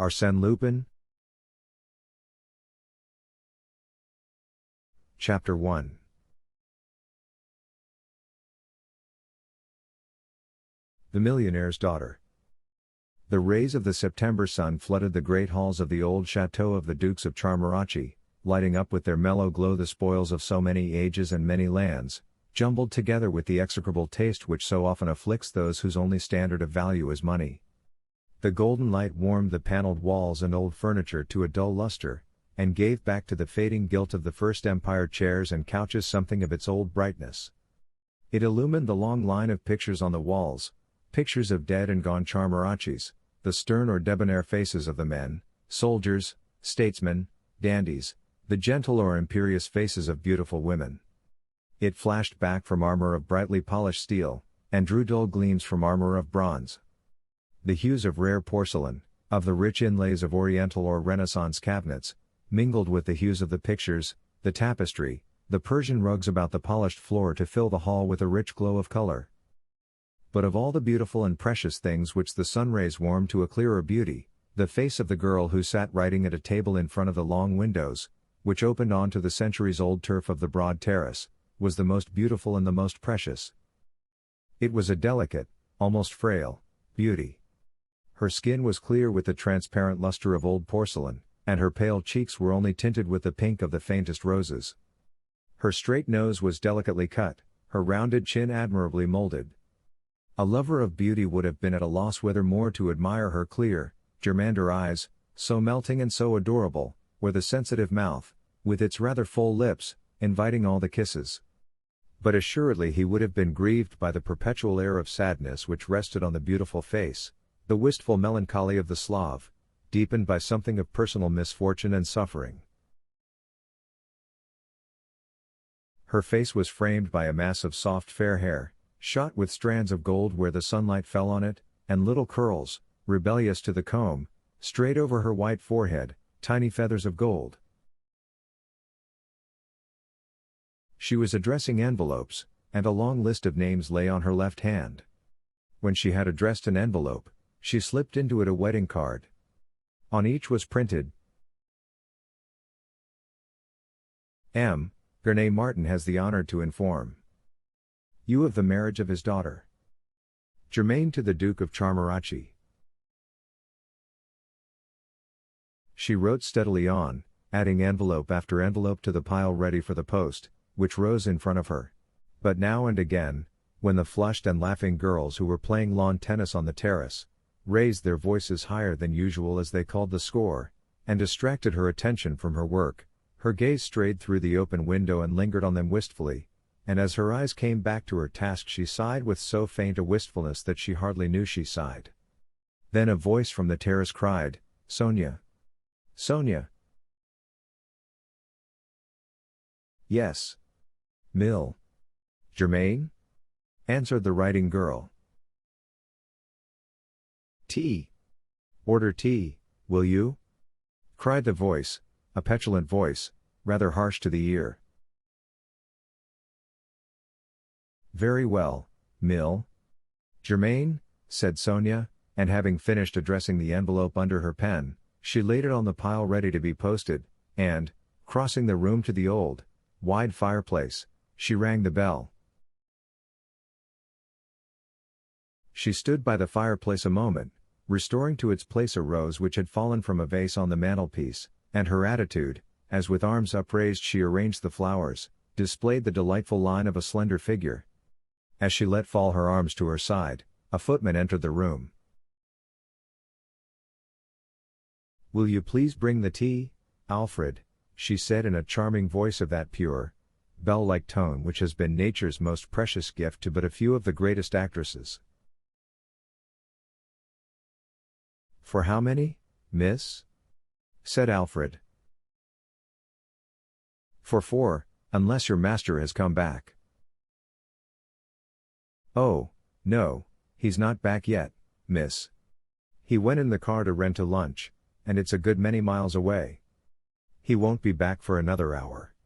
Arsène Lupin? Chapter 1. The Millionaire's Daughter. The rays of the September sun flooded the great halls of the old chateau of the Dukes of Charmarachi, lighting up with their mellow glow the spoils of so many ages and many lands, jumbled together with the execrable taste which so often afflicts those whose only standard of value is money. The golden light warmed the paneled walls and old furniture to a dull luster, and gave back to the fading gilt of the First Empire chairs and couches something of its old brightness. It illumined the long line of pictures on the walls, pictures of dead and gone Charmarachis, the stern or debonair faces of the men, soldiers, statesmen, dandies, the gentle or imperious faces of beautiful women. It flashed back from armor of brightly polished steel, and drew dull gleams from armor of bronze. The hues of rare porcelain, of the rich inlays of Oriental or Renaissance cabinets, mingled with the hues of the pictures, the tapestry, the Persian rugs about the polished floor to fill the hall with a rich glow of color. But of all the beautiful and precious things which the sun rays warmed to a clearer beauty, the face of the girl who sat writing at a table in front of the long windows, which opened on to the centuries-old turf of the broad terrace, was the most beautiful and the most precious. It was a delicate, almost frail, beauty. Her skin was clear with the transparent luster of old porcelain, and her pale cheeks were only tinted with the pink of the faintest roses. Her straight nose was delicately cut, her rounded chin admirably molded. A lover of beauty would have been at a loss whether more to admire her clear, germander eyes, so melting and so adorable, or the sensitive mouth, with its rather full lips, inviting all the kisses. But assuredly he would have been grieved by the perpetual air of sadness which rested on the beautiful face, the wistful melancholy of the Slav, deepened by something of personal misfortune and suffering. Her face was framed by a mass of soft fair hair, shot with strands of gold where the sunlight fell on it, and little curls, rebellious to the comb, strayed over her white forehead, tiny feathers of gold. She was addressing envelopes, and a long list of names lay on her left hand. When she had addressed an envelope, she slipped into it a wedding card. On each was printed, M. Gurney Martin has the honor to inform you of the marriage of his daughter, Germaine, to the Duke of Charmarachi. She wrote steadily on, adding envelope after envelope to the pile ready for the post, which rose in front of her. But now and again, when the flushed and laughing girls who were playing lawn tennis on the terrace, raised their voices higher than usual as they called the score, and distracted her attention from her work, her gaze strayed through the open window and lingered on them wistfully, and as her eyes came back to her task she sighed with so faint a wistfulness that she hardly knew she sighed. Then a voice from the terrace cried, "Sonia! Sonia!" "Yes. Mill. Germaine?" answered the writing girl. "Tea. Order tea, will you?" cried the voice, a petulant voice, rather harsh to the ear. "Very well, Mill. Germaine," said Sonia, and having finished addressing the envelope under her pen, she laid it on the pile ready to be posted, and, crossing the room to the old, wide fireplace, she rang the bell. She stood by the fireplace a moment, restoring to its place a rose which had fallen from a vase on the mantelpiece, and her attitude, as with arms upraised she arranged the flowers, displayed the delightful line of a slender figure. As she let fall her arms to her side, a footman entered the room. "Will you please bring the tea, Alfred?" she said in a charming voice of that pure, bell-like tone which has been nature's most precious gift to but a few of the greatest actresses. "For how many, miss?" said Alfred. "For 4, unless your master has come back." "Oh, no, he's not back yet, miss. He went in the car to Rennes to lunch, and it's a good many miles away. He won't be back for another hour."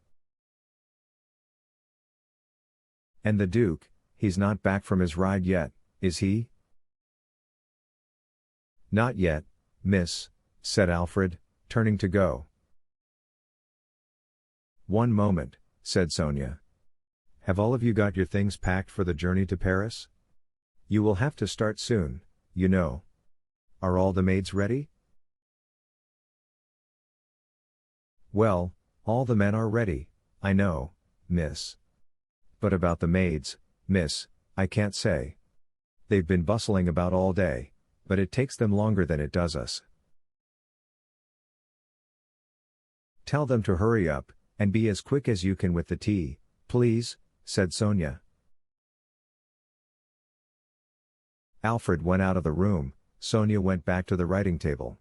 "And the Duke, he's not back from his ride yet, is he?" "Not yet, miss, said Alfred, turning to go. One moment, said Sonia. Have all of you got your things packed for the journey to Paris? You will have to start soon, you know. Are all the maids ready? Well, all the men are ready, I know, miss. But about the maids, miss, I can't say. They've been bustling about all day, but it takes them longer than it does us. Tell them to hurry up, and be as quick as you can with the tea, please, said Sonia. Alfred went out of the room. Sonia went back to the writing table.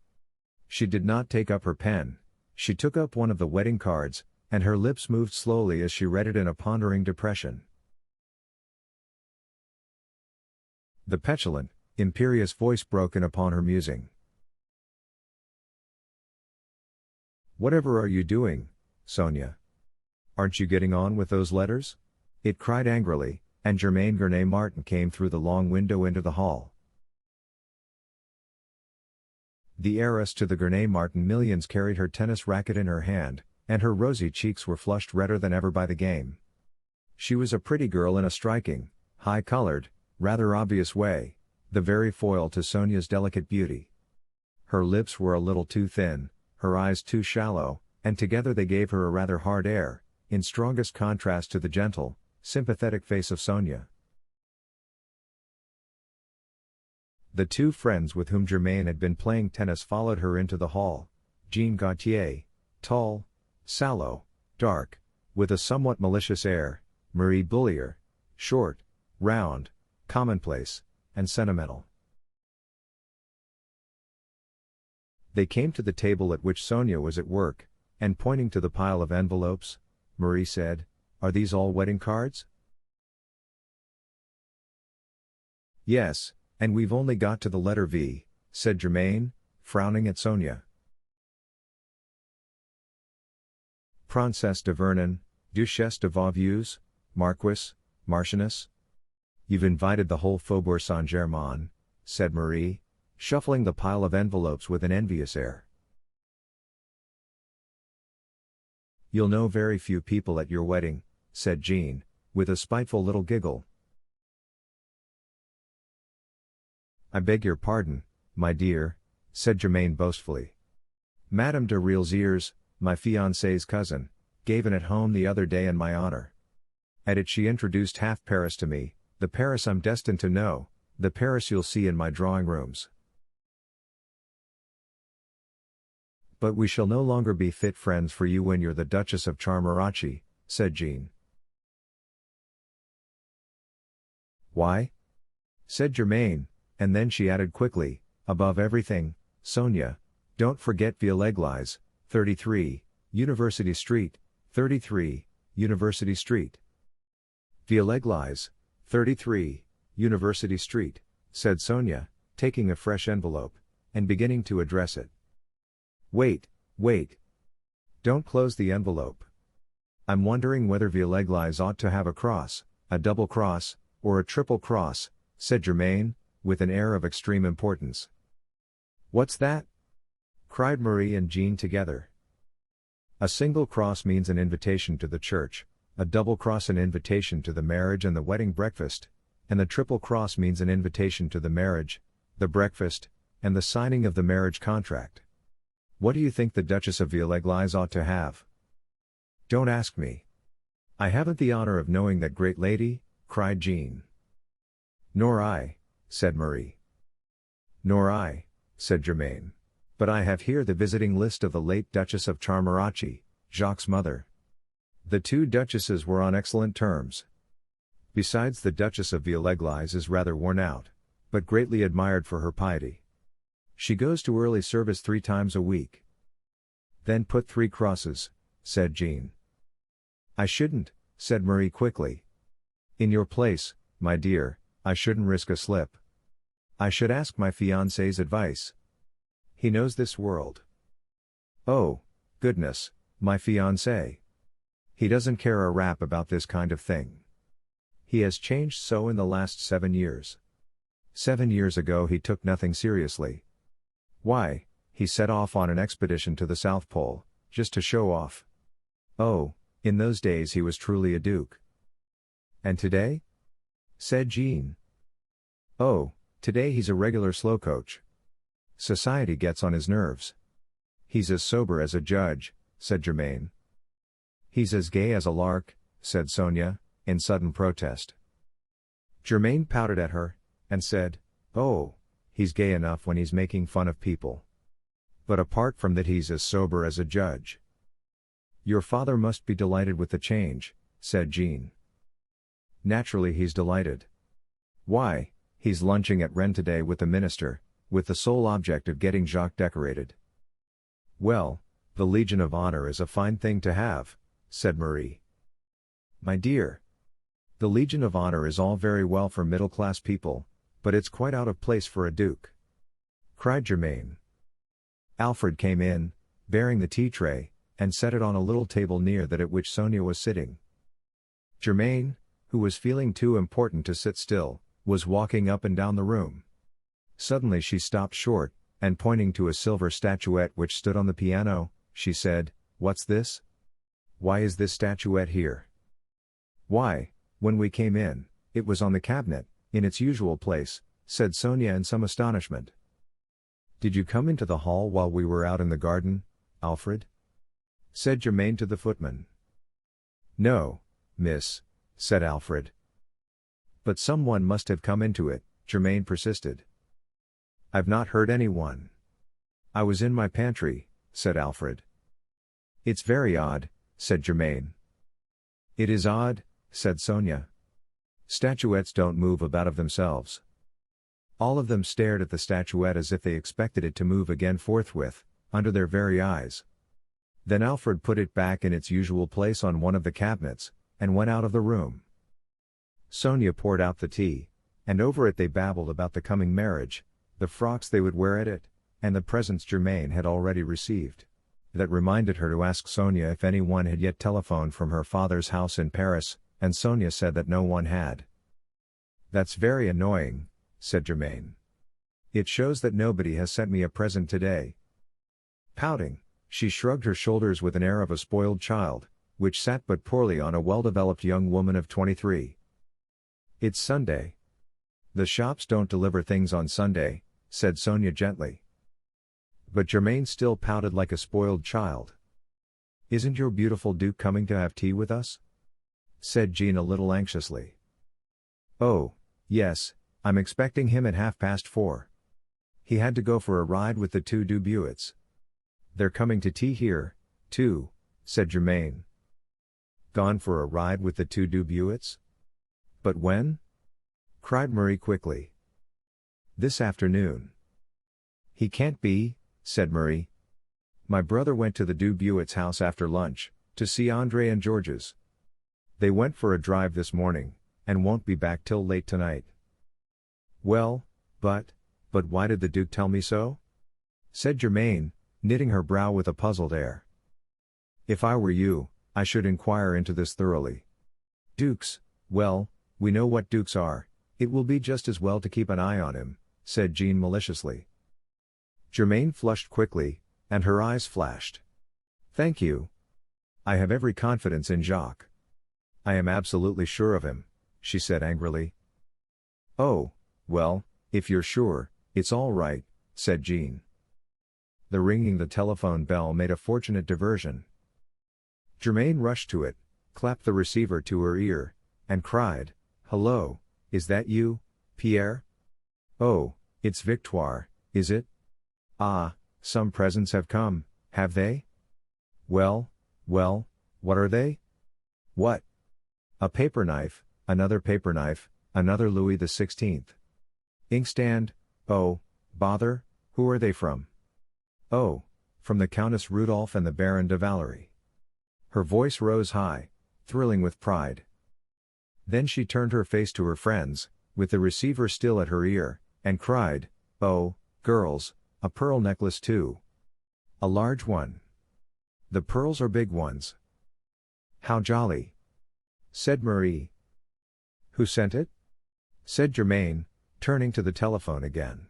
She did not take up her pen. She took up one of the wedding cards, and her lips moved slowly as she read it in a pondering depression. The petulant, imperious voice broke in upon her musing. Whatever are you doing, Sonia? Aren't you getting on with those letters? It cried angrily, and Germaine Gurney-Martin came through the long window into the hall. The heiress to the Gurney-Martin millions carried her tennis racket in her hand, and her rosy cheeks were flushed redder than ever by the game. She was a pretty girl in a striking, high-colored, rather obvious way, the very foil to Sonia's delicate beauty. Her lips were a little too thin, her eyes too shallow, and together they gave her a rather hard air, in strongest contrast to the gentle, sympathetic face of Sonia. The two friends with whom Germaine had been playing tennis followed her into the hall. Jean Gautier, tall, sallow, dark, with a somewhat malicious air, Marie Bullier, short, round, commonplace, and sentimental. They came to the table at which Sonia was at work, and pointing to the pile of envelopes, Marie said, "Are these all wedding cards?" "Yes, and we've only got to the letter V," said Germaine, frowning at Sonia. Princesse de Vernon, Duchess de Vauvieux, Marquis, Marchioness. You've invited the whole Faubourg Saint-Germain, said Marie, shuffling the pile of envelopes with an envious air. You'll know very few people at your wedding, said Jean, with a spiteful little giggle. I beg your pardon, my dear, said Germaine boastfully. Madame de Realziers, my fiancé's cousin, gave an at-home the other day in my honor. At it she introduced half Paris to me, the Paris I'm destined to know, the Paris you'll see in my drawing rooms. But we shall no longer be fit friends for you when you're the Duchess of Charmarachi, said Jean. Why? Said Germaine, and then she added quickly, above everything, Sonia, don't forget Villègle's, 33, University Street, 33, University Street. Villègle's, 33, University Street, said Sonia, taking a fresh envelope, and beginning to address it. Wait. Don't close the envelope. I'm wondering whether Villègle's ought to have a cross, a double cross, or a triple cross, said Germaine, with an air of extreme importance. What's that? Cried Marie and Jean together. A single cross means an invitation to the church, a double cross an invitation to the marriage and the wedding breakfast, and the triple cross means an invitation to the marriage, the breakfast, and the signing of the marriage contract. What do you think the Duchess of Villègle's ought to have? Don't ask me. I haven't the honor of knowing that great lady, cried Jean. Nor I, said Marie. Nor I, said Germaine. But I have here the visiting list of the late Duchess of Charmarachi, Jacques' mother. The two duchesses were on excellent terms. Besides, the Duchess of Villègle's is rather worn out, but greatly admired for her piety. She goes to early service 3 times a week. Then put 3 crosses, said Jean. I shouldn't, said Marie quickly. In your place, my dear, I shouldn't risk a slip. I should ask my fiancé's advice. He knows this world. Oh, goodness, my fiancé. He doesn't care a rap about this kind of thing. He has changed so in the last 7 years. 7 years ago he took nothing seriously. Why, he set off on an expedition to the South Pole, just to show off. Oh, in those days he was truly a duke. And today? Said Jean. Oh, today he's a regular slow coach. Society gets on his nerves. He's as sober as a judge, said Germaine. He's as gay as a lark, said Sonia, in sudden protest. Germaine pouted at her, and said, oh, he's gay enough when he's making fun of people. But apart from that he's as sober as a judge. Your father must be delighted with the change, said Jean. Naturally he's delighted. Why, he's lunching at Rennes today with the minister, with the sole object of getting Jacques decorated. Well, the Legion of Honor is a fine thing to have, said Marie. My dear. The Legion of Honor is all very well for middle-class people, but it's quite out of place for a duke, cried Germaine. Alfred came in, bearing the tea tray, and set it on a little table near that at which Sonia was sitting. Germaine, who was feeling too important to sit still, was walking up and down the room. Suddenly she stopped short, and pointing to a silver statuette which stood on the piano, she said, what's this? Why is this statuette here? Why, when we came in, it was on the cabinet, in its usual place, said Sonia in some astonishment. Did you come into the hall while we were out in the garden, Alfred? Said Germaine to the footman. No, miss, said Alfred. But someone must have come into it, Germaine persisted. I've not heard anyone. I was in my pantry, said Alfred. It's very odd, said Germaine. It is odd, said Sonia. Statuettes don't move about of themselves. All of them stared at the statuette as if they expected it to move again forthwith, under their very eyes. Then Alfred put it back in its usual place on one of the cabinets, and went out of the room. Sonia poured out the tea, and over it they babbled about the coming marriage, the frocks they would wear at it, and the presents Germaine had already received. That reminded her to ask Sonia if anyone had yet telephoned from her father's house in Paris, and Sonia said that no one had. That's very annoying, said Germaine. It shows that nobody has sent me a present today. Pouting, she shrugged her shoulders with an air of a spoiled child, which sat but poorly on a well-developed young woman of 23. It's Sunday. The shops don't deliver things on Sunday, said Sonia gently. But Germaine still pouted like a spoiled child. Isn't your beautiful Duke coming to have tea with us? Said Jean a little anxiously. Oh, yes, I'm expecting him at 4:30. He had to go for a ride with the two Dubuits. They're coming to tea here, too, said Germaine. Gone for a ride with the two Dubuits? But when? Cried Marie quickly. This afternoon. He can't be, said Marie. My brother went to the Dubuits' house after lunch, to see Andre and George's. They went for a drive this morning, and won't be back till late tonight. Well, but why did the Duke tell me so? Said Germaine, knitting her brow with a puzzled air. If I were you, I should inquire into this thoroughly. Dukes, well, we know what dukes are, it will be just as well to keep an eye on him, said Jean maliciously. Germaine flushed quickly, and her eyes flashed. Thank you. I have every confidence in Jacques. I am absolutely sure of him, she said angrily. Oh, well, if you're sure, it's all right, said Jean. The ringing the telephone bell made a fortunate diversion. Germaine rushed to it, clapped the receiver to her ear, and cried, Hello, is that you, Pierre? Oh, it's Victoire, is it? Ah, some presents have come, have they? Well, what are they? What? A paper knife, another Louis XVI. Inkstand, oh, bother, who are they from? Oh, from the Countess Rudolph and the Baron de Valery. Her voice rose high, thrilling with pride. Then she turned her face to her friends, with the receiver still at her ear, and cried, Oh, girls, a pearl necklace too. A large one. The pearls are big ones. How jolly, said Marie. Who sent it? Said Germaine, turning to the telephone again.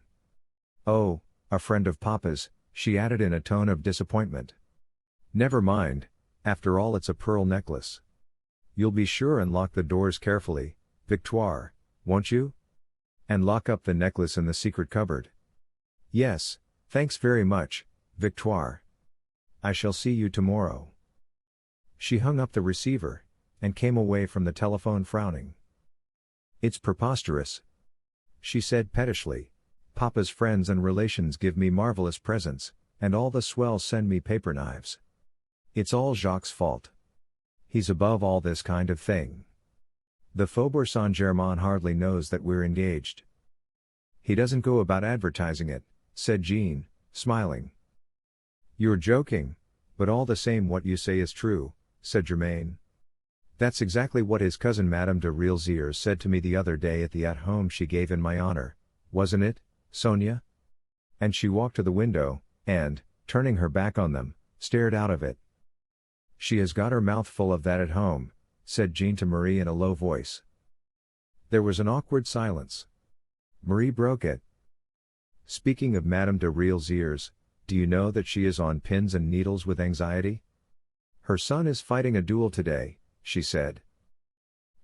Oh, a friend of Papa's, she added in a tone of disappointment. Never mind, after all it's a pearl necklace. You'll be sure and lock the doors carefully, Victoire, won't you? And lock up the necklace in the secret cupboard. Yes, thanks very much, Victoire. I shall see you tomorrow. She hung up the receiver, and came away from the telephone frowning. It's preposterous, she said pettishly. Papa's friends and relations give me marvelous presents, and all the swells send me paper knives. It's all Jacques' fault. He's above all this kind of thing. The Faubourg Saint-Germain hardly knows that we're engaged. He doesn't go about advertising it, said Jean, smiling. You're joking, but all the same what you say is true, said Germaine. That's exactly what his cousin Madame de Realziers said to me the other day at the at-home she gave in my honor, wasn't it, Sonia? And she walked to the window, and, turning her back on them, stared out of it. She has got her mouth full of that at home, said Jean to Marie in a low voice. There was an awkward silence. Marie broke it. Speaking of Madame de Realziers, do you know that she is on pins and needles with anxiety? Her son is fighting a duel today, she said.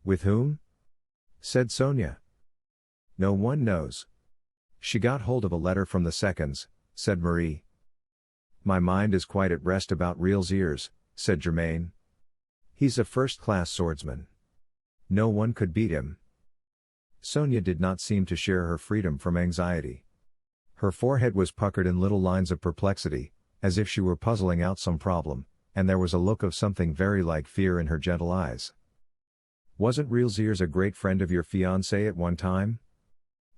With whom? Said Sonia. No one knows. She got hold of a letter from the seconds, said Marie. My mind is quite at rest about Realziers, said Germaine. He's a first-class swordsman. No one could beat him. Sonia did not seem to share her freedom from anxiety. Her forehead was puckered in little lines of perplexity, as if she were puzzling out some problem, and there was a look of something very like fear in her gentle eyes. Wasn't Realziers a great friend of your fiancé at one time?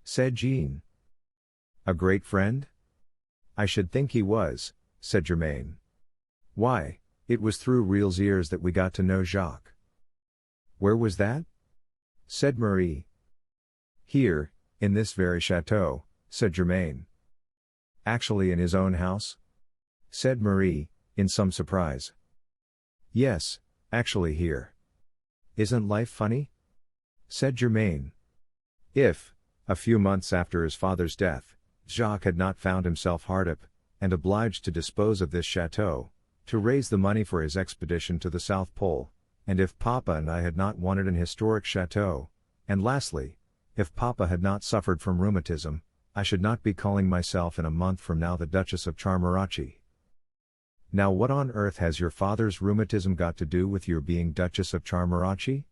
Said Jean. A great friend? I should think he was, said Germaine. Why, it was through Realziers that we got to know Jacques. Where was that? Said Marie. Here, in this very chateau, said Germaine. Actually in his own house? Said Marie, in some surprise. Yes, actually here. Isn't life funny? Said Germaine. If, a few months after his father's death, Jacques had not found himself hard up, and obliged to dispose of this chateau, to raise the money for his expedition to the South Pole, and if Papa and I had not wanted an historic chateau, and lastly, if Papa had not suffered from rheumatism, I should not be calling myself in a month from now the Duchess of Charmarachi. Now what on earth has your father's rheumatism got to do with your being Duchess of Charmarachi?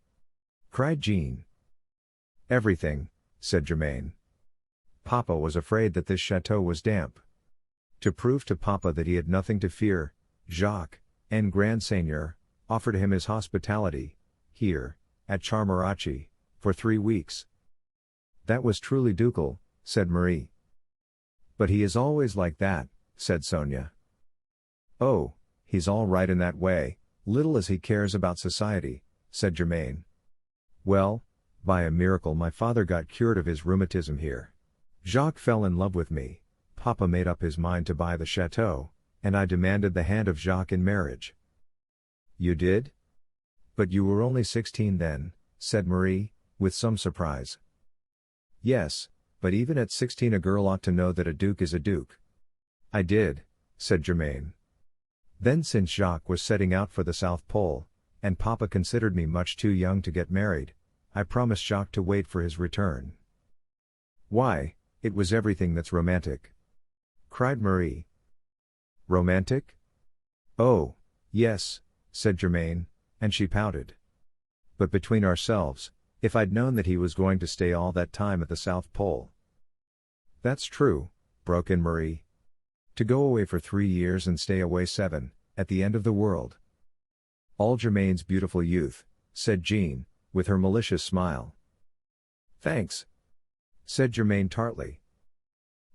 Cried Jean. Everything, said Germaine. Papa was afraid that this chateau was damp. To prove to Papa that he had nothing to fear, Jacques, en Grand Seigneur, offered him his hospitality, here, at Charmarachi, for 3 weeks. That was truly ducal, said Marie. But he is always like that, said Sonia. Oh, he's all right in that way, little as he cares about society, said Germaine. Well, by a miracle my father got cured of his rheumatism here. Jacques fell in love with me, Papa made up his mind to buy the chateau, and I demanded the hand of Jacques in marriage. You did? But you were only 16 then, said Marie, with some surprise. Yes, but even at 16 a girl ought to know that a duke is a duke. I did, said Germaine. Then since Jacques was setting out for the South Pole, and Papa considered me much too young to get married, I promised Jacques to wait for his return. Why, it was everything that's romantic, cried Marie. Romantic? Oh, yes, said Germaine, and she pouted. But between ourselves, if I'd known that he was going to stay all that time at the South Pole. That's true, broke in Marie. To go away for 3 years and stay away 7, at the end of the world. All Germaine's beautiful youth, said Jean, with her malicious smile. Thanks, said Germaine tartly.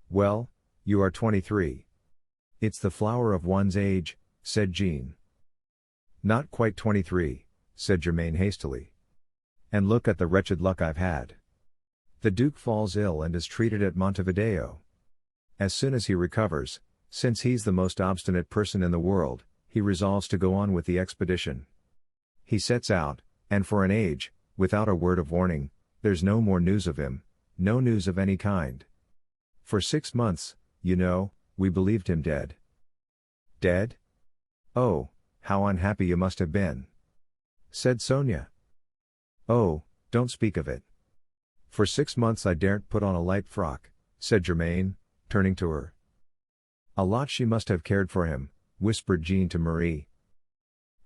Well, you are 23. It's the flower of one's age, said Jean. Not quite 23, said Germaine hastily. And look at the wretched luck I've had. The Duke falls ill and is treated at Montevideo. As soon as he recovers, since he's the most obstinate person in the world, he resolves to go on with the expedition. He sets out, and for an age, without a word of warning, there's no more news of him, no news of any kind. For 6 months, you know, we believed him dead. Dead? Oh, how unhappy you must have been," said Sonia. "Oh, don't speak of it. For 6 months I daren't put on a light frock," said Germaine, turning to her. "A lot she must have cared for him," whispered Jean to Marie.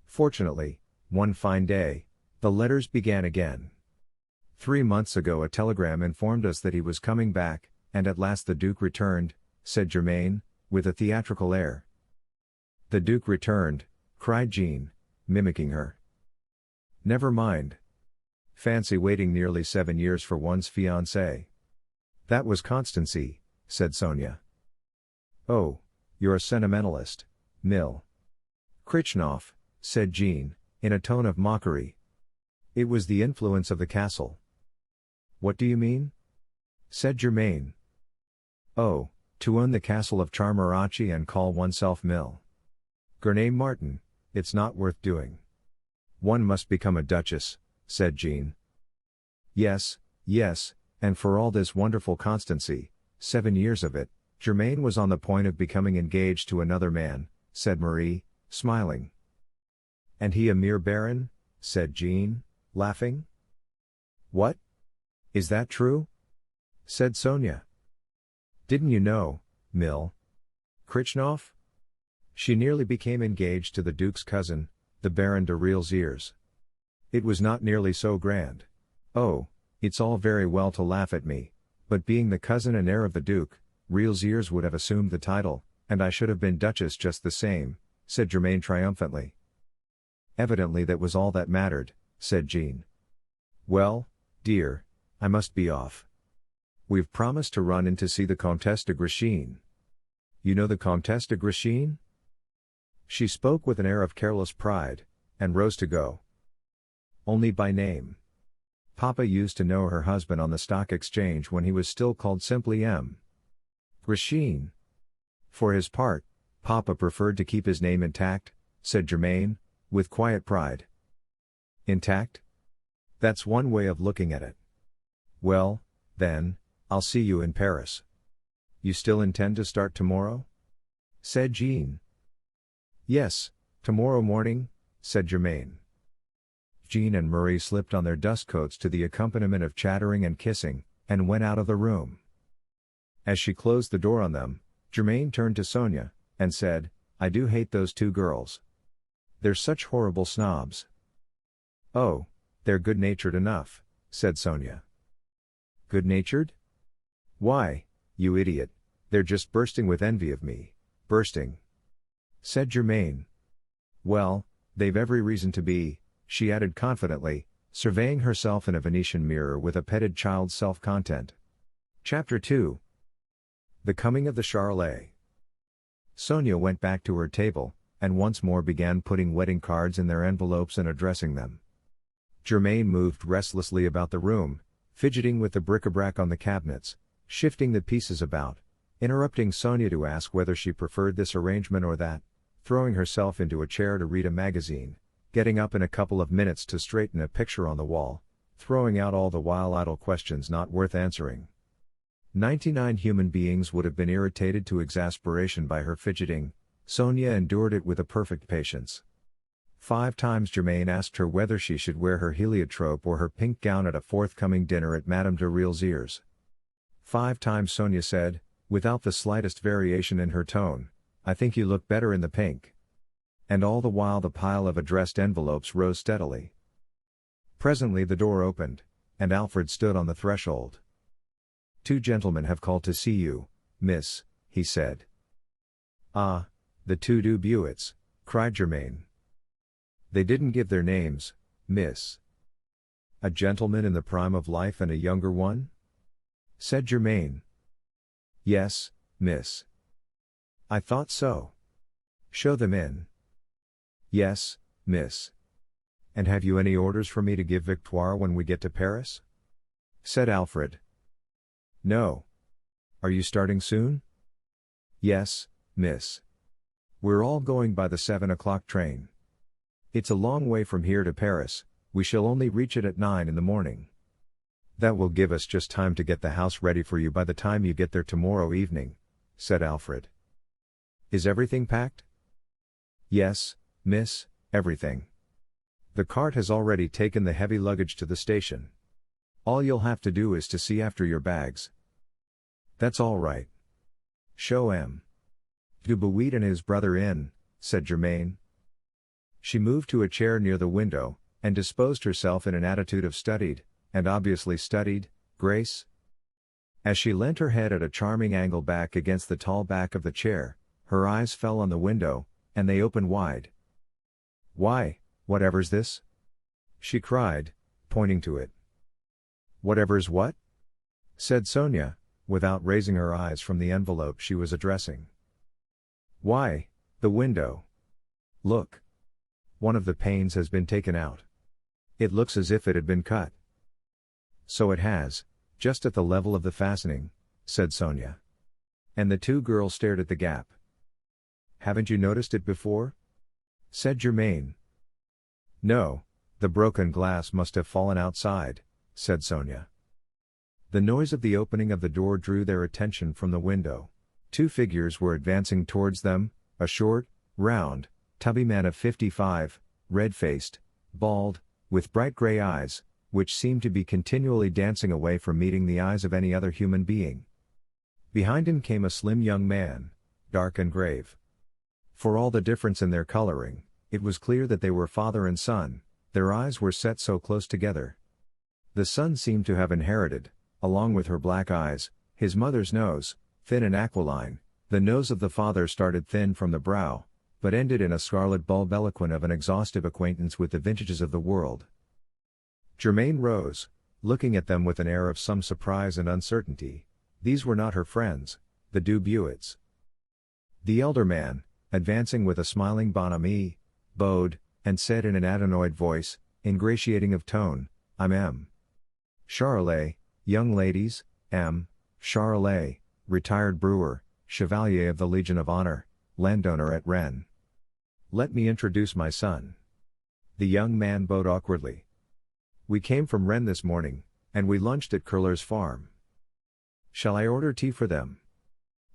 Fortunately, one fine day, the letters began again. 3 months ago a telegram informed us that he was coming back, and at last the Duke returned, said Germaine, with a theatrical air. "The Duke returned," cried Jean, mimicking her. "Never mind. Fancy waiting nearly 7 years for one's fiancé." "That was constancy," said Sonia. "Oh, you're a sentimentalist, Mill." "Krichnoff," said Jean, in a tone of mockery. "It was the influence of the castle." "What do you mean?" said Germaine. "Oh, to own the castle of Charmarachi and call oneself Mill. Gurney Martin, it's not worth doing." "One must become a duchess," said Jean. "Yes, yes, and for all this wonderful constancy, 7 years of it, Germaine was on the point of becoming engaged to another man," said Marie, smiling. "And he a mere baron?" said Jean, laughing. "What? Is that true?" said Sonia. "Didn't you know, Mill? Krichnoff? She nearly became engaged to the Duke's cousin, the Baron de Rielziers. It was not nearly so grand. Oh, it's all very well to laugh at me, but being the cousin and heir of the Duke, Rielziers would have assumed the title, and I should have been Duchess just the same," said Germaine triumphantly. "Evidently that was all that mattered," said Jean. "Well, dear, I must be off. We've promised to run in to see the Comtesse de Grechin. You know the Comtesse de Grechin?" She spoke with an air of careless pride, and rose to go. "Only by name. Papa used to know her husband on the stock exchange when he was still called simply M. Grechin." For his part, Papa preferred to keep his name intact, said Germaine, with quiet pride. "Intact? That's one way of looking at it. Well, then, I'll see you in Paris." "You still intend to start tomorrow?" said Jean. "Yes, tomorrow morning," said Germaine. Jean and Marie slipped on their dust coats to the accompaniment of chattering and kissing, and went out of the room. As she closed the door on them, Germaine turned to Sonia, and said, "I do hate those 2 girls. They're such horrible snobs." "Oh, they're good-natured enough," said Sonia. "Good-natured? Why, you idiot, they're just bursting with envy of me, bursting," said Germaine. "Well, they've every reason to be," she added confidently, surveying herself in a Venetian mirror with a petted child's self-content. Chapter 2. The Coming of the Charolais. Sonia went back to her table, and once more began putting wedding cards in their envelopes and addressing them. Germaine moved restlessly about the room, fidgeting with the bric-a-brac on the cabinets, shifting the pieces about, interrupting Sonia to ask whether she preferred this arrangement or that, throwing herself into a chair to read a magazine, getting up in a couple of minutes to straighten a picture on the wall, throwing out all the while idle questions not worth answering. 99 human beings would have been irritated to exasperation by her fidgeting. Sonia endured it with a perfect patience. 5 times Germaine asked her whether she should wear her heliotrope or her pink gown at a forthcoming dinner at Madame de Rielziers'. 5 times Sonia said, without the slightest variation in her tone, "I think you look better in the pink." And all the while the pile of addressed envelopes rose steadily. Presently the door opened, and Alfred stood on the threshold. "2 gentlemen have called to see you, miss," he said. "Ah, the 2 Dubuits," cried Germaine. "They didn't give their names, miss." "A gentleman in the prime of life and a younger one?" said Germaine. "Yes, miss." "I thought so. Show them in." "Yes, miss." "And have you any orders for me to give Victoire when we get to Paris?" said Alfred. "No. Are you starting soon?" "Yes, miss. We're all going by the 7 o'clock train. It's a long way from here to Paris, we shall only reach it at 9 in the morning. That will give us just time to get the house ready for you by the time you get there tomorrow evening," said Alfred. "Is everything packed?" Yes, miss, everything. The cart has already taken the heavy luggage to the station. All you'll have to do is to see after your bags. That's all right. Show M. Dubuit and his brother in, said Germaine. She moved to a chair near the window, and disposed herself in an attitude of studied, and obviously studied, grace. As she leant her head at a charming angle back against the tall back of the chair, her eyes fell on the window, and they opened wide. Why, whatever's this? She cried, pointing to it. Whatever's what? Said Sonia, without raising her eyes from the envelope she was addressing. Why, the window. Look. One of the panes has been taken out. It looks as if it had been cut. So it has, just at the level of the fastening, said Sonia. And the two girls stared at the gap. Haven't you noticed it before? Said Germaine. No, the broken glass must have fallen outside, said Sonia. The noise of the opening of the door drew their attention from the window. Two figures were advancing towards them, a short, round, tubby man of 55, red-faced, bald, with bright gray eyes, which seemed to be continually dancing away from meeting the eyes of any other human being. Behind him came a slim young man, dark and grave. For all the difference in their coloring, it was clear that they were father and son, their eyes were set so close together. The son seemed to have inherited, along with her black eyes, his mother's nose, thin and aquiline. The nose of the father started thin from the brow, but ended in a scarlet bulb eloquent of an exhaustive acquaintance with the vintages of the world. Germaine rose, looking at them with an air of some surprise and uncertainty. These were not her friends, the Dubuits. The elder man, advancing with a smiling bonhomie, bowed, and said in an adenoid voice, ingratiating of tone, I'm M. Charolais, young ladies, M. Charolais, retired brewer, Chevalier of the Legion of Honor, landowner at Rennes. Let me introduce my son. The young man bowed awkwardly. We came from Rennes this morning, and we lunched at Curler's farm. Shall I order tea for them?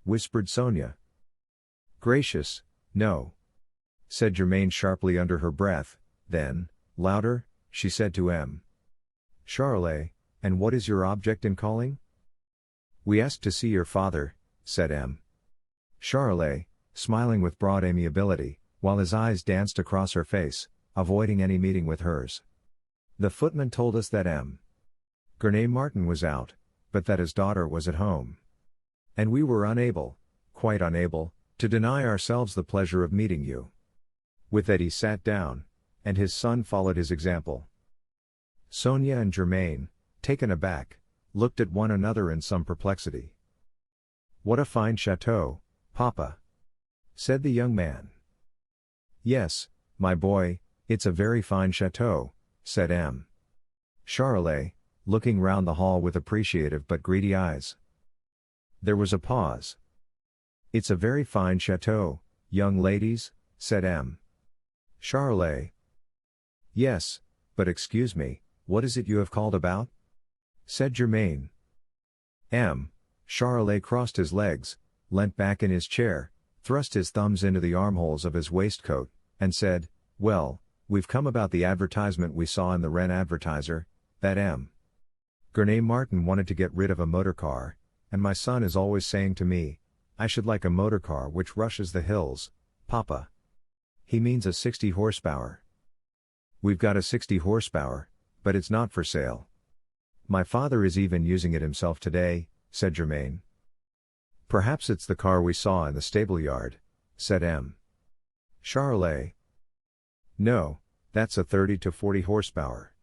Whispered Sonia. Gracious, no. Said Germaine sharply under her breath, then, louder, she said to M. Charolais, and what is your object in calling? We asked to see your father, said M. Charolais, smiling with broad amiability, while his eyes danced across her face, avoiding any meeting with hers. The footman told us that M. Gurney Martin was out, but that his daughter was at home. And we were unable, quite unable, to deny ourselves the pleasure of meeting you. With that he sat down, and his son followed his example. Sonia and Germaine, taken aback, looked at one another in some perplexity. What a fine chateau, Papa, said the young man. Yes, my boy, it's a very fine chateau, said M. Charolais, looking round the hall with appreciative but greedy eyes. There was a pause. It's a very fine chateau, young ladies, said M. Charolais. Yes, but excuse me, what is it you have called about? Said Germaine. M. Charolais crossed his legs, leant back in his chair, thrust his thumbs into the armholes of his waistcoat, and said, Well, we've come about the advertisement we saw in the Rennes Advertiser, that M. Gurney Martin wanted to get rid of a motor car, and my son is always saying to me, I should like a motor car which rushes the hills, Papa. He means a 60 horsepower. We've got a 60 horsepower, but it's not for sale. My father is even using it himself today, said Germaine. Perhaps it's the car we saw in the stable yard, said M. Charolais. No, that's a 30 to 40 horsepower.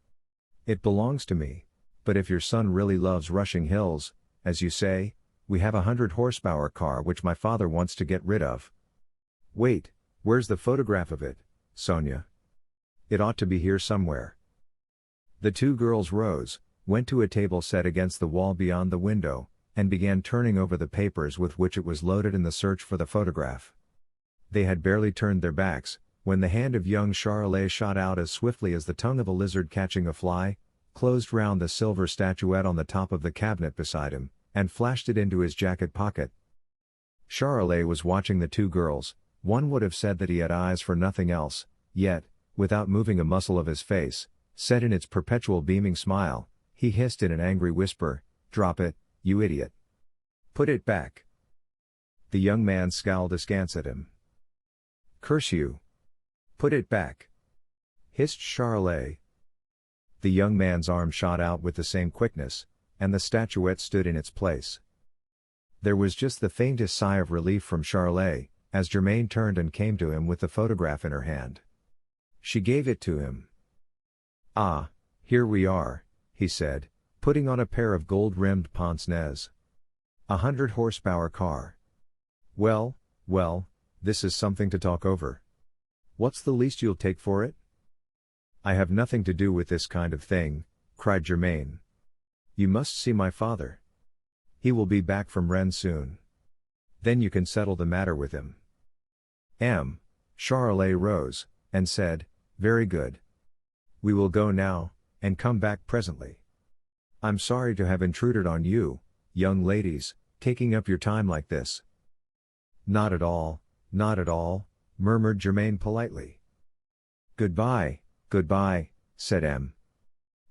It belongs to me, but if your son really loves rushing hills, as you say, we have a 100 horsepower car which my father wants to get rid of. Wait, where's the photograph of it, Sonia? It ought to be here somewhere. The two girls rose, went to a table set against the wall beyond the window, and began turning over the papers with which it was loaded in the search for the photograph. They had barely turned their backs, when the hand of young Charolais shot out as swiftly as the tongue of a lizard catching a fly, closed round the silver statuette on the top of the cabinet beside him, and flashed it into his jacket pocket. Charolais was watching the two girls, One would have said that he had eyes for nothing else, yet, without moving a muscle of his face, set in its perpetual beaming smile, he hissed in an angry whisper, "Drop it, you idiot. Put it back." The young man scowled askance at him. "Curse you. Put it back," hissed Charolais. The young man's arm shot out with the same quickness, and the statuette stood in its place. There was just the faintest sigh of relief from Charolais, as Germaine turned and came to him with the photograph in her hand. She gave it to him. "Ah, here we are," he said, putting on a pair of gold-rimmed pince-nez. "A 100-horsepower car. Well, well, this is something to talk over. What's the least you'll take for it?" "I have nothing to do with this kind of thing," cried Germaine. "You must see my father. He will be back from Rennes soon. Then you can settle the matter with him." Charolais rose, and said, "Very good. We will go now, and come back presently. I'm sorry to have intruded on you, young ladies, taking up your time like this." Not at all," murmured Germaine politely. Goodbye," said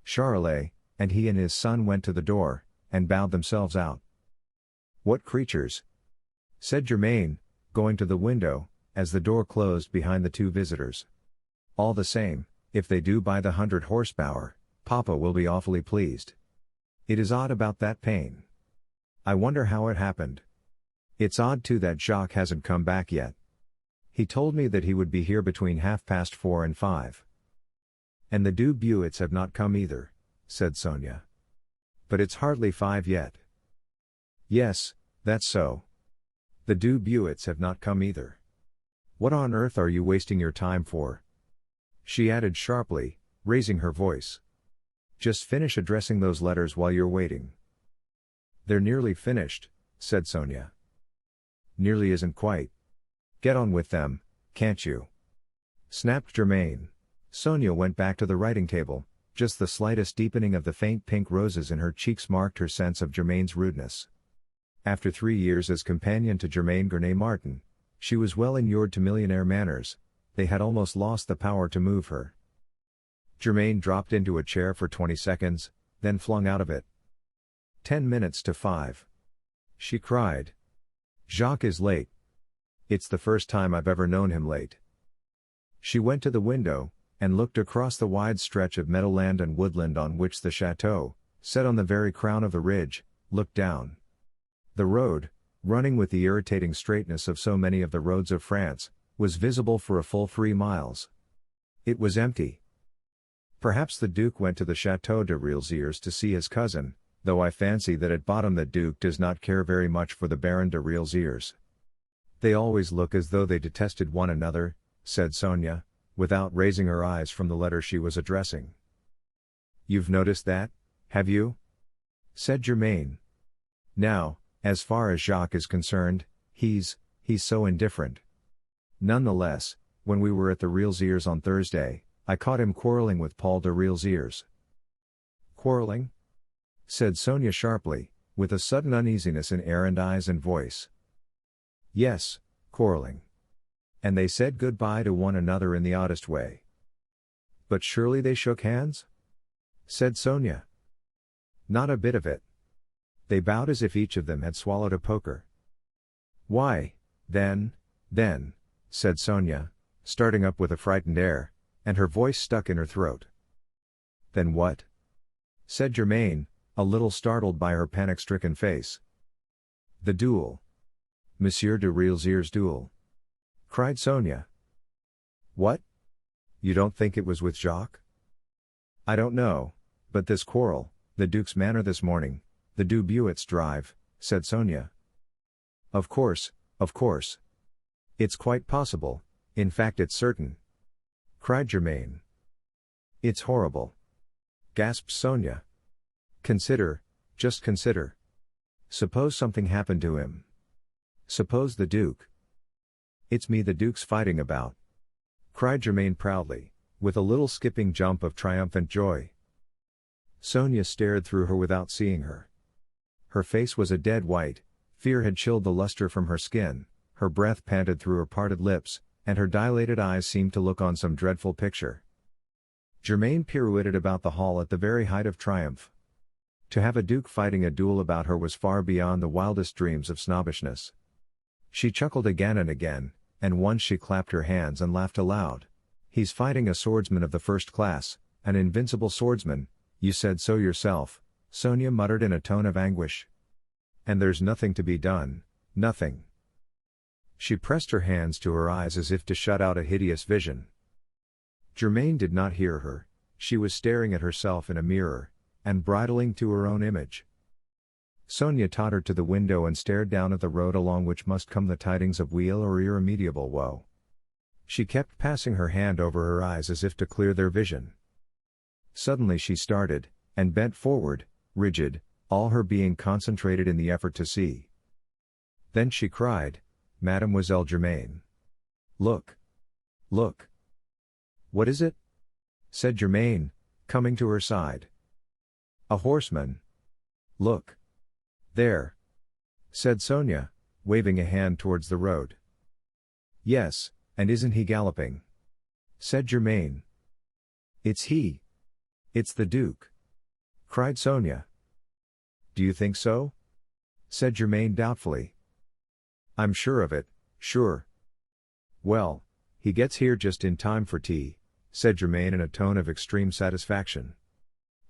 Charolais, and he and his son went to the door, and bowed themselves out. "What creatures!" said Germaine, going to the window, as the door closed behind the two visitors. "All the same, if they do buy the 100 horsepower, Papa will be awfully pleased. It is odd about that pain. I wonder how it happened. It's odd too that Jacques hasn't come back yet. He told me that he would be here between 4:30 and 5. "And the deux Buets have not come either," said Sonia. "But it's hardly 5 yet." "Yes, that's so. The deux Buets have not come either. What on earth are you wasting your time for?" she added sharply, raising her voice. "Just finish addressing those letters while you're waiting." "They're nearly finished," said Sonia. "Nearly isn't quite. Get on with them, can't you?" snapped Germaine. Sonia went back to the writing table. Just the slightest deepening of the faint pink roses in her cheeks marked her sense of Germaine's rudeness. After 3 years as companion to Germaine Gurney-Martin, she was well inured to millionaire manners. They had almost lost the power to move her. Germaine dropped into a chair for 20 seconds, then flung out of it. 10 minutes to 5. She cried. "Jacques is late. It's the first time I've ever known him late." She went to the window, and looked across the wide stretch of meadowland and woodland on which the chateau, set on the very crown of the ridge, looked down. The road, running with the irritating straightness of so many of the roads of France, was visible for a full 3 miles. It was empty. Perhaps the Duke went to the Chateau de Rielziers to see his cousin, though I fancy that at bottom the Duke does not care very much for the Baron de Rielziers. "They always look as though they detested one another," said Sonia, without raising her eyes from the letter she was addressing. "You've noticed that, have you?" said Germaine. "Now, as far as Jacques is concerned, he's so indifferent. Nonetheless, when we were at the Rielziers on Thursday, I caught him quarreling with Paul de Rielziers." "Quarreling?" said Sonia sharply, with a sudden uneasiness in air and eyes and voice. "Yes, quarreling. And they said goodbye to one another in the oddest way." "But surely they shook hands?" said Sonia. "Not a bit of it. They bowed as if each of them had swallowed a poker." "Why, then," said Sonia, starting up with a frightened air, and her voice stuck in her throat. "Then what?" said Germaine, a little startled by her panic-stricken face. "The duel. Monsieur de Rielziers' duel," cried Sonia. "What? You don't think it was with Jacques?" "I don't know, but this quarrel, the Duke's manner this morning, the deux Buets drive," said Sonia. Of course. It's quite possible, in fact it's certain," cried Germaine. "It's horrible," gasped Sonia. Just consider. Suppose something happened to him. Suppose the Duke. "It's me the Duke's fighting about," cried Germaine proudly, with a little skipping jump of triumphant joy. Sonia stared through her without seeing her. Her face was a dead white, fear had chilled the luster from her skin, Her breath panted through her parted lips, and her dilated eyes seemed to look on some dreadful picture. Germaine pirouetted about the hall at the very height of triumph. To have a duke fighting a duel about her was far beyond the wildest dreams of snobbishness. She chuckled again and again, and once she clapped her hands and laughed aloud. "He's fighting a swordsman of the first class, an invincible swordsman, you said so yourself," Sonia muttered in a tone of anguish. "And there's nothing to be done, nothing." She pressed her hands to her eyes as if to shut out a hideous vision. Germaine did not hear her. She was staring at herself in a mirror, and bridling to her own image. Sonia tottered to the window and stared down at the road along which must come the tidings of weal or irremediable woe. She kept passing her hand over her eyes as if to clear their vision. Suddenly she started, and bent forward, rigid, all her being concentrated in the effort to see. Then she cried, "Mademoiselle Germaine! Look! Look!" "What is it?" said Germaine, coming to her side. "A horseman. Look! There!" said Sonia, waving a hand towards the road. "Yes, and isn't he galloping?" said Germaine. "It's he! It's the Duke!" cried Sonia. "Do you think so?" said Germaine doubtfully. "I'm sure of it, sure." "Well, he gets here just in time for tea," said Germaine in a tone of extreme satisfaction.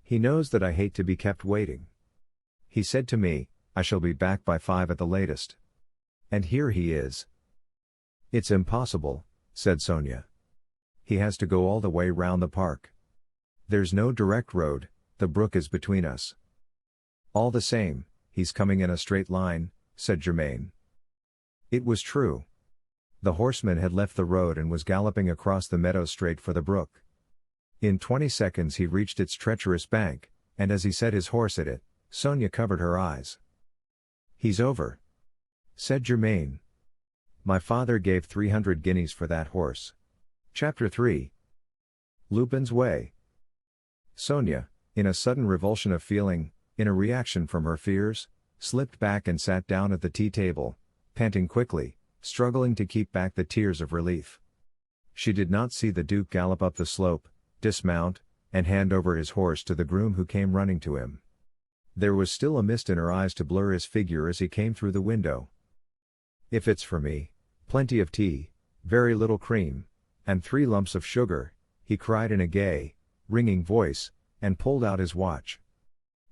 "He knows that I hate to be kept waiting. He said to me, I shall be back by 5 at the latest. And here he is." "It's impossible," said Sonia. "He has to go all the way round the park. There's no direct road, the brook is between us." "All the same, he's coming in a straight line," said Germaine. It was true. The horseman had left the road and was galloping across the meadow straight for the brook. In 20 seconds he reached its treacherous bank, and as he set his horse at it, Sonia covered her eyes. "He's over," said Germaine. "My father gave 300 guineas for that horse." Chapter 3. Lupin's Way. Sonia, in a sudden revulsion of feeling, in a reaction from her fears, slipped back and sat down at the tea table, panting quickly, struggling to keep back the tears of relief. She did not see the Duke gallop up the slope, dismount, and hand over his horse to the groom who came running to him. There was still a mist in her eyes to blur his figure as he came through the window. "If it's for me, plenty of tea, very little cream, and 3 lumps of sugar," he cried in a gay, ringing voice, and pulled out his watch.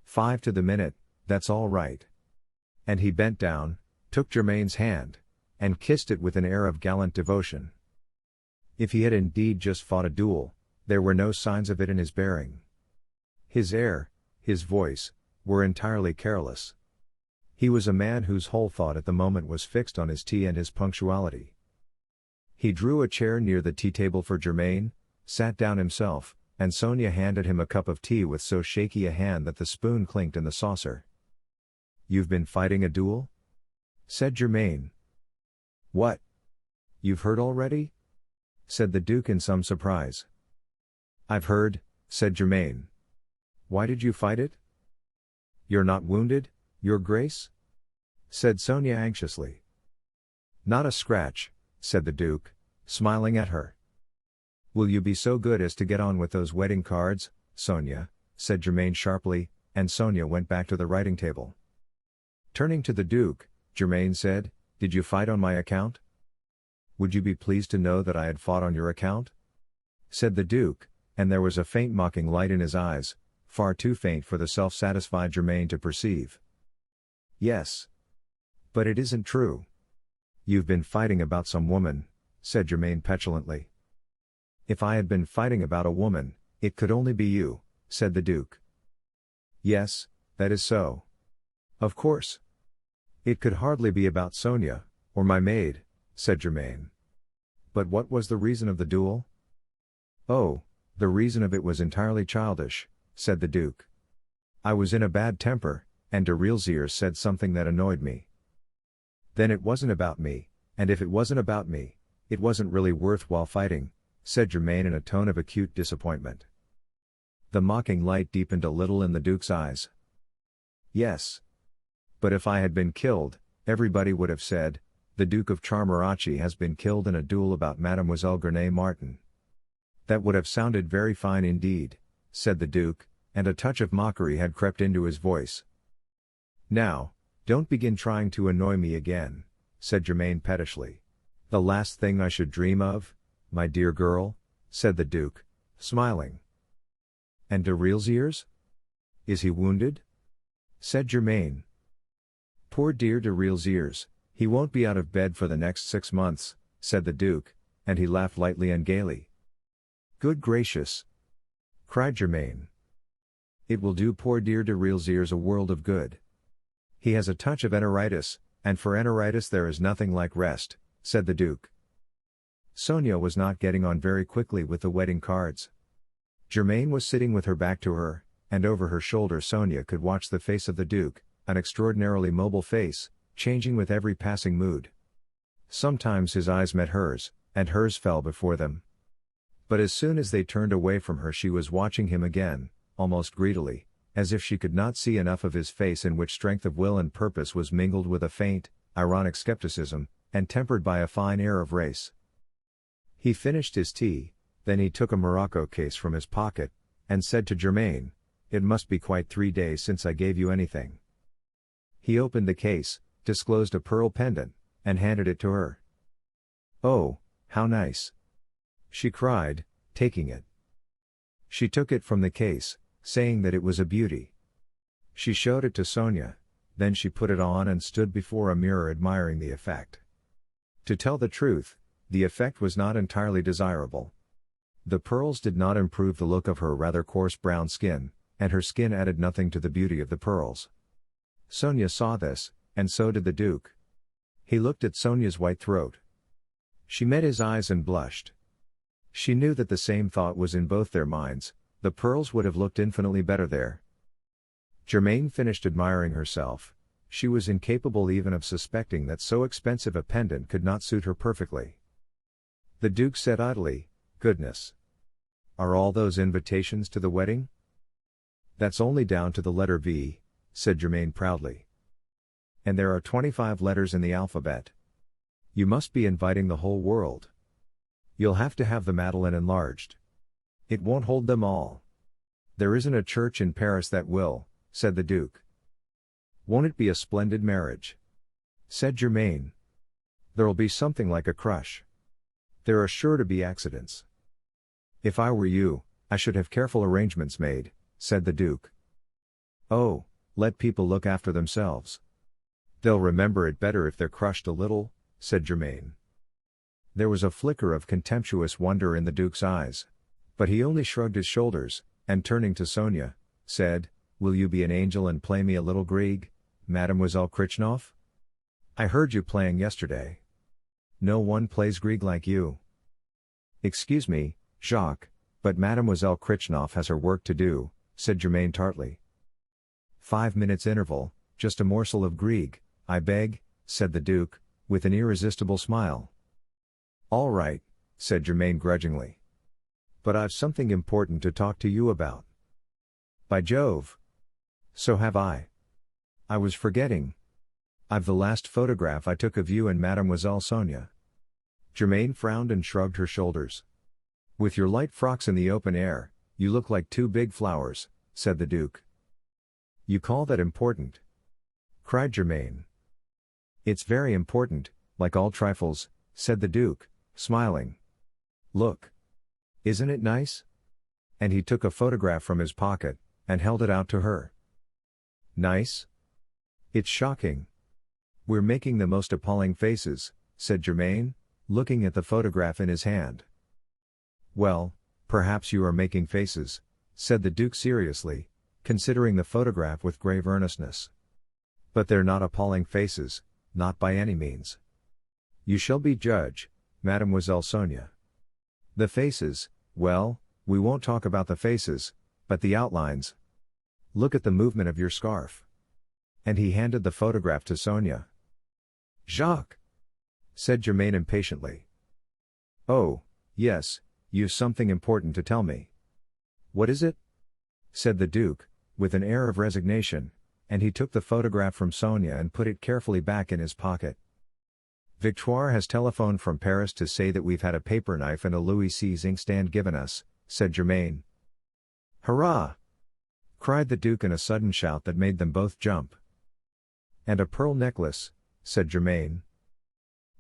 "5 to the minute, that's all right." And he bent down, took Germaine's hand, and kissed it with an air of gallant devotion. If he had indeed just fought a duel, there were no signs of it in his bearing. His air, his voice, were entirely careless. He was a man whose whole thought at the moment was fixed on his tea and his punctuality. He drew a chair near the tea table for Germaine, sat down himself, and Sonia handed him a cup of tea with so shaky a hand that the spoon clinked in the saucer. "You've been fighting a duel?" said Germaine. "What? You've heard already?" said the Duke in some surprise. "I've heard," said Germaine. "Why did you fight it?" "You're not wounded, Your Grace?" said Sonia anxiously. "Not a scratch," said the Duke, smiling at her. "Will you be so good as to get on with those wedding cards, Sonia?" said Germaine sharply, and Sonia went back to the writing table. Turning to the Duke, Germaine said, "Did you fight on my account?" "Would you be pleased to know that I had fought on your account?" said the Duke, and there was a faint mocking light in his eyes, far too faint for the self-satisfied Germaine to perceive. "Yes. But it isn't true." "You've been fighting about some woman," said Germaine petulantly. "If I had been fighting about a woman, it could only be you," said the Duke. "Yes, that is so. Of course. It could hardly be about Sonia, or my maid," said Germaine. "But what was the reason of the duel?" "Oh, the reason of it was entirely childish," said the Duke. "I was in a bad temper, and de Realziers said something that annoyed me." "Then it wasn't about me, and if it wasn't about me, it wasn't really worthwhile fighting," said Germaine in a tone of acute disappointment. The mocking light deepened a little in the Duke's eyes. "Yes. But if I had been killed, everybody would have said, The Duke of Charmarachi has been killed in a duel about Mademoiselle Grenay Martin." "That would have sounded very fine indeed," said the Duke, and a touch of mockery had crept into his voice. "Now, don't begin trying to annoy me again," said Germaine pettishly. "The last thing I should dream of, my dear girl," said the Duke, smiling. "And de Reelsiers? Is he wounded?" said Germaine. "Poor dear de Reelsiers, he won't be out of bed for the next 6 months," said the Duke, and he laughed lightly and gaily. "Good gracious!" cried Germaine. "It will do poor dear de Reelsiers a world of good. He has a touch of enteritis, and for enteritis there is nothing like rest," said the Duke. Sonia was not getting on very quickly with the wedding cards. Germaine was sitting with her back to her, and over her shoulder Sonia could watch the face of the Duke, an extraordinarily mobile face, changing with every passing mood. Sometimes his eyes met hers, and hers fell before them. But as soon as they turned away from her she was watching him again, almost greedily, as if she could not see enough of his face in which strength of will and purpose was mingled with a faint, ironic skepticism, and tempered by a fine air of race. He finished his tea, then he took a morocco case from his pocket, and said to Germaine, "It must be quite 3 days since I gave you anything." He opened the case, disclosed a pearl pendant, and handed it to her. "Oh, how nice!" she cried, taking it. She took it from the case, saying that it was a beauty. She showed it to Sonia, then she put it on and stood before a mirror admiring the effect. To tell the truth, the effect was not entirely desirable. The pearls did not improve the look of her rather coarse brown skin, and her skin added nothing to the beauty of the pearls. Sonia saw this, and so did the Duke. He looked at Sonia's white throat. She met his eyes and blushed. She knew that the same thought was in both their minds: the pearls would have looked infinitely better there. Germaine finished admiring herself. She was incapable even of suspecting that so expensive a pendant could not suit her perfectly. The Duke said idly, "Goodness! Are all those invitations to the wedding?" "That's only down to the letter V," said Germaine proudly. "And there are 25 letters in the alphabet. You must be inviting the whole world. You'll have to have the Madeleine enlarged. It won't hold them all. There isn't a church in Paris that will," said the Duke. "Won't it be a splendid marriage?" said Germaine. "There'll be something like a crush. There are sure to be accidents." "If I were you, I should have careful arrangements made," said the Duke. "Oh, let people look after themselves. They'll remember it better if they're crushed a little," said Germaine. There was a flicker of contemptuous wonder in the Duke's eyes. But he only shrugged his shoulders, and turning to Sonia, said, "Will you be an angel and play me a little Grieg, Mademoiselle Krichnoff? I heard you playing yesterday. No one plays Grieg like you." "Excuse me, Jacques, but Mademoiselle Krichnoff has her work to do," said Germaine tartly. 5 minutes interval, just a morsel of Grieg, I beg," said the Duke, with an irresistible smile. "All right," said Germaine grudgingly. "But I've something important to talk to you about." "By Jove! So have I. I was forgetting. I've the last photograph I took of you and Mademoiselle Sonia." Germaine frowned and shrugged her shoulders. "With your light frocks in the open air, you look like 2 big flowers," said the Duke. "You call that important?" cried Germaine. "It's very important, like all trifles," said the Duke, smiling. "Look. Isn't it nice?" And he took a photograph from his pocket, and held it out to her. "Nice? It's shocking. We're making the most appalling faces," said Germaine, looking at the photograph in his hand. "Well, perhaps you are making faces," said the Duke seriously, considering the photograph with grave earnestness. "But they're not appalling faces, not by any means. You shall be judge, Mademoiselle Sonia. The faces, well, we won't talk about the faces, but the outlines. Look at the movement of your scarf." And he handed the photograph to Sonia. "Jacques!" said Germaine impatiently. "Oh, yes, you've something important to tell me." "What is it?" said the Duke, with an air of resignation, and he took the photograph from Sonia and put it carefully back in his pocket. Victoire has telephoned from Paris to say that we've had a paper knife and a Louis C's inkstand given us, said Germain. Hurrah! Cried the Duke in a sudden shout that made them both jump. And a pearl necklace, said Germain.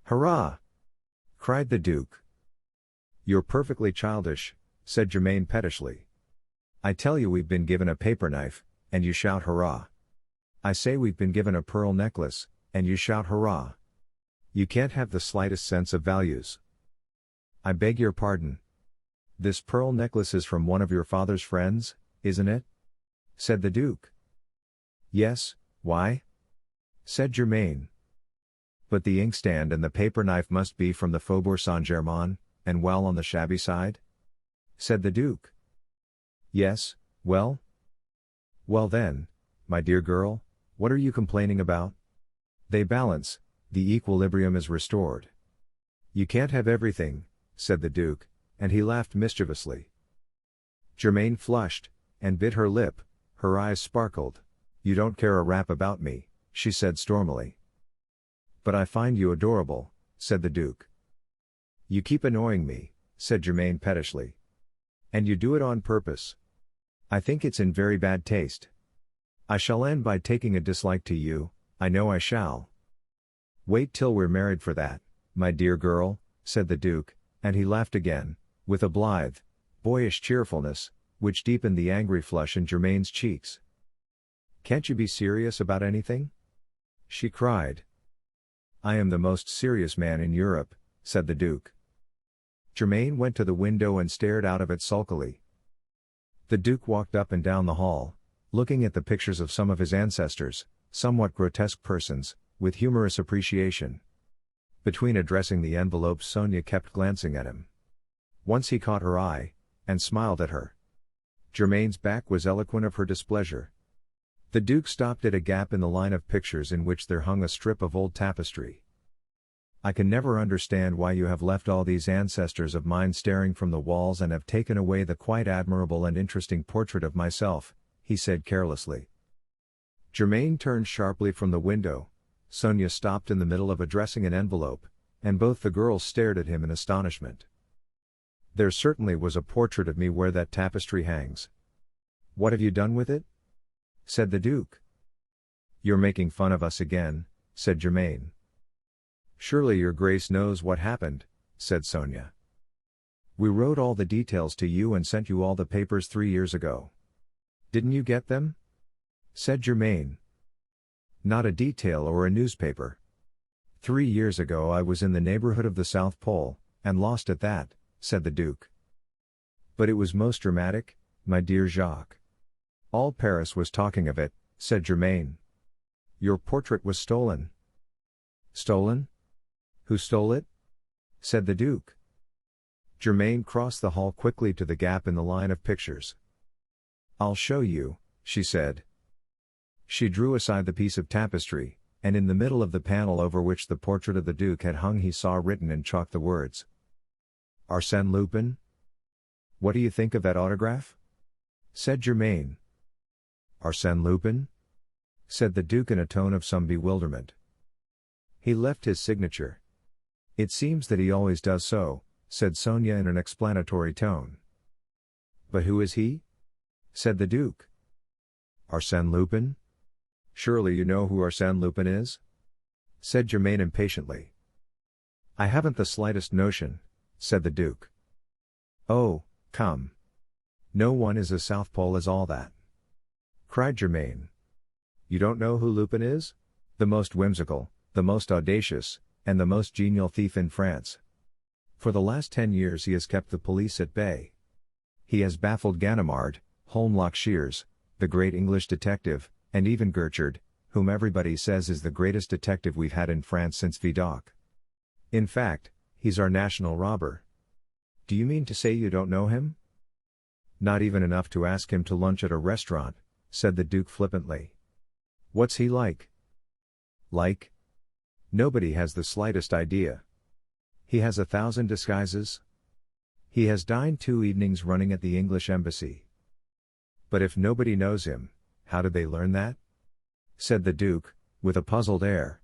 Hurrah! Cried the Duke. You're perfectly childish, said Germain pettishly. I tell you we've been given a paper knife, and you shout hurrah. I say we've been given a pearl necklace, and you shout hurrah. You can't have the slightest sense of values. I beg your pardon. This pearl necklace is from one of your father's friends, isn't it? Said the Duke. Yes, why? Said Germain. But the inkstand and the paper knife must be from the Faubourg Saint-Germain, and well on the shabby side? Said the Duke. Yes, well? Well then, my dear girl, what are you complaining about? They balance, the equilibrium is restored. You can't have everything, said the Duke, and he laughed mischievously. Germain flushed, and bit her lip, her eyes sparkled. You don't care a rap about me, she said stormily. But I find you adorable, said the Duke. You keep annoying me, said Germain pettishly. And you do it on purpose. I think it's in very bad taste. I shall end by taking a dislike to you, I know I shall. Wait till we're married for that, my dear girl, said the Duke, and he laughed again, with a blithe, boyish cheerfulness, which deepened the angry flush in Germain's cheeks. Can't you be serious about anything? She cried. I am the most serious man in Europe, said the Duke. Germain went to the window and stared out of it sulkily. The Duke walked up and down the hall, looking at the pictures of some of his ancestors, somewhat grotesque persons, with humorous appreciation. Between addressing the envelopes, Sonia kept glancing at him. Once he caught her eye, and smiled at her. Germain's back was eloquent of her displeasure. The Duke stopped at a gap in the line of pictures in which there hung a strip of old tapestry. I can never understand why you have left all these ancestors of mine staring from the walls and have taken away the quite admirable and interesting portrait of myself, he said carelessly. Germain turned sharply from the window. Sonia stopped in the middle of addressing an envelope, and both the girls stared at him in astonishment. There certainly was a portrait of me where that tapestry hangs. What have you done with it? Said the Duke. You're making fun of us again, said Germain. Surely your Grace knows what happened, said Sonia. We wrote all the details to you and sent you all the papers 3 years ago. Didn't you get them? Said Germain. Not a detail or a newspaper. 3 years ago I was in the neighborhood of the South Pole, and lost at that, said the Duke. But it was most dramatic, my dear Jacques. All Paris was talking of it, said Germain. Your portrait was stolen. Stolen? Who stole it? Said the Duke. Germain crossed the hall quickly to the gap in the line of pictures. I'll show you, she said. She drew aside the piece of tapestry, and in the middle of the panel over which the portrait of the Duke had hung he saw written in chalk the words, Arsène Lupin? What do you think of that autograph? Said Germain. Arsène Lupin? Said the Duke in a tone of some bewilderment. He left his signature. It seems that he always does so, said Sonia in an explanatory tone. But who is he? Said the Duke. Arsène Lupin? Surely you know who Arsène Lupin is? Said Germain impatiently. I haven't the slightest notion, said the Duke. Oh, come. No one is as South Pole as all that. Cried Germain. You don't know who Lupin is? The most whimsical, the most audacious, and the most genial thief in France. For the last 10 years he has kept the police at bay. He has baffled Ganimard, Holmlock Shears, the great English detective, and even Gertrude, whom everybody says is the greatest detective we've had in France since Vidocq. In fact, he's our national robber. Do you mean to say you don't know him? Not even enough to ask him to lunch at a restaurant, said the Duke flippantly. What's he like? Like? Nobody has the slightest idea. He has 1,000 disguises. He has dined 2 evenings running at the English embassy. But if nobody knows him, how did they learn that? Said the Duke, with a puzzled air.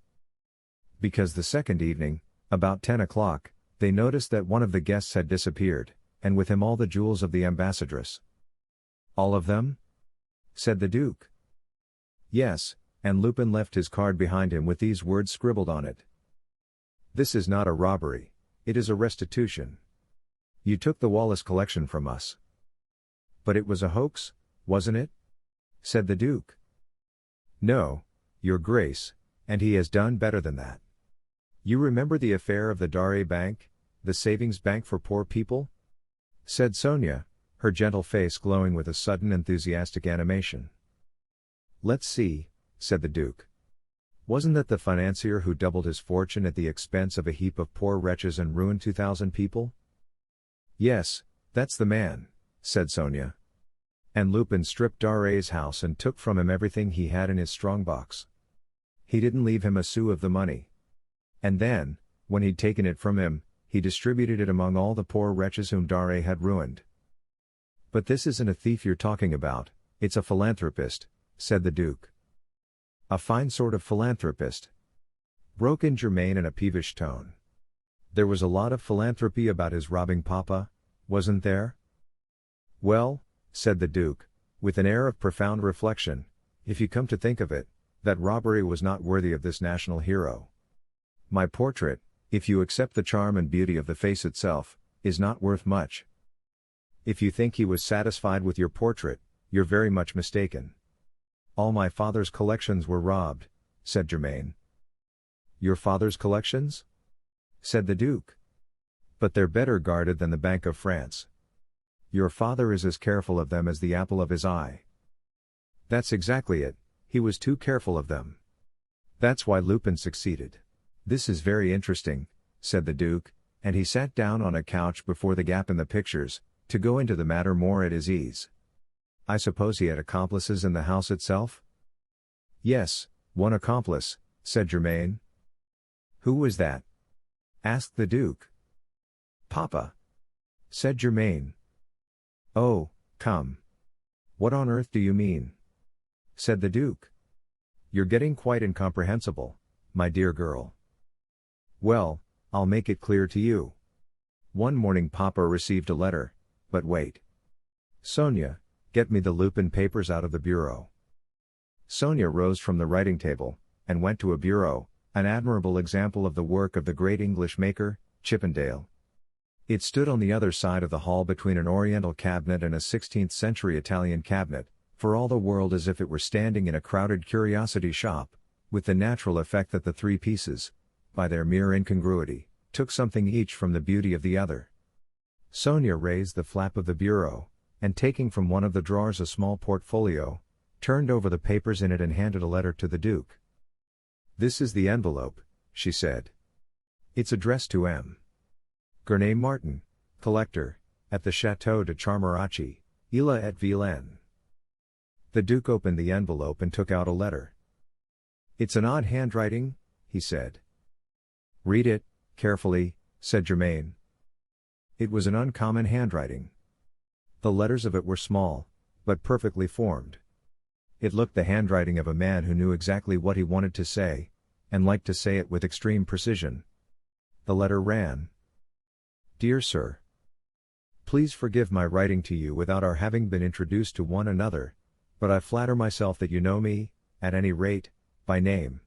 Because the second evening, About 10 o'clock, they noticed that one of the guests had disappeared, and with him all the jewels of the ambassadress. "All of them?" said the Duke. "Yes," and Lupin left his card behind him with these words scribbled on it. "This is not a robbery, it is a restitution. You took the Wallace collection from us." "But it was a hoax, wasn't it?" said the Duke. "No, Your Grace, and he has done better than that. You remember the affair of the Dare Bank, the savings bank for poor people?" said Sonia, her gentle face glowing with a sudden enthusiastic animation. "Let's see," said the Duke. "Wasn't that the financier who doubled his fortune at the expense of a heap of poor wretches and ruined 2,000 people?" "Yes, that's the man," said Sonia. "And Lupin stripped Dare's house and took from him everything he had in his strongbox. He didn't leave him a sou of the money. And then, when he'd taken it from him, he distributed it among all the poor wretches whom Dare had ruined." "But this isn't a thief you're talking about, it's a philanthropist," said the Duke. "A fine sort of philanthropist," broke in Germain in a peevish tone. "There was a lot of philanthropy about his robbing Papa, wasn't there?" "Well," said the Duke, with an air of profound reflection, "if you come to think of it, that robbery was not worthy of this national hero. My portrait, if you accept the charm and beauty of the face itself, is not worth much. If you think he was satisfied with your portrait, you're very much mistaken. All my father's collections were robbed," said Germain. "Your father's collections?" said the Duke. "But they're better guarded than the Bank of France. Your father is as careful of them as the apple of his eye." "That's exactly it, he was too careful of them. That's why Lupin succeeded." "This is very interesting," said the Duke, and he sat down on a couch before the gap in the pictures, to go into the matter more at his ease. "I suppose he had accomplices in the house itself?" "Yes, one accomplice," said Germain. "Who was that?" asked the Duke. "Papa," said Germain. "Oh, come. What on earth do you mean?" said the Duke. "You're getting quite incomprehensible, my dear girl." "Well, I'll make it clear to you. One morning Papa received a letter, but wait. Sonia, get me the Lupin papers out of the bureau." Sonia rose from the writing table, and went to a bureau, an admirable example of the work of the great English maker, Chippendale. It stood on the other side of the hall between an Oriental cabinet and a 16th-century Italian cabinet, for all the world as if it were standing in a crowded curiosity shop, with the natural effect that the three pieces, by their mere incongruity, took something each from the beauty of the other. Sonia raised the flap of the bureau, and taking from one of the drawers a small portfolio, turned over the papers in it and handed a letter to the Duke. "This is the envelope," she said. "It's addressed to M. Gurney Martin, collector, at the Château de Charmarachi, Ille et Vilaine." The Duke opened the envelope and took out a letter. "It's an odd handwriting," he said. "Read it, carefully," said Germain. It was an uncommon handwriting. The letters of it were small, but perfectly formed. It looked the handwriting of a man who knew exactly what he wanted to say, and liked to say it with extreme precision. The letter ran: "Dear Sir, please forgive my writing to you without our having been introduced to one another, but I flatter myself that you know me, at any rate, by name.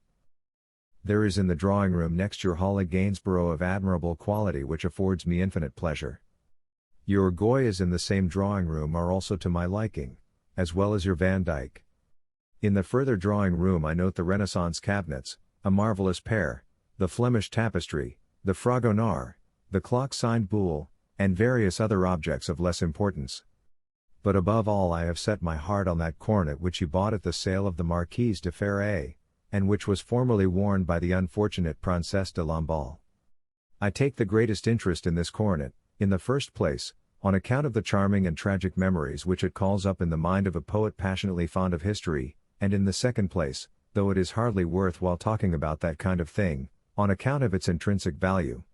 There is in the drawing-room next your Hall a Gainsborough of admirable quality which affords me infinite pleasure. Your Goyas in the same drawing-room are also to my liking, as well as your Van Dyck. In the further drawing-room I note the Renaissance cabinets, a marvelous pair, the Flemish tapestry, the Fragonard, the clock signed Boule, and various other objects of less importance. But above all I have set my heart on that coronet which you bought at the sale of the Marquise de Ferré, and which was formerly worn by the unfortunate Princesse de Lamballe. I take the greatest interest in this coronet, in the first place, on account of the charming and tragic memories which it calls up in the mind of a poet passionately fond of history, and in the second place, though it is hardly worth while talking about that kind of thing, on account of its intrinsic value.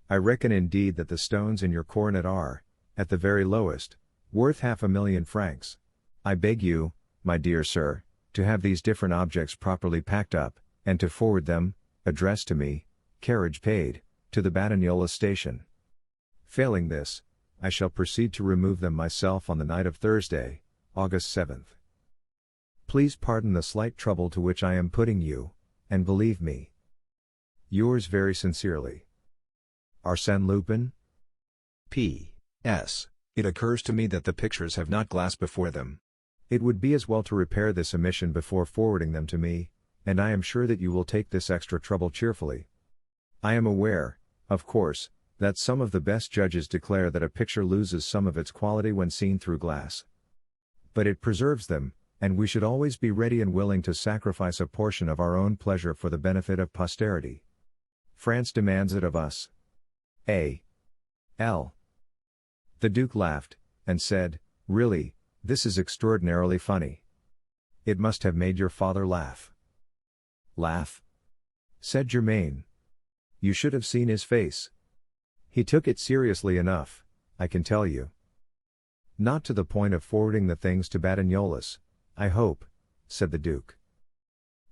I reckon indeed that the stones in your coronet are, at the very lowest, worth 500,000 francs. I beg you, my dear sir, to have these different objects properly packed up, and to forward them, addressed to me, carriage paid, to the Batignolles station. Failing this, I shall proceed to remove them myself on the night of Thursday, August 7th. Please pardon the slight trouble to which I am putting you, and believe me, yours very sincerely, Arsène Lupin. P.S. It occurs to me that the pictures have not glass before them. It would be as well to repair this omission before forwarding them to me, and I am sure that you will take this extra trouble cheerfully. I am aware, of course, that some of the best judges declare that a picture loses some of its quality when seen through glass. But it preserves them, and we should always be ready and willing to sacrifice a portion of our own pleasure for the benefit of posterity. France demands it of us. A. L. The Duke laughed, and said, "Really, this is extraordinarily funny. It must have made your father laugh." "Laugh?" said Germain. "You should have seen his face. He took it seriously enough, I can tell you." "Not to the point of forwarding the things to Batignolles, I hope," said the Duke.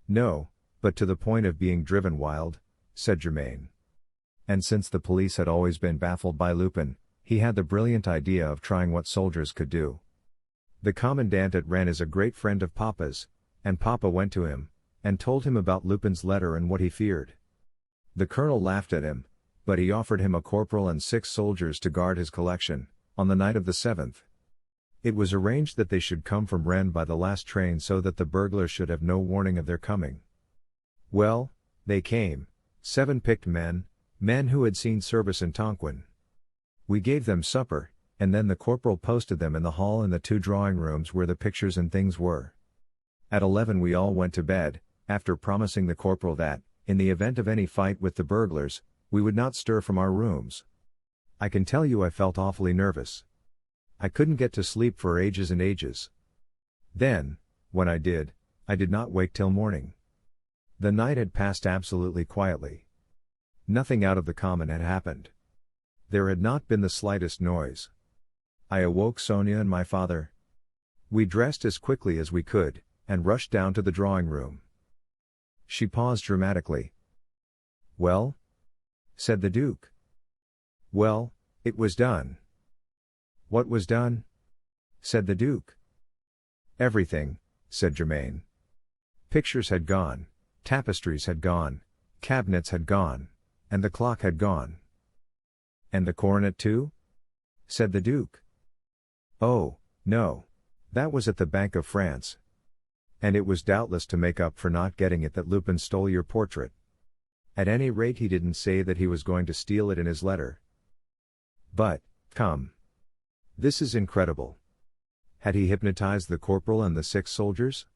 "No, but to the point of being driven wild," said Germain. And since the police had always been baffled by Lupin, he had the brilliant idea of trying what soldiers could do. The commandant at Rennes is a great friend of Papa's, and Papa went to him, and told him about Lupin's letter and what he feared. The colonel laughed at him, but he offered him a corporal and 6 soldiers to guard his collection, on the night of the 7th. It was arranged that they should come from Rennes by the last train so that the burglars should have no warning of their coming. Well, they came, 7 picked men who had seen service in Tonquin. We gave them supper, and then the corporal posted them in the hall and the 2 drawing rooms where the pictures and things were. At 11 we all went to bed, after promising the corporal that, in the event of any fight with the burglars, we would not stir from our rooms. I can tell you I felt awfully nervous. I couldn't get to sleep for ages and ages. Then, when I did not wake till morning. The night had passed absolutely quietly. Nothing out of the common had happened. There had not been the slightest noise. I awoke Sonia and my father. We dressed as quickly as we could, and rushed down to the drawing room. She paused dramatically. "Well?" said the Duke. "Well, it was done." "What was done?" said the Duke. "Everything," said Germain. Pictures had gone, tapestries had gone, cabinets had gone, and the clock had gone. "And the coronet too?" said the Duke. "Oh, no. That was at the Bank of France. And it was doubtless to make up for not getting it that Lupin stole your portrait. At any rate he didn't say that he was going to steal it in his letter." "But, come. This is incredible. Had he hypnotized the corporal and the 6 soldiers?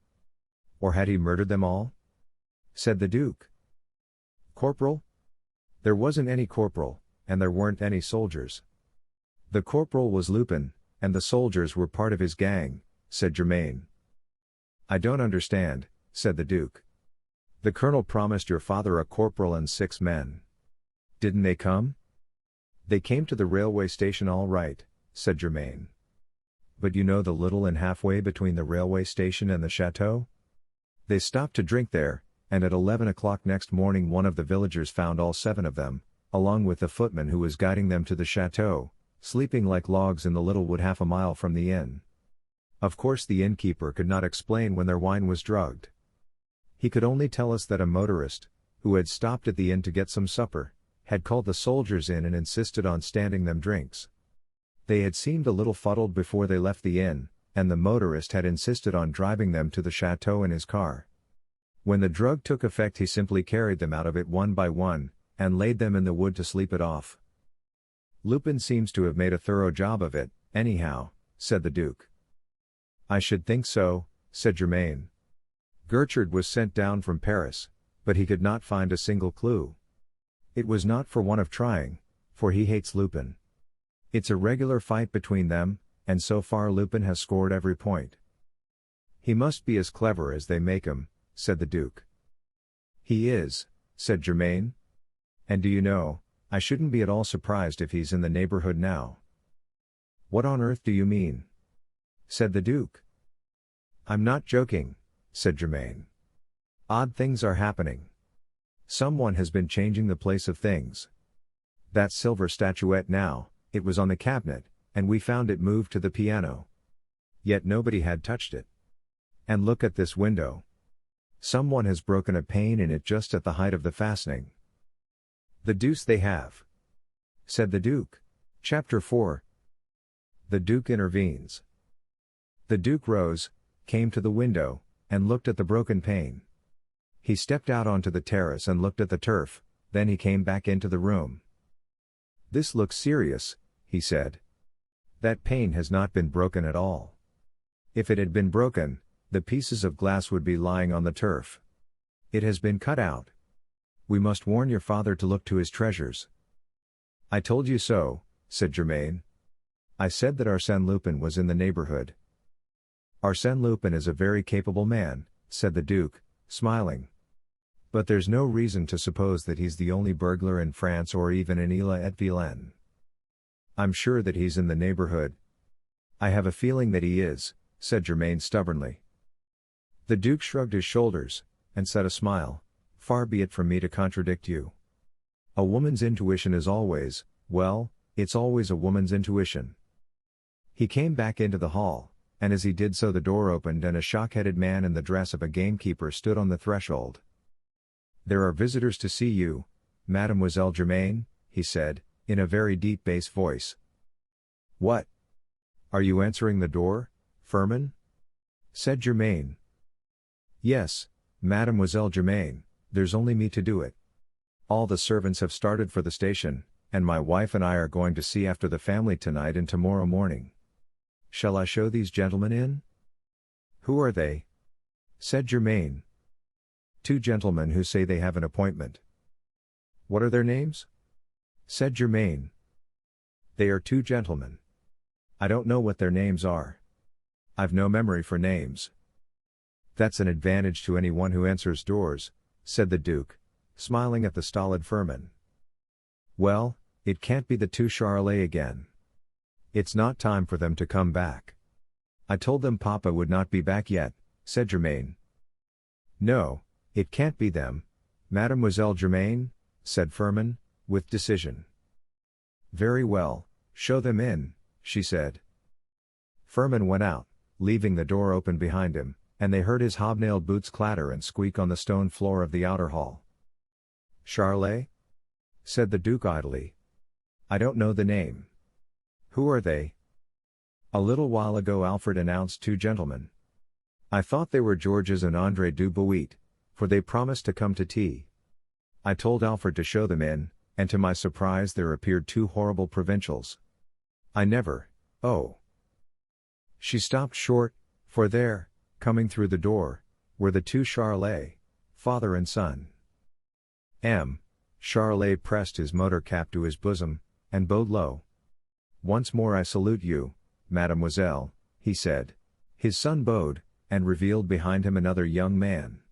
Or had he murdered them all?" said the Duke. "Corporal? There wasn't any corporal, and there weren't any soldiers. The corporal was Lupin, and the soldiers were part of his gang," said Germain. "I don't understand," said the Duke. "The colonel promised your father a corporal and 6 men. Didn't they come?" "They came to the railway station all right," said Germain. "But you know the little inn halfway between the railway station and the chateau? They stopped to drink there, and at 11 o'clock next morning one of the villagers found all 7 of them, along with the footman who was guiding them to the chateau, sleeping like logs in the little wood half a mile from the inn. Of course the innkeeper could not explain when their wine was drugged. He could only tell us that a motorist, who had stopped at the inn to get some supper, had called the soldiers in and insisted on standing them drinks. They had seemed a little fuddled before they left the inn, and the motorist had insisted on driving them to the chateau in his car. When the drug took effect he simply carried them out of it one by one, and laid them in the wood to sleep it off. Lupin seems to have made a thorough job of it, anyhow," said the Duke. "I should think so," said Germain. "Gertrude was sent down from Paris, but he could not find a single clue. It was not for want of trying, for he hates Lupin. It's a regular fight between them, and so far Lupin has scored every point." "He must be as clever as they make him," said the Duke. "He is," said Germain. "And do you know, I shouldn't be at all surprised if he's in the neighborhood now." "What on earth do you mean?" said the Duke. "I'm not joking," said Germain. "Odd things are happening. Someone has been changing the place of things. That silver statuette now, it was on the cabinet, and we found it moved to the piano. Yet nobody had touched it. And look at this window. Someone has broken a pane in it just at the height of the fastening. The deuce they have," said the Duke. Chapter 4. The Duke intervenes. The Duke rose, came to the window, and looked at the broken pane. He stepped out onto the terrace and looked at the turf, then he came back into the room. "This looks serious," he said. "That pane has not been broken at all. If it had been broken, the pieces of glass would be lying on the turf. It has been cut out. We must warn your father to look to his treasures." "I told you so," said Germain. "I said that Arsène Lupin was in the neighborhood." "Arsène Lupin is a very capable man," said the Duke, smiling. "But there's no reason to suppose that he's the only burglar in France or even in Ille-et-Vilaine. I'm sure that he's in the neighborhood." "I have a feeling that he is," said Germain stubbornly. The Duke shrugged his shoulders, and said a smile, "Far be it from me to contradict you. A woman's intuition is always, well, it's always a woman's intuition." He came back into the hall, and as he did so the door opened and a shock-headed man in the dress of a gamekeeper stood on the threshold. "There are visitors to see you, Mademoiselle Germain," he said, in a very deep bass voice. "What? Are you answering the door, Firmin?" said Germain. "Yes, Mademoiselle Germain, there's only me to do it. All the servants have started for the station, and my wife and I are going to see after the family tonight and tomorrow morning. Shall I show these gentlemen in?" "Who are they?" said Germain. "Two gentlemen who say they have an appointment." "What are their names?" said Germain. "They are two gentlemen. I don't know what their names are. I've no memory for names." "That's an advantage to anyone who answers doors," said the Duke, smiling at the stolid Firmin. "Well, it can't be the two Charolais again. It's not time for them to come back." "I told them Papa would not be back yet," said Germain. "No, it can't be them, Mademoiselle Germain," said Firmin, with decision. "Very well, show them in," she said. Firmin went out, leaving the door open behind him, and they heard his hobnailed boots clatter and squeak on the stone floor of the outer hall. "Charolais?" said the Duke idly. "I don't know the name." "Who are they?" "A little while ago Alfred announced two gentlemen. I thought they were Georges and André Dubois, for they promised to come to tea. I told Alfred to show them in, and to my surprise there appeared two horrible provincials. I never, oh." She stopped short, for there, coming through the door, were the two Charolais, father and son. Charolais pressed his motor cap to his bosom, and bowed low. "Once more I salute you, mademoiselle," he said. His son bowed, and revealed behind him another young man.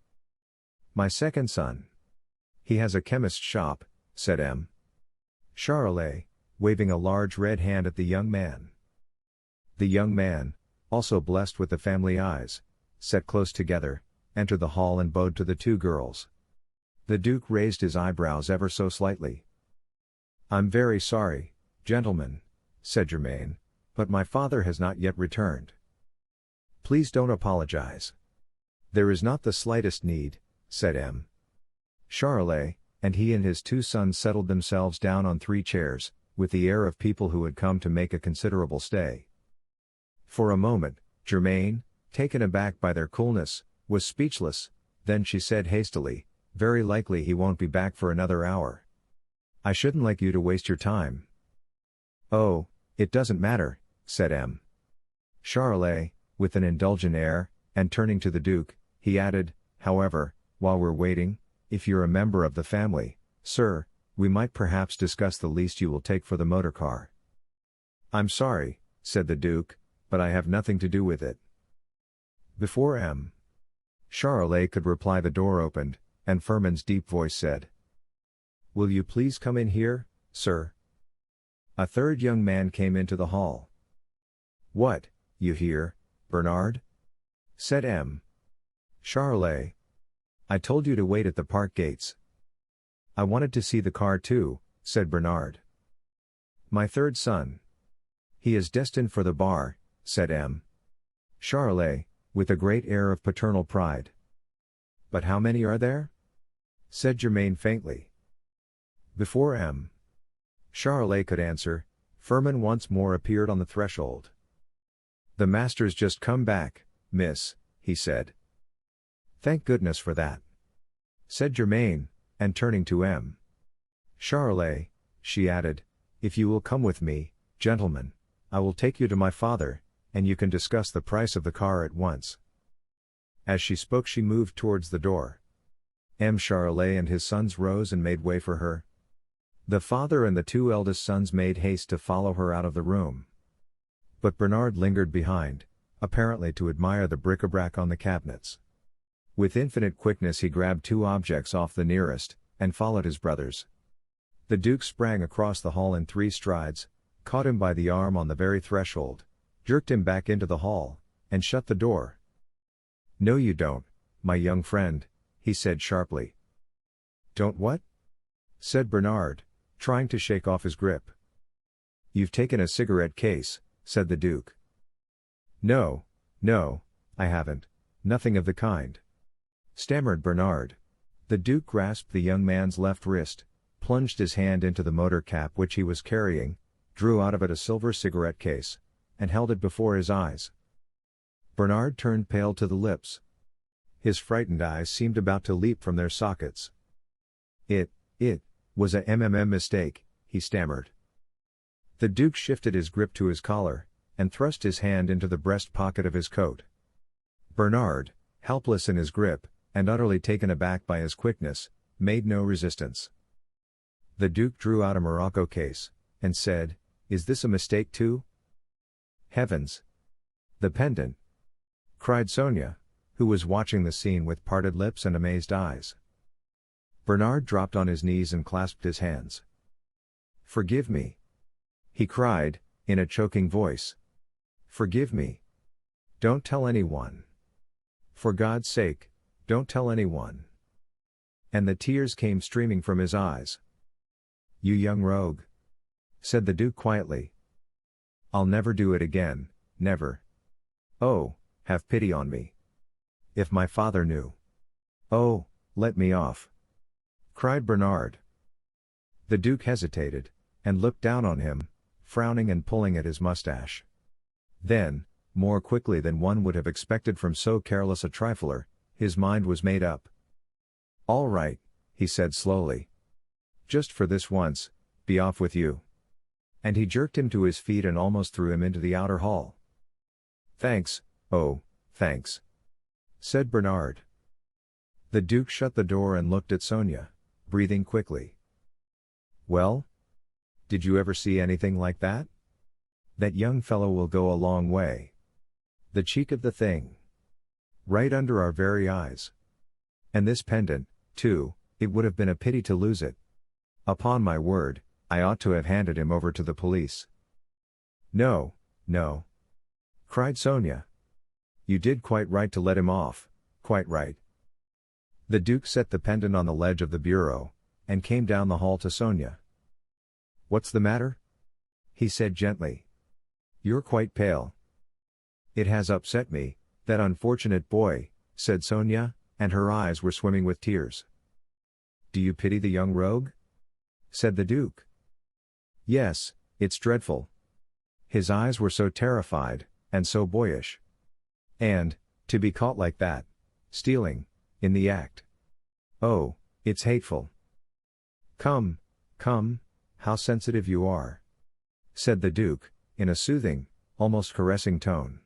"My second son. He has a chemist's shop," said Charolais, waving a large red hand at the young man. The young man, also blessed with the family eyes, set close together, entered the hall and bowed to the two girls. The Duke raised his eyebrows ever so slightly. "I'm very sorry, gentlemen," said Germain, "but my father has not yet returned." "Please don't apologize. There is not the slightest need," said Charolais, and he and his two sons settled themselves down on three chairs, with the air of people who had come to make a considerable stay. For a moment, Germain, taken aback by their coolness, was speechless, then she said hastily, "Very likely he won't be back for another hour. I shouldn't like you to waste your time." "Oh, it doesn't matter," said Charolais, with an indulgent air, and turning to the Duke, he added, "However, while we're waiting, if you're a member of the family, sir, we might perhaps discuss the lease you will take for the motor car." "I'm sorry," said the Duke, "but I have nothing to do with it." Before Charolais could reply the door opened, and Firmin's deep voice said, "Will you please come in here, sir?" A third young man came into the hall. "What, you here, Bernard?" said Charolais. "I told you to wait at the park gates." "I wanted to see the car too," said Bernard. My third son. He is destined for the bar, said M. Charolais, with a great air of paternal pride. But how many are there? Said Germain faintly. Before M. Charolais could answer, Firmin once more appeared on the threshold. The master's just come back, miss, he said. Thank goodness for that, said Germain, and turning to M. Charolais, she added, if you will come with me, gentlemen, I will take you to my father, and you can discuss the price of the car at once. As she spoke she moved towards the door. M. Charolais and his sons rose and made way for her. The father and the two eldest sons made haste to follow her out of the room. But Bernard lingered behind, apparently to admire the bric-a-brac on the cabinets. With infinite quickness he grabbed two objects off the nearest, and followed his brothers. The Duke sprang across the hall in 3 strides, caught him by the arm on the very threshold, jerked him back into the hall, and shut the door. No you don't, my young friend, he said sharply. Don't what? Said Bernard, trying to shake off his grip. You've taken a cigarette case, said the Duke. No, I haven't, nothing of the kind, stammered Bernard. The Duke grasped the young man's left wrist, plunged his hand into the motor cap which he was carrying, drew out of it a silver cigarette case, and held it before his eyes. Bernard turned pale to the lips. His frightened eyes seemed about to leap from their sockets. It was a mistake, he stammered. The Duke shifted his grip to his collar, and thrust his hand into the breast pocket of his coat. Bernard, helpless in his grip, and utterly taken aback by his quickness, made no resistance. The Duke drew out a morocco case, and said, Is this a mistake too? Heavens! The pendant! Cried Sonia, who was watching the scene with parted lips and amazed eyes. Bernard dropped on his knees and clasped his hands. Forgive me! He cried, in a choking voice. Forgive me! Don't tell anyone! For God's sake, don't tell anyone! And the tears came streaming from his eyes. You young rogue! Said the Duke quietly. I'll never do it again, never. Oh, have pity on me. If my father knew. Oh, let me off! Cried Bernard. The Duke hesitated, and looked down on him, frowning and pulling at his mustache. Then, more quickly than one would have expected from so careless a trifler, his mind was made up. All right, he said slowly. Just for this once, be off with you. And he jerked him to his feet and almost threw him into the outer hall. Thanks, oh, thanks, said Bernard. The Duke shut the door and looked at Sonia, breathing quickly. Well? Did you ever see anything like that? That young fellow will go a long way. The cheek of the thing. Right under our very eyes. And this pendant, too, it would have been a pity to lose it. Upon my word, I ought to have handed him over to the police. No, cried Sonia. You did quite right to let him off, quite right. The Duke set the pendant on the ledge of the bureau, and came down the hall to Sonia. What's the matter? He said gently. You're quite pale. It has upset me, that unfortunate boy, said Sonia, and her eyes were swimming with tears. Do you pity the young rogue? Said the Duke. Yes, it's dreadful. His eyes were so terrified, and so boyish. And, to be caught like that, stealing, in the act. Oh, it's hateful. Come, how sensitive you are, said the Duke, in a soothing, almost caressing tone.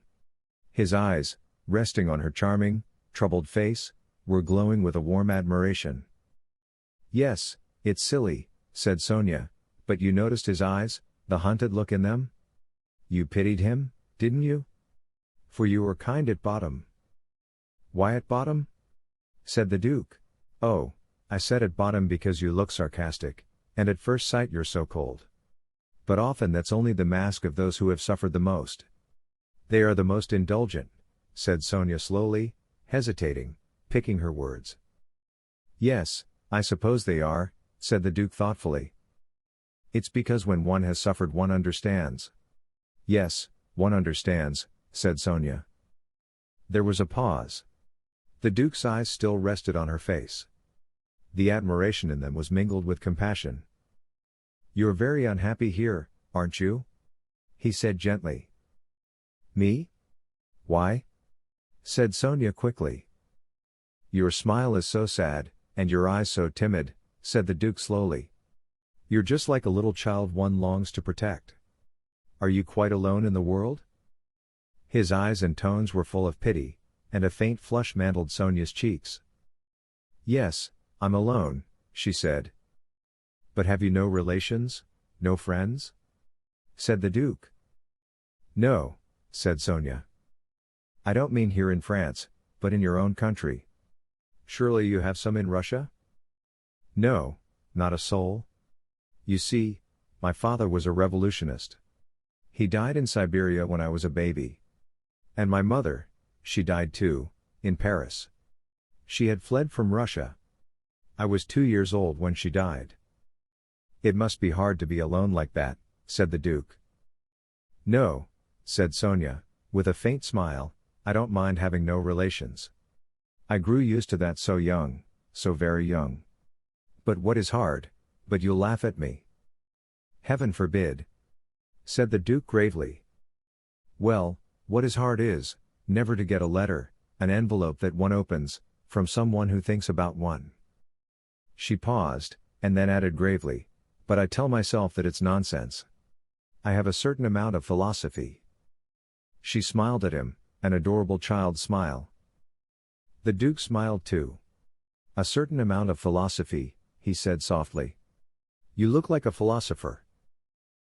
His eyes, resting on her charming, troubled face, were glowing with a warm admiration. Yes, it's silly, said Sonia, but you noticed his eyes, the hunted look in them? You pitied him, didn't you? For you were kind at bottom. Why at bottom? Said the Duke. Oh, I said at bottom because you look sarcastic, and at first sight you're so cold. But often that's only the mask of those who have suffered the most. They are the most indulgent, said Sonia slowly, hesitating, picking her words. Yes, I suppose they are, said the Duke thoughtfully. It's because when one has suffered one understands. Yes, one understands, said Sonia. There was a pause. The Duke's eyes still rested on her face. The admiration in them was mingled with compassion. You're very unhappy here, aren't you? He said gently. Me? Why? Said Sonia quickly. Your smile is so sad, and your eyes so timid, said the Duke slowly. You're just like a little child one longs to protect. Are you quite alone in the world? His eyes and tones were full of pity, and a faint flush mantled Sonia's cheeks. Yes, I'm alone, she said. But have you no relations, no friends? Said the Duke. No, said Sonia. I don't mean here in France, but in your own country. Surely you have some in Russia? No, not a soul. You see, my father was a revolutionist. He died in Siberia when I was a baby. And my mother, she died too, in Paris. She had fled from Russia. I was 2 years old when she died. It must be hard to be alone like that, said the Duke. No, said Sonia, with a faint smile, I don't mind having no relations. I grew used to that so young, so very young. But what is hard, but you'll laugh at me. Heaven forbid, said the Duke gravely. Well, what is hard is, never to get a letter, an envelope that one opens, from someone who thinks about one. She paused, and then added gravely, but I tell myself that it's nonsense. I have a certain amount of philosophy. She smiled at him, an adorable child's smile. The Duke smiled too. A certain amount of philosophy, he said softly. You look like a philosopher.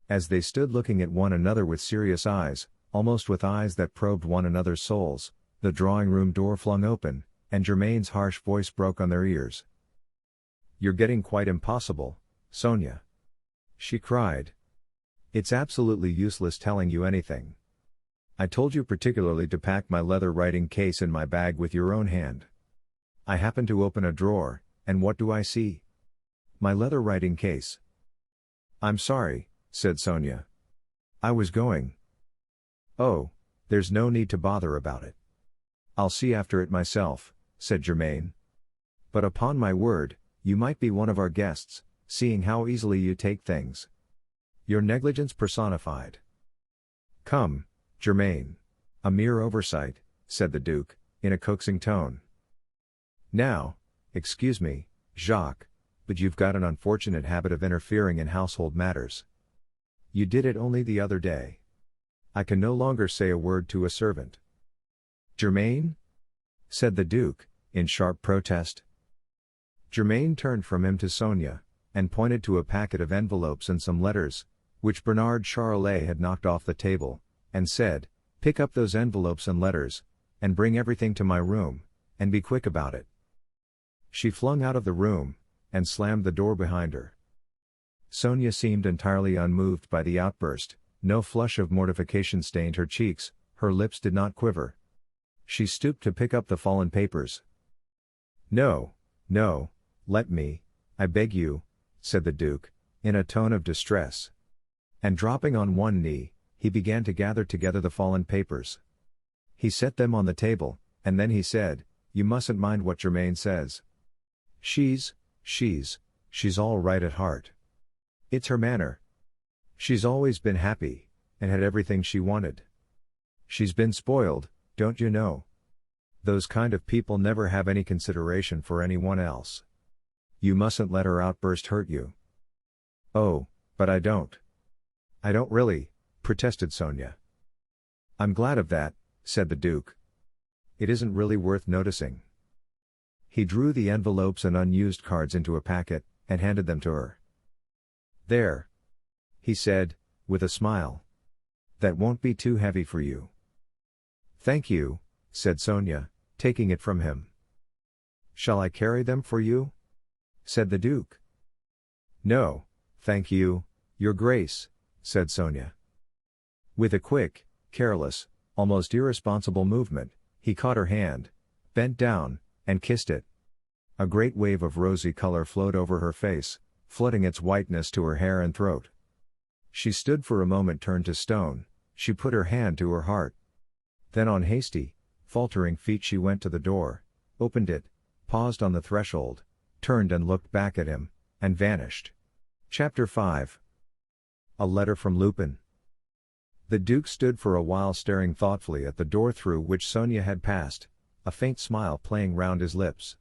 As they stood looking at one another with serious eyes, almost with eyes that probed one another's souls, the drawing-room door flung open, and Germain's harsh voice broke on their ears. You're getting quite impossible, Sonia, she cried. It's absolutely useless telling you anything. I told you particularly to pack my leather writing case in my bag with your own hand. I happen to open a drawer, and what do I see? My leather writing case. I'm sorry, said Sonia. I was going. Oh, there's no need to bother about it. I'll see after it myself, said Germain. But upon my word, you might be one of our guests, seeing how easily you take things. Your negligence personified. Come, Germain. A mere oversight, said the Duke, in a coaxing tone. Now, excuse me, Jacques, but you've got an unfortunate habit of interfering in household matters. You did it only the other day. I can no longer say a word to a servant. Germain? Said the Duke, in sharp protest. Germain turned from him to Sonia, and pointed to a packet of envelopes and some letters, which Bernard Charolais had knocked off the table, and said, Pick up those envelopes and letters, and bring everything to my room, and be quick about it. She flung out of the room, and slammed the door behind her. Sonia seemed entirely unmoved by the outburst, no flush of mortification stained her cheeks, her lips did not quiver. She stooped to pick up the fallen papers. No, no, let me, I beg you, said the Duke, in a tone of distress. And dropping on one knee, he began to gather together the fallen papers. He set them on the table, and then he said, You mustn't mind what Germain says. She's all right at heart. It's her manner. She's always been happy, and had everything she wanted. She's been spoiled, don't you know? Those kind of people never have any consideration for anyone else. You mustn't let her outburst hurt you. Oh, but I don't. I don't really, protested Sonia. I'm glad of that, said the Duke. It isn't really worth noticing. He drew the envelopes and unused cards into a packet, and handed them to her. There, he said, with a smile. That won't be too heavy for you. Thank you, said Sonia, taking it from him. Shall I carry them for you? Said the Duke. No, thank you, Your Grace, said Sonia. With a quick, careless, almost irresponsible movement, he caught her hand, bent down, and kissed it. A great wave of rosy color flowed over her face, flooding its whiteness to her hair and throat. She stood for a moment turned to stone. She put her hand to her heart. Then on hasty, faltering feet she went to the door, opened it, paused on the threshold, turned and looked back at him, and vanished. Chapter 5. A letter from Lupin. The Duke stood for a while staring thoughtfully at the door through which Sonia had passed, a faint smile playing round his lips.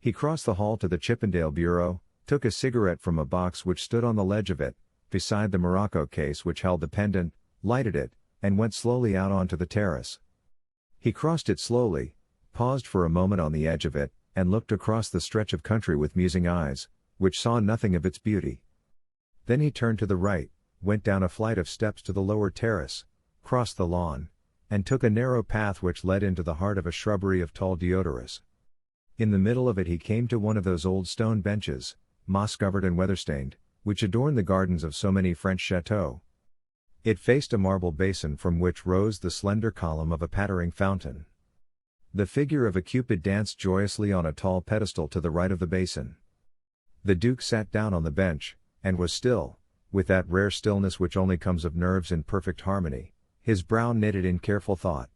He crossed the hall to the Chippendale bureau, took a cigarette from a box which stood on the ledge of it, beside the morocco case which held the pendant, lighted it, and went slowly out onto the terrace. He crossed it slowly, paused for a moment on the edge of it, and looked across the stretch of country with musing eyes, which saw nothing of its beauty. Then he turned to the right, went down a flight of steps to the lower terrace, crossed the lawn, and took a narrow path which led into the heart of a shrubbery of tall deodoras. In the middle of it he came to one of those old stone benches, moss-covered and weather-stained, which adorn the gardens of so many French chateaux. It faced a marble basin from which rose the slender column of a pattering fountain. The figure of a Cupid danced joyously on a tall pedestal to the right of the basin. The Duke sat down on the bench, and was still, with that rare stillness which only comes of nerves in perfect harmony, his brow knitted in careful thought.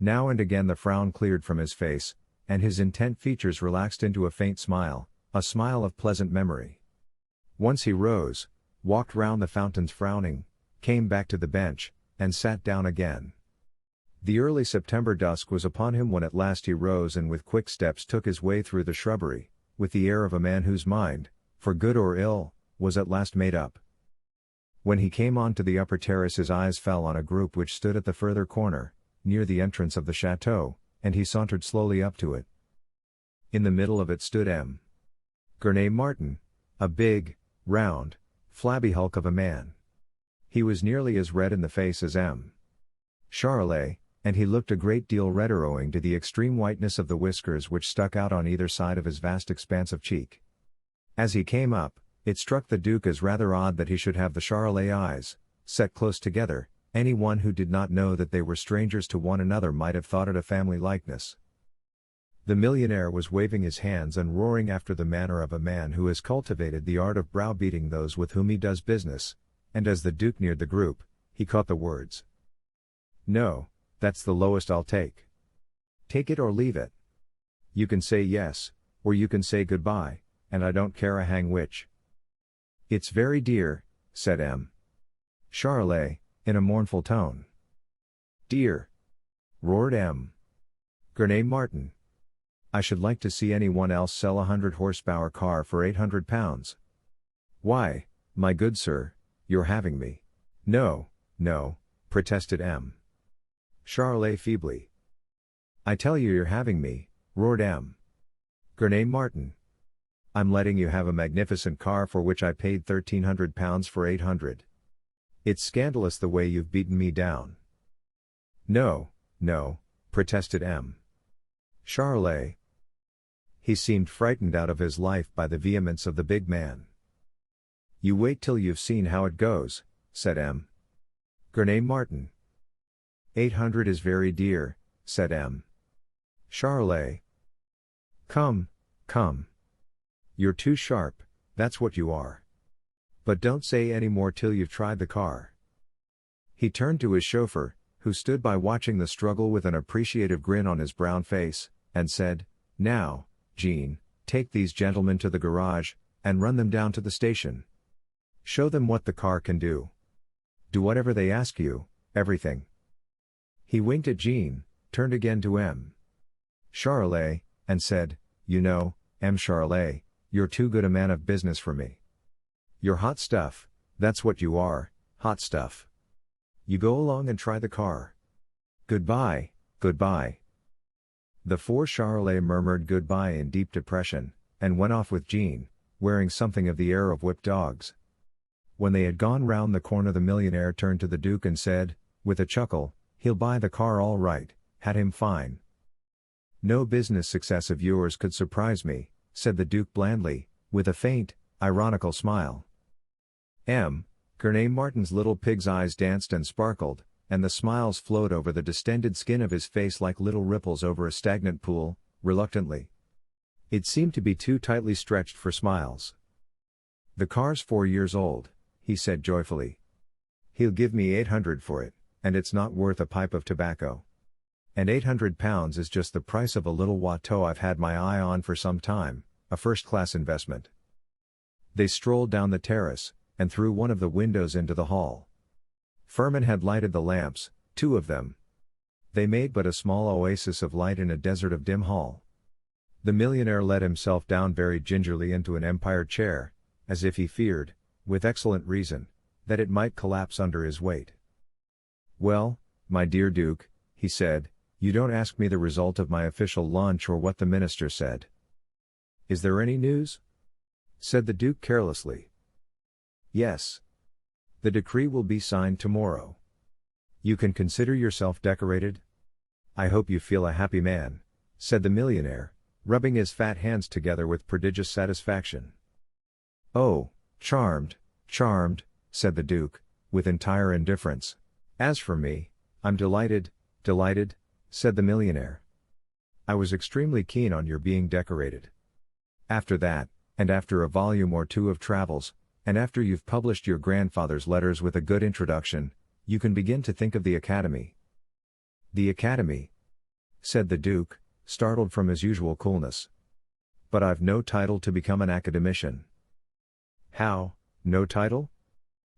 Now and again the frown cleared from his face, and his intent features relaxed into a faint smile, a smile of pleasant memory. Once he rose, walked round the fountains frowning, came back to the bench, and sat down again. The early September dusk was upon him when at last he rose and with quick steps took his way through the shrubbery, with the air of a man whose mind, for good or ill, was at last made up. When he came on to the upper terrace his eyes fell on a group which stood at the further corner, near the entrance of the chateau, and he sauntered slowly up to it. In the middle of it stood M. Gurney Martin, a big, round, flabby hulk of a man. He was nearly as red in the face as M. Charolais, and he looked a great deal redder owing to the extreme whiteness of the whiskers which stuck out on either side of his vast expanse of cheek. As he came up, it struck the Duke as rather odd that he should have the Charolais eyes, set close together. Anyone who did not know that they were strangers to one another might have thought it a family likeness. The millionaire was waving his hands and roaring after the manner of a man who has cultivated the art of browbeating those with whom he does business, and as the Duke neared the group, he caught the words. "No, that's the lowest I'll take. Take it or leave it. You can say yes, or you can say goodbye, and I don't care a hang which." "It's very dear," said M. Charolais, in a mournful tone. "Dear!" roared M. Gurney Martin. "I should like to see anyone else sell a 100-horsepower car for £800. Why, my good sir, you're having me." "No, no," protested M. Charolais feebly. "I tell you you're having me," roared M. Gurney Martin. "I'm letting you have a magnificent car for which I paid £1,300 for 800. It's scandalous the way you've beaten me down." "No, no," protested M. Charolais. He seemed frightened out of his life by the vehemence of the big man. "You wait till you've seen how it goes," said M. Gurney Martin. 800 is very dear," said M. Charolais. "Come, come. You're too sharp, that's what you are. But don't say any more till you've tried the car." He turned to his chauffeur, who stood by watching the struggle with an appreciative grin on his brown face, and said, "Now, Jean, take these gentlemen to the garage, and run them down to the station. Show them what the car can do. Do whatever they ask you, everything." He winked at Jean, turned again to M. Charolais, and said, "You know, M. Charolais, you're too good a man of business for me. You're hot stuff, that's what you are, hot stuff. You go along and try the car. Goodbye, goodbye." The four Charolais murmured goodbye in deep depression, and went off with Jean, wearing something of the air of whipped dogs. When they had gone round the corner the millionaire turned to the Duke and said, with a chuckle, "He'll buy the car all right, had him fine." "No business success of yours could surprise me," said the Duke blandly, with a faint, ironical smile. M. Gurney Martin's little pig's eyes danced and sparkled, and the smiles flowed over the distended skin of his face like little ripples over a stagnant pool, reluctantly. It seemed to be too tightly stretched for smiles. The car's 4 years old, he said joyfully. He'll give me 800 for it, and it's not worth a pipe of tobacco. And £800 is just the price of a little Watteau I've had my eye on for some time, a first-class investment. They strolled down the terrace, and through one of the windows into the hall. Firmin had lighted the lamps, 2 of them. They made but a small oasis of light in a desert of dim hall. The millionaire let himself down very gingerly into an Empire chair, as if he feared, with excellent reason, that it might collapse under his weight. "Well, my dear Duke," he said, "you don't ask me the result of my official lunch or what the minister said." "Is there any news?" said the Duke carelessly. "Yes. The decree will be signed tomorrow. You can consider yourself decorated?" "I hope you feel a happy man," said the millionaire, rubbing his fat hands together with prodigious satisfaction. "Oh, charmed, charmed," said the Duke, with entire indifference. "As for me, I'm delighted, delighted," said the millionaire. "I was extremely keen on your being decorated. After that, and after a volume or 2 of travels, and after you've published your grandfather's letters with a good introduction, you can begin to think of the Academy." "The Academy?" said the Duke, startled from his usual coolness. "But I've no title to become an academician." "How, no title?"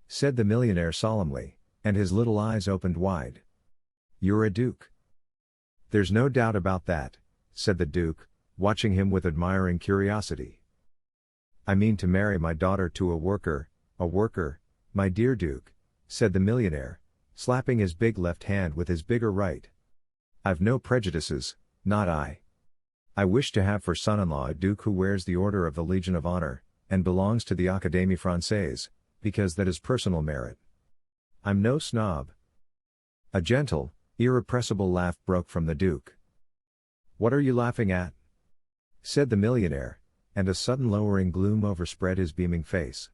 said the millionaire solemnly, and his little eyes opened wide. "You're a duke." "There's no doubt about that," said the Duke, watching him with admiring curiosity. "I mean to marry my daughter to a worker, my dear Duke," said the millionaire, slapping his big left hand with his bigger right. "I've no prejudices, not I. I wish to have for son-in-law a duke who wears the Order of the Legion of Honor, and belongs to the Académie Française, because that is personal merit. I'm no snob." A gentle, irrepressible laugh broke from the Duke. "What are you laughing at?" said the millionaire, and a sudden lowering gloom overspread his beaming face.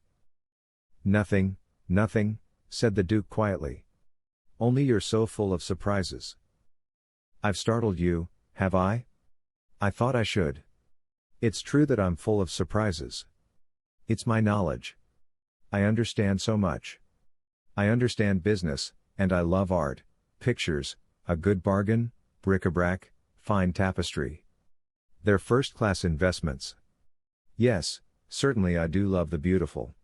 "Nothing, nothing," said the Duke quietly. "Only you're so full of surprises." "I've startled you, have I? I thought I should. It's true that I'm full of surprises. It's my knowledge. I understand so much. I understand business, and I love art, pictures, a good bargain, bric-a-brac, fine tapestry. They're first-class investments. Yes, certainly I do love the beautiful.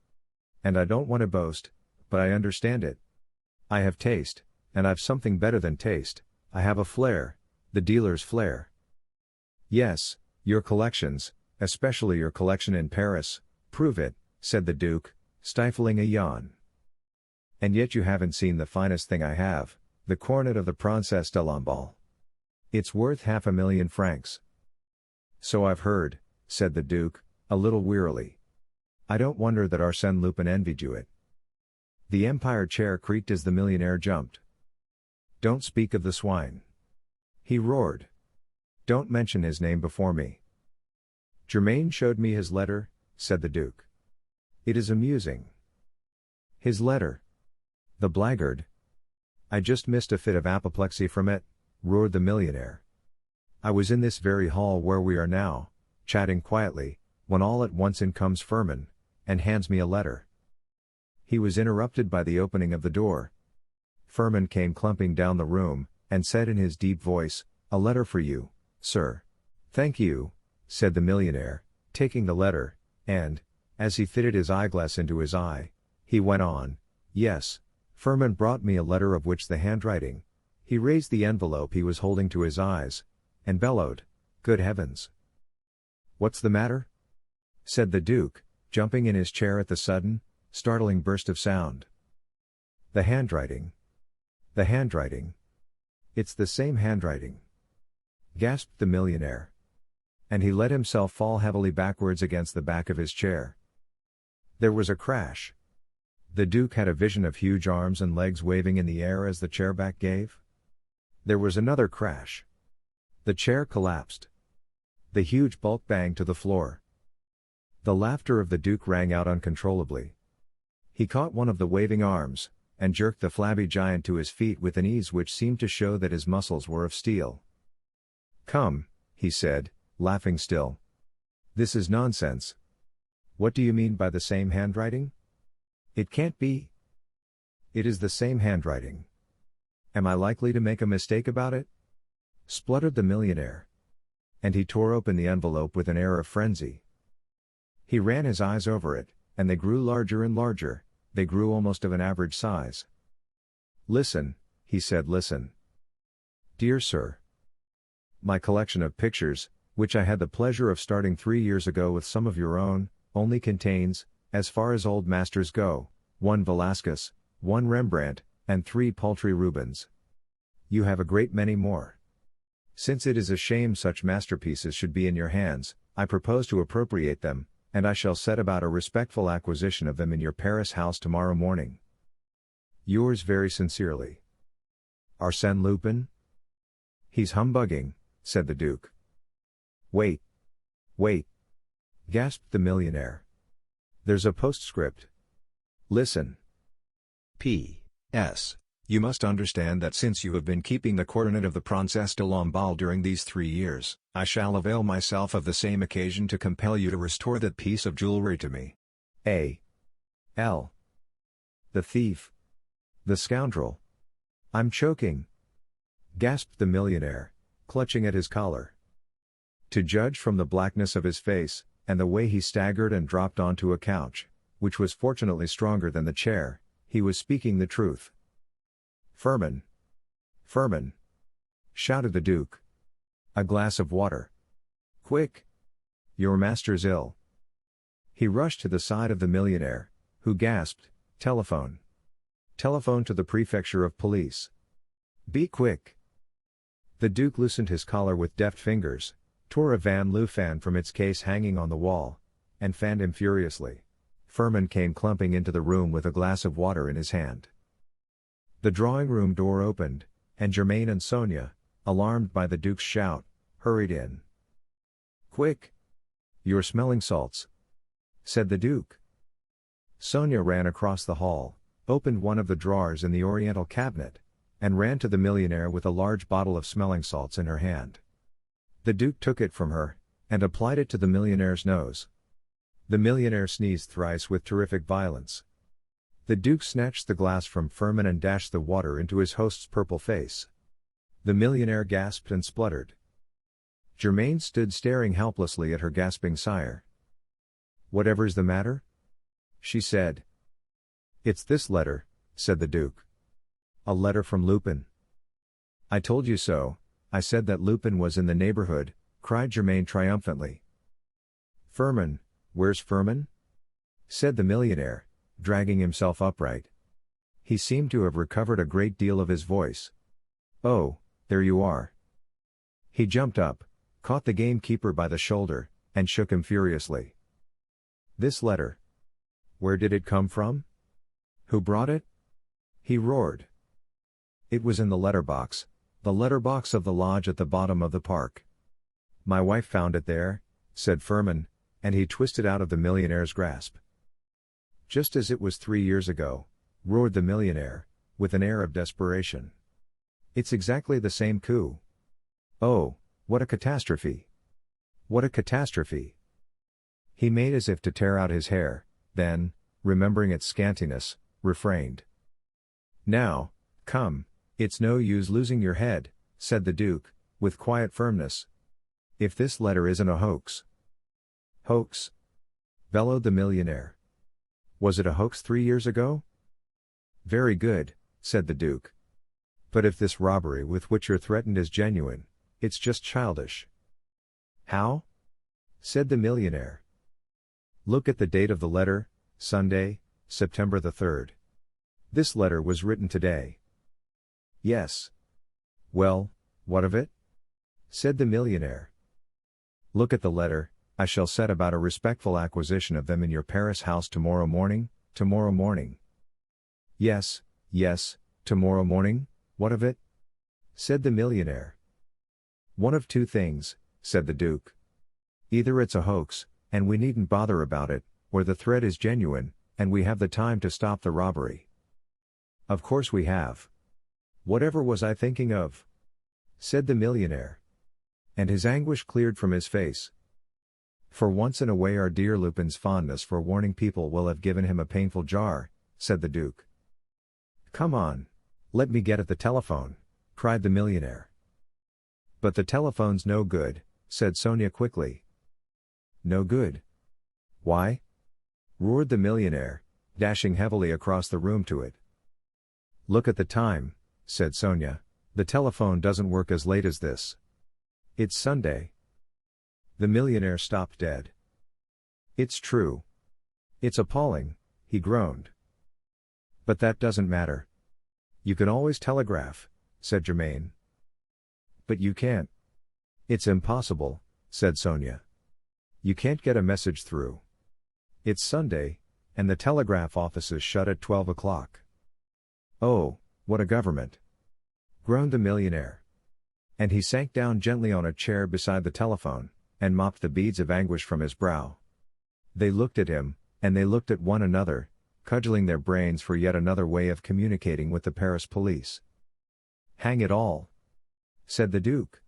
And I don't want to boast, but I understand it. I have taste, and I've something better than taste, I have a flair, the dealer's flair." "Yes, your collections, especially your collection in Paris, prove it," said the Duke, stifling a yawn. "And yet you haven't seen the finest thing I have, the coronet of the Princesse de Lamballe. It's worth 500,000 francs." "So I've heard," said the Duke, a little wearily. "I don't wonder that Arsène Lupin envied you it." The Empire chair creaked as the millionaire jumped. "Don't speak of the swine," he roared. "Don't mention his name before me." "Germain showed me his letter," said the Duke. "It is amusing." "His letter? The blackguard! I just missed a fit of apoplexy from it," roared the millionaire. "I was in this very hall where we are now, chatting quietly, when all at once in comes Firmin, and hands me a letter." He was interrupted by the opening of the door. Firmin came clumping down the room, and said in his deep voice, "A letter for you, sir." "Thank you," said the millionaire, taking the letter, and, as he fitted his eyeglass into his eye, he went on, "Yes, Firmin brought me a letter of which the handwriting—" He raised the envelope he was holding to his eyes, and bellowed, "Good heavens! What's the matter?" said the Duke, jumping in his chair at the sudden, startling burst of sound. "The handwriting! The handwriting! It's the same handwriting!" gasped the millionaire. And he let himself fall heavily backwards against the back of his chair. There was a crash. The Duke had a vision of huge arms and legs waving in the air as the chair back gave. There was another crash. The chair collapsed. The huge bulk banged to the floor. The laughter of the Duke rang out uncontrollably. He caught one of the waving arms, and jerked the flabby giant to his feet with an ease which seemed to show that his muscles were of steel. "Come," he said, laughing still. "This is nonsense. What do you mean by the same handwriting? It can't be. It is the same handwriting. Am I likely to make a mistake about it? Spluttered the millionaire. And he tore open the envelope with an air of frenzy. He ran his eyes over it, and they grew larger and larger, they grew almost of an average size. Listen, he said, listen. Dear sir. My collection of pictures, which I had the pleasure of starting 3 years ago with some of your own, only contains, as far as old masters go, 1 Velasquez, 1 Rembrandt, and 3 paltry Rubens. You have a great many more. Since it is a shame such masterpieces should be in your hands, I propose to appropriate them, and I shall set about a respectful acquisition of them in your Paris house tomorrow morning. Yours very sincerely. Arsène Lupin? He's humbugging, said the Duke. Wait. Wait. Gasped the millionaire. There's a postscript. Listen. P.S. You must understand that since you have been keeping the coordinate of the Princesse de Lamballe during these 3 years, I shall avail myself of the same occasion to compel you to restore that piece of jewelry to me. A. L. The thief. The scoundrel. I'm choking. Gasped the millionaire, clutching at his collar. To judge from the blackness of his face, and the way he staggered and dropped onto a couch, which was fortunately stronger than the chair, he was speaking the truth. Firmin! Firmin! Shouted the Duke. A glass of water. Quick! Your master's ill. He rushed to the side of the millionaire, who gasped, Telephone! Telephone to the prefecture of police. Be quick! The Duke loosened his collar with deft fingers, tore a Van Loo fan from its case hanging on the wall, and fanned him furiously. Firmin came clumping into the room with a glass of water in his hand. The drawing-room door opened, and Germaine and Sonia, alarmed by the Duke's shout, hurried in. Quick! You're smelling salts, said the Duke. Sonia ran across the hall, opened one of the drawers in the oriental cabinet, and ran to the millionaire with a large bottle of smelling salts in her hand. The Duke took it from her, and applied it to the millionaire's nose. The millionaire sneezed thrice with terrific violence. The Duke snatched the glass from Firmin and dashed the water into his host's purple face. The millionaire gasped and spluttered. Germaine stood staring helplessly at her gasping sire. Whatever's the matter? She said. It's this letter, said the Duke. A letter from Lupin. I told you so, I said that Lupin was in the neighborhood, cried Germaine triumphantly. Firmin, where's Firmin? Said the millionaire, dragging himself upright. He seemed to have recovered a great deal of his voice. Oh, there you are. He jumped up, caught the gamekeeper by the shoulder, and shook him furiously. This letter. Where did it come from? Who brought it? He roared. It was in the letterbox of the lodge at the bottom of the park. My wife found it there, said Firmin, and he twisted out of the millionaire's grasp. Just as it was 3 years ago, roared the millionaire, with an air of desperation. It's exactly the same coup. Oh, what a catastrophe! What a catastrophe! He made as if to tear out his hair, then, remembering its scantiness, refrained. Now, come, it's no use losing your head, said the Duke, with quiet firmness. If this letter isn't a hoax. Hoax? Bellowed the millionaire. Was it a hoax 3 years ago? Very good, said the Duke. But if this robbery with which you're threatened is genuine, it's just childish. How? Said the millionaire. Look at the date of the letter, Sunday, September the 3rd. This letter was written today. Yes. Well, what of it? Said the millionaire. Look at the letter. I shall set about a respectful acquisition of them in your Paris house tomorrow morning, tomorrow morning. Yes, yes, tomorrow morning, what of it? Said the millionaire. One of two things, said the Duke. Either it's a hoax, and we needn't bother about it, or the threat is genuine, and we have the time to stop the robbery. Of course we have. Whatever was I thinking of? Said the millionaire. And his anguish cleared from his face. For once in a way our dear Lupin's fondness for warning people will have given him a painful jar, said the Duke. Come on. Let me get at the telephone, cried the millionaire. But the telephone's no good, said Sonia quickly. No good? Why? Roared the millionaire, dashing heavily across the room to it. Look at the time, said Sonia, the telephone doesn't work as late as this. It's Sunday. The millionaire stopped dead. It's true. It's appalling, he groaned. But that doesn't matter. You can always telegraph, said Germaine. But you can't. It's impossible, said Sonia. You can't get a message through. It's Sunday, and the telegraph offices shut at 12 o'clock. Oh, what a government! Groaned the millionaire. And he sank down gently on a chair beside the telephone, and mopped the beads of anguish from his brow. They looked at him, and they looked at one another, cudgeling their brains for yet another way of communicating with the Paris police. Hang it all! Said the Duke.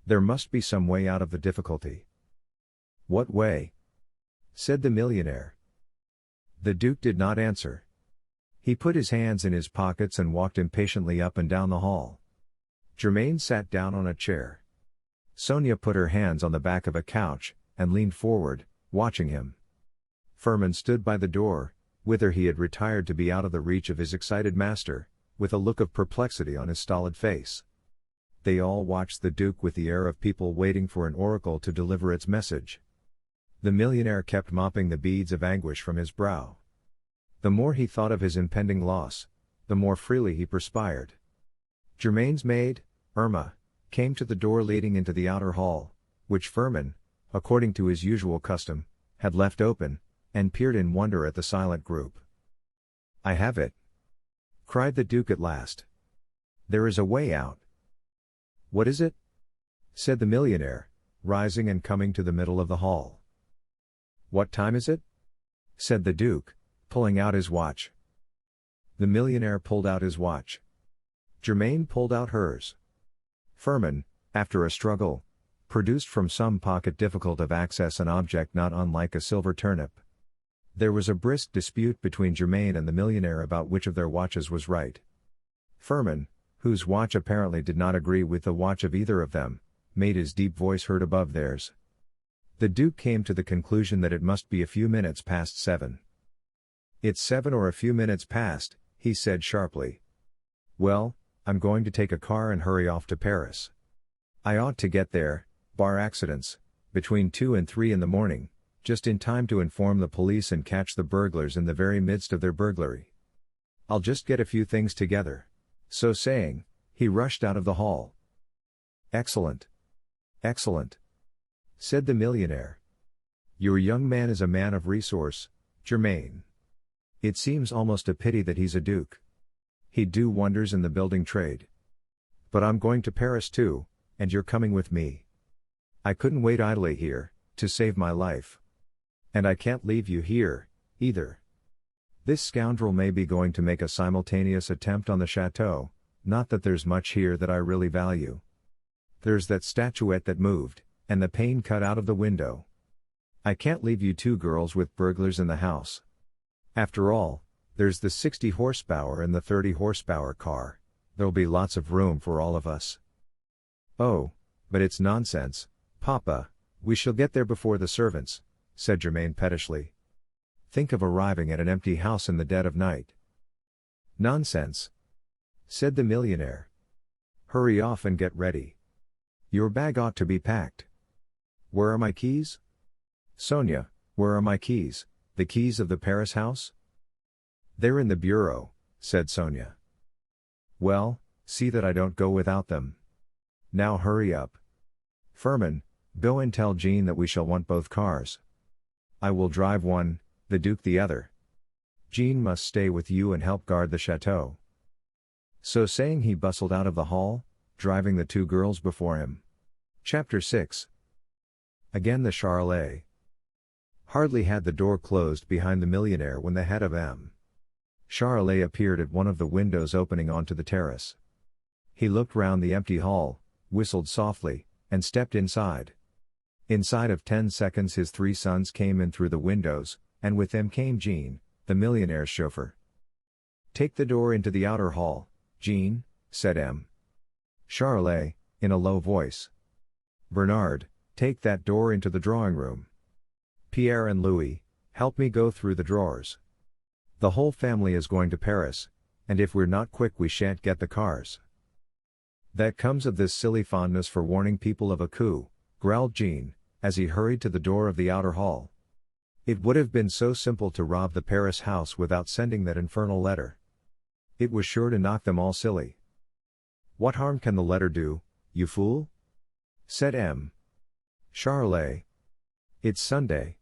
There must be some way out of the difficulty. What way? Said the millionaire. The Duke did not answer. He put his hands in his pockets and walked impatiently up and down the hall. Germaine sat down on a chair. Sonia put her hands on the back of a couch, and leaned forward, watching him. Firmin stood by the door, whither he had retired to be out of the reach of his excited master, with a look of perplexity on his stolid face. They all watched the Duke with the air of people waiting for an oracle to deliver its message. The millionaire kept mopping the beads of anguish from his brow. The more he thought of his impending loss, the more freely he perspired. Germaine's maid, Irma, came to the door leading into the outer hall, which Firmin, according to his usual custom, had left open, and peered in wonder at the silent group. I have it! Cried the Duke at last. There is a way out. What is it? Said the millionaire, rising and coming to the middle of the hall. What time is it? Said the Duke, pulling out his watch. The millionaire pulled out his watch. Germaine pulled out hers. Firmin, after a struggle, produced from some pocket difficult of access an object not unlike a silver turnip. There was a brisk dispute between Germaine and the millionaire about which of their watches was right. Firmin, whose watch apparently did not agree with the watch of either of them, made his deep voice heard above theirs. The Duke came to the conclusion that it must be a few minutes past 7. It's 7 or a few minutes past, he said sharply. Well, I'm going to take a car and hurry off to Paris. I ought to get there, bar accidents, between 2 and 3 in the morning, just in time to inform the police and catch the burglars in the very midst of their burglary. I'll just get a few things together. So saying, he rushed out of the hall. Excellent. Excellent. Said the millionaire. Your young man is a man of resource, Germaine. It seems almost a pity that he's a duke. He'd do wonders in the building trade. But I'm going to Paris too, and you're coming with me. I couldn't wait idly here, to save my life. And I can't leave you here, either. This scoundrel may be going to make a simultaneous attempt on the chateau, not that there's much here that I really value. There's that statuette that moved, and the pane cut out of the window. I can't leave you two girls with burglars in the house. After all, there's the 60 horsepower and the 30 horsepower car. There'll be lots of room for all of us. Oh, but it's nonsense, Papa, we shall get there before the servants, said Germaine pettishly. Think of arriving at an empty house in the dead of night. Nonsense, said the millionaire. Hurry off and get ready. Your bag ought to be packed. Where are my keys? Sonia, where are my keys, the keys of the Paris house? They're in the bureau, said Sonia. Well, see that I don't go without them. Now hurry up. Firmin, go and tell Jean that we shall want both cars. I will drive one, the Duke the other. Jean must stay with you and help guard the chateau. So saying he bustled out of the hall, driving the two girls before him. Chapter 6. Again the Charolais. Hardly had the door closed behind the millionaire when the head of M. Charolais appeared at one of the windows opening onto the terrace. He looked round the empty hall, whistled softly, and stepped inside. Inside of 10 seconds his 3 sons came in through the windows, and with them came Jean, the millionaire's chauffeur. "Take the door into the outer hall, Jean," said M. Charolais, in a low voice. "Bernard, take that door into the drawing room. Pierre and Louis, help me go through the drawers. The whole family is going to Paris, and if we're not quick we shan't get the cars." "That comes of this silly fondness for warning people of a coup," growled Jean, as he hurried to the door of the outer hall. "It would have been so simple to rob the Paris house without sending that infernal letter. It was sure to knock them all silly." "What harm can the letter do, you fool?" said M. Charolais. "It's Sunday.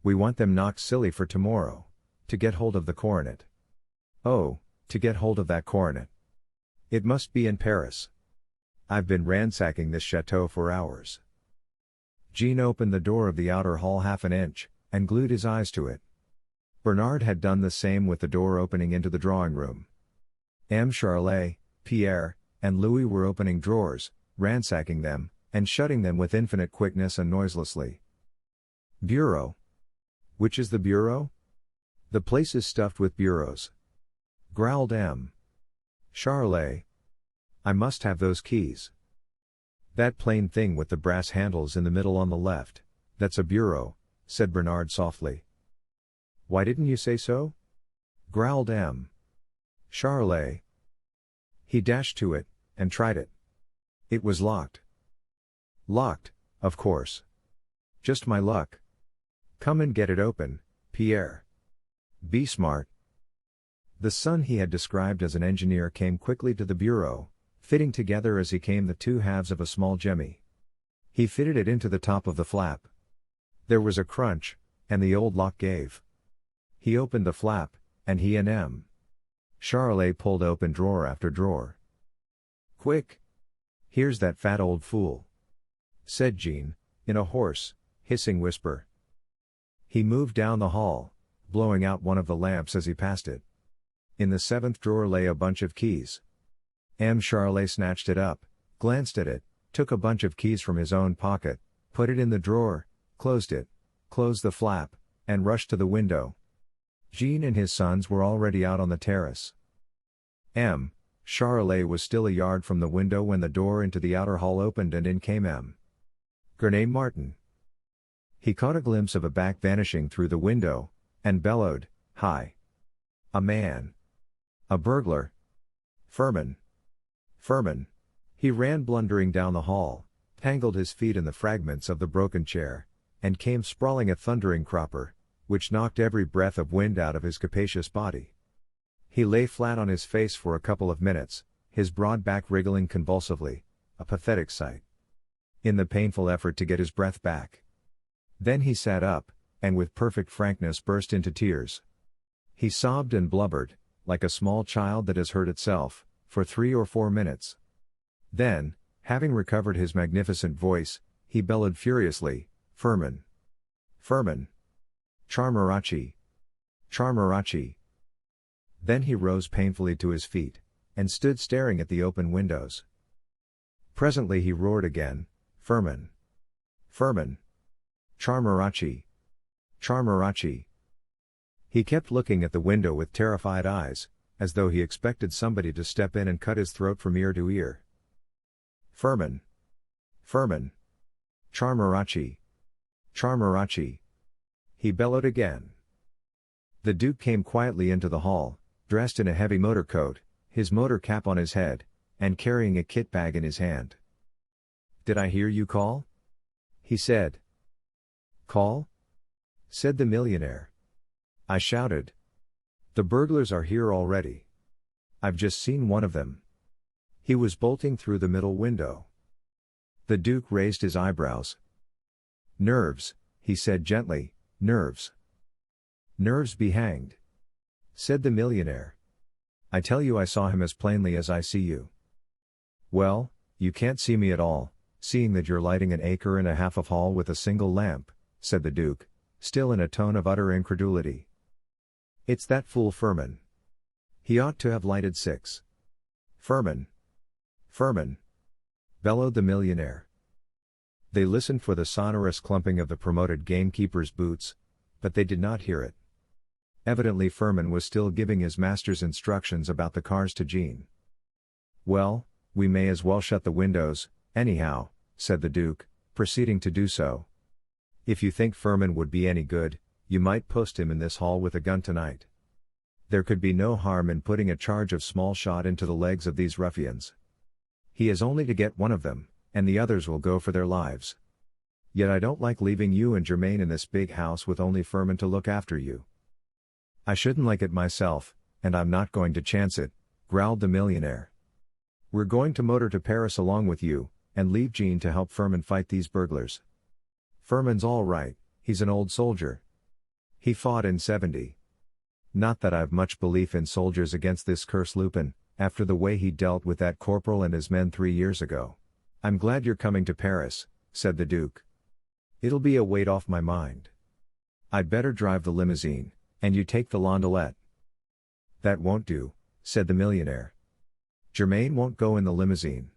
We want them knocked silly for tomorrow, to get hold of the coronet." "Oh, to get hold of that coronet. It must be in Paris. I've been ransacking this chateau for hours." Jean opened the door of the outer hall half an inch, and glued his eyes to it. Bernard had done the same with the door opening into the drawing room. M. Charolais, Pierre, and Louis were opening drawers, ransacking them, and shutting them with infinite quickness and noiselessly. "Bureau. Which is the bureau?" "The place is stuffed with bureaus," growled M. Charolais. "I must have those keys." "That plain thing with the brass handles in the middle on the left, that's a bureau," said Bernard softly. "Why didn't you say so?" growled M. Charolais. He dashed to it, and tried it. It was locked. "Locked, of course. Just my luck. Come and get it open, Pierre. Be smart." The son he had described as an engineer came quickly to the bureau, fitting together as he came the 2 halves of a small jemmy. He fitted it into the top of the flap. There was a crunch, and the old lock gave. He opened the flap, and he and M. Charolais pulled open drawer after drawer. "Quick! Here's that fat old fool," said Jean, in a hoarse, hissing whisper. He moved down the hall, blowing out one of the lamps as he passed it. In the 7th drawer lay a bunch of keys. M. Charolais snatched it up, glanced at it, took a bunch of keys from his own pocket, put it in the drawer, closed it, closed the flap, and rushed to the window. Jean and his sons were already out on the terrace. M. Charolais was still a yard from the window when the door into the outer hall opened and in came M. Gurney Martin. He caught a glimpse of a back vanishing through the window, and bellowed, "Hi! A man! A burglar! Firmin! Firmin!" He ran blundering down the hall, tangled his feet in the fragments of the broken chair, and came sprawling a thundering cropper, which knocked every breath of wind out of his capacious body. He lay flat on his face for a couple of minutes, his broad back wriggling convulsively, a pathetic sight. In the painful effort to get his breath back. Then he sat up, and with perfect frankness burst into tears. He sobbed and blubbered, like a small child that has hurt itself, for 3 or 4 minutes. Then, having recovered his magnificent voice, he bellowed furiously, "Firmin! Firmin! Charmarachi! Charmarachi!" Then he rose painfully to his feet, and stood staring at the open windows. Presently he roared again, "Firmin! Firmin! Charmarachi! Charmarachi!" He kept looking at the window with terrified eyes, as though he expected somebody to step in and cut his throat from ear to ear. "Firmin! Firmin! Charmarachi! Charmarachi!" he bellowed again. The Duke came quietly into the hall, dressed in a heavy motor coat, his motor cap on his head, and carrying a kit bag in his hand. "Did I hear you call?" he said. "Call?" said the millionaire. I shouted. "The burglars are here already. I've just seen one of them. He was bolting through the middle window." The Duke raised his eyebrows. "Nerves," he said gently, "nerves." "Nerves be hanged," said the millionaire. "I tell you I saw him as plainly as I see you." "Well, you can't see me at all, seeing that you're lighting 1.5 acres of hall with a single lamp," said the Duke, still in a tone of utter incredulity. "It's that fool Firmin. He ought to have lighted 6. "Firmin! Firmin!" bellowed the millionaire. They listened for the sonorous clumping of the promoted gamekeeper's boots, but they did not hear it. Evidently Furman was still giving his master's instructions about the cars to Jean. "Well, we may as well shut the windows, anyhow," said the Duke, proceeding to do so. "If you think Furman would be any good, you might post him in this hall with a gun tonight. There could be no harm in putting a charge of small shot into the legs of these ruffians. He has only to get one of them, and the others will go for their lives. Yet I don't like leaving you and Germain in this big house with only Furman to look after you." "I shouldn't like it myself, and I'm not going to chance it," growled the millionaire. "We're going to motor to Paris along with you, and leave Jean to help Furman fight these burglars. Furman's all right, he's an old soldier. He fought in '70. Not that I've much belief in soldiers against this cursed Lupin, after the way he dealt with that corporal and his men 3 years ago. I'm glad you're coming to Paris," said the Duke. "It'll be a weight off my mind. I'd better drive the limousine, and you take the landaulet." "That won't do," said the millionaire. "Germain won't go in the limousine.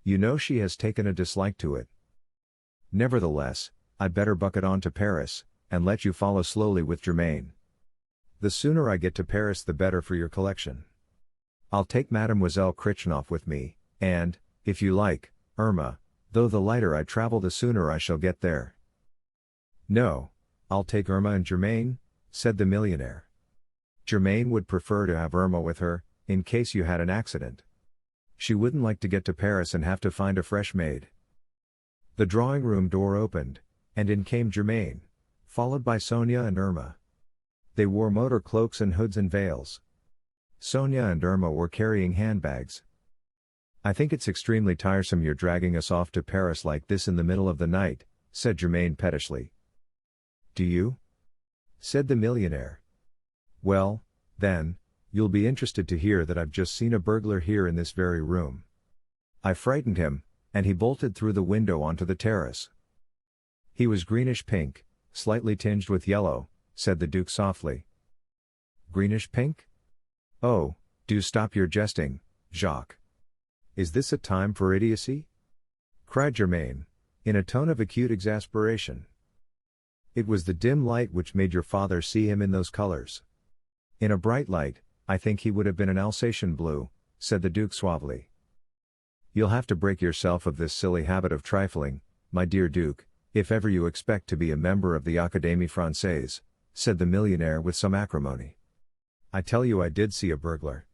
You know she has taken a dislike to it. Nevertheless, I'd better bucket on to Paris, and let you follow slowly with Germain. The sooner I get to Paris the better for your collection. I'll take Mademoiselle Krichnoff with me, and, if you like, Irma, though the lighter I travel the sooner I shall get there." "No, I'll take Irma and Germain," said the millionaire. "Germain would prefer to have Irma with her, in case you had an accident. She wouldn't like to get to Paris and have to find a fresh maid." The drawing-room door opened, and in came Germain, followed by Sonia and Irma. They wore motor cloaks and hoods and veils. Sonia and Irma were carrying handbags. "I think it's extremely tiresome you're dragging us off to Paris like this in the middle of the night," said Germain pettishly. "Do you?" said the millionaire. "Well, then, you'll be interested to hear that I've just seen a burglar here in this very room. I frightened him, and he bolted through the window onto the terrace. He was greenish-pink, slightly tinged with yellow," said the Duke softly. "Greenish-pink? Oh, do stop your jesting, Jacques. Is this a time for idiocy?" cried Germain, in a tone of acute exasperation. "It was the dim light which made your father see him in those colors. In a bright light, I think he would have been an Alsatian blue," said the Duke suavely. "You'll have to break yourself of this silly habit of trifling, my dear Duke, if ever you expect to be a member of the Académie Française," said the millionaire with some acrimony. "I tell you I did see a burglar."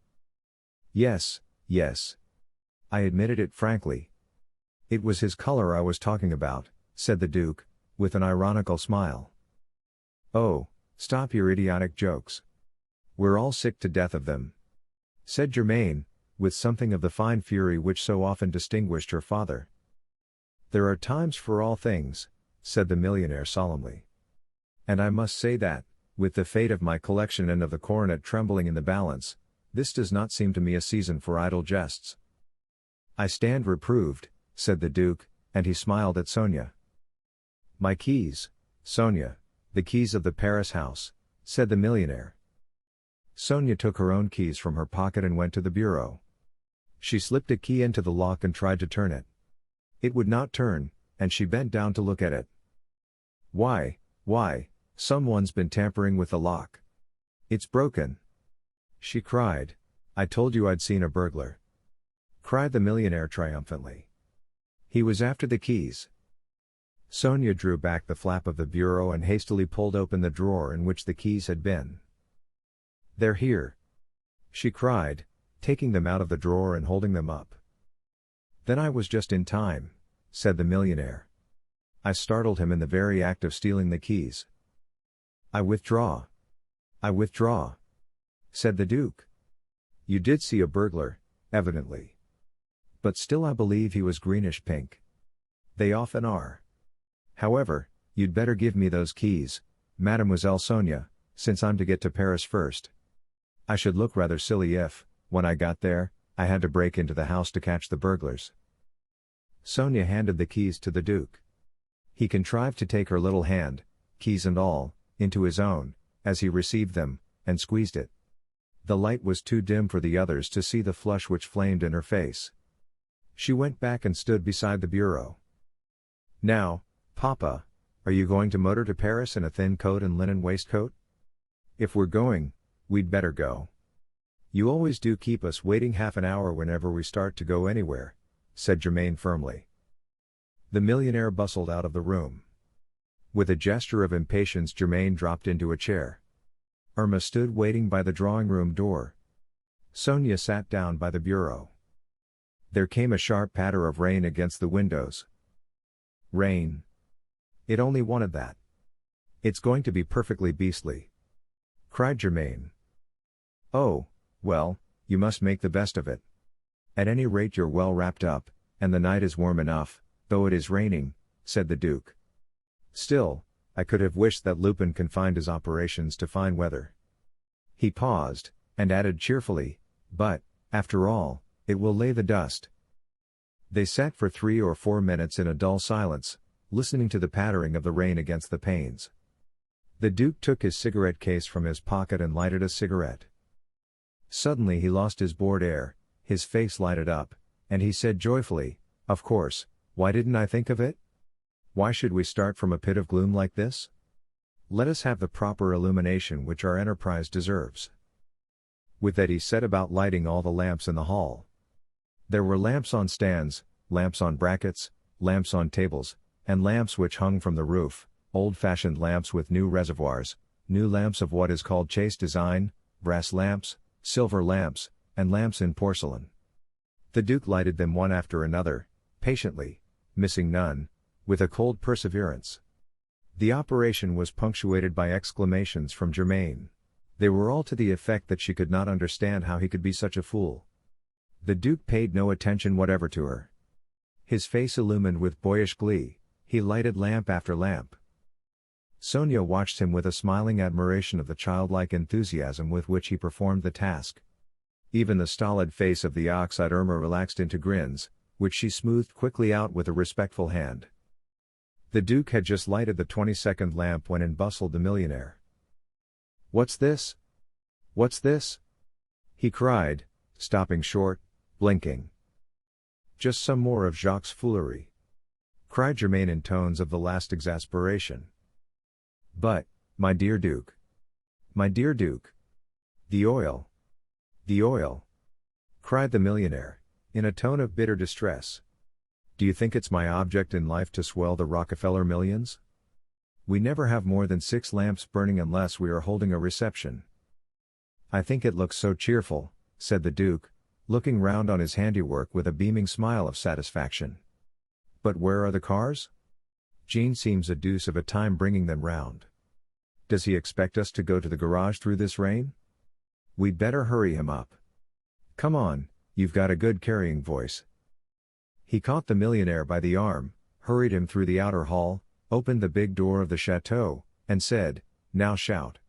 Yes. I admitted it frankly. It was his color I was talking about," said the Duke, with an ironical smile. "Oh, stop your idiotic jokes. We're all sick to death of them," said Germain, with something of the fine fury which so often distinguished her father. "There are times for all things," said the millionaire solemnly. "And I must say that, with the fate of my collection and of the coronet trembling in the balance, this does not seem to me a season for idle jests." "I stand reproved," said the Duke, and he smiled at Sonia. "My keys, Sonia, the keys of the Paris house," said the millionaire. Sonia took her own keys from her pocket and went to the bureau. She slipped a key into the lock and tried to turn it. It would not turn, and she bent down to look at it. Why, someone's been tampering with the lock. It's broken," she cried. "I told you I'd seen a burglar," cried the millionaire triumphantly. "He was after the keys." Sonia drew back the flap of the bureau and hastily pulled open the drawer in which the keys had been. "They're here," she cried, taking them out of the drawer and holding them up. "Then I was just in time," said the millionaire. "I startled him in the very act of stealing the keys." I withdraw," said the Duke. "You did see a burglar, evidently. But still I believe he was greenish-pink. They often are. However, you'd better give me those keys, Mademoiselle Sonia, since I'm to get to Paris first. I should look rather silly if, when I got there, I had to break into the house to catch the burglars." Sonia handed the keys to the Duke. He contrived to take her little hand, keys and all, into his own, as he received them, and squeezed it. The light was too dim for the others to see the flush which flamed in her face. She went back and stood beside the bureau. Now, Papa, are you going to motor to Paris in a thin coat and linen waistcoat? If we're going, we'd better go. You always do keep us waiting half an hour whenever we start to go anywhere, said Germaine firmly. The millionaire bustled out of the room. With a gesture of impatience, Germaine dropped into a chair. Irma stood waiting by the drawing-room door. Sonia sat down by the bureau. There came a sharp patter of rain against the windows. Rain. It only wanted that. It's going to be perfectly beastly, cried Germaine. Oh, well, you must make the best of it. At any rate you're well wrapped up, and the night is warm enough, though it is raining, said the Duke. Still, I could have wished that Lupin confined his operations to fine weather. He paused, and added cheerfully, but, after all, it will lay the dust. They sat for 3 or 4 minutes in a dull silence, listening to the pattering of the rain against the panes. The Duke took his cigarette case from his pocket and lighted a cigarette. Suddenly he lost his bored air, his face lighted up, and he said joyfully, "Of course, why didn't I think of it? Why should we start from a pit of gloom like this? Let us have the proper illumination which our enterprise deserves." With that he set about lighting all the lamps in the hall. There were lamps on stands, lamps on brackets, lamps on tables, and lamps which hung from the roof, old-fashioned lamps with new reservoirs, new lamps of what is called chaste design, brass lamps, silver lamps, and lamps in porcelain. The Duke lighted them one after another, patiently, missing none, with a cold perseverance. The operation was punctuated by exclamations from Germaine. They were all to the effect that she could not understand how he could be such a fool. The Duke paid no attention whatever to her. His face illumined with boyish glee, he lighted lamp after lamp. Sonia watched him with a smiling admiration of the childlike enthusiasm with which he performed the task. Even the stolid face of the ox-eyed Irma relaxed into grins, which she smoothed quickly out with a respectful hand. The Duke had just lighted the 22nd lamp when in bustled the millionaire. "What's this? What's this?" he cried, stopping short, blinking. "Just some more of Jacques' foolery," cried Germaine in tones of the last exasperation. "But, my dear Duke, my dear Duke, the oil, cried the millionaire, in a tone of bitter distress. "Do you think it's my object in life to swell the Rockefeller millions? We never have more than 6 lamps burning unless we are holding a reception." "I think it looks so cheerful," said the Duke, looking round on his handiwork with a beaming smile of satisfaction. "But where are the cars? Jean seems a deuce of a time bringing them round. Does he expect us to go to the garage through this rain? We'd better hurry him up. Come on, you've got a good carrying voice." He caught the millionaire by the arm, hurried him through the outer hall, opened the big door of the chateau, and said, "Now shout."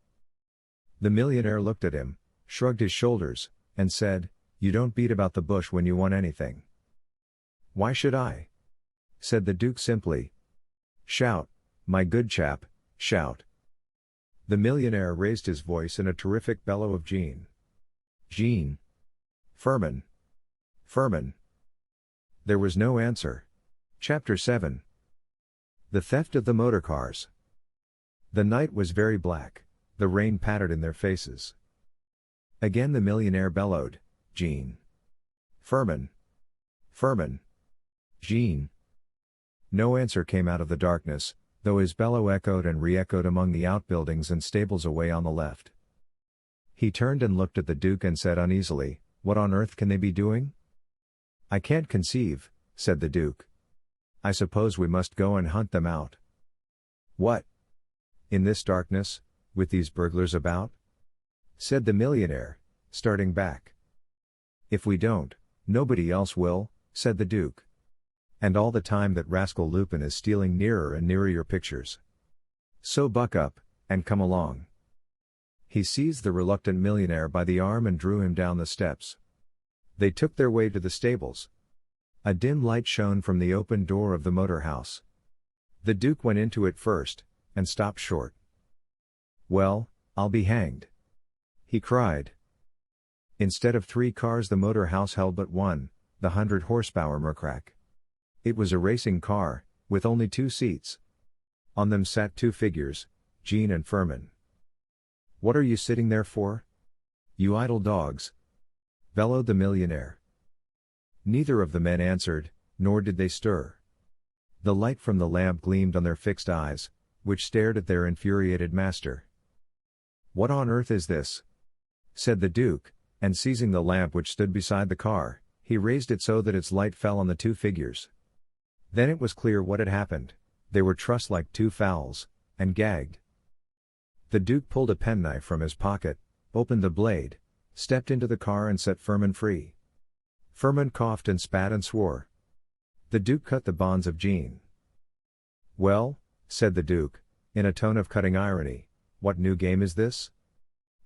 The millionaire looked at him, shrugged his shoulders, and said, "You don't beat about the bush when you want anything." "Why should I?" said the Duke simply. "Shout, my good chap, shout." The millionaire raised his voice in a terrific bellow of Jean. "Jean! Firmin! Firmin!" There was no answer. Chapter 7. The theft of the motor cars. The night was very black, the rain pattered in their faces. Again the millionaire bellowed, "Jean! Firmin! Firmin! Jean!" No answer came out of the darkness, though his bellow echoed and re-echoed among the outbuildings and stables away on the left. He turned and looked at the Duke and said uneasily, "What on earth can they be doing?" "I can't conceive," said the Duke. "I suppose we must go and hunt them out." "What? In this darkness, with these burglars about?" said the millionaire, starting back. "If we don't, nobody else will," said the Duke. "And all the time that rascal Lupin is stealing nearer and nearer your pictures. So buck up, and come along." He seized the reluctant millionaire by the arm and drew him down the steps. They took their way to the stables. A dim light shone from the open door of the motor house. The Duke went into it first, and stopped short. "Well, I'll be hanged!" he cried. Instead of 3 cars the motor house held but one, the 100 horsepower Mercrack. It was a racing car, with only 2 seats. On them sat 2 figures, Jean and Firmin. "What are you sitting there for? You idle dogs!" bellowed the millionaire. Neither of the men answered, nor did they stir. The light from the lamp gleamed on their fixed eyes, which stared at their infuriated master. "What on earth is this?" said the Duke, and seizing the lamp which stood beside the car, he raised it so that its light fell on the 2 figures. Then it was clear what had happened. They were trussed like 2 fowls, and gagged. The Duke pulled a penknife from his pocket, opened the blade, stepped into the car and set Firmin free. Firmin coughed and spat and swore. The Duke cut the bonds of Jean. "Well," said the Duke, in a tone of cutting irony, "what new game is this?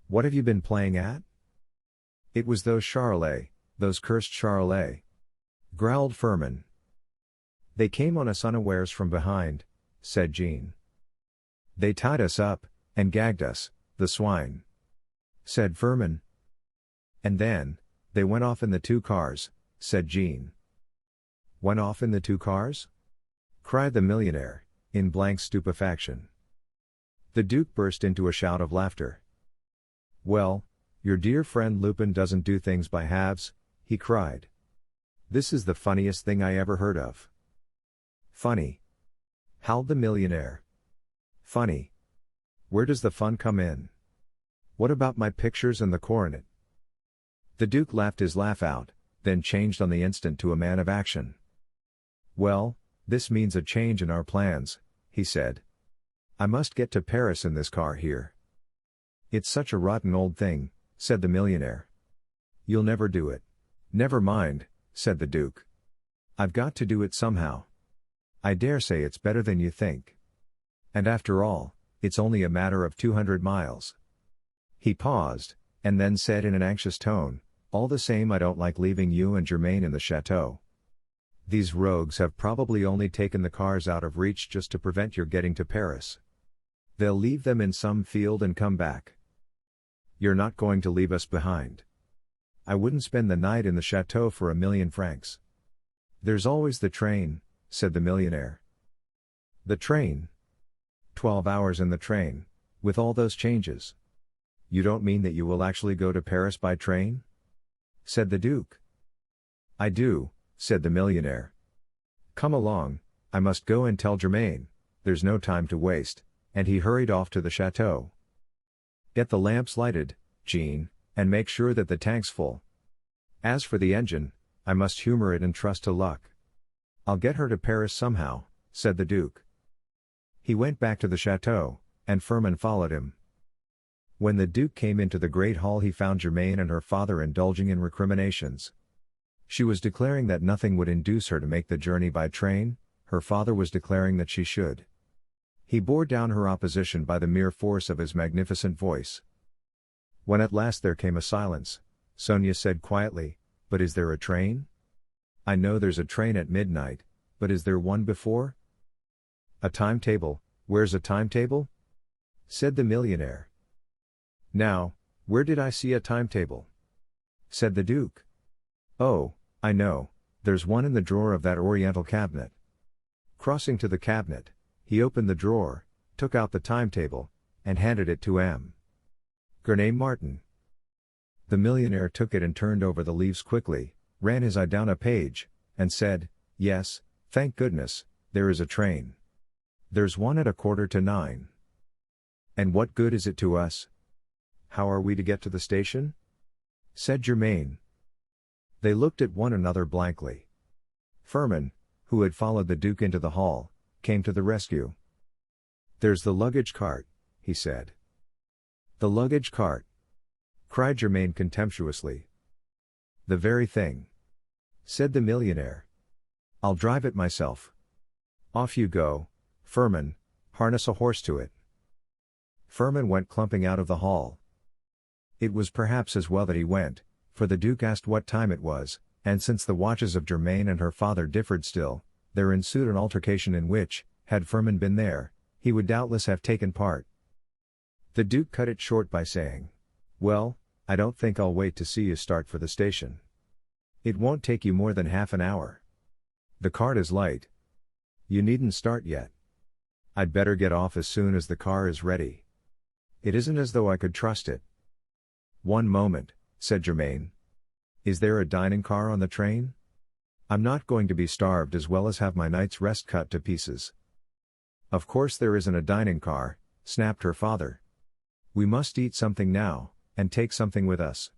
What have you been playing at?" "It was those Charolais, those cursed Charolais," growled Firmin. "They came on us unawares from behind," said Jean. "They tied us up, and gagged us, the swine," said Firmin. "And then, they went off in the 2 cars, said Jean. "Went off in the 2 cars? cried the millionaire, in blank stupefaction. The Duke burst into a shout of laughter. "Well, your dear friend Lupin doesn't do things by halves," he cried. "This is the funniest thing I ever heard of." "Funny?" howled the millionaire. "Funny? Where does the fun come in? What about my pictures and the coronet?" The Duke laughed his laugh out, then changed on the instant to a man of action. "Well, this means a change in our plans," he said. "I must get to Paris in this car here." "It's such a rotten old thing," said the millionaire. "You'll never do it." "Never mind," said the Duke. "I've got to do it somehow. I dare say it's better than you think. And after all, it's only a matter of 200 miles. He paused, and then said in an anxious tone, "All the same, I don't like leaving you and Germaine in the chateau. These rogues have probably only taken the cars out of reach just to prevent your getting to Paris. They'll leave them in some field and come back. You're not going to leave us behind. I wouldn't spend the night in the chateau for 1,000,000 francs. "There's always the train," said the millionaire. "The train? 12 hours in the train, with all those changes. You don't mean that you will actually go to Paris by train?" said the Duke. "I do," said the millionaire. "Come along, I must go and tell Germaine, there's no time to waste," and he hurried off to the chateau. "Get the lamps lighted, Jean, and make sure that the tank's full. As for the engine, I must humor it and trust to luck. I'll get her to Paris somehow," said the Duke. He went back to the chateau, and Firmin followed him. When the Duke came into the great hall, he found Germaine and her father indulging in recriminations. She was declaring that nothing would induce her to make the journey by train, her father was declaring that she should. He bore down her opposition by the mere force of his magnificent voice. When at last there came a silence, Sonia said quietly, "But is there a train? I know there's a train at midnight, but is there one before?" "A timetable, where's a timetable?" said the millionaire. "Now, where did I see a timetable?" said the Duke. "Oh, I know, there's one in the drawer of that oriental cabinet." Crossing to the cabinet, he opened the drawer, took out the timetable, and handed it to M. Gurney Martin. The millionaire took it and turned over the leaves quickly, ran his eye down a page, and said, "Yes, thank goodness, there is a train. There's one at 9:15. "And what good is it to us? How are we to get to the station?" said Germaine. They looked at one another blankly. Firmin, who had followed the Duke into the hall, came to the rescue. "There's the luggage cart," he said. "The luggage cart?" cried Germaine contemptuously. "The very thing," said the millionaire. "I'll drive it myself." "Off you go, Firmin, harness a horse to it." Firmin went clumping out of the hall. It was perhaps as well that he went, for the Duke asked what time it was, and since the watches of Germaine and her father differed still, there ensued an altercation in which, had Firmin been there, he would doubtless have taken part. The Duke cut it short by saying, "Well, I don't think I'll wait to see you start for the station. It won't take you more than half an hour. The cart is light. You needn't start yet. I'd better get off as soon as the car is ready. It isn't as though I could trust it. One moment, said Germaine. Is there a dining car on the train? I'm not going to be starved as well as have my night's rest cut to pieces. Of course there isn't a dining car, snapped her father. We must eat something now, and take something with us.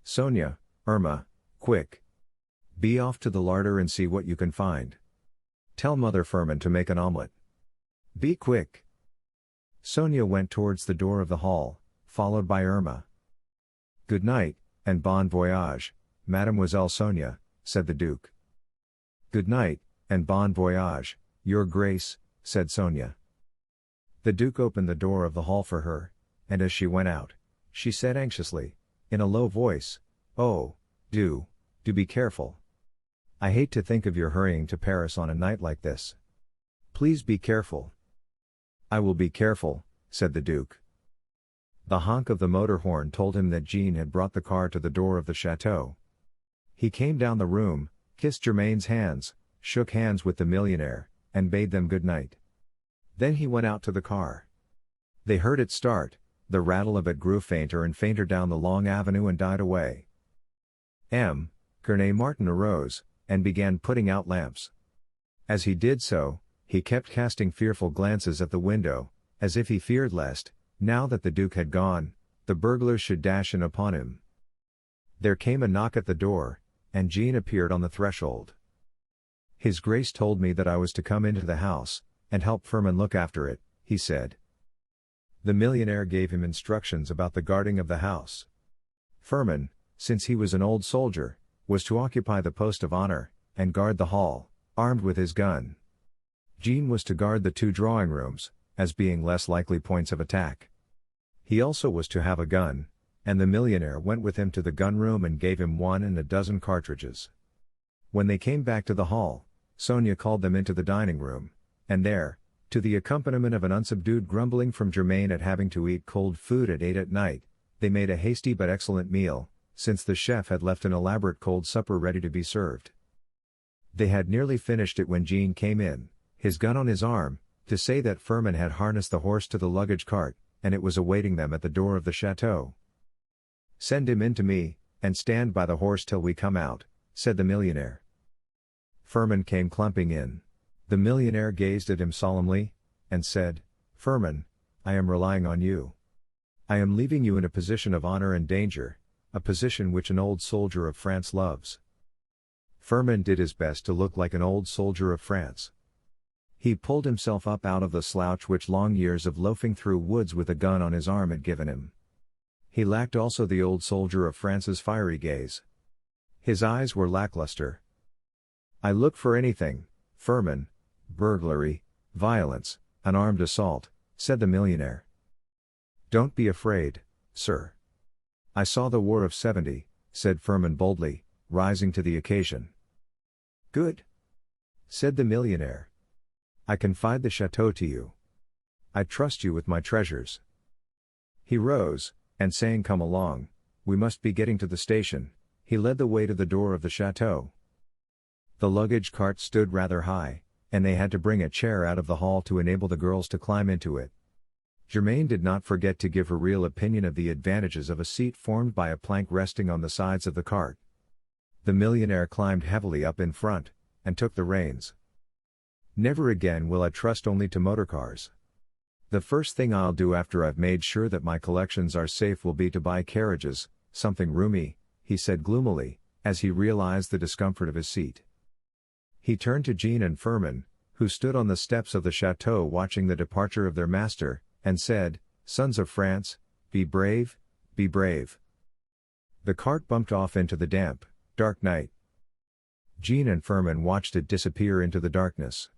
Sonia, Irma, quick. Be off to the larder and see what you can find. Tell Mother Firmin to make an omelette. Be quick. Sonia went towards the door of the hall, followed by Irma. Good night, and bon voyage, Mademoiselle Sonia, said the Duke. Good night, and bon voyage, Your Grace, said Sonia. The Duke opened the door of the hall for her, and as she went out, she said anxiously, in a low voice, Oh, do be careful. I hate to think of your hurrying to Paris on a night like this. Please be careful. I will be careful, said the Duke. The honk of the motor horn told him that Jean had brought the car to the door of the chateau. He came down the room, kissed Germaine's hands, shook hands with the millionaire, and bade them good night. Then he went out to the car. They heard it start, the rattle of it grew fainter and fainter down the long avenue and died away. M. Cornet Martin arose, and began putting out lamps. As he did so, he kept casting fearful glances at the window, as if he feared lest, now that the Duke had gone, the burglars should dash in upon him. There came a knock at the door, and Jean appeared on the threshold. His Grace told me that I was to come into the house, and help Firmin look after it, he said. The millionaire gave him instructions about the guarding of the house. Firmin, since he was an old soldier, was to occupy the post of honor, and guard the hall, armed with his gun. Jean was to guard the 2 drawing rooms, as being less likely points of attack. He also was to have a gun, and the millionaire went with him to the gun room and gave him 1 and a dozen cartridges. When they came back to the hall, Sonia called them into the dining room, and there, to the accompaniment of an unsubdued grumbling from Germaine at having to eat cold food at 8 at night, they made a hasty but excellent meal, since the chef had left an elaborate cold supper ready to be served. They had nearly finished it when Jean came in, his gun on his arm, to say that Firmin had harnessed the horse to the luggage cart, and it was awaiting them at the door of the chateau. Send him in to me, and stand by the horse till we come out, said the millionaire. Firmin came clumping in. The millionaire gazed at him solemnly, and said, Firmin, I am relying on you. I am leaving you in a position of honor and danger, a position which an old soldier of France loves. Firmin did his best to look like an old soldier of France. He pulled himself up out of the slouch which long years of loafing through woods with a gun on his arm had given him. He lacked also the old soldier of France's fiery gaze. His eyes were lackluster. I look for anything, Firmin, burglary, violence, an armed assault, said the millionaire. Don't be afraid, sir. I saw the War of '70, said Firmin boldly, rising to the occasion. Good, said the millionaire. I confide the chateau to you. I trust you with my treasures. He rose, and saying come along, we must be getting to the station, he led the way to the door of the chateau. The luggage cart stood rather high, and they had to bring a chair out of the hall to enable the girls to climb into it. Germaine did not forget to give her real opinion of the advantages of a seat formed by a plank resting on the sides of the cart. The millionaire climbed heavily up in front, and took the reins. Never again will I trust only to motorcars. The first thing I'll do after I've made sure that my collections are safe will be to buy carriages, something roomy, he said gloomily, as he realized the discomfort of his seat. He turned to Jean and Firmin, who stood on the steps of the chateau watching the departure of their master, and said, Sons of France, be brave, be brave. The cart bumped off into the damp, dark night. Jean and Firmin watched it disappear into the darkness.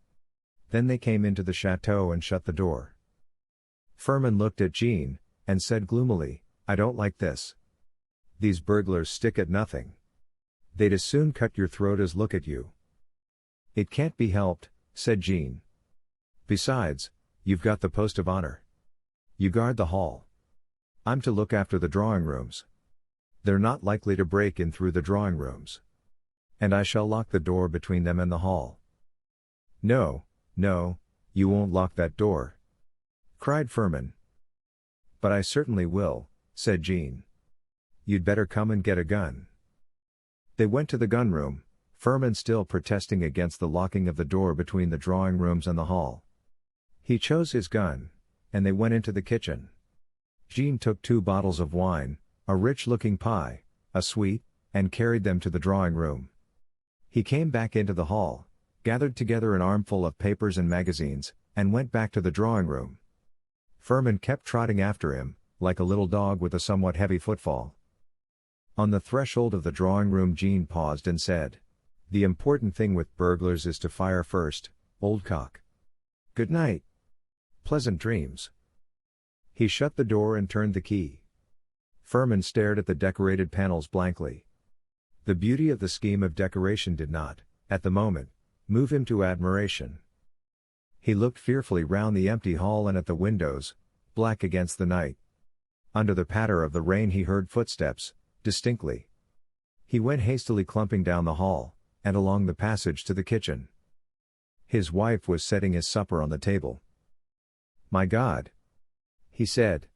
Then they came into the chateau and shut the door. Firmin looked at Jean, and said gloomily, I don't like this. These burglars stick at nothing. They'd as soon cut your throat as look at you. It can't be helped, said Jean. Besides, you've got the post of honor. You guard the hall. I'm to look after the drawing rooms. They're not likely to break in through the drawing rooms. And I shall lock the door between them and the hall. No, no, you won't lock that door, cried Firmin. But I certainly will, said Jean. You'd better come and get a gun. They went to the gun room, Firmin still protesting against the locking of the door between the drawing rooms and the hall. He chose his gun, and they went into the kitchen. Jean took 2 bottles of wine, a rich-looking pie, a sweet, and carried them to the drawing room. He came back into the hall, gathered together an armful of papers and magazines, and went back to the drawing room. Firmin kept trotting after him, like a little dog with a somewhat heavy footfall. On the threshold of the drawing room Jean paused and said, "The important thing with burglars is to fire first, old cock. Good night. Pleasant dreams." He shut the door and turned the key. Firmin stared at the decorated panels blankly. The beauty of the scheme of decoration did not, at the moment, move him to admiration. He looked fearfully round the empty hall and at the windows, black against the night. Under the patter of the rain he heard footsteps, distinctly. He went hastily clumping down the hall, and along the passage to the kitchen. His wife was setting his supper on the table. "My God," he said.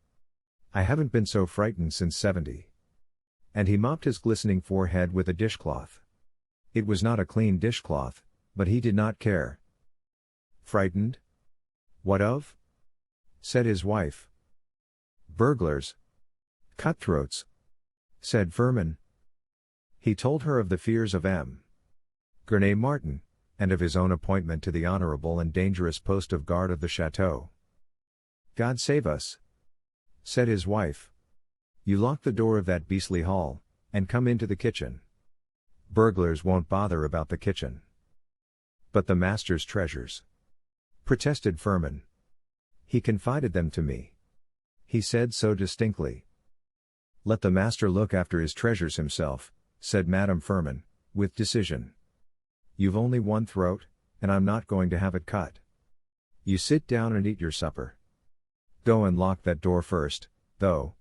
"I haven't been so frightened since '70. And he mopped his glistening forehead with a dishcloth. It was not a clean dishcloth, but he did not care. "Frightened? What of?" said his wife. "Burglars. Cutthroats," said Firmin. He told her of the fears of M. Gurney Martin, and of his own appointment to the honorable and dangerous post of guard of the chateau. "God save us," said his wife. "You lock the door of that beastly hall, and come into the kitchen. Burglars won't bother about the kitchen." "But the master's treasures," protested Firmin. "He confided them to me. He said so distinctly." "Let the master look after his treasures himself," said Madame Firmin, with decision. "You've only one throat, and I'm not going to have it cut. You sit down and eat your supper. Go and lock that door first, though."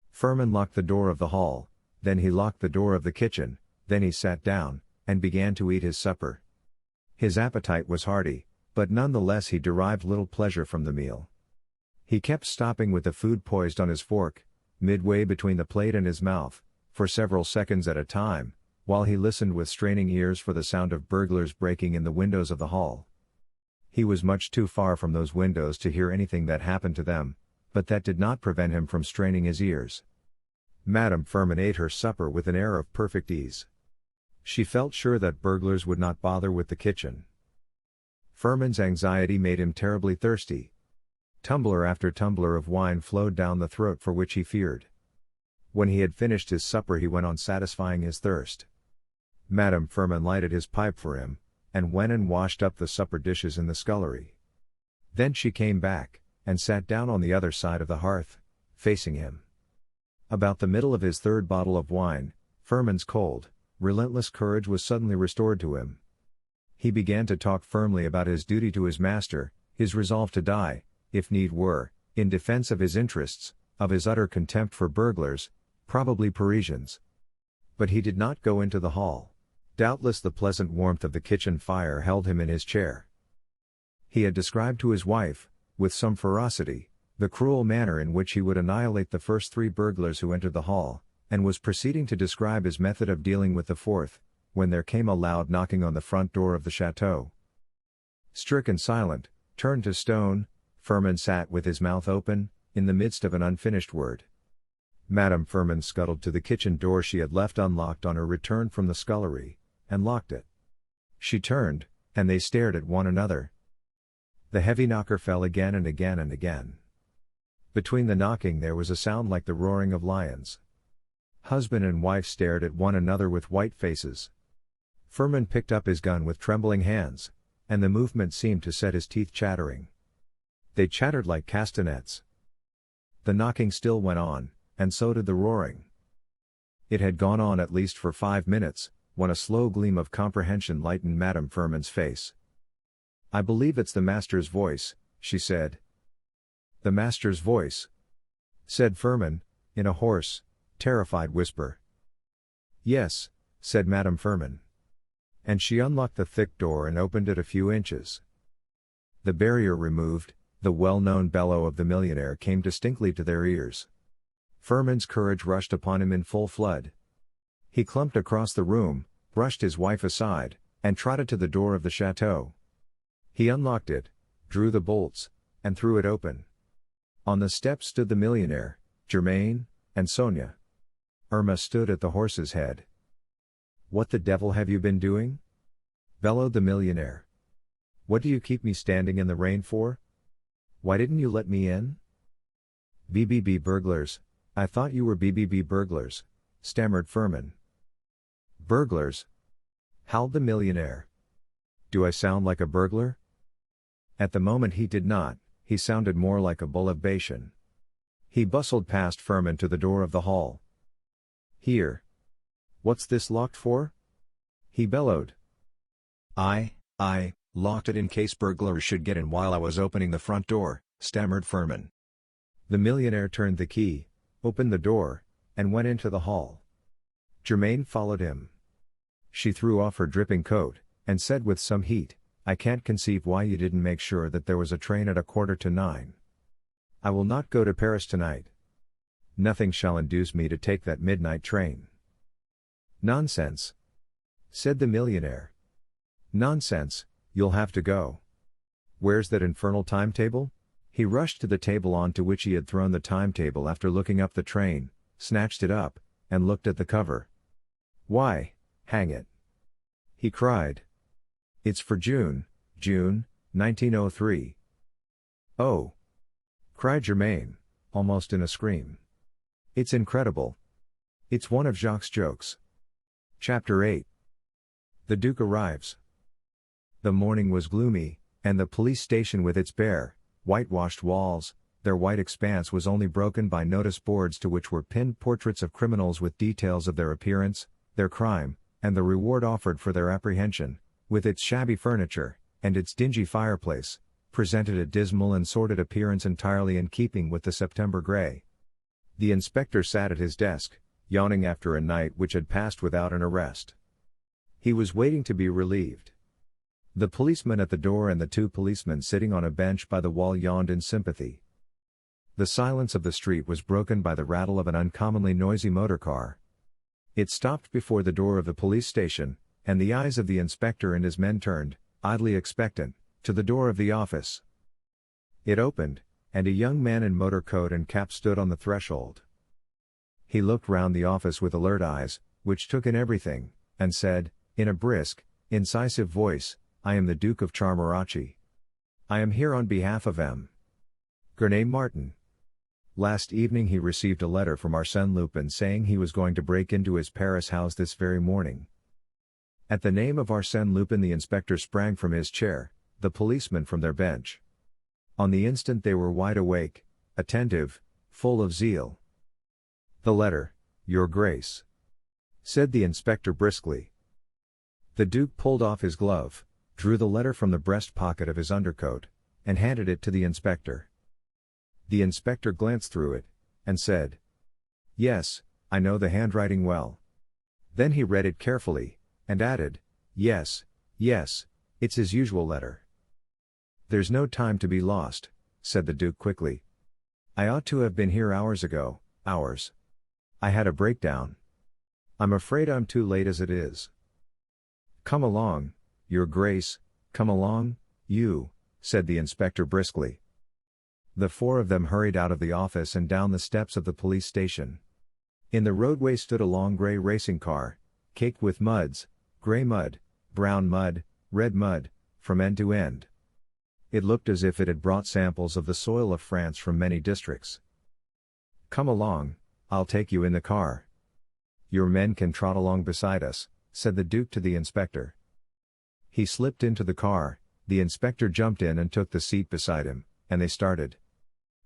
Firmin locked the door of the hall, then he locked the door of the kitchen, then he sat down, and began to eat his supper. His appetite was hearty, but none the less he derived little pleasure from the meal. He kept stopping with the food poised on his fork, midway between the plate and his mouth, for several seconds at a time, while he listened with straining ears for the sound of burglars breaking in the windows of the hall. He was much too far from those windows to hear anything that happened to them, but that did not prevent him from straining his ears. Madame Firmin ate her supper with an air of perfect ease. She felt sure that burglars would not bother with the kitchen. Firmin's anxiety made him terribly thirsty. Tumbler after tumbler of wine flowed down the throat for which he feared. When he had finished his supper he went on satisfying his thirst. Madame Firmin lighted his pipe for him, and went and washed up the supper dishes in the scullery. Then she came back, and sat down on the other side of the hearth, facing him. About the middle of his 3rd bottle of wine, Firmin's cold, relentless courage was suddenly restored to him. He began to talk firmly about his duty to his master, his resolve to die, if need were, in defense of his interests, of his utter contempt for burglars, probably Parisians. But he did not go into the hall. Doubtless the pleasant warmth of the kitchen fire held him in his chair. He had described to his wife, with some ferocity, the cruel manner in which he would annihilate the first 3 burglars who entered the hall, and was proceeding to describe his method of dealing with the 4th, when there came a loud knocking on the front door of the chateau. Stricken silent, turned to stone, Firmin sat with his mouth open, in the midst of an unfinished word. Madame Firmin scuttled to the kitchen door she had left unlocked on her return from the scullery, and locked it. She turned, and they stared at one another. The heavy knocker fell again and again and again. Between the knocking there was a sound like the roaring of lions. Husband and wife stared at one another with white faces. Firmin picked up his gun with trembling hands, and the movement seemed to set his teeth chattering. They chattered like castanets. The knocking still went on, and so did the roaring. It had gone on at least for 5 minutes, when a slow gleam of comprehension lightened Madame Firmin's face. "I believe it's the master's voice," she said. "The master's voice?" said Firmin, in a hoarse, terrified whisper. "Yes," said Madame Firmin. and she unlocked the thick door and opened it a few inches. The barrier removed, the well-known bellow of the millionaire came distinctly to their ears. Firmin's courage rushed upon him in full flood. He clumped across the room, brushed his wife aside, and trotted to the door of the chateau. He unlocked it, drew the bolts, and threw it open. On the steps stood the millionaire, Germaine, and Sonia. Irma stood at the horse's head. "What the devil have you been doing?" bellowed the millionaire. "What do you keep me standing in the rain for? Why didn't you let me in?" "BBB burglars, I thought you were BBB burglars," stammered Firmin. "Burglars?" howled the millionaire. "Do I sound like a burglar?" At the moment he did not, he sounded more like a bull of Bashan. He bustled past Firmin to the door of the hall. "Here. What's this locked for?" he bellowed. I locked it in case burglars should get in while I was opening the front door," stammered Firmin. The millionaire turned the key, opened the door, and went into the hall. Germaine followed him. She threw off her dripping coat, and said with some heat, "I can't conceive why you didn't make sure that there was a train at 8:45. I will not go to Paris tonight. Nothing shall induce me to take that midnight train." "Nonsense," said the millionaire. "Nonsense, you'll have to go. Where's that infernal timetable?" He rushed to the table onto which he had thrown the timetable after looking up the train, snatched it up, and looked at the cover. "Why, hang it!" he cried. "It's for June 1903. "Oh!" cried Germaine, almost in a scream. "It's incredible. It's one of Jacques' jokes." Chapter 8. The Duke arrives. The morning was gloomy, and the police station with its bare, whitewashed walls, their white expanse was only broken by notice boards to which were pinned portraits of criminals with details of their appearance, their crime, and the reward offered for their apprehension, with its shabby furniture, and its dingy fireplace, presented a dismal and sordid appearance entirely in keeping with the September grey. The inspector sat at his desk, yawning after a night which had passed without an arrest. He was waiting to be relieved. The policeman at the door and the two policemen sitting on a bench by the wall yawned in sympathy. The silence of the street was broken by the rattle of an uncommonly noisy motor car. It stopped before the door of the police station, and the eyes of the inspector and his men turned, idly expectant, to the door of the office. It opened, and a young man in motor coat and cap stood on the threshold. He looked round the office with alert eyes, which took in everything, and said, in a brisk, incisive voice, "I am the Duke of Charmarachi. I am here on behalf of M. Gurney Martin. Last evening he received a letter from Arsène Lupin saying he was going to break into his Paris house this very morning." At the name of Arsène Lupin the inspector sprang from his chair, the policemen from their bench. On the instant they were wide awake, attentive, full of zeal. "The letter, Your Grace," said the inspector briskly. The Duke pulled off his glove, drew the letter from the breast pocket of his undercoat, and handed it to the inspector. The inspector glanced through it, and said, "Yes, I know the handwriting well." Then he read it carefully, and added, Yes, it's his usual letter." "There's no time to be lost," said the Duke quickly. "I ought to have been here hours ago, hours. I had a breakdown. I'm afraid I'm too late as it is." "Come along, Your Grace, come along, you," said the inspector briskly. The four of them hurried out of the office and down the steps of the police station. In the roadway stood a long grey racing car, caked with muds, grey mud, brown mud, red mud, from end to end. It looked as if it had brought samples of the soil of France from many districts. "Come along, I'll take you in the car. Your men can trot along beside us," said the Duke to the inspector. He slipped into the car, the inspector jumped in and took the seat beside him, and they started.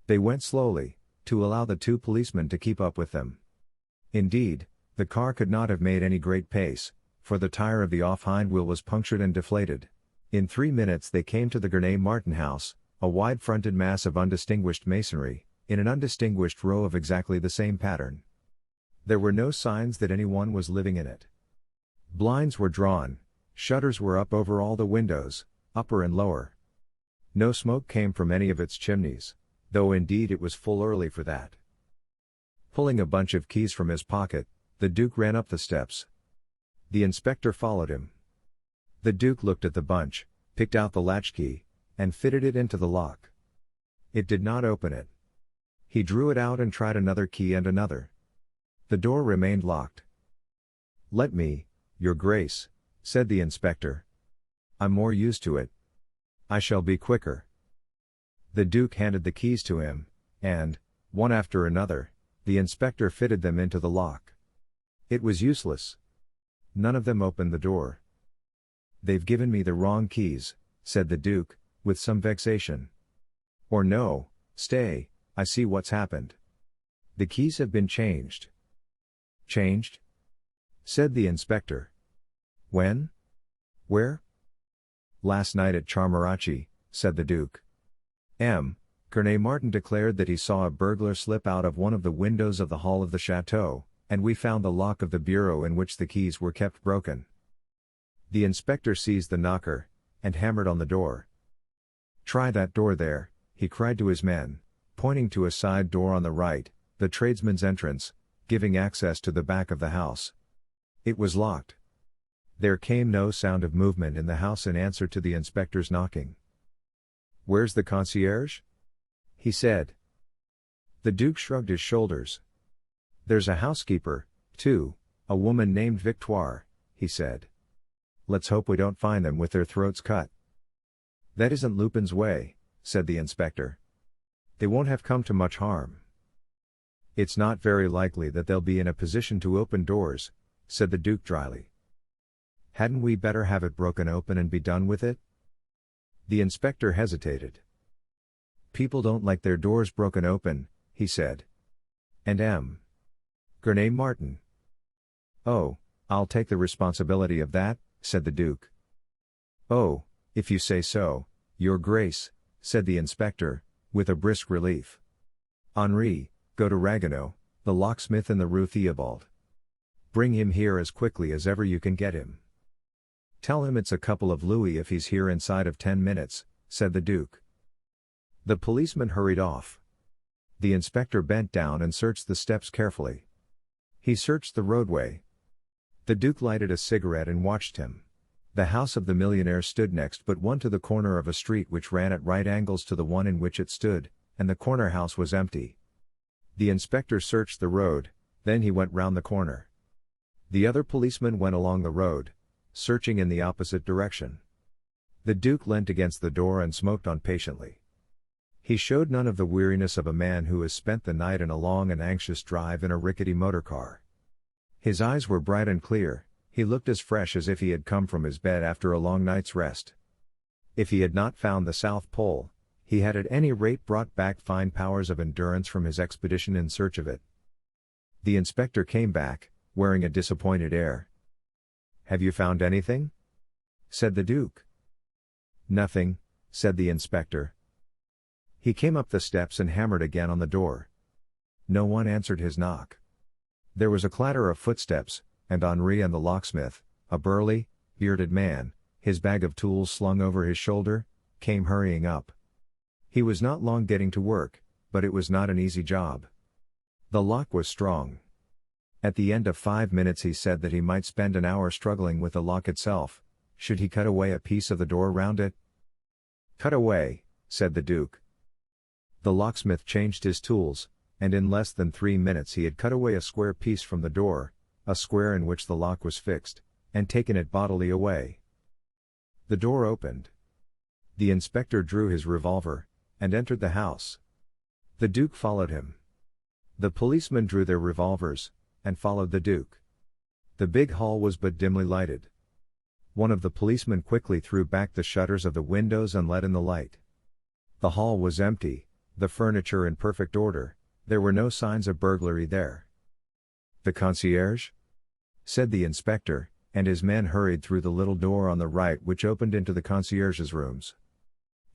They went slowly, to allow the two policemen to keep up with them. Indeed, the car could not have made any great pace, for the tire of the off hind wheel was punctured and deflated. In 3 minutes they came to the Gurney Martin house, a wide-fronted mass of undistinguished masonry, in an undistinguished row of exactly the same pattern. There were no signs that anyone was living in it. Blinds were drawn, Shutters were up over all the windows, upper and lower. No smoke came from any of its chimneys, though indeed it was full early for that. Pulling a bunch of keys from his pocket, the Duke ran up the steps. The inspector followed him. The Duke looked at the bunch, picked out the latchkey, and fitted it into the lock. It did not open it. He drew it out and tried another key and another. The door remained locked. "Let me, Your Grace," said the inspector. "I'm more used to it. I shall be quicker." The Duke handed the keys to him, and, one after another, the inspector fitted them into the lock. It was useless. None of them opened the door. "They've given me the wrong keys," said the Duke, with some vexation. "Or no, stay, I see what's happened. The keys have been changed." "Changed?" said the inspector. "When? Where?" "Last night at Charmarachi," said the Duke. Gurney Martin declared that he saw a burglar slip out of one of the windows of the hall of the chateau, and we found the lock of the bureau in which the keys were kept broken. The inspector seized the knocker, and hammered on the door. "Try that door there," he cried to his men, pointing to a side door on the right, the tradesman's entrance, giving access to the back of the house. It was locked. There came no sound of movement in the house in answer to the inspector's knocking. "Where's the concierge?" he said. The Duke shrugged his shoulders. "There's a housekeeper, too, a woman named Victoire," he said. "Let's hope we don't find them with their throats cut." "That isn't Lupin's way," said the inspector. "They won't have come to much harm." "It's not very likely that they'll be in a position to open doors," said the Duke dryly. "Hadn't we better have it broken open and be done with it?" The inspector hesitated. "People don't like their doors broken open," he said. "And Gurney Martin." "Oh, I'll take the responsibility of that," said the Duke. "Oh, if you say so, Your Grace," said the inspector, with a brisk relief. "Henri, go to Ragueneau, the locksmith in the Rue Theobald. Bring him here as quickly as ever you can get him. Tell him it's a couple of louis if he's here inside of 10 minutes, said the Duke. The policeman hurried off. The inspector bent down and searched the steps carefully. He searched the roadway. The Duke lighted a cigarette and watched him. The house of the millionaire stood next but one to the corner of a street which ran at right angles to the one in which it stood, and the corner house was empty. The inspector searched the road, then he went round the corner. The other policeman went along the road, searching in the opposite direction. The Duke leant against the door and smoked on patiently. He showed none of the weariness of a man who has spent the night in a long and anxious drive in a rickety motor car. His eyes were bright and clear, he looked as fresh as if he had come from his bed after a long night's rest. If he had not found the South Pole, he had at any rate brought back fine powers of endurance from his expedition in search of it. The inspector came back, wearing a disappointed air. "Have you found anything?" said the Duke. "Nothing," said the inspector. He came up the steps and hammered again on the door. No one answered his knock. There was a clatter of footsteps, and Henri and the locksmith, a burly, bearded man, his bag of tools slung over his shoulder, came hurrying up. He was not long getting to work, but it was not an easy job. The lock was strong. At the end of 5 minutes he said that he might spend an hour struggling with the lock itself. Should he cut away a piece of the door round it? "Cut away," said the Duke. The locksmith changed his tools, and in less than 3 minutes he had cut away a square piece from the door, a square in which the lock was fixed, and taken it bodily away. The door opened. The inspector drew his revolver, and entered the house. The Duke followed him. The policemen drew their revolvers, and followed the Duke. The big hall was but dimly lighted. One of the policemen quickly threw back the shutters of the windows and let in the light. The hall was empty, the furniture in perfect order, there were no signs of burglary there. "The concierge?" said the inspector, and his men hurried through the little door on the right which opened into the concierge's rooms.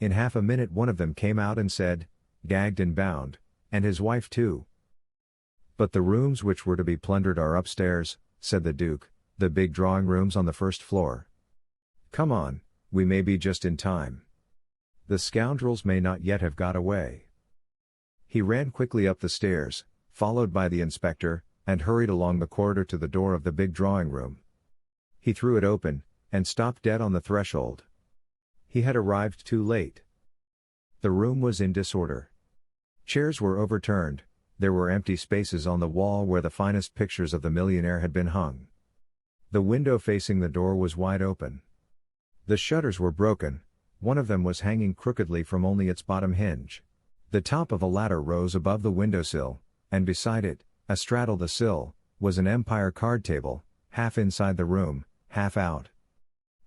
In half a minute one of them came out and said, "Gagged and bound, and his wife too." "But the rooms which were to be plundered are upstairs," said the Duke, "the big drawing rooms on the first floor." Come on, we may be just in time. The scoundrels may not yet have got away. He ran quickly up the stairs, followed by the inspector, and hurried along the corridor to the door of the big drawing room. He threw it open, and stopped dead on the threshold. He had arrived too late. The room was in disorder. Chairs were overturned, there were empty spaces on the wall where the finest pictures of the millionaire had been hung. The window facing the door was wide open. The shutters were broken, one of them was hanging crookedly from only its bottom hinge. The top of a ladder rose above the windowsill, and beside it, astraddle the sill, was an empire card table, half inside the room, half out.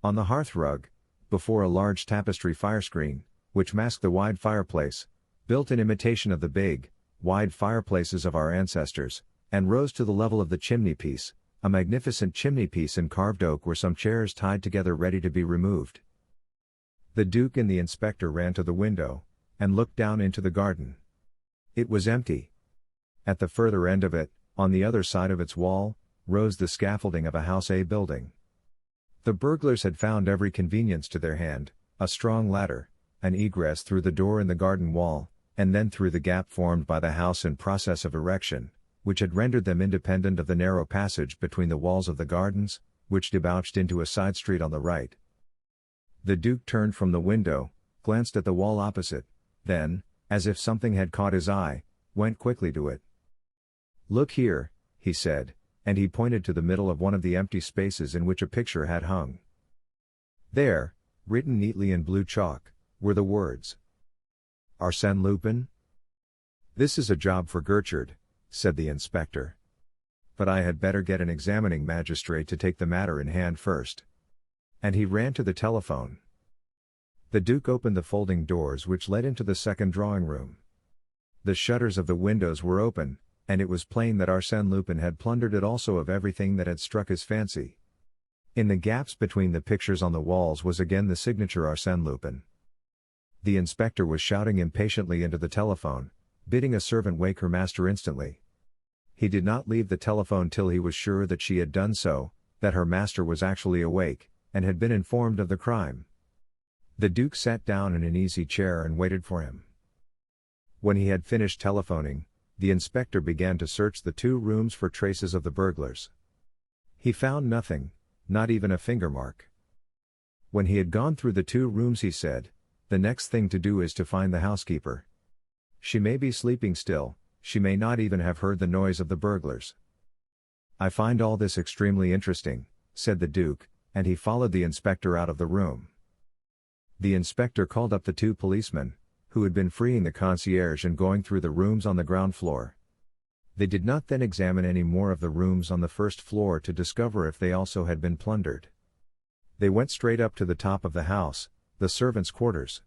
On the hearth rug, before a large tapestry fire-screen, which masked the wide fireplace, built in imitation of the big, wide fireplaces of our ancestors, and rose to the level of the chimney-piece, a magnificent chimney-piece in carved oak were some chairs tied together ready to be removed. The Duke and the inspector ran to the window, and looked down into the garden. It was empty. At the further end of it, on the other side of its wall, rose the scaffolding of a House A building. The burglars had found every convenience to their hand, a strong ladder, an egress through the door in the garden wall, and then through the gap formed by the house in process of erection, which had rendered them independent of the narrow passage between the walls of the gardens, which debouched into a side street on the right. The Duke turned from the window, glanced at the wall opposite, then, as if something had caught his eye, went quickly to it. "Look here," he said, and he pointed to the middle of one of the empty spaces in which a picture had hung. There, written neatly in blue chalk, were the words, "Arsène Lupin?" "This is a job for Gertrude," said the inspector. "But I had better get an examining magistrate to take the matter in hand first." And he ran to the telephone. The Duke opened the folding doors which led into the second drawing room. The shutters of the windows were open, and it was plain that Arsène Lupin had plundered it also of everything that had struck his fancy. In the gaps between the pictures on the walls was again the signature Arsène Lupin. The inspector was shouting impatiently into the telephone, bidding a servant wake her master instantly. He did not leave the telephone till he was sure that she had done so, that her master was actually awake, and had been informed of the crime. The Duke sat down in an easy chair and waited for him. When he had finished telephoning, the inspector began to search the 2 rooms for traces of the burglars. He found nothing, not even a finger mark. When he had gone through the 2 rooms he said, "The next thing to do is to find the housekeeper. She may be sleeping still, she may not even have heard the noise of the burglars." "I find all this extremely interesting," said the Duke, and he followed the inspector out of the room. The inspector called up the 2 policemen, who had been freeing the concierge and going through the rooms on the ground floor. They did not then examine any more of the rooms on the first floor to discover if they also had been plundered. They went straight up to the top of the house, the servants' quarters.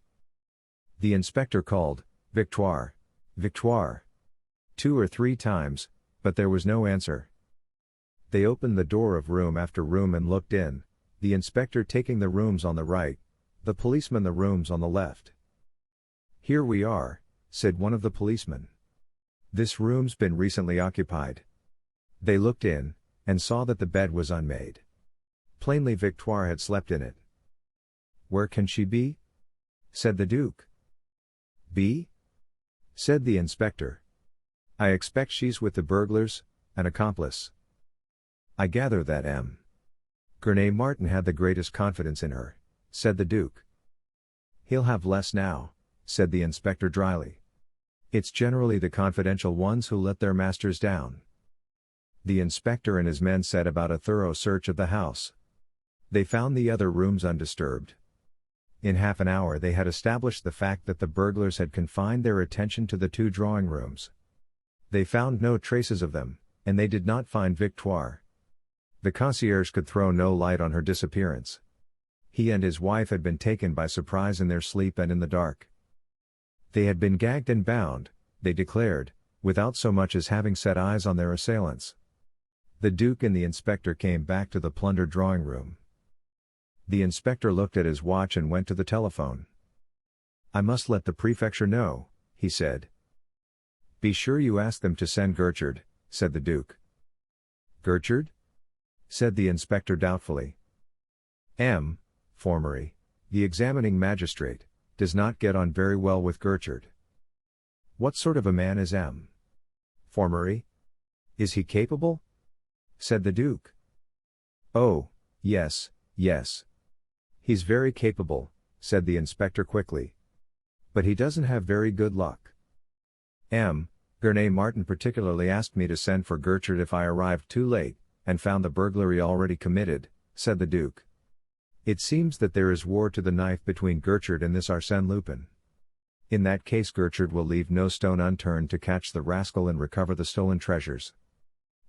The inspector called, "Victoire! Victoire!" 2 or 3 times, but there was no answer. They opened the door of room after room and looked in, the inspector taking the rooms on the right, the policeman the rooms on the left. "Here we are," said one of the policemen. "This room's been recently occupied." They looked in, and saw that the bed was unmade. Plainly Victoire had slept in it. "Where can she be?" said the Duke. "Be?" said the inspector. "I expect she's with the burglars, an accomplice. I gather that M. Gurney Martin had the greatest confidence in her," said the Duke. "He'll have less now," said the inspector dryly. "It's generally the confidential ones who let their masters down." The inspector and his men set about a thorough search of the house. They found the other rooms undisturbed. In half an hour they had established the fact that the burglars had confined their attention to the 2 drawing rooms. They found no traces of them, and they did not find Victoire. The concierge could throw no light on her disappearance. He and his wife had been taken by surprise in their sleep and in the dark. They had been gagged and bound, they declared, without so much as having set eyes on their assailants. The Duke and the inspector came back to the plundered drawing room. The inspector looked at his watch and went to the telephone. "I must let the prefecture know," he said. "Be sure you ask them to send Gertrude," said the Duke. "Gertrude?" said the inspector doubtfully. Formery, the examining magistrate, does not get on very well with Gertrude. What sort of a man is M. Formery? Is he capable? Said the Duke. Oh, yes, yes. He's very capable, said the inspector quickly. But he doesn't have very good luck. M. Gurney Martin particularly asked me to send for Gertrude if I arrived too late, and found the burglary already committed, said the Duke. It seems that there is war to the knife between Gertrude and this Arsène Lupin. In that case Gertrude will leave no stone unturned to catch the rascal and recover the stolen treasures.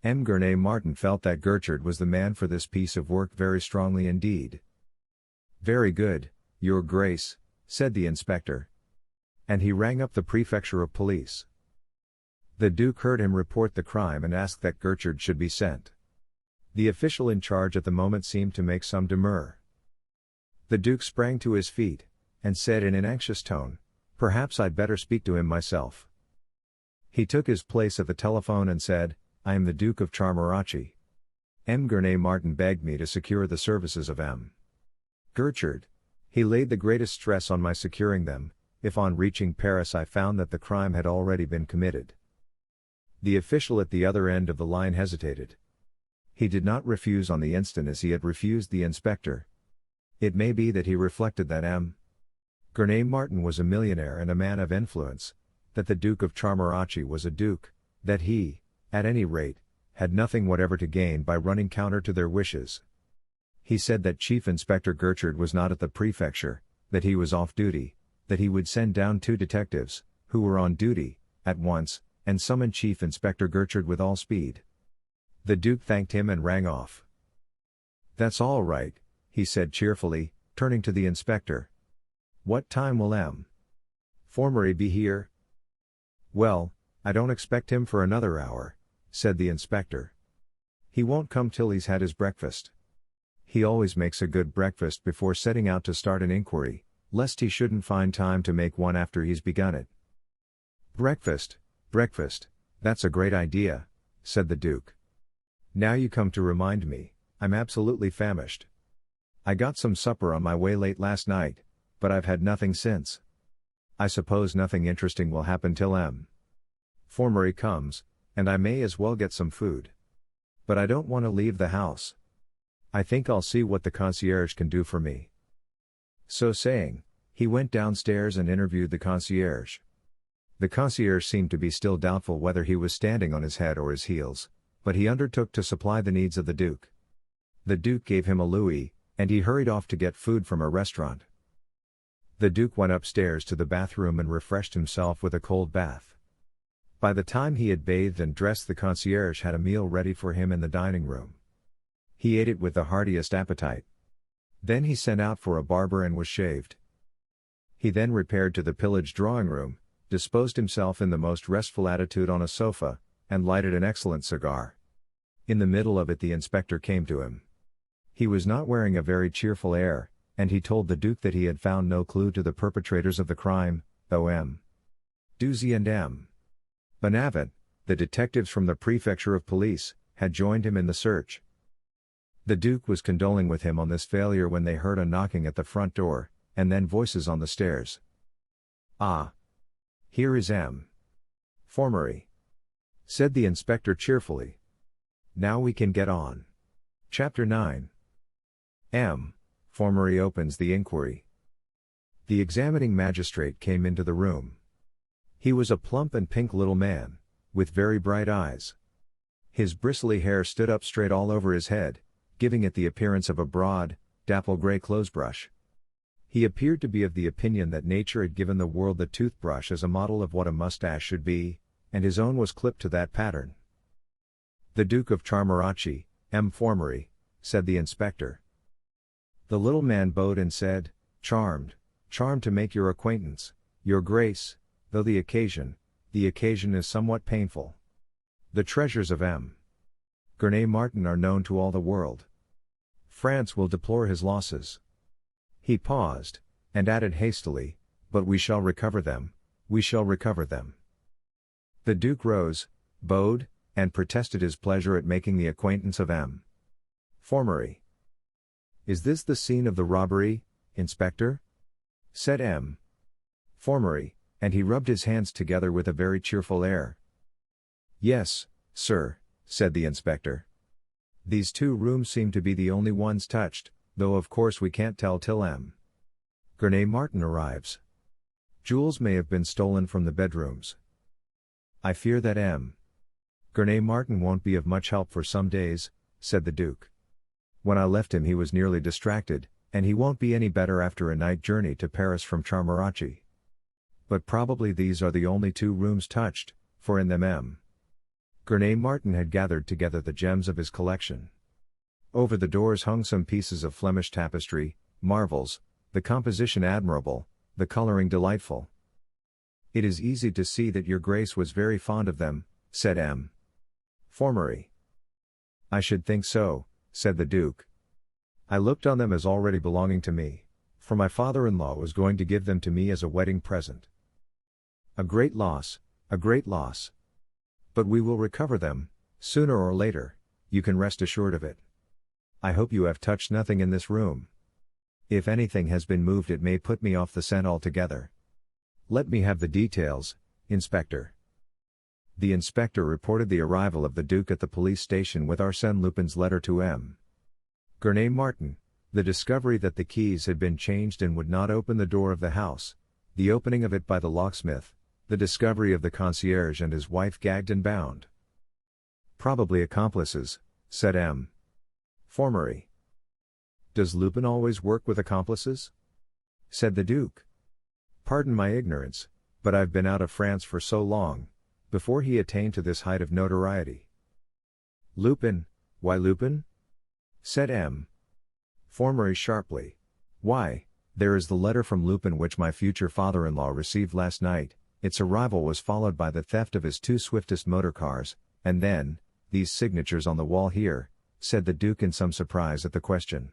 M. Gurney Martin felt that Gertrude was the man for this piece of work very strongly indeed. Very good, Your Grace, said the inspector. And he rang up the prefecture of police. The Duke heard him report the crime and asked that Gertrude should be sent. The official in charge at the moment seemed to make some demur. The Duke sprang to his feet, and said in an anxious tone, "Perhaps I'd better speak to him myself." He took his place at the telephone and said, "I am the Duke of Charmarachi. M. Gurney Martin begged me to secure the services of M. Gertrude. He laid the greatest stress on my securing them, if on reaching Paris I found that the crime had already been committed." The official at the other end of the line hesitated. He did not refuse on the instant as he had refused the inspector. It may be that he reflected that M. Gurney Martin was a millionaire and a man of influence, that the Duke of Charmarachi was a duke, that he, at any rate, had nothing whatever to gain by running counter to their wishes. He said that Chief Inspector Gertrude was not at the prefecture, that he was off duty, that he would send down 2 detectives, who were on duty, at once, and summon Chief Inspector Gertrude with all speed. The Duke thanked him and rang off. "That's all right," he said cheerfully, turning to the inspector. "What time will M. Formery be here?" "Well, I don't expect him for another hour," said the inspector. "He won't come till he's had his breakfast. He always makes a good breakfast before setting out to start an inquiry, lest he shouldn't find time to make one after he's begun it." Breakfast, that's a great idea," said the Duke. "Now you come to remind me, I'm absolutely famished. I got some supper on my way late last night, but I've had nothing since. I suppose nothing interesting will happen till M. Formery comes, and I may as well get some food. But I don't want to leave the house. I think I'll see what the concierge can do for me." So saying, he went downstairs and interviewed the concierge. The concierge seemed to be still doubtful whether he was standing on his head or his heels, but he undertook to supply the needs of the Duke. The Duke gave him a louis, and he hurried off to get food from a restaurant. The Duke went upstairs to the bathroom and refreshed himself with a cold bath. By the time he had bathed and dressed, the concierge had a meal ready for him in the dining room. He ate it with the heartiest appetite. Then he sent out for a barber and was shaved. He then repaired to the pillaged drawing room, disposed himself in the most restful attitude on a sofa, and lighted an excellent cigar. In the middle of it the inspector came to him. He was not wearing a very cheerful air, and he told the Duke that he had found no clue to the perpetrators of the crime, though M. Duzy and M. Bonavent, the detectives from the prefecture of police, had joined him in the search. The Duke was condoling with him on this failure when they heard a knocking at the front door, and then voices on the stairs. "Ah! Here is M. Formery," said the inspector cheerfully. "Now we can get on." Chapter 9. M. Formery opens the inquiry. The examining magistrate came into the room. He was a plump and pink little man, with very bright eyes. His bristly hair stood up straight all over his head, giving it the appearance of a broad, dapple gray clothesbrush. He appeared to be of the opinion that nature had given the world the toothbrush as a model of what a mustache should be, and his own was clipped to that pattern. "The Duke of Charmarachi, M. Formery," said the inspector. The little man bowed and said, "Charmed to make your acquaintance, Your Grace, though the occasion is somewhat painful. The treasures of M. Gurney Martin are known to all the world. France will deplore his losses." He paused, and added hastily, "But we shall recover them, we shall recover them." The Duke rose, bowed, and protested his pleasure at making the acquaintance of M. Formery. Is this the scene of the robbery, Inspector? Said M. Formery, and he rubbed his hands together with a very cheerful air. Yes, sir, said the inspector. These 2 rooms seem to be the only ones touched, though of course we can't tell till M. Gurney Martin arrives. Jewels may have been stolen from the bedrooms. I fear that M. Gurney Martin won't be of much help for some days, said the Duke. When I left him he was nearly distracted, and he won't be any better after a night journey to Paris from Charmarachi. But probably these are the only 2 rooms touched, for in them M. Gurney Martin had gathered together the gems of his collection. Over the doors hung some pieces of Flemish tapestry, marvels, the composition admirable, the coloring delightful. It is easy to see that your Grace was very fond of them, said M. Formery. I should think so, said the Duke. I looked on them as already belonging to me, for my father-in-law was going to give them to me as a wedding present. A great loss, a great loss. But we will recover them, sooner or later, you can rest assured of it. I hope you have touched nothing in this room. If anything has been moved it may put me off the scent altogether. Let me have the details, Inspector. The inspector reported the arrival of the Duke at the police station with Arsène Lupin's letter to M. Gurney Martin, the discovery that the keys had been changed and would not open the door of the house, the opening of it by the locksmith, the discovery of the concierge and his wife gagged and bound. Probably accomplices, said M. Formery. Does Lupin always work with accomplices? Said the Duke. Pardon my ignorance, but I've been out of France for so long, before he attained to this height of notoriety. Lupin, why Lupin? Said M. Formery sharply. Why, there is the letter from Lupin which my future father-in-law received last night. Its arrival was followed by the theft of his 2 swiftest motor cars, and then, these signatures on the wall here, said the Duke in some surprise at the question.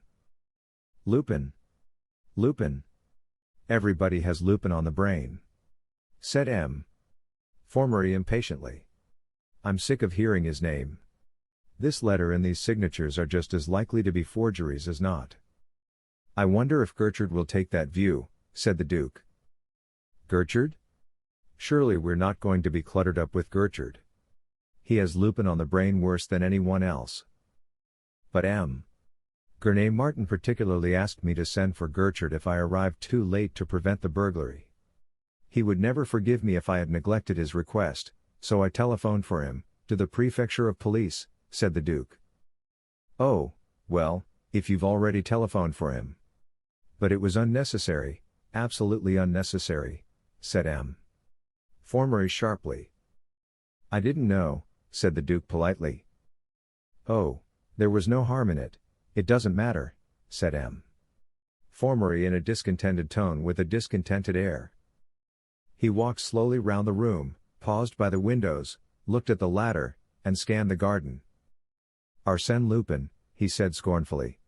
Lupin. Lupin. Everybody has Lupin on the brain. Said M. Formery impatiently. I'm sick of hearing his name. This letter and these signatures are just as likely to be forgeries as not. I wonder if Gertrude will take that view, said the Duke. Gertrude? Surely we're not going to be cluttered up with Gertrude. He has Lupin on the brain worse than anyone else. But M. Gurney Martin particularly asked me to send for Gertrude if I arrived too late to prevent the burglary. He would never forgive me if I had neglected his request, so I telephoned for him, to the prefecture of police, said the Duke. Oh, well, if you've already telephoned for him. But it was unnecessary, absolutely unnecessary, said M. Formery sharply. I didn't know, said the Duke politely. Oh, there was no harm in it, it doesn't matter, said M. Formery in a discontented tone with a discontented air. He walked slowly round the room, paused by the windows, looked at the ladder, and scanned the garden. Arsène Lupin, he said scornfully.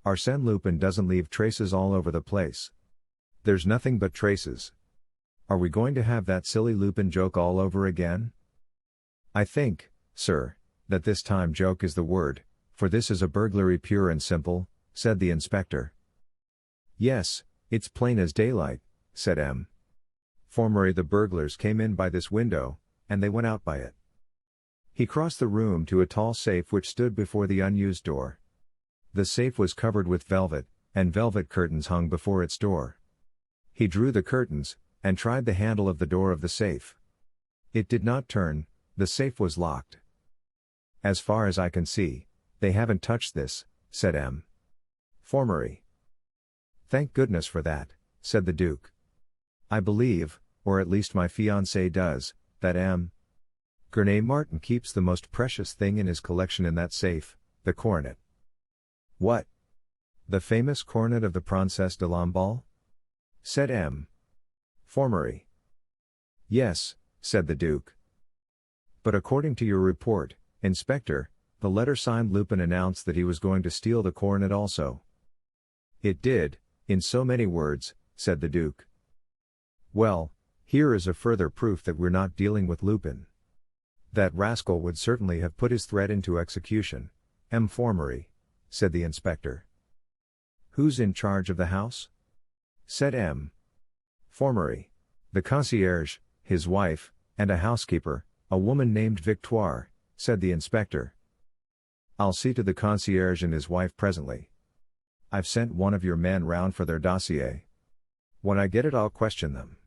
Arsène Lupin doesn't leave traces all over the place. There's nothing but traces. Are we going to have that silly Lupin joke all over again? I think, sir, that this time joke is the word, for this is a burglary pure and simple, said the inspector. Yes, it's plain as daylight, said M. Formerly the burglars came in by this window, and they went out by it. He crossed the room to a tall safe which stood before the unused door. The safe was covered with velvet, and velvet curtains hung before its door. He drew the curtains, and tried the handle of the door of the safe. It did not turn, the safe was locked. As far as I can see, they haven't touched this, said M. Formery. Thank goodness for that, said the Duke. I believe, or at least my fiancée does, that M. Gurney Martin keeps the most precious thing in his collection in that safe, the coronet. What? The famous coronet of the Princesse de Lamballe? Said M. Formery. Yes, said the Duke. But according to your report, Inspector, the letter signed Lupin announced that he was going to steal the coronet also. It did, in so many words, said the Duke. Well, here is a further proof that we're not dealing with Lupin. That rascal would certainly have put his threat into execution, M. Formery, said the inspector. Who's in charge of the house? Said M. Formery. The concierge, his wife, and a housekeeper, a woman named Victoire, said the inspector. I'll see to the concierge and his wife presently. I've sent one of your men round for their dossier. When I get it, I'll question them.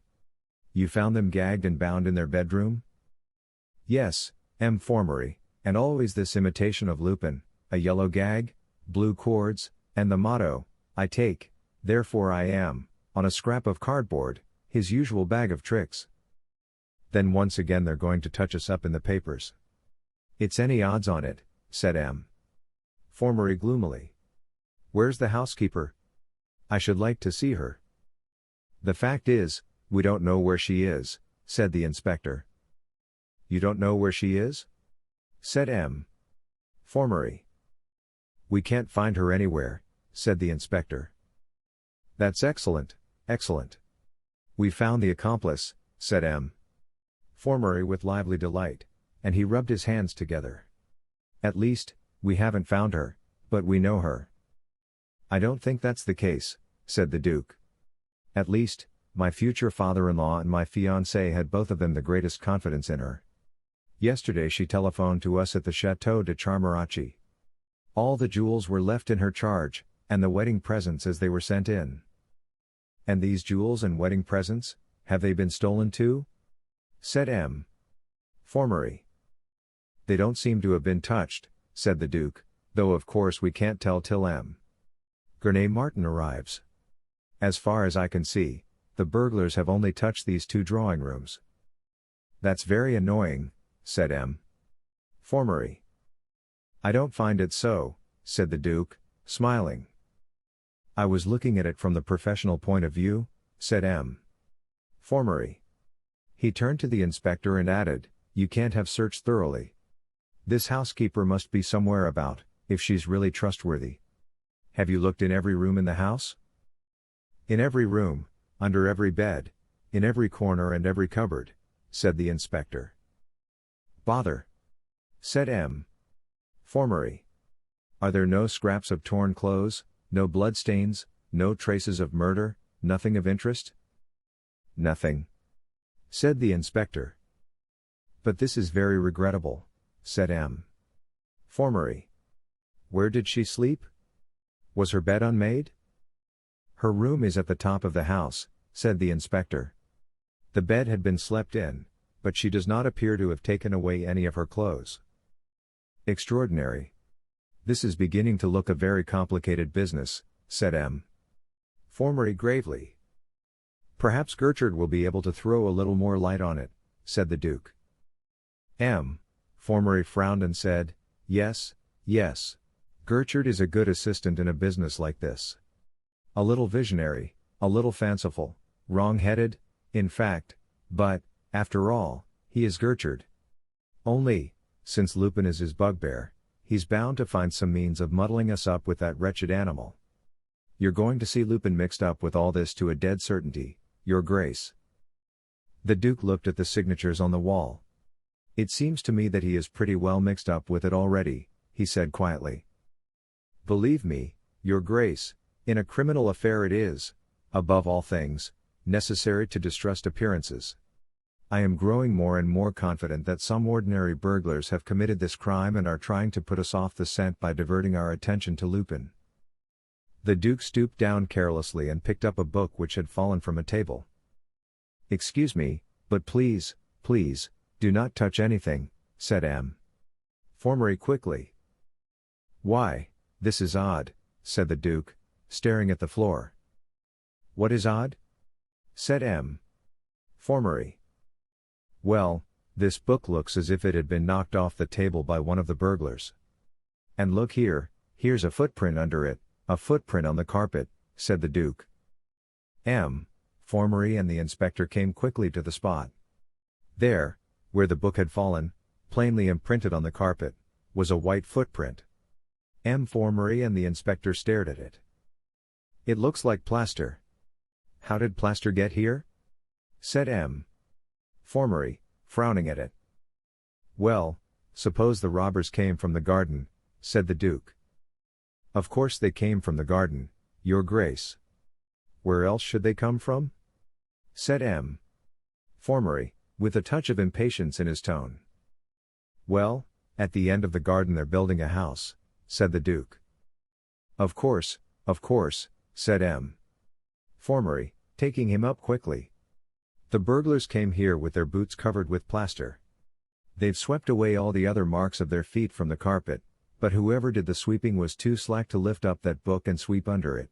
You found them gagged and bound in their bedroom? Yes, M. Formery, and always this imitation of Lupin, a yellow gag, blue cords, and the motto, I take, therefore I am, on a scrap of cardboard, his usual bag of tricks. Then once again they're going to touch us up in the papers. It's any odds on it, said M. Formery gloomily. Where's the housekeeper? I should like to see her. The fact is, we don't know where she is, said the inspector. You don't know where she is? Said M. Formery. We can't find her anywhere, said the inspector. That's excellent, excellent. We found the accomplice, said M. Formery with lively delight, and he rubbed his hands together. At least, we haven't found her, but we know her. I don't think that's the case, said the Duke. At least, my future father-in-law and my fiancé had both of them the greatest confidence in her. Yesterday she telephoned to us at the Château de Charmarachi. All the jewels were left in her charge, and the wedding presents as they were sent in. And these jewels and wedding presents, have they been stolen too? Said M. Formery. They don't seem to have been touched, said the Duke, though of course we can't tell till M. Gurney Martin arrives. As far as I can see, the burglars have only touched these 2 drawing rooms. That's very annoying, said M. Formery. I don't find it so, said the Duke, smiling. I was looking at it from the professional point of view, said M. Formery. He turned to the inspector and added, you can't have searched thoroughly. This housekeeper must be somewhere about, if she's really trustworthy. Have you looked in every room in the house? In every room, under every bed, in every corner and every cupboard, said the inspector. Bother! Said M. Formery. Are there no scraps of torn clothes, no bloodstains, no traces of murder, nothing of interest? Nothing. Said the inspector. But this is very regrettable, said M. Formery. Where did she sleep? Was her bed unmade? Her room is at the top of the house, said the inspector. The bed had been slept in, but she does not appear to have taken away any of her clothes. Extraordinary. This is beginning to look a very complicated business, said M. Formery gravely. Perhaps Gertrude will be able to throw a little more light on it, said the Duke. M. Formery frowned and said, yes, yes. Gertrude is a good assistant in a business like this. A little visionary, a little fanciful, wrong-headed, in fact, but, after all, he is Gertrude. Only, since Lupin is his bugbear, he's bound to find some means of muddling us up with that wretched animal. You're going to see Lupin mixed up with all this to a dead certainty, Your Grace. The Duke looked at the signatures on the wall. It seems to me that he is pretty well mixed up with it already, he said quietly. Believe me, Your Grace, in a criminal affair it is, above all things, necessary to distrust appearances. I am growing more and more confident that some ordinary burglars have committed this crime and are trying to put us off the scent by diverting our attention to Lupin. The Duke stooped down carelessly and picked up a book which had fallen from a table. Excuse me, but please, please, do not touch anything, said M. Formery quickly. Why, this is odd, said the Duke, staring at the floor. What is odd? Said M. Formery. Well, this book looks as if it had been knocked off the table by one of the burglars. And look here, here's a footprint under it, a footprint on the carpet, said the Duke. M. Formery and the inspector came quickly to the spot. There, where the book had fallen, plainly imprinted on the carpet, was a white footprint. M. Formery and the inspector stared at it. It looks like plaster. How did plaster get here? Said M. Formery, frowning at it. Well, suppose the robbers came from the garden, said the Duke. Of course they came from the garden, Your Grace. Where else should they come from? Said M. Formery, with a touch of impatience in his tone. Well, at the end of the garden they're building a house, said the Duke. Of course, said M. Formery, taking him up quickly. The burglars came here with their boots covered with plaster. They've swept away all the other marks of their feet from the carpet, but whoever did the sweeping was too slack to lift up that book and sweep under it.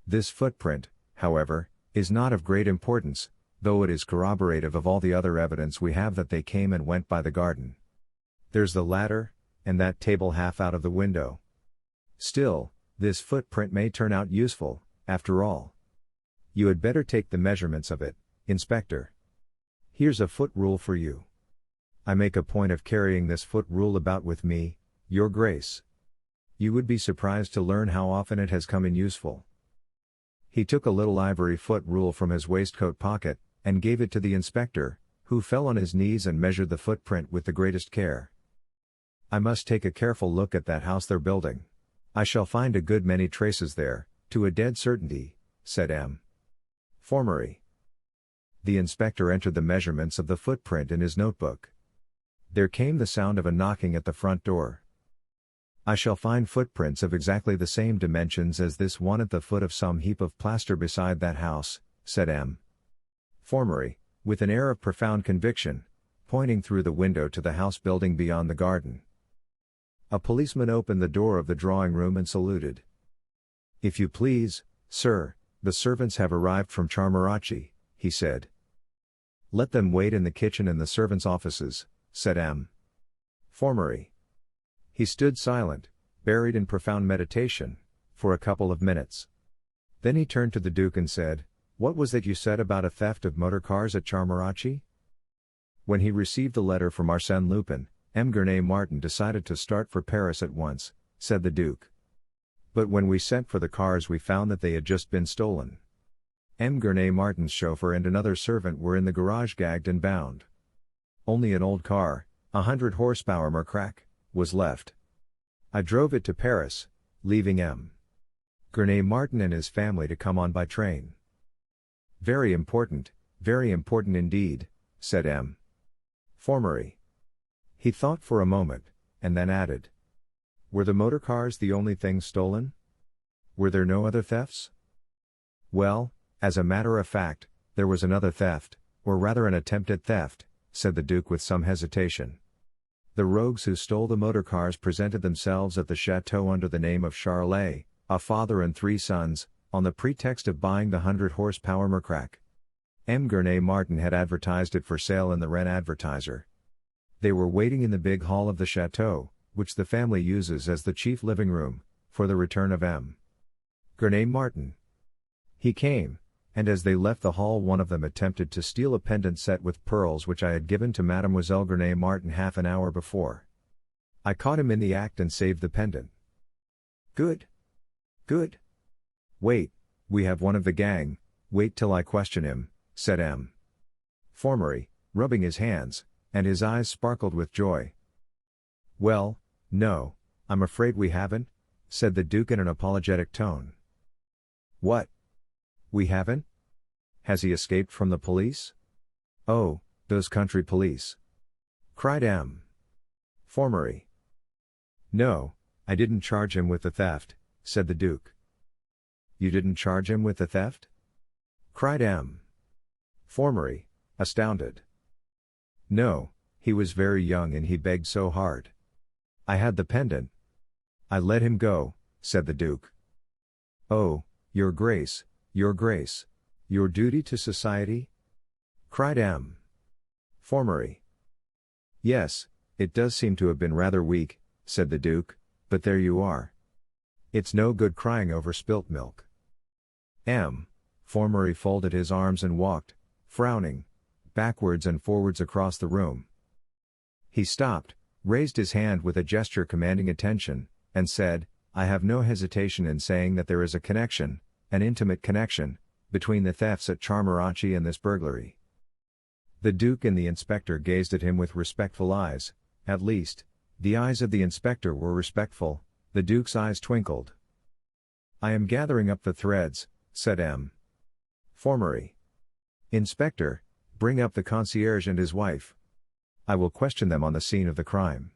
This footprint, however, is not of great importance, though it is corroborative of all the other evidence we have that they came and went by the garden. There's the ladder, and that table half out of the window. Still, this footprint may turn out useful, after all. You had better take the measurements of it, Inspector. Here's a foot rule for you. I make a point of carrying this foot rule about with me, Your Grace. You would be surprised to learn how often it has come in useful. He took a little ivory foot rule from his waistcoat pocket, and gave it to the inspector, who fell on his knees and measured the footprint with the greatest care. I must take a careful look at that house they're building. I shall find a good many traces there, to a dead certainty, said M. Formery. The inspector entered the measurements of the footprint in his notebook. There came the sound of a knocking at the front door. I shall find footprints of exactly the same dimensions as this one at the foot of some heap of plaster beside that house, said M. Formery, with an air of profound conviction, pointing through the window to the house building beyond the garden. A policeman opened the door of the drawing room and saluted. If you please, sir, the servants have arrived from Charmarachi, he said. Let them wait in the kitchen and the servants' offices, said M. Formery. He stood silent, buried in profound meditation, for a couple of minutes. Then he turned to the Duke and said, What was that you said about a theft of motor cars at Charmarachi? When he received the letter from Arsène Lupin, M. Gurney Martin decided to start for Paris at once, said the Duke. But when we sent for the cars we found that they had just been stolen. M. Gurney Martin's chauffeur and another servant were in the garage gagged and bound. Only an old car, 100 horsepower Mercrac, was left. I drove it to Paris, leaving M. Gurney Martin and his family to come on by train. Very important indeed, said M. Formery. He thought for a moment, and then added. Were the motor cars the only things stolen? Were there no other thefts? Well, as a matter of fact, there was another theft, or rather an attempted theft, said the Duke with some hesitation. The rogues who stole the motor cars presented themselves at the chateau under the name of Charolais, a father and 3 sons, on the pretext of buying the 100 horsepower Mercrac. M. Gurney Martin had advertised it for sale in the Rennes Advertiser. They were waiting in the big hall of the chateau, which the family uses as the chief living room, for the return of M. Gurney Martin. He came, and as they left the hall one of them attempted to steal a pendant set with pearls which I had given to Mademoiselle Gurney Martin half an hour before. I caught him in the act and saved the pendant. Good. Good. Wait, we have one of the gang, wait till I question him, said M. Formery, rubbing his hands, and his eyes sparkled with joy. Well, no, I'm afraid we haven't, said the Duke in an apologetic tone. What? We haven't? Has he escaped from the police? Oh, those country police! Cried M. Formery. No, I didn't charge him with the theft, said the Duke. You didn't charge him with the theft? Cried M. Formery, astounded. No, he was very young and he begged so hard. I had the pendant. I let him go, said the Duke. Oh, Your Grace, Your Grace, your duty to society? Cried M. Formery. Yes, it does seem to have been rather weak, said the Duke, but there you are. It's no good crying over spilt milk. M. Formery folded his arms and walked, frowning, backwards and forwards across the room. He stopped, raised his hand with a gesture commanding attention, and said, I have no hesitation in saying that there is a connection, an intimate connection, between the thefts at Charmarachi and this burglary. The Duke and the inspector gazed at him with respectful eyes, at least, the eyes of the inspector were respectful, the Duke's eyes twinkled. I am gathering up the threads, said M. Formery. Inspector, bring up the concierge and his wife. I will question them on the scene of the crime.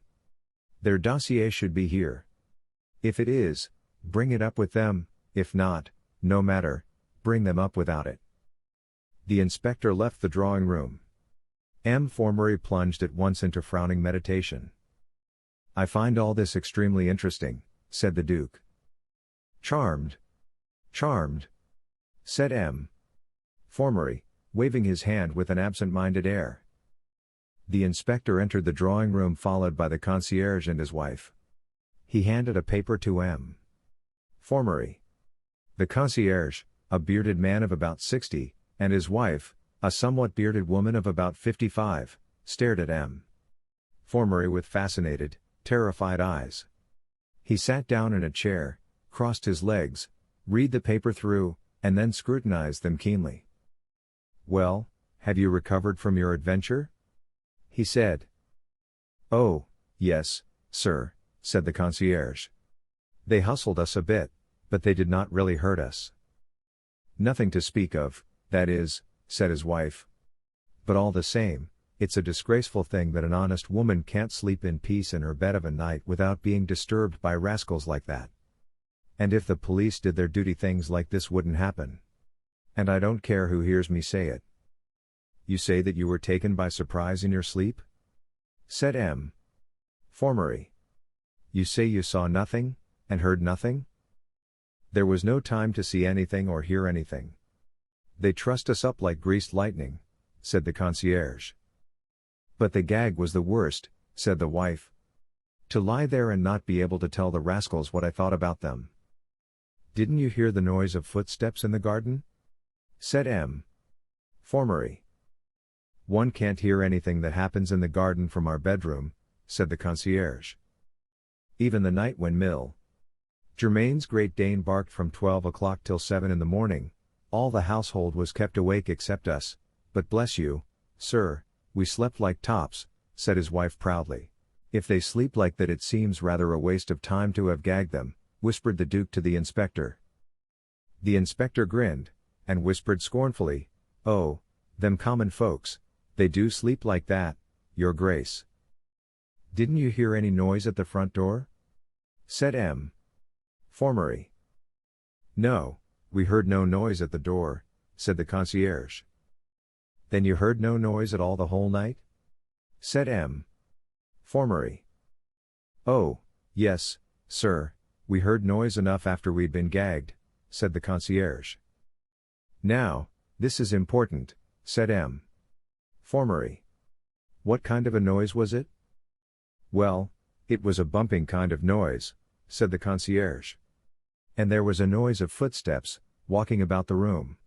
Their dossier should be here. If it is, bring it up with them, if not, no matter, bring them up without it. The inspector left the drawing room. M. Formery plunged at once into frowning meditation. I find all this extremely interesting, said the Duke. Charmed. Charmed, said M. Formery, waving his hand with an absent-minded air. The inspector entered the drawing room followed by the concierge and his wife. He handed a paper to M. Formery. The concierge, a bearded man of about 60, and his wife, a somewhat bearded woman of about 55, stared at M. Formery with fascinated, terrified eyes. He sat down in a chair, crossed his legs, read the paper through, and then scrutinized them keenly. Well, have you recovered from your adventure? He said. Oh, yes, sir, said the concierge. They hustled us a bit, but they did not really hurt us. Nothing to speak of, that is, said his wife. But all the same, it's a disgraceful thing that an honest woman can't sleep in peace in her bed of a night without being disturbed by rascals like that. And if the police did their duty, things like this wouldn't happen. And I don't care who hears me say it. You say that you were taken by surprise in your sleep? Said M. Formery. You say you saw nothing, and heard nothing? There was no time to see anything or hear anything. They trussed us up like greased lightning, said the concierge. But the gag was the worst, said the wife. To lie there and not be able to tell the rascals what I thought about them. Didn't you hear the noise of footsteps in the garden? Said M. Formery. One can't hear anything that happens in the garden from our bedroom, said the concierge. Even the night when Germain's Great Dane barked from 12 o'clock till 7 in the morning, all the household was kept awake except us, but bless you, sir, we slept like tops, said his wife proudly. If they sleep like that it seems rather a waste of time to have gagged them, whispered the Duke to the inspector. The inspector grinned, and whispered scornfully, Oh, them common folks, they do sleep like that, your grace. Didn't you hear any noise at the front door? Said M. Formery. No, we heard no noise at the door, said the concierge. Then you heard no noise at all the whole night? Said M. Formery. Oh, yes, sir, we heard noise enough after we'd been gagged, said the concierge. Now, this is important, said M. Formery. What kind of a noise was it? Well, it was a bumping kind of noise, said the concierge. And there was a noise of footsteps, walking about the room.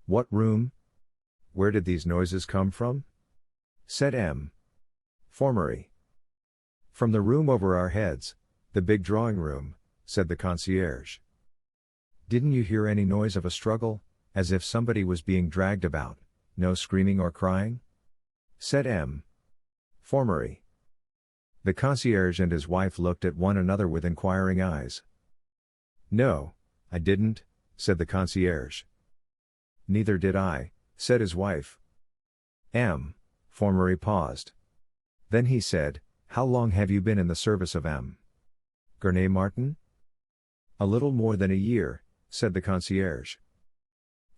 What room? Where did these noises come from? Said M. Formery. From the room over our heads, the big drawing room, said the concierge. Didn't you hear any noise of a struggle, as if somebody was being dragged about, no screaming or crying? Said M. Formery. The concierge and his wife looked at one another with inquiring eyes. No, I didn't, said the concierge. Neither did I, said his wife. M. Formery paused. Then he said, How long have you been in the service of M. Gurney Martin? A little more than a year, said the concierge.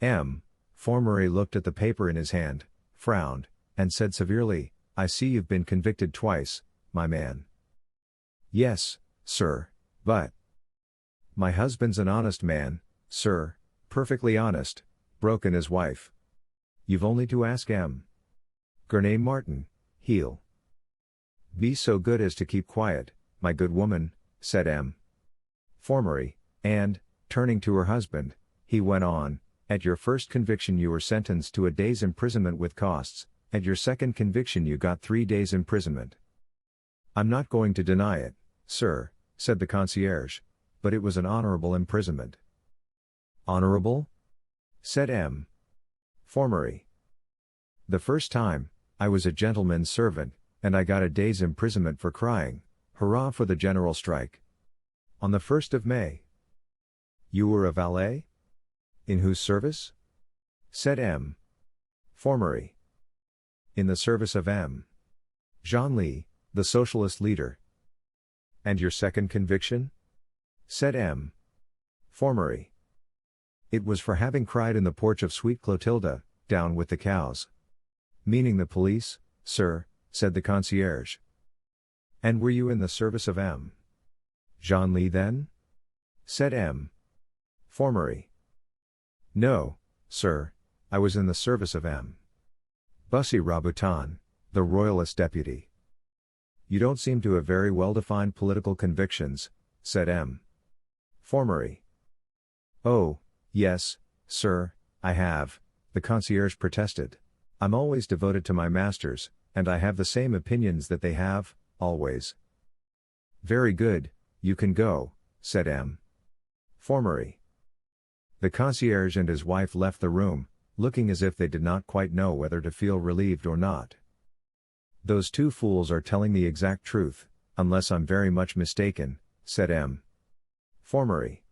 M. Formery looked at the paper in his hand, frowned, and said severely, I see you've been convicted twice, my man. Yes, sir, but... My husband's an honest man, sir, perfectly honest, broke in his wife. You've only to ask M. Gurney Martin, he'll... Be so good as to keep quiet, my good woman, said M. Formery, and, turning to her husband, he went on, At your first conviction you were sentenced to a day's imprisonment with costs, at your second conviction you got 3 days imprisonment. I'm not going to deny it, sir, said the concierge, but it was an honorable imprisonment. Honorable? Said M. Formery. The first time, I was a gentleman's servant, and I got a day's imprisonment for crying, Hurrah for the general strike. On the 1st of May. You were a valet? In whose service? Said M. Formery. In the service of M. Jean-Lee, the socialist leader. And your second conviction? Said M. Formery. It was for having cried in the porch of sweet Clotilda, "Down with the cows." Meaning the police, sir, said the concierge. And were you in the service of M. Jean-Lee then? Said M. Formery. No, sir, I was in the service of M. Bussy Raboutin, the royalist deputy. You don't seem to have very well-defined political convictions, said M. Formery. Oh, yes, sir, I have, the concierge protested. I'm always devoted to my masters, and I have the same opinions that they have, always. Very good, you can go, said M. Formery. The concierge and his wife left the room, looking as if they did not quite know whether to feel relieved or not. Those two fools are telling the exact truth, unless I'm very much mistaken, said M. Formery.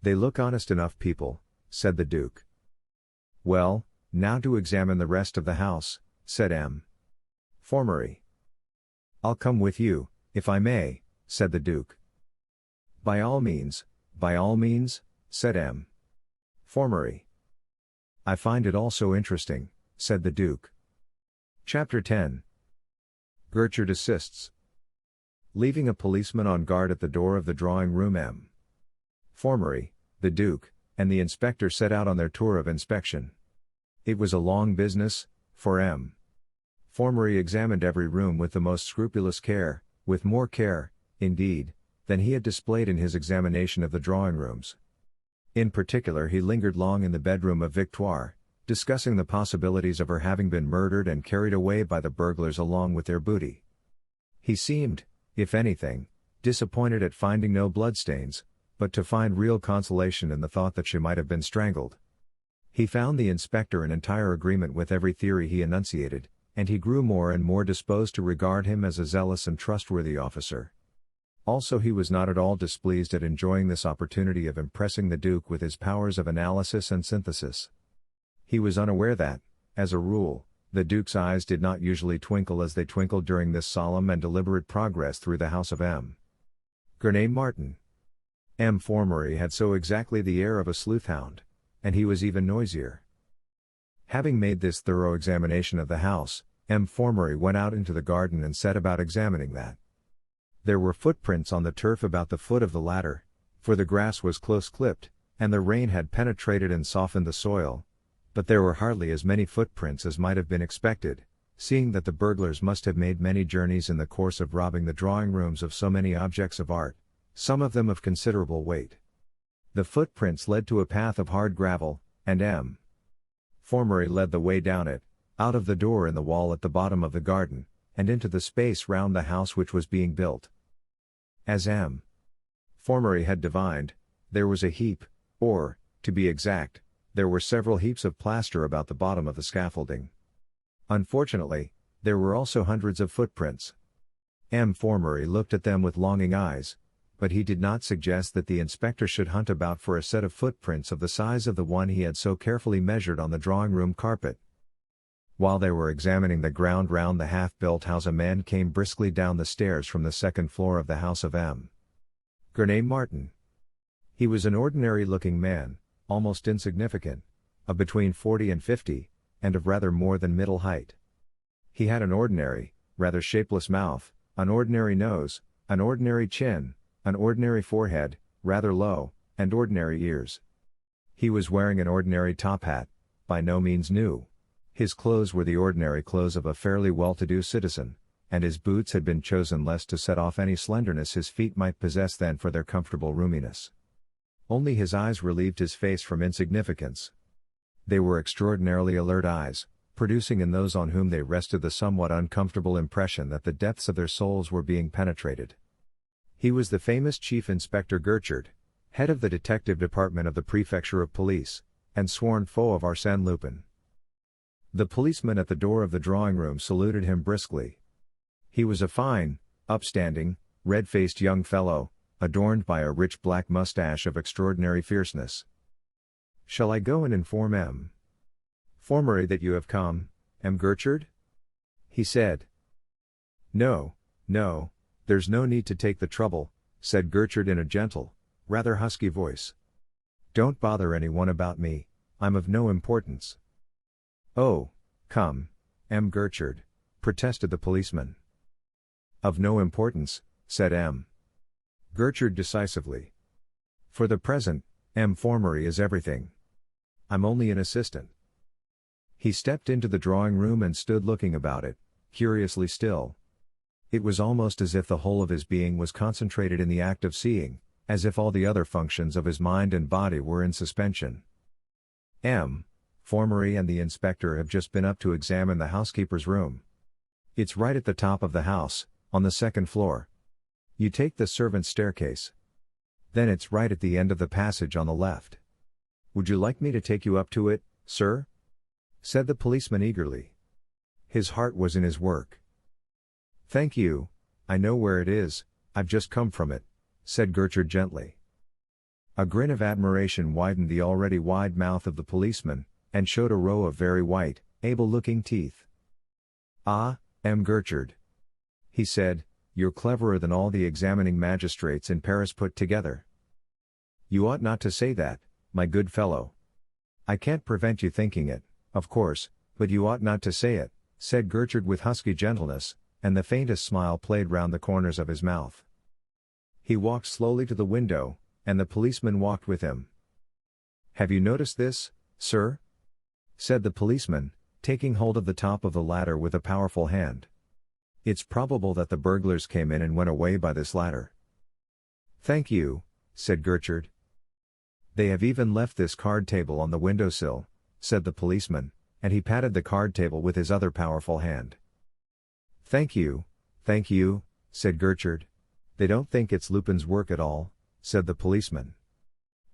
They look honest enough people, said the Duke. Well, now to examine the rest of the house, said M. Formery. I'll come with you, if I may, said the Duke. By all means, said M. Formery. I find it all so interesting, said the Duke. Chapter 10. Gertrude assists. Leaving a policeman on guard at the door of the drawing room, M. Formery, the Duke, and the inspector set out on their tour of inspection. It was a long business, for M. Formery examined every room with the most scrupulous care, with more care, indeed, than he had displayed in his examination of the drawing rooms. In particular, he lingered long in the bedroom of Victoire, discussing the possibilities of her having been murdered and carried away by the burglars along with their booty. He seemed, if anything, disappointed at finding no bloodstains, but to find real consolation in the thought that she might have been strangled. He found the inspector in entire agreement with every theory he enunciated, and he grew more and more disposed to regard him as a zealous and trustworthy officer. Also, he was not at all displeased at enjoying this opportunity of impressing the Duke with his powers of analysis and synthesis. He was unaware that, as a rule, the Duke's eyes did not usually twinkle as they twinkled during this solemn and deliberate progress through the house of M. Gurney Martin. M. Formery had so exactly the air of a sleuth-hound, and he was even noisier. Having made this thorough examination of the house, M. Formery went out into the garden and set about examining that. There were footprints on the turf about the foot of the ladder, for the grass was close clipped, and the rain had penetrated and softened the soil, but there were hardly as many footprints as might have been expected, seeing that the burglars must have made many journeys in the course of robbing the drawing rooms of so many objects of art, some of them of considerable weight. The footprints led to a path of hard gravel, and M. Formery led the way down it, out of the door in the wall at the bottom of the garden, and into the space round the house which was being built. As M. Formery had divined, there was a heap, or, to be exact, there were several heaps of plaster about the bottom of the scaffolding. Unfortunately, there were also hundreds of footprints. M. Formery looked at them with longing eyes, but he did not suggest that the inspector should hunt about for a set of footprints of the size of the one he had so carefully measured on the drawing-room carpet. While they were examining the ground round the half-built house, a man came briskly down the stairs from the second floor of the house of M. Gurney Martin. He was an ordinary-looking man, almost insignificant, of between 40 and 50, and of rather more than middle height. He had an ordinary, rather shapeless mouth, an ordinary nose, an ordinary chin, an ordinary forehead, rather low, and ordinary ears. He was wearing an ordinary top hat, by no means new. His clothes were the ordinary clothes of a fairly well-to-do citizen, and his boots had been chosen less to set off any slenderness his feet might possess than for their comfortable roominess. Only his eyes relieved his face from insignificance. They were extraordinarily alert eyes, producing in those on whom they rested the somewhat uncomfortable impression that the depths of their souls were being penetrated. He was the famous Chief Inspector Gertrude, head of the detective department of the Prefecture of Police, and sworn foe of Arsène Lupin. The policeman at the door of the drawing-room saluted him briskly. He was a fine, upstanding, red-faced young fellow, adorned by a rich black mustache of extraordinary fierceness. "Shall I go and inform M. Formery that you have come, M. Gertrude?" he said. "No, no, there's no need to take the trouble," said Gertrude in a gentle, rather husky voice. "Don't bother anyone about me, I'm of no importance." "Oh, come, M. Gertrude," protested the policeman. "Of no importance," said M. Gertrude decisively. "For the present, M. Formery is everything. I'm only an assistant." He stepped into the drawing room and stood looking about it, curiously still. It was almost as if the whole of his being was concentrated in the act of seeing, as if all the other functions of his mind and body were in suspension. "M. Formery and the inspector have just been up to examine the housekeeper's room. It's right at the top of the house, on the second floor. You take the servants' staircase. Then it's right at the end of the passage on the left. Would you like me to take you up to it, sir?" said the policeman eagerly. His heart was in his work. "Thank you, I know where it is, I've just come from it," said Gertrude gently. A grin of admiration widened the already wide mouth of the policeman, and showed a row of very white, able-looking teeth. "Ah, M. Gertrude," he said, "you're cleverer than all the examining magistrates in Paris put together." "You ought not to say that, my good fellow. I can't prevent you thinking it, of course, but you ought not to say it," said Gertrude with husky gentleness, and the faintest smile played round the corners of his mouth. He walked slowly to the window, and the policeman walked with him. "Have you noticed this, sir?" said the policeman, taking hold of the top of the ladder with a powerful hand. "It's probable that the burglars came in and went away by this ladder." "Thank you," said Gertrude. "They have even left this card table on the windowsill," said the policeman, and he patted the card table with his other powerful hand. Thank you," said Gertrude. "They don't think it's Lupin's work at all," said the policeman.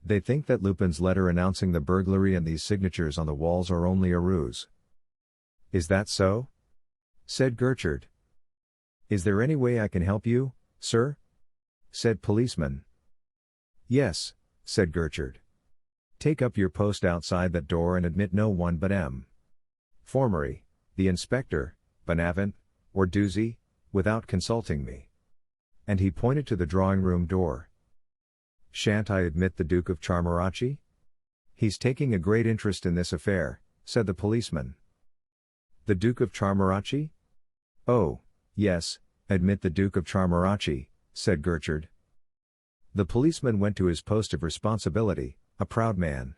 "They think that Lupin's letter announcing the burglary and these signatures on the walls are only a ruse." "Is that so?" said Gertrude. "Is there any way I can help you, sir?" said policeman. "Yes," said Gertrude. "Take up your post outside that door and admit no one but M. Formery, the inspector, Bonavent, or Doozy, without consulting me." And he pointed to the drawing-room door. "Shan't I admit the Duke of Charmarachi? He's taking a great interest in this affair," said the policeman. "The Duke of Charmarachi? Oh, yes, admit the Duke of Charmarachi," said Gertrude. The policeman went to his post of responsibility, a proud man.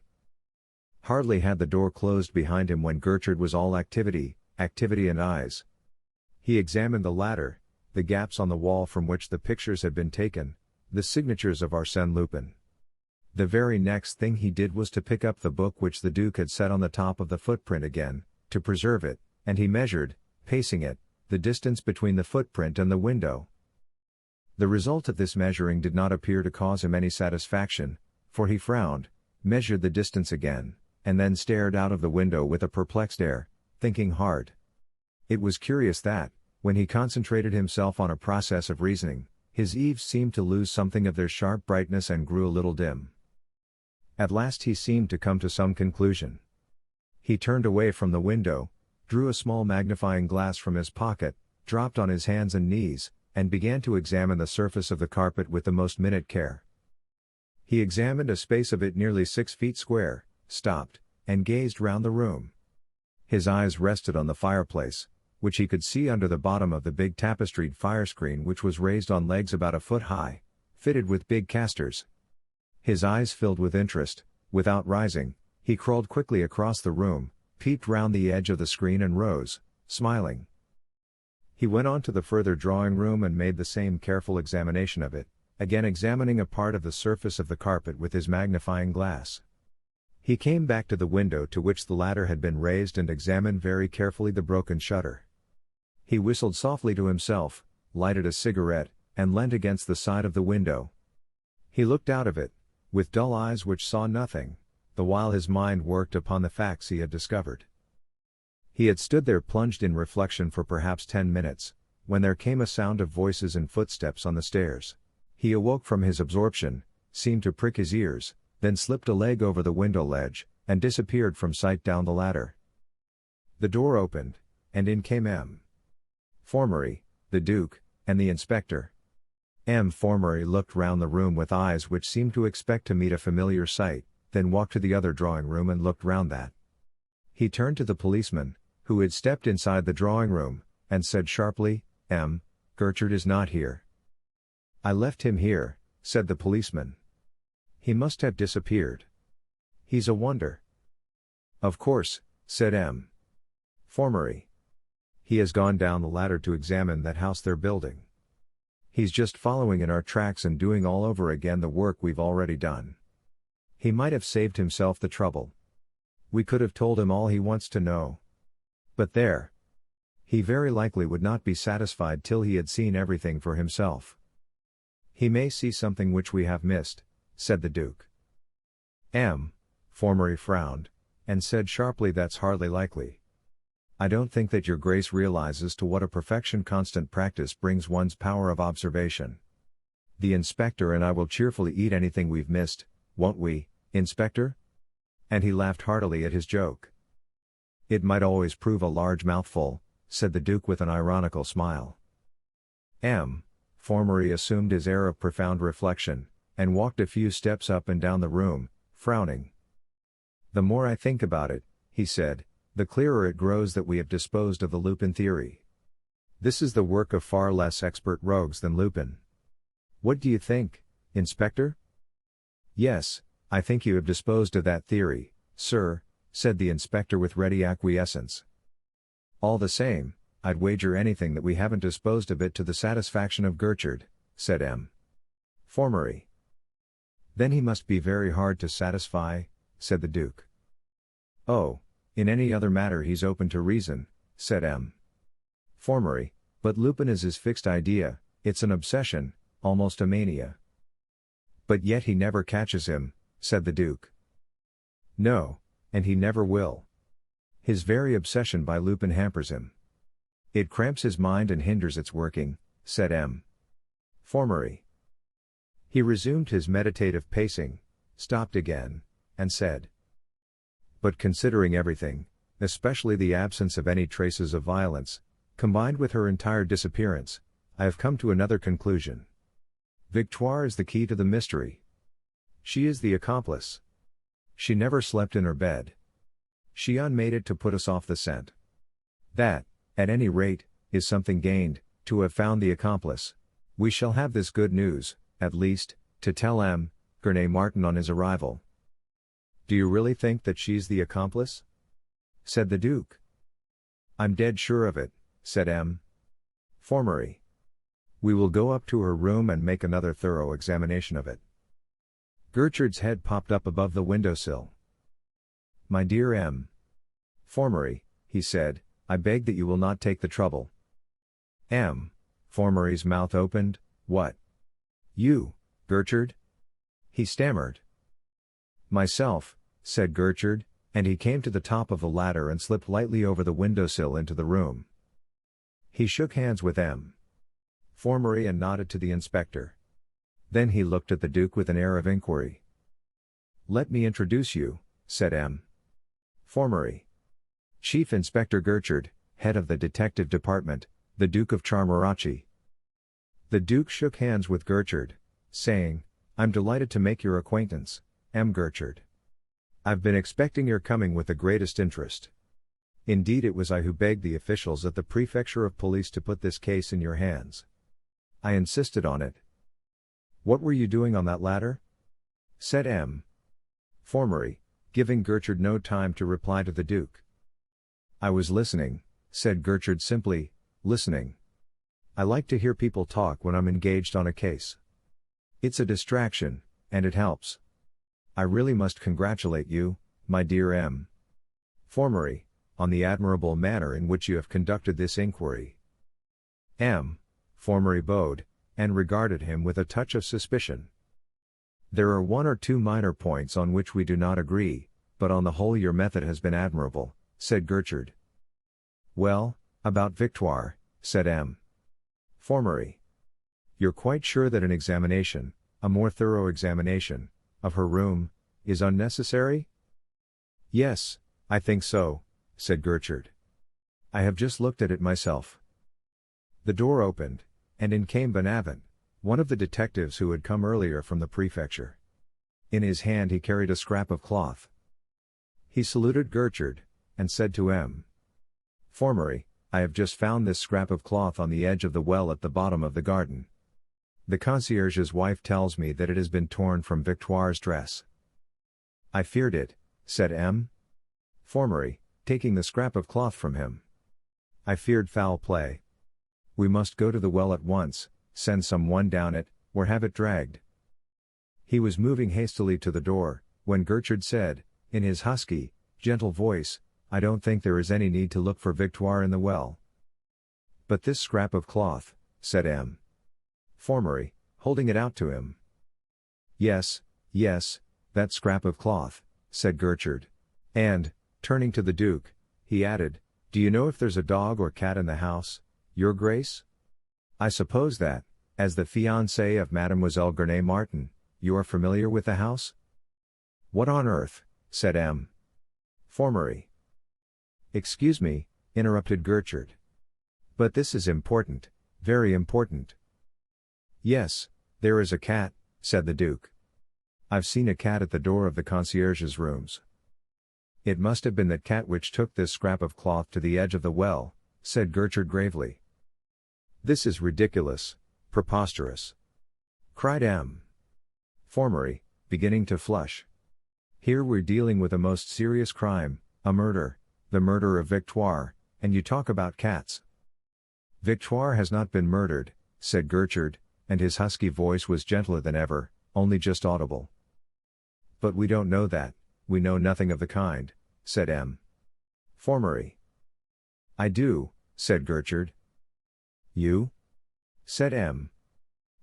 Hardly had the door closed behind him when Gertrude was all activity and eyes. He examined the ladder, the gaps on the wall from which the pictures had been taken, the signatures of Arsène Lupin. The very next thing he did was to pick up the book which the Duke had set on the top of the footprint again, to preserve it, and he measured, pacing it, the distance between the footprint and the window. The result of this measuring did not appear to cause him any satisfaction, for he frowned, measured the distance again, and then stared out of the window with a perplexed air, thinking hard. It was curious that, when he concentrated himself on a process of reasoning, his eaves seemed to lose something of their sharp brightness and grew a little dim. At last he seemed to come to some conclusion. He turned away from the window, drew a small magnifying glass from his pocket, dropped on his hands and knees, and began to examine the surface of the carpet with the most minute care. He examined a space of it nearly 6 feet square, stopped, and gazed round the room. His eyes rested on the fireplace, which he could see under the bottom of the big tapestried fire screen which was raised on legs about a foot high, fitted with big casters. His eyes filled with interest. Without rising, he crawled quickly across the room, peeped round the edge of the screen and rose, smiling. He went on to the further drawing room and made the same careful examination of it, again examining a part of the surface of the carpet with his magnifying glass. He came back to the window to which the ladder had been raised and examined very carefully the broken shutter. He whistled softly to himself, lighted a cigarette, and leant against the side of the window. He looked out of it, with dull eyes which saw nothing, the while his mind worked upon the facts he had discovered. He had stood there plunged in reflection for perhaps 10 minutes, when there came a sound of voices and footsteps on the stairs. He awoke from his absorption, seemed to prick his ears, then slipped a leg over the window ledge, and disappeared from sight down the ladder. The door opened, and in came M. Formery, the Duke, and the inspector. M. Formery looked round the room with eyes which seemed to expect to meet a familiar sight, then walked to the other drawing room and looked round that. He turned to the policeman, who had stepped inside the drawing room, and said sharply, "M. Gertrude is not here." "I left him here," said the policeman. "He must have disappeared. He's a wonder." "Of course," said M. Formery. "He has gone down the ladder to examine that house they're building. He's just following in our tracks and doing all over again the work we've already done. He might have saved himself the trouble. We could have told him all he wants to know. But there. He very likely would not be satisfied till he had seen everything for himself. He may see something which we have missed," said the Duke. M. Formery frowned, and said sharply, "That's hardly likely. I don't think that your Grace realizes to what a perfection constant practice brings one's power of observation. The inspector and I will cheerfully eat anything we've missed, won't we, Inspector?" And he laughed heartily at his joke. "It might always prove a large mouthful," said the Duke with an ironical smile. M. Formery assumed his air of profound reflection, and walked a few steps up and down the room, frowning. "The more I think about it," he said, "the clearer it grows that we have disposed of the Lupin theory. This is the work of far less expert rogues than Lupin. What do you think, Inspector?" "Yes, I think you have disposed of that theory, sir," said the inspector with ready acquiescence. "All the same, I'd wager anything that we haven't disposed of it to the satisfaction of Gertrude," said M. Formery. "Then he must be very hard to satisfy," said the Duke. "Oh, in any other matter he's open to reason," said M. Formery, "but Lupin is his fixed idea, it's an obsession, almost a mania." "But yet he never catches him," said the Duke. "No, and he never will. His very obsession by Lupin hampers him. It cramps his mind and hinders its working," said M. Formery. He resumed his meditative pacing, stopped again, and said, "But considering everything, especially the absence of any traces of violence, combined with her entire disappearance, I have come to another conclusion. Victoire is the key to the mystery. She is the accomplice. She never slept in her bed. She unmade it to put us off the scent. That, at any rate, is something gained, to have found the accomplice. We shall have this good news, at least, to tell M. Gurney Martin on his arrival." "Do you really think that she's the accomplice?" said the Duke. "I'm dead sure of it," said M. Formery. "We will go up to her room and make another thorough examination of it." Gertrude's head popped up above the windowsill. "My dear M. Formery," he said, "I beg that you will not take the trouble." M. Formery's mouth opened. "What? You, Gertrude?" he stammered. "Myself," said Gertrude, and he came to the top of the ladder and slipped lightly over the windowsill into the room. He shook hands with M. Formery and nodded to the inspector. Then he looked at the Duke with an air of inquiry. "Let me introduce you," said M. Formery. "Chief Inspector Gertrude, head of the detective department, the Duke of Charmarachi." The Duke shook hands with Gertrude, saying, "I'm delighted to make your acquaintance, M. Gertrude. I've been expecting your coming with the greatest interest. Indeed, it was I who begged the officials at the Prefecture of Police to put this case in your hands. I insisted on it." "What were you doing on that ladder?" said M. Formery, giving Gertrude no time to reply to the Duke. "I was listening," said Gertrude simply, "listening. I like to hear people talk when I'm engaged on a case. It's a distraction, and it helps. I really must congratulate you, my dear M. Formery, on the admirable manner in which you have conducted this inquiry." M. Formery bowed, and regarded him with a touch of suspicion. "There are one or two minor points on which we do not agree, but on the whole your method has been admirable," said Gertrude. "Well, about Victoire," said M. Formery. You're quite sure that an examination, a more thorough examination, of her room, is unnecessary? Yes, I think so, said Gertrude. I have just looked at it myself. The door opened, and in came Bonavent, one of the detectives who had come earlier from the prefecture. In his hand he carried a scrap of cloth. He saluted Gertrude, and said to M. Formery, I have just found this scrap of cloth on the edge of the well at the bottom of the garden. The concierge's wife tells me that it has been torn from Victoire's dress. I feared it, said M. Formery, taking the scrap of cloth from him. I feared foul play. We must go to the well at once, send someone down it, or have it dragged. He was moving hastily to the door, when Gertrude said, in his husky, gentle voice, I don't think there is any need to look for Victoire in the well. But this scrap of cloth, said M. Formery, holding it out to him. Yes, that scrap of cloth, said Gertrude. And, turning to the Duke, he added, do you know if there's a dog or cat in the house, Your Grace? I suppose that, as the fiancé of Mademoiselle Gurney Martin, you are familiar with the house? What on earth, said M. Formery. Excuse me, interrupted Gertrude. But this is important, very important. Yes, there is a cat, said the Duke. I've seen a cat at the door of the concierge's rooms. It must have been that cat which took this scrap of cloth to the edge of the well, said Gertrude gravely. This is ridiculous, preposterous, cried M. Formery, beginning to flush. Here we're dealing with a most serious crime, a murder, the murder of Victoire, and you talk about cats. Victoire has not been murdered, said Gertrude, and his husky voice was gentler than ever, only just audible. But we don't know that, we know nothing of the kind, said M. Formery. I do, said Gertrude. You? said M.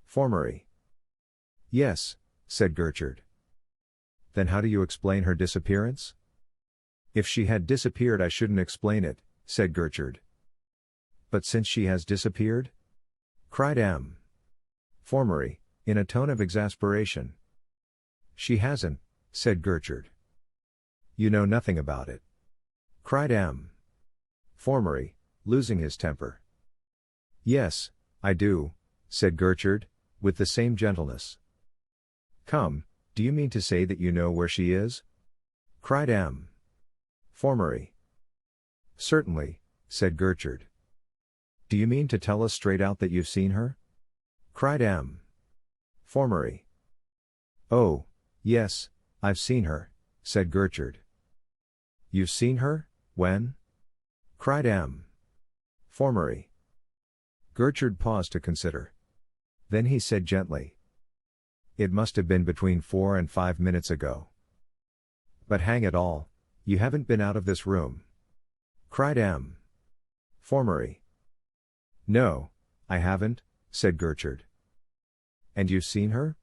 Formery. Yes, said Gertrude. Then how do you explain her disappearance? If she had disappeared I shouldn't explain it, said Gertrude. But since she has disappeared? cried M. Formery, in a tone of exasperation. She hasn't, said Gertrude. You know nothing about it, cried M. Formery, losing his temper. Yes, I do, said Gertrude, with the same gentleness. Come, do you mean to say that you know where she is? cried M. Formery. Certainly, said Gertrude. Do you mean to tell us straight out that you've seen her? cried M. Formery. Oh, yes, I've seen her, said Gertrude. You've seen her, when? cried M. Formery. Gertrude paused to consider. Then he said gently. It must have been between 4 and 5 minutes ago. But hang it all, you haven't been out of this room, cried M. Formery. No, I haven't, said Gertrude. And you've seen her?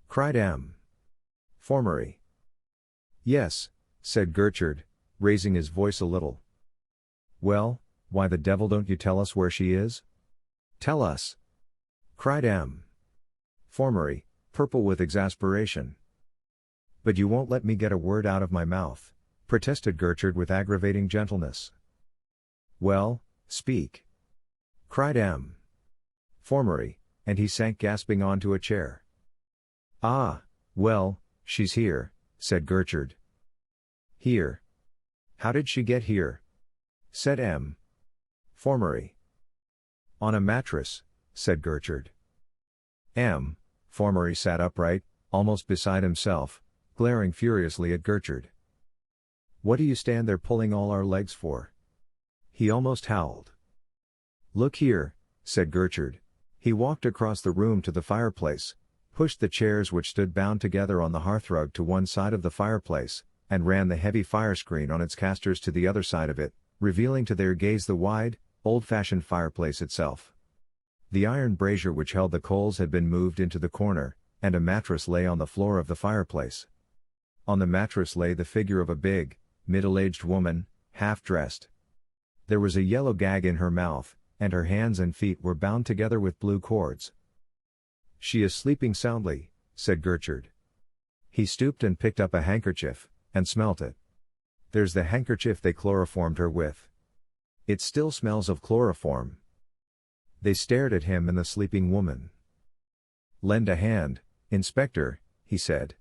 cried M. Formery. Yes, said Gertrude, raising his voice a little. Well, why the devil don't you tell us where she is? Tell us, cried M. Formery, purple with exasperation. But you won't let me get a word out of my mouth, protested Gertrude with aggravating gentleness. Well, speak, cried M. Formery, and he sank gasping onto a chair. Ah, well, she's here, said Gertrude. Here? How did she get here? said M. Formery. On a mattress, said Gertrude. M. Formery sat upright, almost beside himself, glaring furiously at Gertrude. What do you stand there pulling all our legs for? He almost howled. Look here, said Gertrude. He walked across the room to the fireplace, pushed the chairs which stood bound together on the hearthrug to one side of the fireplace, and ran the heavy fire screen on its casters to the other side of it, revealing to their gaze the wide, old-fashioned fireplace itself. The iron brazier which held the coals had been moved into the corner, and a mattress lay on the floor of the fireplace. On the mattress lay the figure of a big, middle-aged woman, half-dressed. There was a yellow gag in her mouth, and her hands and feet were bound together with blue cords. She is sleeping soundly, said Gertrude. He stooped and picked up a handkerchief, and smelt it. There's the handkerchief they chloroformed her with. It still smells of chloroform. They stared at him and the sleeping woman. Lend a hand, Inspector, he said.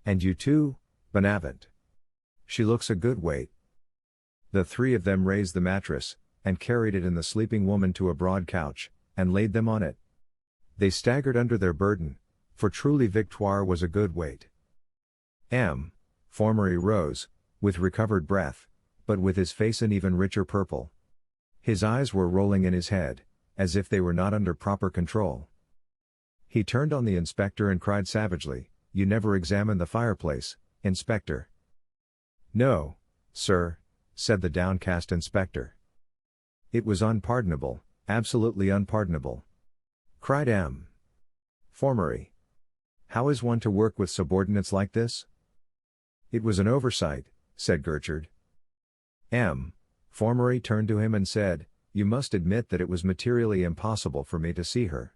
And you too, Bonavent. She looks a good weight. The three of them raised the mattress, and carried it and the sleeping woman to a broad couch, and laid them on it. They staggered under their burden, for truly Victoire was a good weight. Formery rose, with recovered breath, but with his face an even richer purple. His eyes were rolling in his head, as if they were not under proper control. He turned on the inspector and cried savagely, "You never examined the fireplace, Inspector." "No, sir," said the downcast inspector. "It was unpardonable, absolutely unpardonable," cried Formery. "How is one to work with subordinates like this?" "It was an oversight," said Gertrude. Formery turned to him and said, "You must admit that it was materially impossible for me to see her."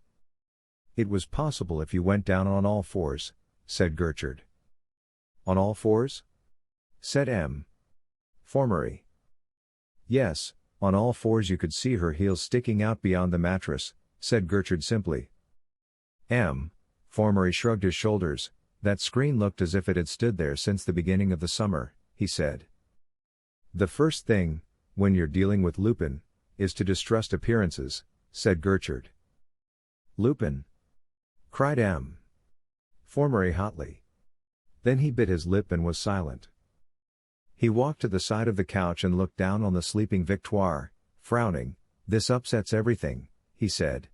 "It was possible if you went down on all fours," said Gertrude. "On all fours?" said Formery. "Yes, on all fours you could see her heels sticking out beyond the mattress," said Gertrude simply. Formery shrugged his shoulders. "That screen looked as if it had stood there since the beginning of the summer," he said. "The first thing, when you're dealing with Lupin, is to distrust appearances," said Gertrude. "Lupin?" cried Formery hotly. Then he bit his lip and was silent. He walked to the side of the couch and looked down on the sleeping Victoire, frowning. "This upsets everything," he said.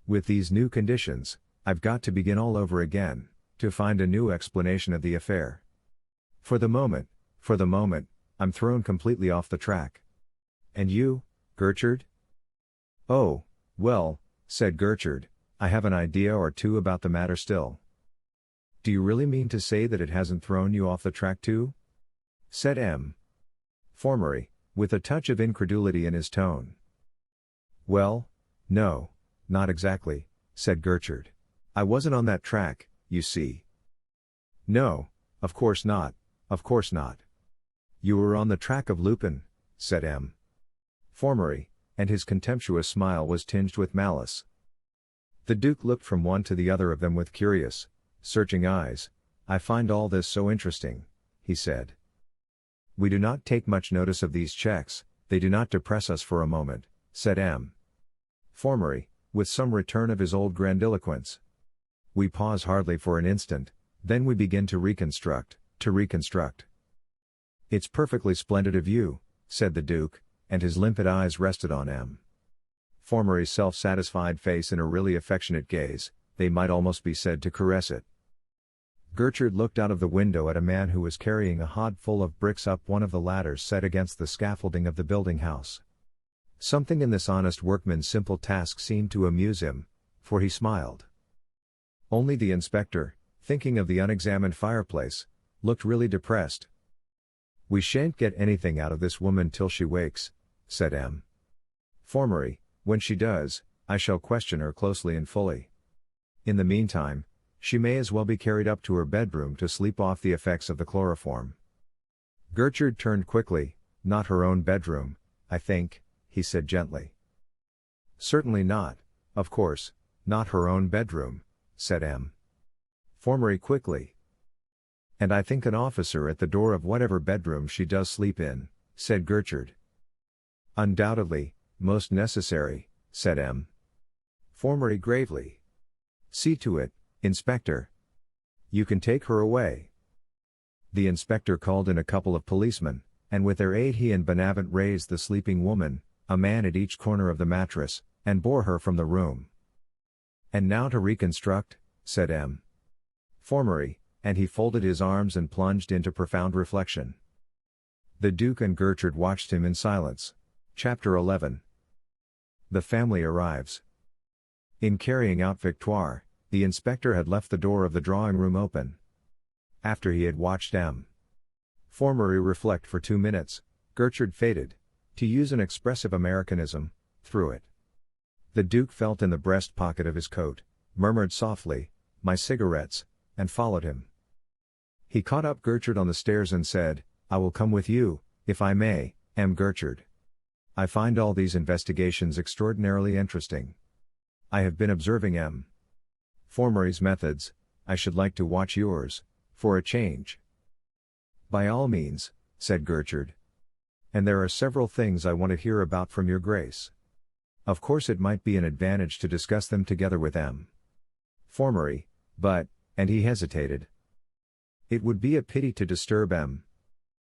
"With these new conditions, I've got to begin all over again, to find a new explanation of the affair. For the moment, I'm thrown completely off the track." "And you, Gertrude?" "Oh, well," said Gertrude, "I have an idea or two about the matter still." "Do you really mean to say that it hasn't thrown you off the track too?" said Formery, with a touch of incredulity in his tone. "Well, no, not exactly," said Gertrude. "I wasn't on that track, you see." "No, of course not, of course not. You were on the track of Lupin," said Formery, and his contemptuous smile was tinged with malice. The Duke looked from one to the other of them with curious, searching eyes. "I find all this so interesting," he said. "We do not take much notice of these checks, they do not depress us for a moment," said Formery, with some return of his old grandiloquence. "We pause hardly for an instant, then we begin to reconstruct. "It's perfectly splendid of you," said the Duke, and his limpid eyes rested on Formery's self-satisfied face in a really affectionate gaze. They might almost be said to caress it. Gertrude looked out of the window at a man who was carrying a hod full of bricks up one of the ladders set against the scaffolding of the building house. Something in this honest workman's simple task seemed to amuse him, for he smiled. Only the inspector, thinking of the unexamined fireplace, looked really depressed. "We shan't get anything out of this woman till she wakes," said Formery. "When she does, I shall question her closely and fully. In the meantime, she may as well be carried up to her bedroom to sleep off the effects of the chloroform." Gertrude turned quickly. "Not her own bedroom, I think," he said gently. "Certainly not, of course, not her own bedroom," said Formery quickly. "And I think an officer at the door of whatever bedroom she does sleep in," said Gertrude. "Undoubtedly, most necessary," said Formery gravely. "See to it, Inspector. You can take her away." The inspector called in a couple of policemen, and with their aid he and Bonavent raised the sleeping woman, a man at each corner of the mattress, and bore her from the room. "And now to reconstruct," said Formery, and he folded his arms and plunged into profound reflection. The Duke and Gertrude watched him in silence. Chapter 11. The family arrives. In carrying out Victoire, the inspector had left the door of the drawing-room open. After he had watched Formery reflect for 2 minutes, Gertrude faded, to use an expressive Americanism, through it. The Duke felt in the breast pocket of his coat, murmured softly, "My cigarettes," and followed him. He caught up Gertrude on the stairs and said, "I will come with you, if I may, Gertrude. I find all these investigations extraordinarily interesting. I have been observing Formery's methods. I should like to watch yours, for a change." "By all means," said Gertrude. "And there are several things I want to hear about from your grace. Of course it might be an advantage to discuss them together with Formery, but," and he hesitated. "It would be a pity to disturb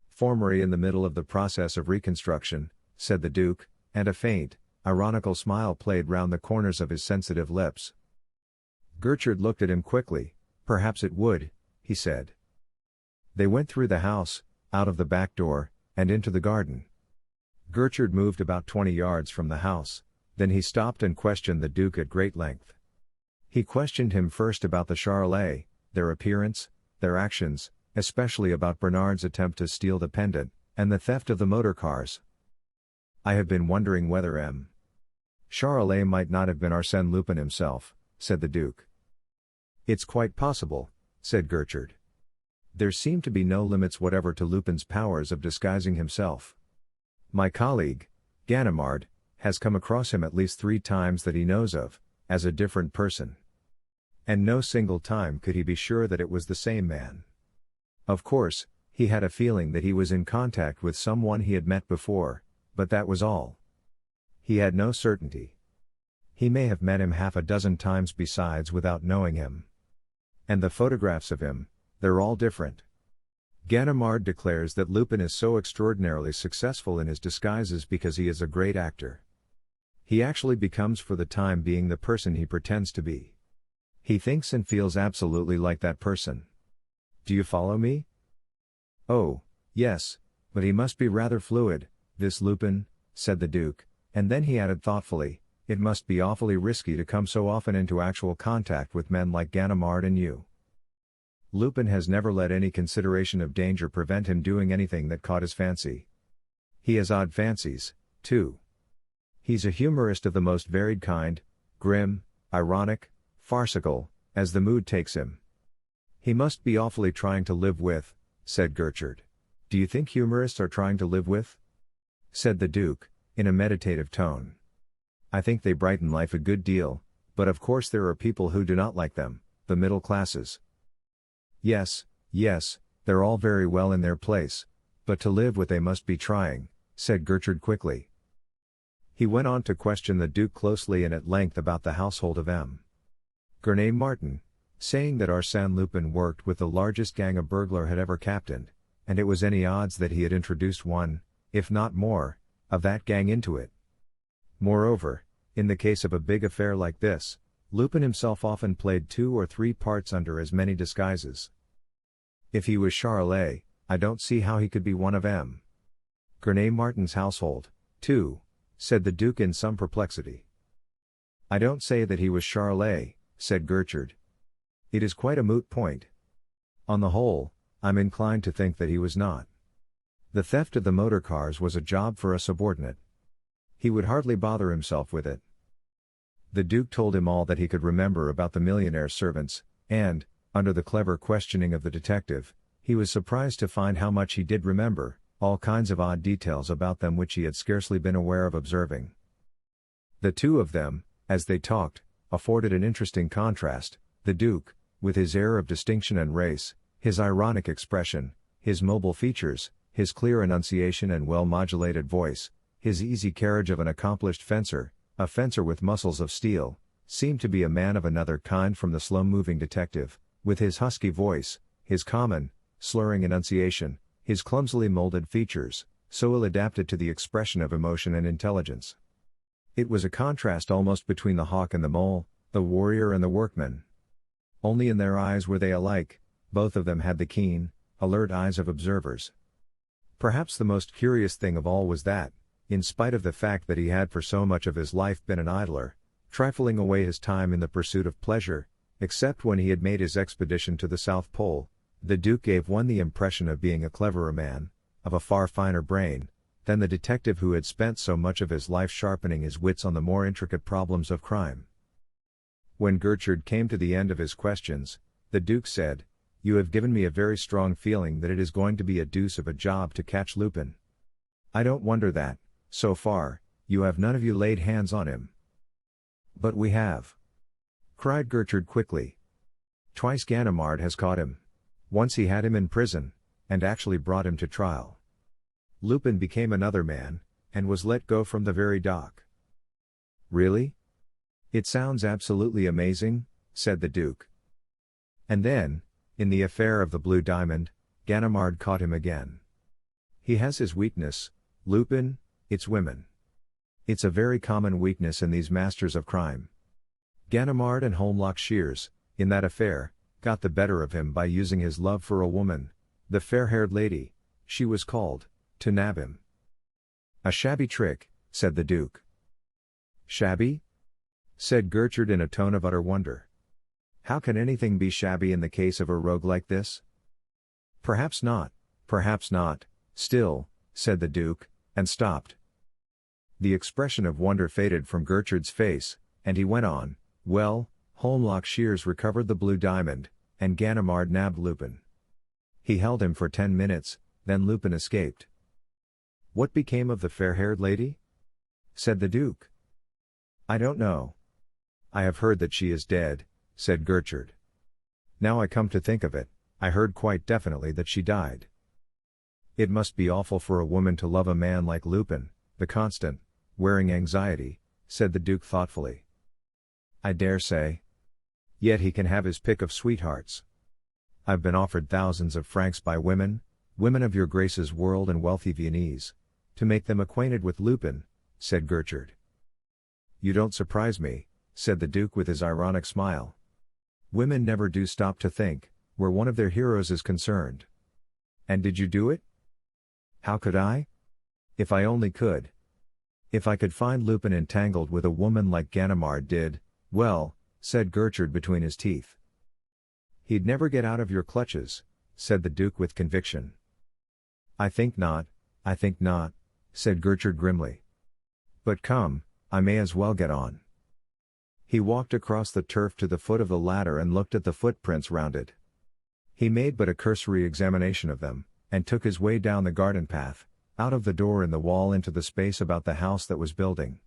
Formery in the middle of the process of reconstruction," said the Duke, and a faint, ironical smile played round the corners of his sensitive lips. Gertrude looked at him quickly. "Perhaps it would," he said. They went through the house, out of the back door, and into the garden. Gertrude moved about 20 yards from the house, then he stopped and questioned the Duke at great length. He questioned him first about the Charolais, their appearance, their actions, especially about Bernard's attempt to steal the pendant, and the theft of the motor cars. "I have been wondering whether Charolais might not have been Arsène Lupin himself," said the Duke. "It's quite possible," said Gertrude. "There seem to be no limits whatever to Lupin's powers of disguising himself. My colleague, Ganimard, has come across him at least 3 times that he knows of, as a different person. And no single time could he be sure that it was the same man. Of course, he had a feeling that he was in contact with someone he had met before, but that was all. He had no certainty. He may have met him half a dozen times besides without knowing him. And the photographs of him, they're all different. Ganimard declares that Lupin is so extraordinarily successful in his disguises because he is a great actor. He actually becomes for the time being the person he pretends to be. He thinks and feels absolutely like that person. Do you follow me?" "Oh, yes, but he must be rather fluid, this Lupin," said the Duke, and then he added thoughtfully, "It must be awfully risky to come so often into actual contact with men like Ganimard and you." "Lupin has never let any consideration of danger prevent him doing anything that caught his fancy. He has odd fancies, too. He's a humorist of the most varied kind, grim, ironic, farcical, as the mood takes him." "He must be awfully trying to live with," said Gertrude. "Do you think humorists are trying to live with?" said the Duke, in a meditative tone. "I think they brighten life a good deal, but of course there are people who do not like them, the middle classes." Yes, they're all very well in their place, but to live with they must be trying," said Gertrude quickly. He went on to question the Duke closely and at length about the household of Grenade Martin, saying that Arsène Lupin worked with the largest gang a burglar had ever captained, and it was any odds that he had introduced one, if not more, of that gang into it. Moreover, in the case of a big affair like this, Lupin himself often played 2 or 3 parts under as many disguises. If he was Charolais, I don't see how he could be one of Grenade Martin's household, too, said the Duke in some perplexity. "I don't say that he was Charolais," said Gertrude. "It is quite a moot point. On the whole, I'm inclined to think that he was not. The theft of the motor cars was a job for a subordinate. He would hardly bother himself with it." The Duke told him all that he could remember about the Millionaire's servants, and, under the clever questioning of the detective, he was surprised to find how much he did remember, all kinds of odd details about them which he had scarcely been aware of observing. The two of them, as they talked, afforded an interesting contrast, the Duke, with his air of distinction and race, his ironic expression, his mobile features, his clear enunciation and well-modulated voice, his easy carriage of an accomplished fencer, a fencer with muscles of steel, seemed to be a man of another kind from the slow-moving detective, with his husky voice, his common, slurring enunciation, his clumsily molded features, so ill-adapted to the expression of emotion and intelligence. It was a contrast almost between the hawk and the mole, the warrior and the workman. Only in their eyes were they alike, both of them had the keen, alert eyes of observers. Perhaps the most curious thing of all was that, in spite of the fact that he had for so much of his life been an idler, trifling away his time in the pursuit of pleasure, except when he had made his expedition to the South Pole, the Duke gave one the impression of being a cleverer man, of a far finer brain, than the detective who had spent so much of his life sharpening his wits on the more intricate problems of crime. When Gertrude came to the end of his questions, the Duke said, "You have given me a very strong feeling that it is going to be a deuce of a job to catch Lupin. I don't wonder that, so far, you have none of you laid hands on him." "But we have," cried Gertrude quickly. "Twice Ganimard has caught him. Once he had him in prison, and actually brought him to trial. Lupin became another man, and was let go from the very dock." "Really? It sounds absolutely amazing," said the Duke. "And then, in the affair of the Blue Diamond, Ganimard caught him again. He has his weakness, Lupin, it's women. It's a very common weakness in these masters of crime. Ganimard and Holmlock Shears, in that affair, got the better of him by using his love for a woman, the fair-haired lady, she was called, to nab him." "A shabby trick," said the Duke. "Shabby?" said Gertrude in a tone of utter wonder. "How can anything be shabby in the case of a rogue like this?" Perhaps not, still," said the Duke, and stopped. The expression of wonder faded from Gertrude's face, and he went on, "Well, Holmlock Shears recovered the Blue Diamond, and Ganimard nabbed Lupin. He held him for 10 minutes, then Lupin escaped." "What became of the fair-haired lady?" said the Duke. "I don't know. I have heard that she is dead," said Gertrude. "Now I come to think of it, I heard quite definitely that she died." "It must be awful for a woman to love a man like Lupin, the constant, wearing anxiety," said the Duke thoughtfully. "I dare say. Yet he can have his pick of sweethearts. I've been offered thousands of francs by women of your Grace's world and wealthy Viennese, to make them acquainted with Lupin," said Gertrude. "You don't surprise me," said the Duke with his ironic smile. "Women never do stop to think, where one of their heroes is concerned. And did you do it?" "How could I? If I only could. If I could find Lupin entangled with a woman like Ganimard did, well," said Gertrude between his teeth. "He'd never get out of your clutches," said the Duke with conviction. I think not," said Gertrude grimly. "But come, I may as well get on." He walked across the turf to the foot of the ladder and looked at the footprints round it. He made but a cursory examination of them, and took his way down the garden path, out of the door in the wall into the space about the house that was building.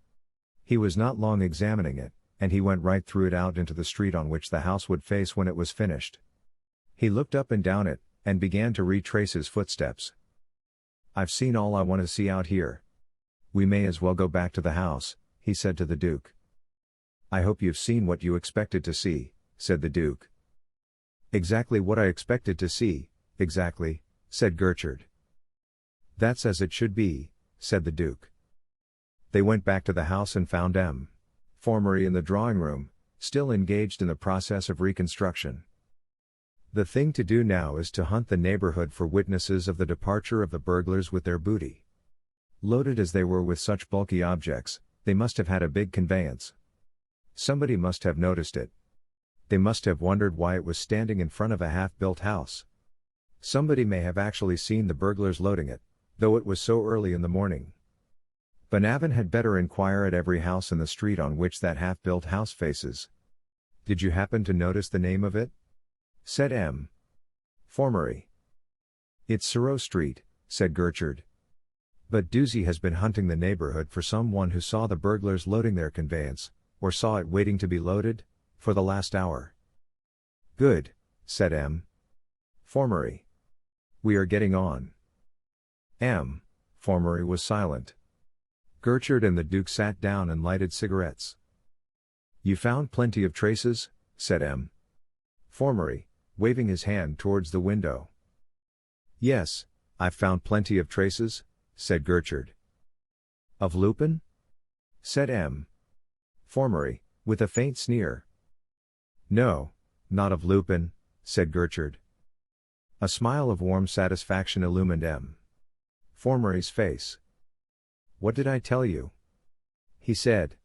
He was not long examining it, and he went right through it out into the street on which the house would face when it was finished. He looked up and down it, and began to retrace his footsteps. "I've seen all I want to see out here. We may as well go back to the house," he said to the Duke. "I hope you've seen what you expected to see," said the Duke. "Exactly what I expected to see, exactly," said Gertrude. "That's as it should be," said the Duke. They went back to the house and found M. Formery in the drawing room, still engaged in the process of reconstruction. "The thing to do now is to hunt the neighborhood for witnesses of the departure of the burglars with their booty. Loaded as they were with such bulky objects, they must have had a big conveyance. Somebody must have noticed it. They must have wondered why it was standing in front of a half-built house. Somebody may have actually seen the burglars loading it, though it was so early in the morning. Bonavin had better inquire at every house in the street on which that half-built house faces." "Did you happen to notice the name of it?" said M. Formery. "It's Sureau Street," said Gertrude. "But Doozy has been hunting the neighborhood for someone who saw the burglars loading their conveyance, or saw it waiting to be loaded, for the last hour." "Good," said M. Formery. "We are getting on." M. Formery was silent. Gertrude and the Duke sat down and lighted cigarettes. "You found plenty of traces?" said M. Formery, waving his hand towards the window. "Yes, I've found plenty of traces," said Gertrude. "Of Lupin?" said M. Formery, with a faint sneer. "No, not of Lupin," said Gertrude. A smile of warm satisfaction illumined M. Formery's face. "What did I tell you?" he said.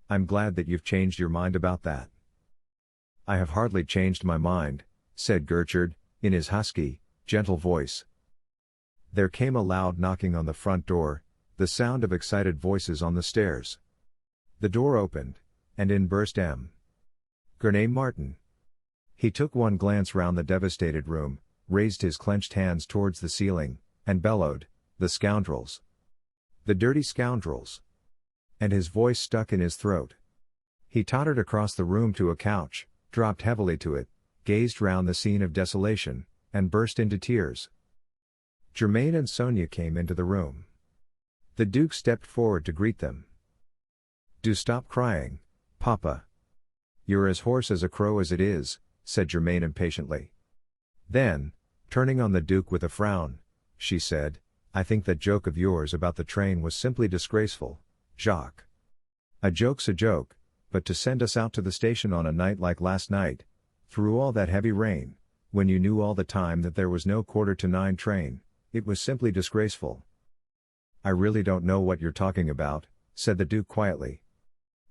"I'm glad that you've changed your mind about that." "I have hardly changed my mind," said Gertrude, in his husky, gentle voice. There came a loud knocking on the front door, the sound of excited voices on the stairs. The door opened, and in burst M. Gurney Martin. He took one glance round the devastated room, raised his clenched hands towards the ceiling, and bellowed, "The scoundrels! The dirty scoundrels!" And his voice stuck in his throat. He tottered across the room to a couch, dropped heavily to it, gazed round the scene of desolation, and burst into tears. Germaine and Sonia came into the room. The Duke stepped forward to greet them. "Do stop crying, Papa. You're as hoarse as a crow as it is," said Germaine impatiently. Then, turning on the Duke with a frown, she said, "I think that joke of yours about the train was simply disgraceful, Jacques. A joke's a joke, but to send us out to the station on a night like last night, through all that heavy rain, when you knew all the time that there was no 8:45 train, it was simply disgraceful." "I really don't know what you're talking about," said the Duke quietly.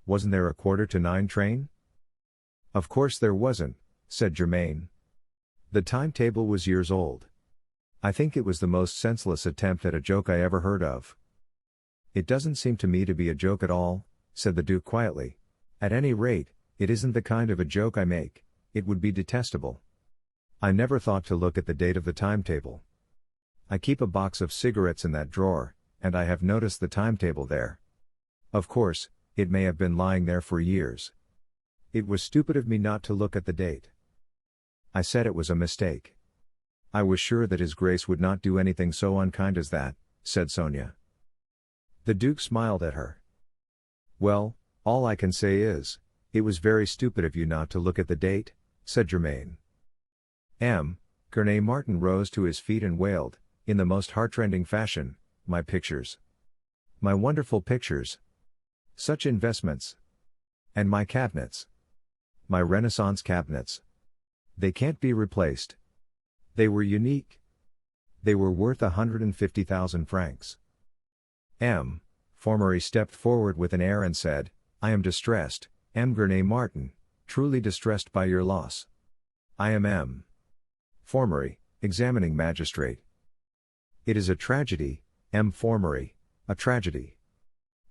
"Wasn't there a 8:45 train?" "Of course there wasn't," said Germaine. "The timetable was years old. I think it was the most senseless attempt at a joke I ever heard of." "It doesn't seem to me to be a joke at all," said the Duke quietly. "At any rate, it isn't the kind of a joke I make. It would be detestable. I never thought to look at the date of the timetable. I keep a box of cigarettes in that drawer, and I have noticed the timetable there. Of course, it may have been lying there for years. It was stupid of me not to look at the date. I said it was a mistake. I was sure that His Grace would not do anything so unkind as that," said Sonia. The Duke smiled at her. "Well, all I can say is, it was very stupid of you not to look at the date," said Germaine. Gurney Martin rose to his feet and wailed, in the most heartrending fashion, "My pictures. My wonderful pictures. Such investments. And my cabinets. My Renaissance cabinets. They can't be replaced. They were unique. They were worth 150,000 francs. Formery stepped forward with an air and said, "I am distressed, Gurney Martin, truly distressed by your loss. I am Formery, examining magistrate. It is a tragedy, Formery, a tragedy,"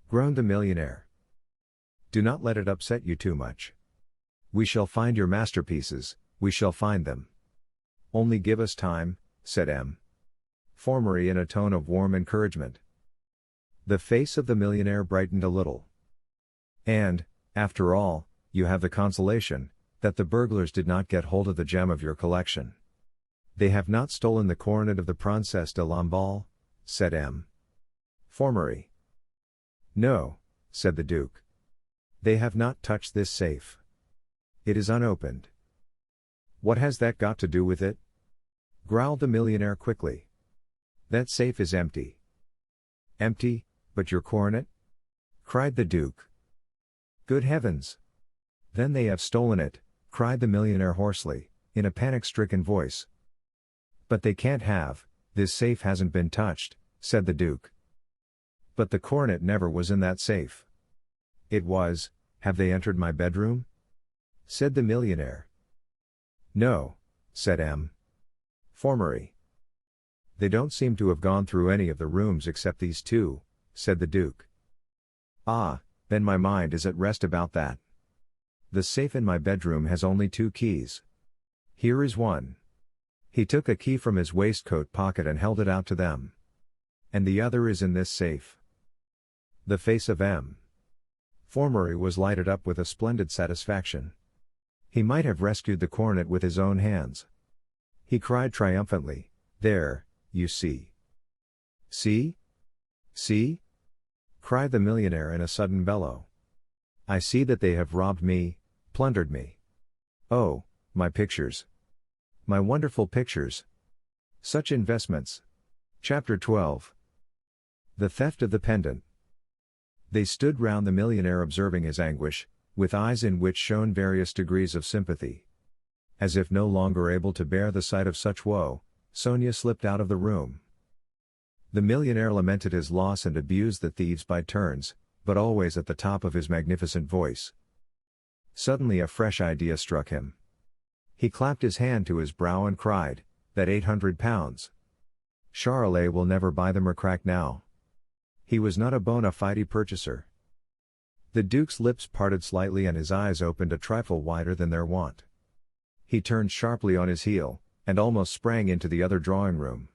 groaned the millionaire. "Do not let it upset you too much. We shall find your masterpieces, we shall find them. Only give us time," said Formery in a tone of warm encouragement. The face of the millionaire brightened a little. "And, after all, you have the consolation, that the burglars did not get hold of the gem of your collection. They have not stolen the coronet of the Princesse de Lamballe," said Formery. "No," said the Duke. "They have not touched this safe. It is unopened." "What has that got to do with it?" growled the millionaire quickly. "That safe is empty." "Empty, but your coronet?" cried the Duke. "Good heavens! Then they have stolen it," cried the millionaire hoarsely, in a panic-stricken voice. "But they can't have, this safe hasn't been touched," said the Duke. "But the coronet never was in that safe." "It was. Have they entered my bedroom?" said the millionaire. "No," said Formery. "They don't seem to have gone through any of the rooms except these two," said the Duke. "Ah, then my mind is at rest about that. The safe in my bedroom has only 2 keys. Here is one." He took a key from his waistcoat pocket and held it out to them. "And the other is in this safe." The face of Formery was lighted up with a splendid satisfaction. He might have rescued the coronet with his own hands. He cried triumphantly, "There, you see." "See? See?" cried the millionaire in a sudden bellow. "I see that they have robbed me, plundered me. Oh, my pictures. My wonderful pictures. Such investments." Chapter 12. The theft of the pendant. They stood round the millionaire observing his anguish, with eyes in which shone various degrees of sympathy. As if no longer able to bear the sight of such woe, Sonia slipped out of the room. The millionaire lamented his loss and abused the thieves by turns, but always at the top of his magnificent voice. Suddenly a fresh idea struck him. He clapped his hand to his brow and cried, "That 800 pounds! Charolais will never buy the mercrac now. He was not a bona fide purchaser. The Duke's lips parted slightly and his eyes opened a trifle wider than their wont. He turned sharply on his heel, and almost sprang into the other drawing room.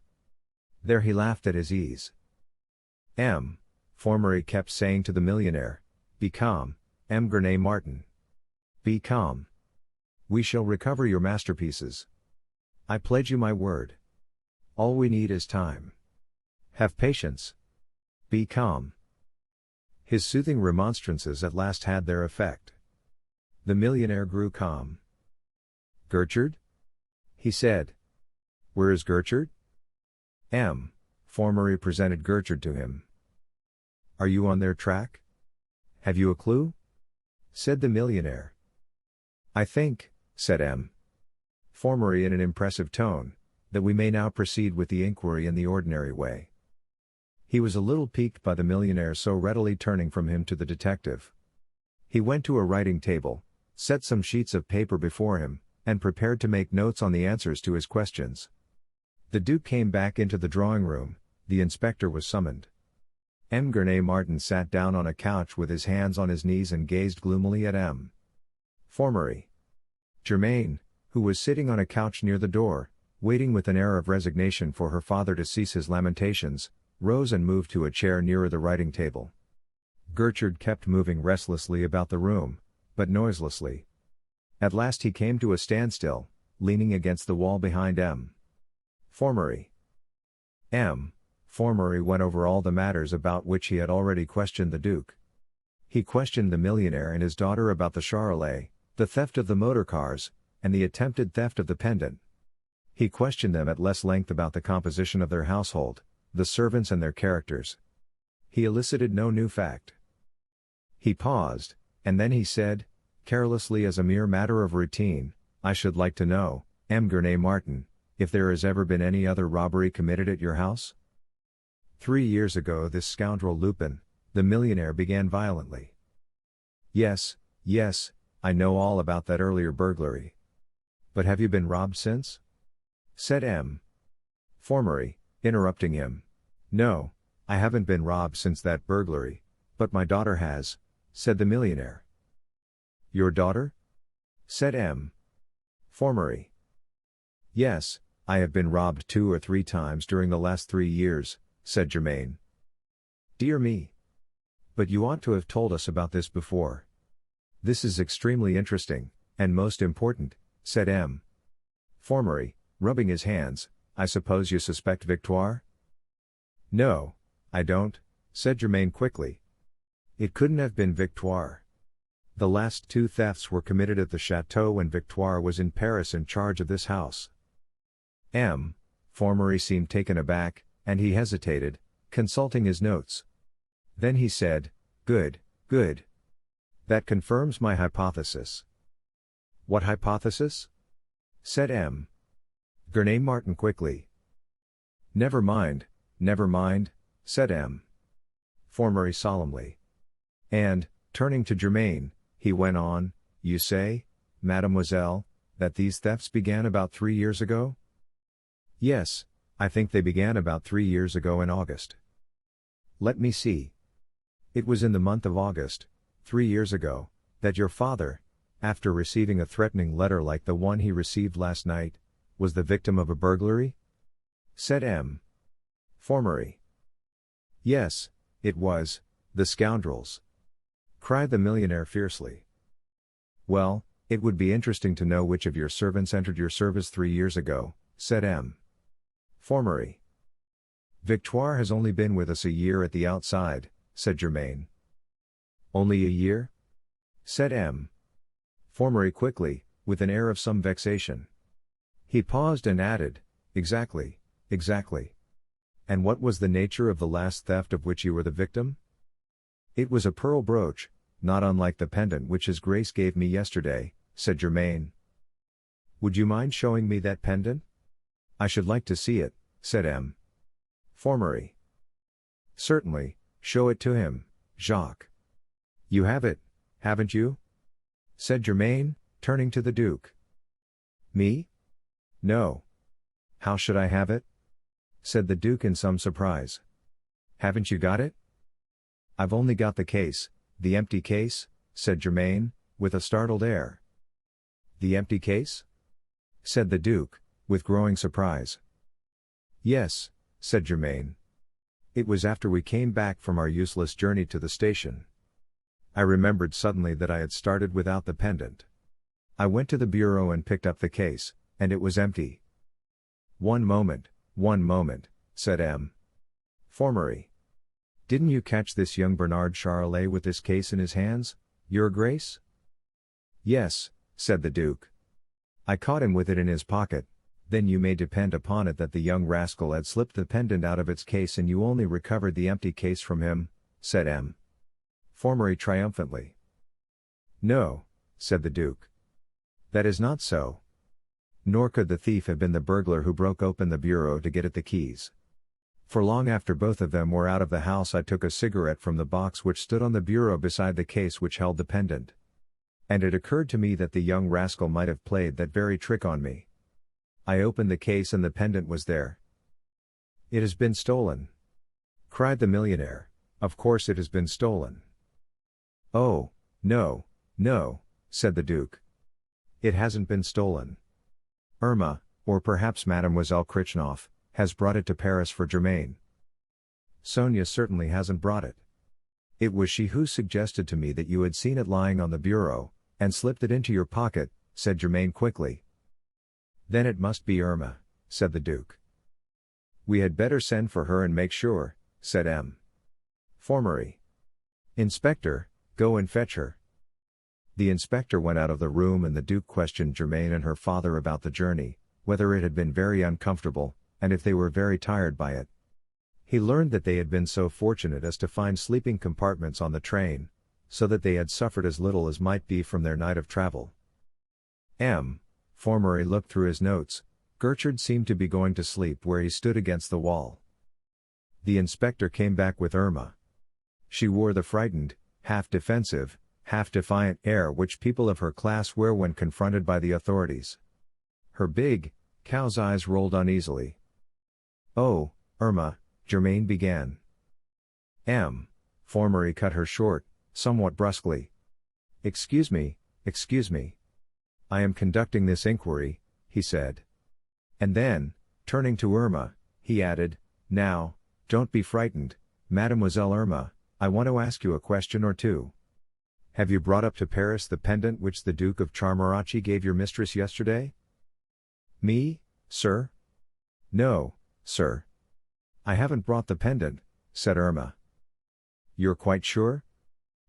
There he laughed at his ease. Formery kept saying to the millionaire, "Be calm, M. Gurney Martin. Be calm. We shall recover your masterpieces. I pledge you my word. All we need is time. Have patience. Be calm." His soothing remonstrances at last had their effect. The millionaire grew calm. "Gertrude?" he said. "Where is Gertrude?" Formery presented Gertrude to him. "Are you on their track? Have you a clue?" said the millionaire. "I think," said Formery in an impressive tone, "that we may now proceed with the inquiry in the ordinary way." He was a little piqued by the millionaire so readily turning from him to the detective. He went to a writing table, set some sheets of paper before him, and prepared to make notes on the answers to his questions. The Duke came back into the drawing room. The inspector was summoned. M. Gurney Martin sat down on a couch with his hands on his knees and gazed gloomily at Formery. Germaine, who was sitting on a couch near the door, waiting with an air of resignation for her father to cease his lamentations, rose and moved to a chair nearer the writing table. Gertrude kept moving restlessly about the room, but noiselessly. At last he came to a standstill, leaning against the wall behind Formery. Formery went over all the matters about which he had already questioned the Duke. He questioned the millionaire and his daughter about the Charolais, the theft of the motor cars, and the attempted theft of the pendant. He questioned them at less length about the composition of their household, the servants and their characters. He elicited no new fact. He paused, and then he said, carelessly as a mere matter of routine, "I should like to know, M. Gurney Martin, if there has ever been any other robbery committed at your house?" 3 years ago this scoundrel Lupin, the millionaire began violently. Yes, I know all about that earlier burglary. But have you been robbed since?" said Formery, interrupting him. "No, I haven't been robbed since that burglary, but my daughter has," said the millionaire. "Your daughter?" said Formery. "Yes, I have been robbed 2 or 3 times during the last 3 years, said Germaine. "Dear me! But you ought to have told us about this before. This is extremely interesting, and most important," said Formery, rubbing his hands. "I suppose you suspect Victoire?" "No, I don't," said Germaine quickly. "It couldn't have been Victoire. The last 2 thefts were committed at the chateau when Victoire was in Paris in charge of this house." Formery seemed taken aback, and he hesitated, consulting his notes. Then he said, Good. That confirms my hypothesis." "What hypothesis?" said Gurney Martin quickly. Never mind, said Formery solemnly. And, turning to Germaine, he went on, "You say, mademoiselle, that these thefts began about 3 years ago?" "Yes, I think they began about 3 years ago in August." "Let me see. It was in the month of August, 3 years ago, that your father, after receiving a threatening letter like the one he received last night, was the victim of a burglary?" said Formery. "Yes, it was, the scoundrels!" cried the millionaire fiercely. "Well, it would be interesting to know which of your servants entered your service 3 years ago," said Formery. "Victoire has only been with us a year at the outside," said Germaine. "Only a year?" said Formery quickly, with an air of some vexation. He paused and added, Exactly. And what was the nature of the last theft of which you were the victim?" "It was a pearl brooch, not unlike the pendant which His Grace gave me yesterday," said Germaine. "Would you mind showing me that pendant? I should like to see it," said Formery. "Certainly, show it to him, Jacques. You have it, haven't you?" said Germaine, turning to the Duke. "Me? No. How should I have it?" said the Duke in some surprise. "Haven't you got it?" "I've only got the case, The empty case, said Germain, with a startled air. The empty case? Said the Duke, with growing surprise. Yes, said Germain. It was after we came back from our useless journey to the station. I remembered suddenly that I had started without the pendant. I went to the bureau and picked up the case, and it was empty. One moment, said M. Formery. Didn't you catch this young Bernard Charolais with this case in his hands, Your Grace? Yes, said the Duke. I caught him with it in his pocket. Then you may depend upon it that the young rascal had slipped the pendant out of its case and you only recovered the empty case from him, said M. Formery triumphantly. No, said the Duke. That is not so. Nor could the thief have been the burglar who broke open the bureau to get at the keys. For long after both of them were out of the house I took a cigarette from the box which stood on the bureau beside the case which held the pendant. And it occurred to me that the young rascal might have played that very trick on me. I opened the case and the pendant was there. It has been stolen, cried the millionaire. Of course it has been stolen. Oh, no, said the Duke. It hasn't been stolen. Irma, or perhaps Mademoiselle Krichnoff, has brought it to Paris for Germain. Sonia certainly hasn't brought it. It was she who suggested to me that you had seen it lying on the bureau, and slipped it into your pocket, said Germain quickly. Then it must be Irma, said the Duke. We had better send for her and make sure, said M. Formery. Inspector, go and fetch her. The inspector went out of the room and the Duke questioned Germain and her father about the journey, whether it had been very uncomfortable, and if they were very tired by it. He learned that they had been so fortunate as to find sleeping compartments on the train, so that they had suffered as little as might be from their night of travel. M. Formery looked through his notes. Gertrude seemed to be going to sleep where he stood against the wall. The inspector came back with Irma. She wore the frightened, half-defensive, half-defiant air which people of her class wear when confronted by the authorities. Her big, cow's eyes rolled uneasily. Oh, Irma, Germain began. M. Formery cut her short, somewhat brusquely. Excuse me. I am conducting this inquiry, he said. And then, turning to Irma, he added, Now, don't be frightened, Mademoiselle Irma, I want to ask you a question or two. Have you brought up to Paris the pendant which the Duke of Charmarachi gave your mistress yesterday? Me, sir? No, sir. I haven't brought the pendant, said Irma. You're quite sure?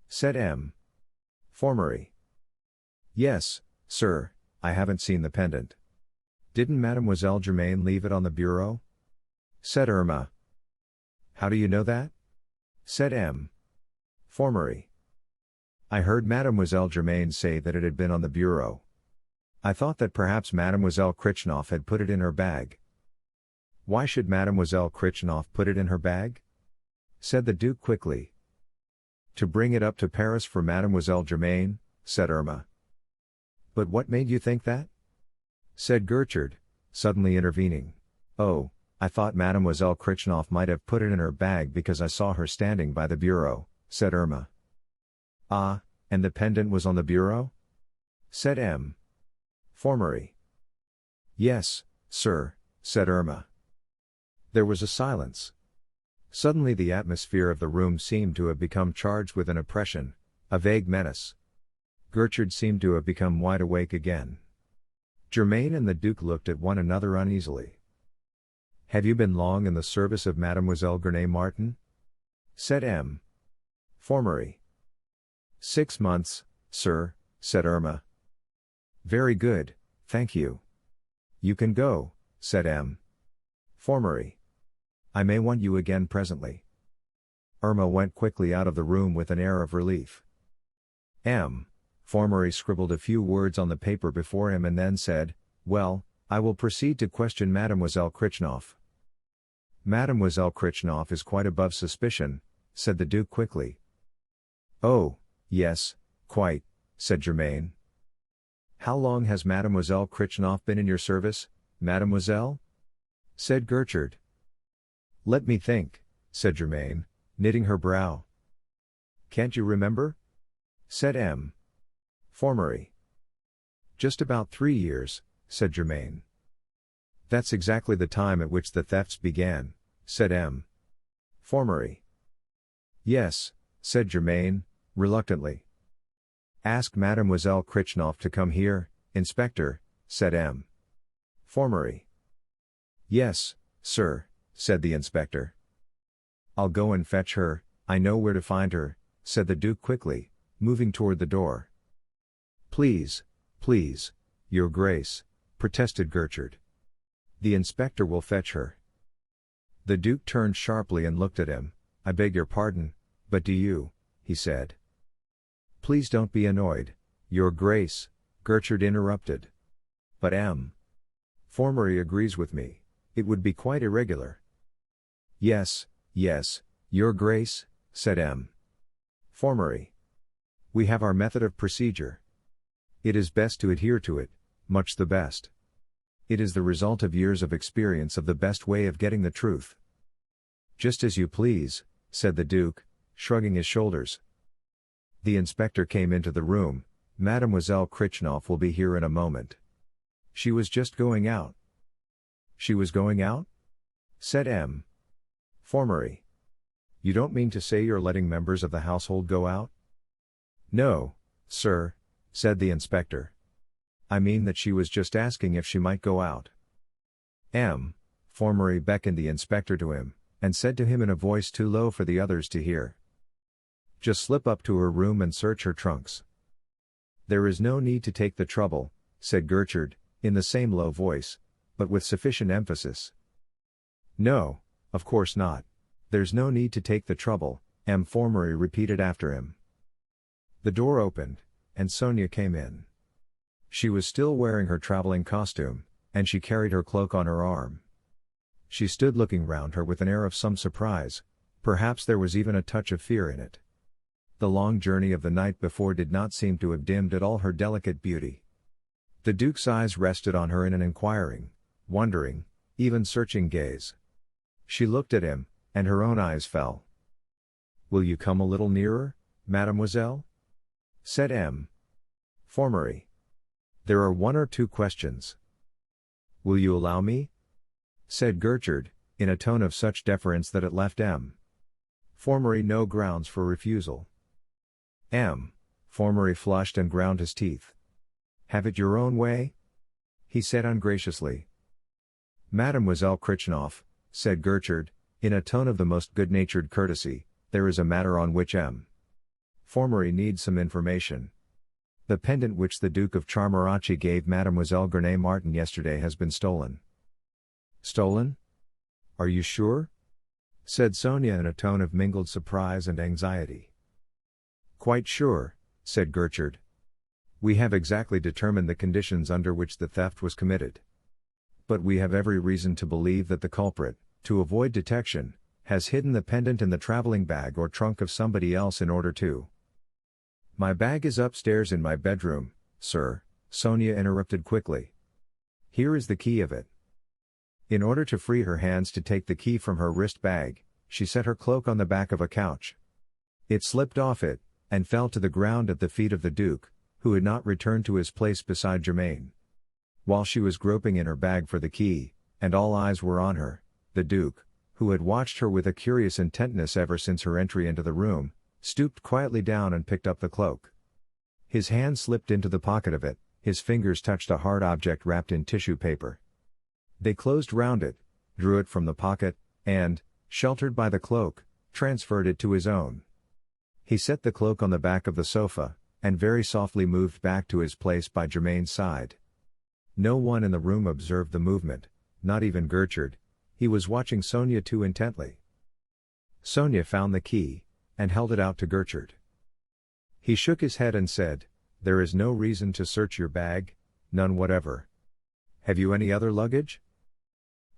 Said M. Formery. Yes, sir, I haven't seen the pendant. Didn't Mademoiselle Germain leave it on the bureau? Said Irma. How do you know that? Said M. Formery. I heard Mademoiselle Germain say that it had been on the bureau. I thought that perhaps Mademoiselle Krichnoff had put it in her bag. Why should Mademoiselle Krichnoff put it in her bag? Said the Duke quickly. To bring it up to Paris for Mademoiselle Germain, said Irma. But what made you think that? Said Gertrude, suddenly intervening. Oh, I thought Mademoiselle Krichnoff might have put it in her bag because I saw her standing by the bureau, said Irma. Ah, and the pendant was on the bureau? Said M. Formery. Yes, sir, said Irma. There was a silence. Suddenly the atmosphere of the room seemed to have become charged with an oppression, a vague menace. Gertrude seemed to have become wide awake again. Germain and the Duke looked at one another uneasily. Have you been long in the service of Mademoiselle Gurney-Martin? Said M. Formery. 6 months, sir, said Irma. Very good, thank you. You can go, said M. Formery. I may want you again presently. Irma went quickly out of the room with an air of relief. M. Formery scribbled a few words on the paper before him and then said, Well, I will proceed to question Mademoiselle Krichnoff. Mademoiselle Krichnoff is quite above suspicion, said the Duke quickly. Oh, yes, quite, said Germain. How long has Mademoiselle Krichnoff been in your service, Mademoiselle? Said Gertrude. Let me think, said Germain, knitting her brow. Can't you remember, said M. Formery. Just about 3 years, said Germain. That's exactly the time at which the thefts began, said M. Formery. Yes, said Germain, reluctantly. Ask Mademoiselle Krichnoff to come here, Inspector, said M. Formery. Yes, sir, said the inspector. I'll go and fetch her, I know where to find her, said the Duke quickly, moving toward the door. Please, Your Grace, protested Gertrude. The inspector will fetch her. The Duke turned sharply and looked at him. I beg your pardon, but do you, he said. Please don't be annoyed, Your Grace, Gertrude interrupted. But M. Formery agrees with me. It would be quite irregular. Yes, Your Grace, said M. Formery. We have our method of procedure. It is best to adhere to it, much the best. It is the result of years of experience of the best way of getting the truth. Just as you please, said the Duke, shrugging his shoulders. The inspector came into the room. Mademoiselle Krichnoff will be here in a moment. She was just going out. She was going out? Said M. Formery. You don't mean to say you're letting members of the household go out? No, sir, said the inspector. I mean that she was just asking if she might go out. M. Formery beckoned the inspector to him, and said to him in a voice too low for the others to hear. Just slip up to her room and search her trunks. There is no need to take the trouble, said Gertrude, in the same low voice, but with sufficient emphasis. No, of course not. There's no need to take the trouble, M. Formery repeated after him. The door opened, and Sonia came in. She was still wearing her traveling costume, and she carried her cloak on her arm. She stood looking round her with an air of some surprise, perhaps there was even a touch of fear in it. The long journey of the night before did not seem to have dimmed at all her delicate beauty. The Duke's eyes rested on her in an inquiring, wondering, even searching gaze. She looked at him, and her own eyes fell. Will you come a little nearer, mademoiselle? Said M. Formery. There are 1 or 2 questions. Will you allow me? Said Gertrude, in a tone of such deference that it left M. Formery no grounds for refusal. M. Formery flushed and ground his teeth. Have it your own way? He said ungraciously. Mademoiselle Krichnoff, said Gertrude, in a tone of the most good-natured courtesy, there is a matter on which M. Formery needs some information. The pendant which the Duke of Charmarachi gave Mademoiselle Gurney Martin yesterday has been stolen. Stolen? Are you sure? Said Sonia in a tone of mingled surprise and anxiety. Quite sure, said Gertrude. We have exactly determined the conditions under which the theft was committed. But we have every reason to believe that the culprit, to avoid detection, has hidden the pendant in the traveling bag or trunk of somebody else in order to. My bag is upstairs in my bedroom, sir, Sonia interrupted quickly. Here is the key of it. In order to free her hands to take the key from her wrist bag, she set her cloak on the back of a couch. It slipped off it, and fell to the ground at the feet of the Duke, who had not returned to his place beside Germain. While she was groping in her bag for the key, and all eyes were on her, the Duke, who had watched her with a curious intentness ever since her entry into the room, stooped quietly down and picked up the cloak. His hand slipped into the pocket of it, his fingers touched a hard object wrapped in tissue paper. They closed round it, drew it from the pocket, and, sheltered by the cloak, transferred it to his own. He set the cloak on the back of the sofa, and very softly moved back to his place by Germain's side. No one in the room observed the movement, not even Gertrude. He was watching Sonia too intently. Sonia found the key, and held it out to Gertrude. He shook his head and said, There is no reason to search your bag, none whatever. Have you any other luggage?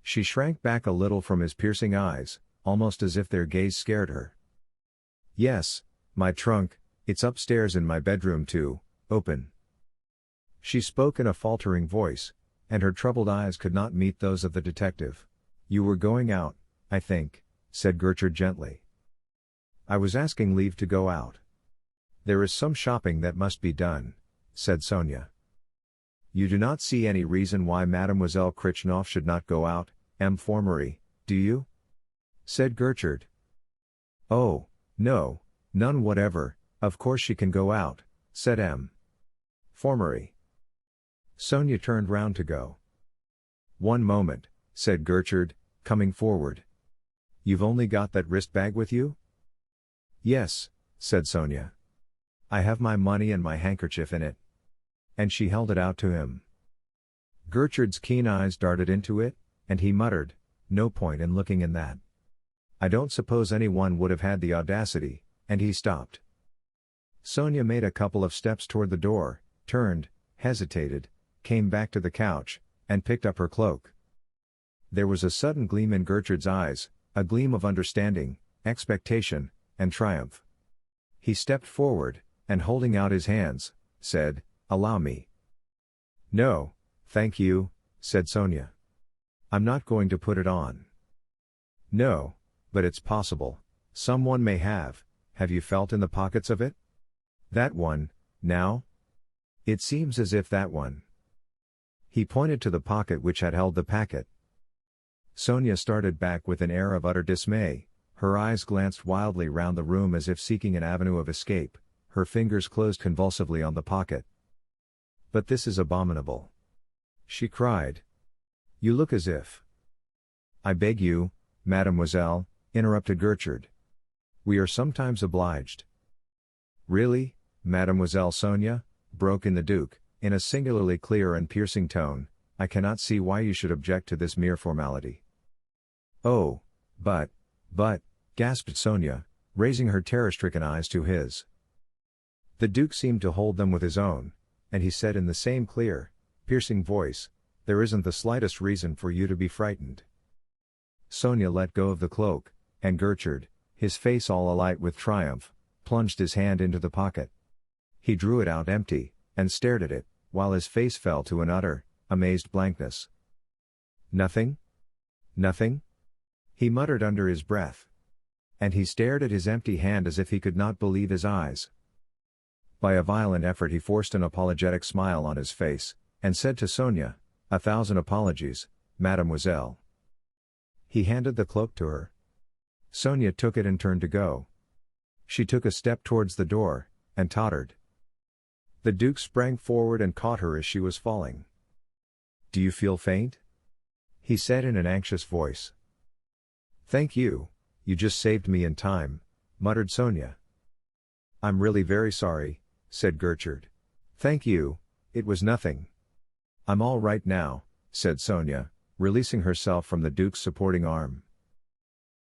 She shrank back a little from his piercing eyes, almost as if their gaze scared her. Yes, my trunk, it's upstairs in my bedroom too, open. She spoke in a faltering voice, and her troubled eyes could not meet those of the detective. You were going out, I think, said Gertrude gently. I was asking leave to go out. There is some shopping that must be done, said Sonia. You do not see any reason why Mademoiselle Krichnoff should not go out, M. Formery, do you? Said Gertrude. Oh, no, none whatever, of course she can go out, said M. Formery. Sonia turned round to go. One moment, said Gertrude, coming forward. You've only got that wrist bag with you? Yes, said Sonia. I have my money and my handkerchief in it. And she held it out to him. Gertrude's keen eyes darted into it, and he muttered, no point in looking in that. I don't suppose anyone would have had the audacity, and he stopped. Sonia made a couple of steps toward the door, turned, hesitated, came back to the couch, and picked up her cloak. There was a sudden gleam in Gertrude's eyes, a gleam of understanding, expectation, and triumph. He stepped forward, and holding out his hands, said, Allow me. No, thank you, said Sonia. I'm not going to put it on. No, but it's possible. Someone may have. Have you felt in the pockets of it? That one, now? It seems as if that one. He pointed to the pocket which had held the packet. Sonia started back with an air of utter dismay, her eyes glanced wildly round the room as if seeking an avenue of escape, her fingers closed convulsively on the pocket. But this is abominable, she cried. You look as if... I beg you, mademoiselle, interrupted Gertrude. We are sometimes obliged. Really, Mademoiselle Sonia, broke in the Duke, in a singularly clear and piercing tone, I cannot see why you should object to this mere formality. Oh, but, gasped Sonia, raising her terror-stricken eyes to his. The Duke seemed to hold them with his own, and he said in the same clear, piercing voice, there isn't the slightest reason for you to be frightened. Sonia let go of the cloak, and Gertrude, his face all alight with triumph, plunged his hand into the pocket. He drew it out empty, and stared at it, while his face fell to an utter, amazed blankness. Nothing? Nothing? He muttered under his breath. And he stared at his empty hand as if he could not believe his eyes. By a violent effort he forced an apologetic smile on his face, and said to Sonia, 1,000 apologies, mademoiselle. He handed the cloak to her. Sonia took it and turned to go. She took a step towards the door, and tottered. The Duke sprang forward and caught her as she was falling. Do you feel faint? He said in an anxious voice. Thank you, you just saved me in time, muttered Sonia. I'm really very sorry, said Gertrude. Thank you, it was nothing. I'm all right now, said Sonia, releasing herself from the Duke's supporting arm.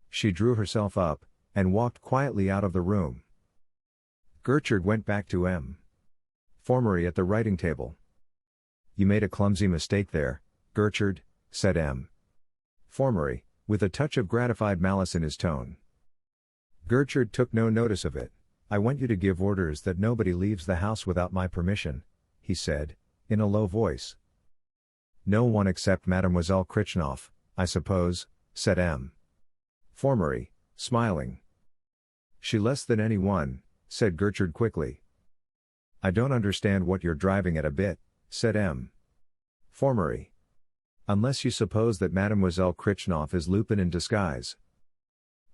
She drew herself up, and walked quietly out of the room. Gertrude went back to M. Formery at the writing table. You made a clumsy mistake there, Gertrude, said M. Formery, with a touch of gratified malice in his tone. Gertrude took no notice of it. I want you to give orders that nobody leaves the house without my permission, he said, in a low voice. No one except Mademoiselle Krichnoff, I suppose, said M. Formery, smiling. She less than any one, said Gertrude quickly. I don't understand what you're driving at a bit, said M. Formery. Unless you suppose that Mademoiselle Krichnoff is Lupin in disguise.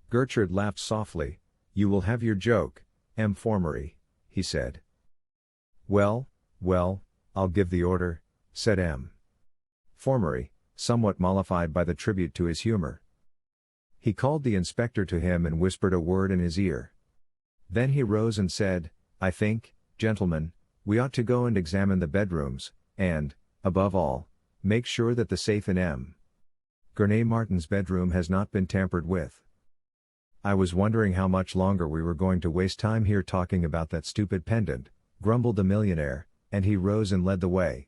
Gertrude laughed softly. You will have your joke, M. Formery, he said. Well, I'll give the order, said M. Formery, somewhat mollified by the tribute to his humor. He called the inspector to him and whispered a word in his ear. Then he rose and said, I think, gentlemen, we ought to go and examine the bedrooms, and, above all, make sure that the safe in M. Gurney Martin's bedroom has not been tampered with. I was wondering how much longer we were going to waste time here talking about that stupid pendant, grumbled the millionaire, and he rose and led the way.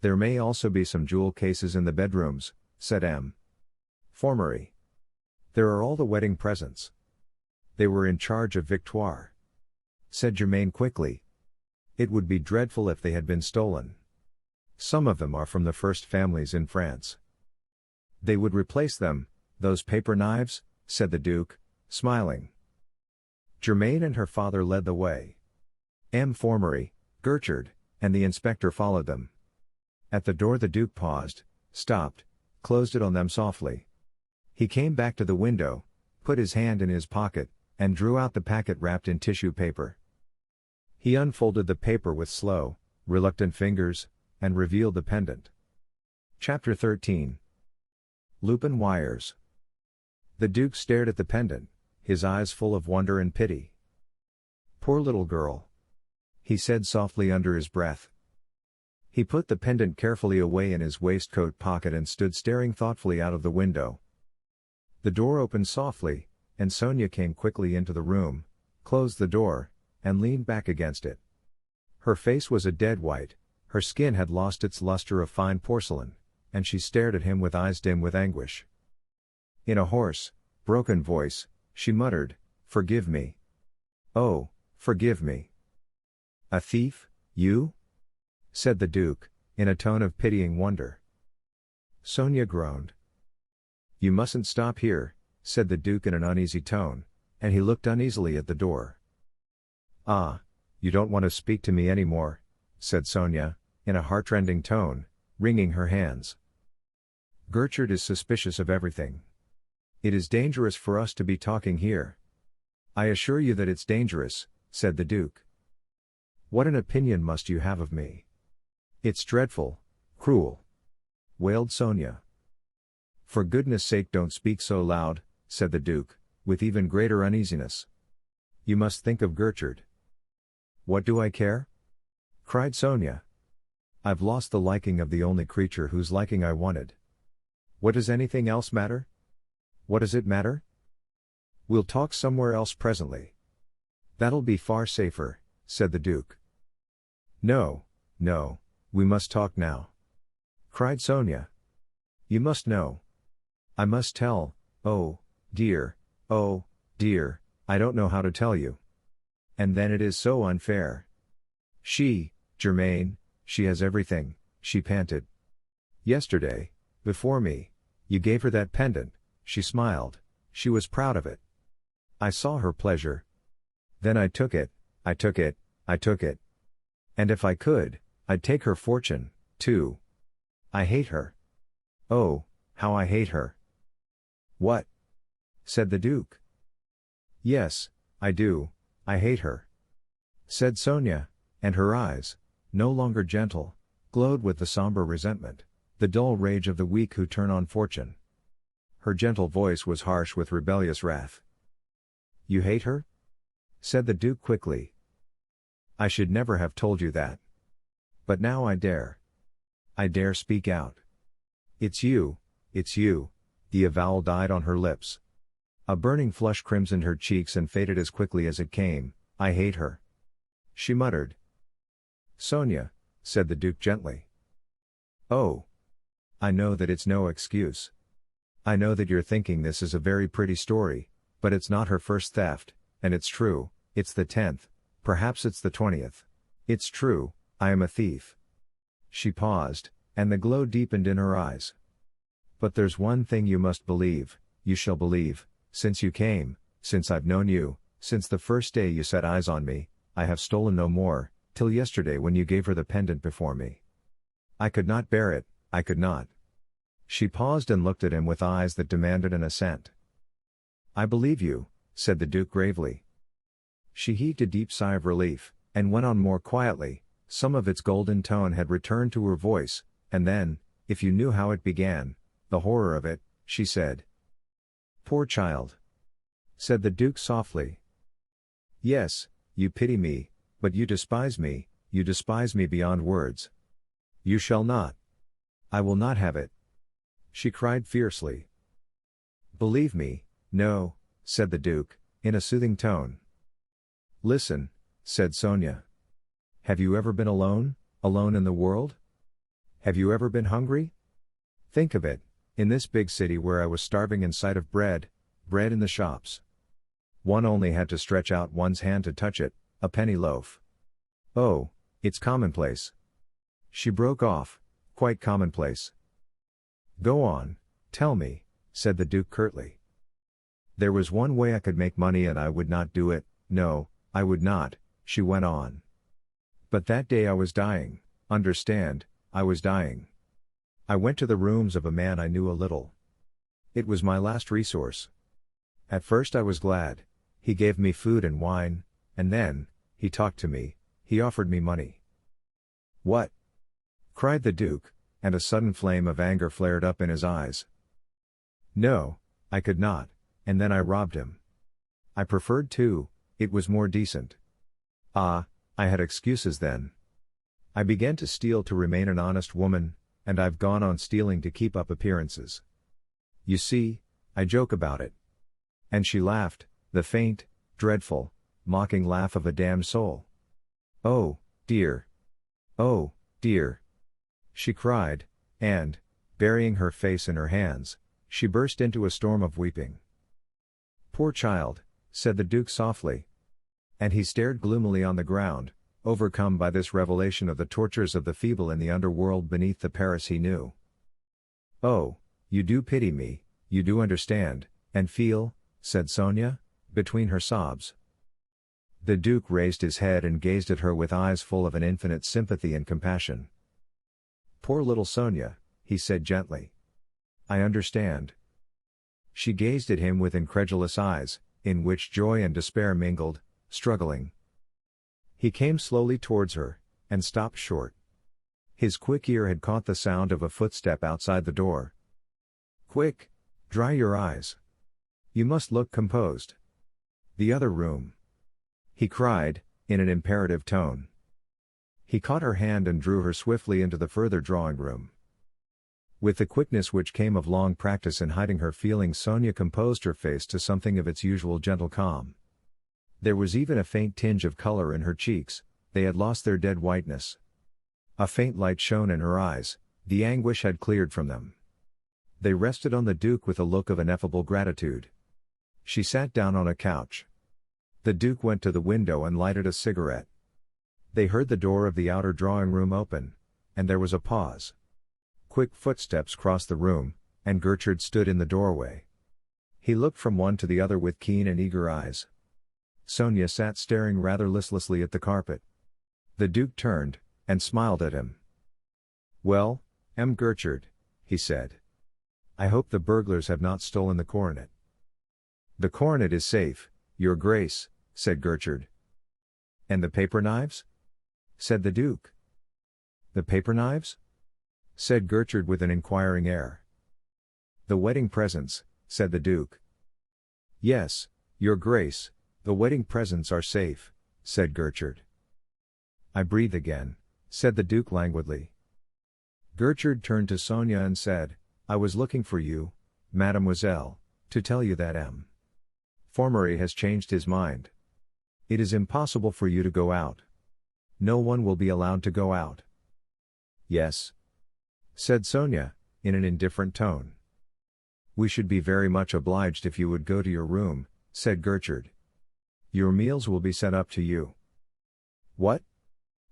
There may also be some jewel cases in the bedrooms, said M. Formery. There are all the wedding presents. They were in charge of Victoire, said Germaine quickly. It would be dreadful if they had been stolen. Some of them are from the first families in France. They would replace them, those paper knives, said the Duke, smiling. Germaine and her father led the way. M. Formery, Gertrude, and the inspector followed them. At the door the Duke paused, stopped, closed it on them softly. He came back to the window, put his hand in his pocket, and drew out the packet wrapped in tissue paper. He unfolded the paper with slow, reluctant fingers, and revealed the pendant. Chapter 13. Lupin Wires. The Duke stared at the pendant, his eyes full of wonder and pity. "Poor little girl," he said softly under his breath. He put the pendant carefully away in his waistcoat pocket and stood staring thoughtfully out of the window. The door opened softly, and Sonia came quickly into the room, closed the door, and leaned back against it. Her face was a dead white, her skin had lost its luster of fine porcelain, and she stared at him with eyes dim with anguish. In a hoarse, broken voice, she muttered, "Forgive me. Oh, forgive me." "A thief, you?" said the Duke, in a tone of pitying wonder. Sonia groaned. "You mustn't stop here," said the Duke in an uneasy tone, and he looked uneasily at the door. "Ah, you don't want to speak to me anymore," said Sonia, in a heartrending tone, wringing her hands. "Gertrude is suspicious of everything. It is dangerous for us to be talking here." "I assure you that it's dangerous," said the Duke. "What an opinion must you have of me? It's dreadful, cruel," wailed Sonia. "For goodness sake don't speak so loud," said the Duke, with even greater uneasiness. "You must think of Gertrude." "What do I care?" cried Sonia. "I've lost the liking of the only creature whose liking I wanted. What does anything else matter? What does it matter? We'll talk somewhere else presently." "That'll be far safer," said the Duke. "No, no, we must talk now," cried Sonia. "You must know. I must tell, oh, dear, I don't know how to tell you. And then it is so unfair. Germaine, she has everything," she panted. "Yesterday, before me, you gave her that pendant, she smiled, she was proud of it. I saw her pleasure. Then I took it. And if I could, I'd take her fortune, too. I hate her. Oh, how I hate her." "What?" said the Duke. "Yes, I do, I hate her," said Sonia, and her eyes, no longer gentle, glowed with the somber resentment, the dull rage of the weak who turn on fortune. Her gentle voice was harsh with rebellious wrath. "You hate her?" said the Duke quickly. "I should never have told you that. But now I dare. I dare speak out. It's you, the avowal died on her lips. A burning flush crimsoned her cheeks and faded as quickly as it came. "I hate her," she muttered. "Sonia," said the Duke gently. "Oh. I know that it's no excuse. I know that you're thinking this is a very pretty story, but it's not her first theft, and it's true, it's the 10th, perhaps it's the 20th. It's true, I am a thief." She paused, and the glow deepened in her eyes. "But there's one thing you must believe, you shall believe, since you came, since I've known you, since the first day you set eyes on me, I have stolen no more, till yesterday when you gave her the pendant before me. I could not bear it, I could not." She paused and looked at him with eyes that demanded an assent. "I believe you," said the Duke gravely. She heaved a deep sigh of relief, and went on more quietly. Some of its golden tone had returned to her voice, and then, "If you knew how it began, the horror of it," she said. "Poor child," said the Duke softly. "Yes, you pity me, but you despise me beyond words. You shall not. I will not have it," she cried fiercely. "Believe me, no," said the Duke, in a soothing tone. "Listen," said Sonia. "Have you ever been alone in the world? Have you ever been hungry? Think of it, in this big city where I was starving in sight of bread in the shops. One only had to stretch out one's hand to touch it, a penny loaf. Oh, it's commonplace." She broke off, "Quite commonplace." "Go on, tell me," said the Duke curtly. "There was one way I could make money and I would not do it, no, I would not," she went on. But that day I was dying, understand, I was dying. I went to the rooms of a man I knew a little. It was my last resource. At first I was glad. He gave me food and wine, and then, he talked to me, he offered me money. What? Cried the Duke, and a sudden flame of anger flared up in his eyes. No, I could not, and then I robbed him. I preferred to, it was more decent. Ah, I had excuses then. I began to steal to remain an honest woman, and I've gone on stealing to keep up appearances. You see, I joke about it. And she laughed, the faint, dreadful, mocking laugh of a damned soul. Oh, dear. Oh, dear. She cried, and, burying her face in her hands, she burst into a storm of weeping. Poor child, said the Duke softly. And he stared gloomily on the ground, overcome by this revelation of the tortures of the feeble in the underworld beneath the Paris he knew. Oh, you do pity me, you do understand, and feel, said Sonia, between her sobs. The Duke raised his head and gazed at her with eyes full of an infinite sympathy and compassion. Poor little Sonia, he said gently. I understand. She gazed at him with incredulous eyes, in which joy and despair mingled, struggling. He came slowly towards her, and stopped short. His quick ear had caught the sound of a footstep outside the door. Quick! Dry your eyes. You must look composed. The other room. He cried, in an imperative tone. He caught her hand and drew her swiftly into the further drawing room. With the quickness which came of long practice in hiding her feelings, Sonia composed her face to something of its usual gentle calm. There was even a faint tinge of color in her cheeks, they had lost their dead whiteness. A faint light shone in her eyes, the anguish had cleared from them. They rested on the Duke with a look of ineffable gratitude. She sat down on a couch. The Duke went to the window and lighted a cigarette. They heard the door of the outer drawing room open, and there was a pause. Quick footsteps crossed the room, and Gertrude stood in the doorway. He looked from one to the other with keen and eager eyes. Sonia sat staring rather listlessly at the carpet. The Duke turned, and smiled at him. Well, Gertrude, he said. I hope the burglars have not stolen the coronet. The coronet is safe, your grace, said Gertrude. And the paper knives? Said the Duke. The paper knives? Said Gertrude with an inquiring air. The wedding presents, said the Duke. Yes, your grace, the wedding presents are safe, said Gertrude. I breathe again, said the Duke languidly. Gertrude turned to Sonia and said, I was looking for you, mademoiselle, to tell you that Formery has changed his mind. It is impossible for you to go out. No one will be allowed to go out. Yes, said Sonia, in an indifferent tone. We should be very much obliged if you would go to your room, said Gertrude. Your meals will be sent up to you. What?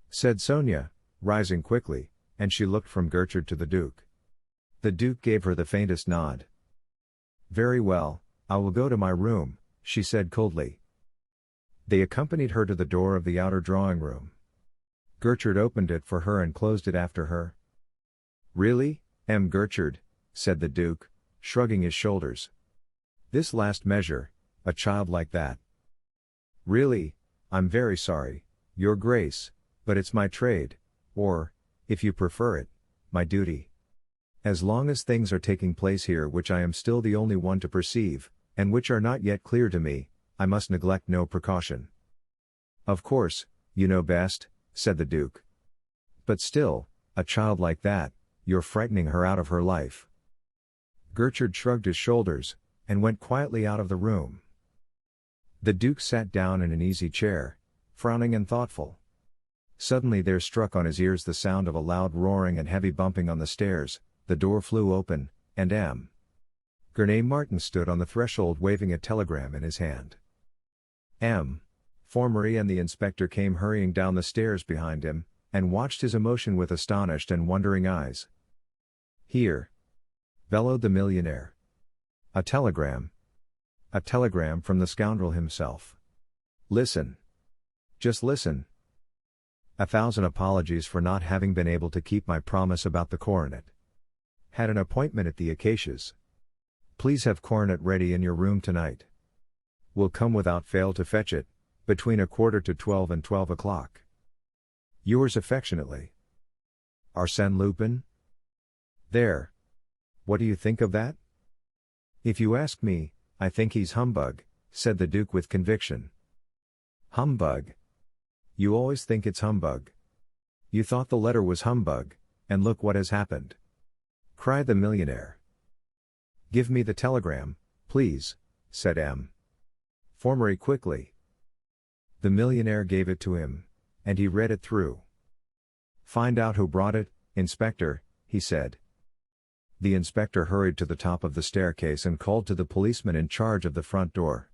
Said Sonia, rising quickly, and she looked from Gertrude to the Duke. The Duke gave her the faintest nod. Very well, I will go to my room, she said coldly. They accompanied her to the door of the outer drawing room. Gertrude opened it for her and closed it after her. Really, Gertrude, said the Duke, shrugging his shoulders. This last measure, a child like that. Really, I'm very sorry, your grace, but it's my trade, or, if you prefer it, my duty. As long as things are taking place here which I am still the only one to perceive, and which are not yet clear to me, I must neglect no precaution. Of course, you know best, said the Duke. But still, a child like that, you're frightening her out of her life. Gertrude shrugged his shoulders, and went quietly out of the room. The Duke sat down in an easy chair, frowning and thoughtful. Suddenly there struck on his ears the sound of a loud roaring and heavy bumping on the stairs, the door flew open, and Gurney Martin stood on the threshold waving a telegram in his hand. Formery and the inspector came hurrying down the stairs behind him, and watched his emotion with astonished and wondering eyes. Here! Bellowed the millionaire. A telegram. A telegram from the scoundrel himself. Listen. Just listen. 1,000 apologies for not having been able to keep my promise about the coronet. Had an appointment at the Acacias. Please have coronet ready in your room tonight. Will come without fail to fetch it, between 11:45 and 12 o'clock. Yours affectionately, Arsène Lupin. There. What do you think of that? If you ask me, I think he's humbug, said the Duke with conviction. Humbug? You always think it's humbug. You thought the letter was humbug, and look what has happened, cried the millionaire. Give me the telegram, please, said M. Formery quickly. The millionaire gave it to him, and he read it through. Find out who brought it, Inspector, he said. The inspector hurried to the top of the staircase and called to the policeman in charge of the front door.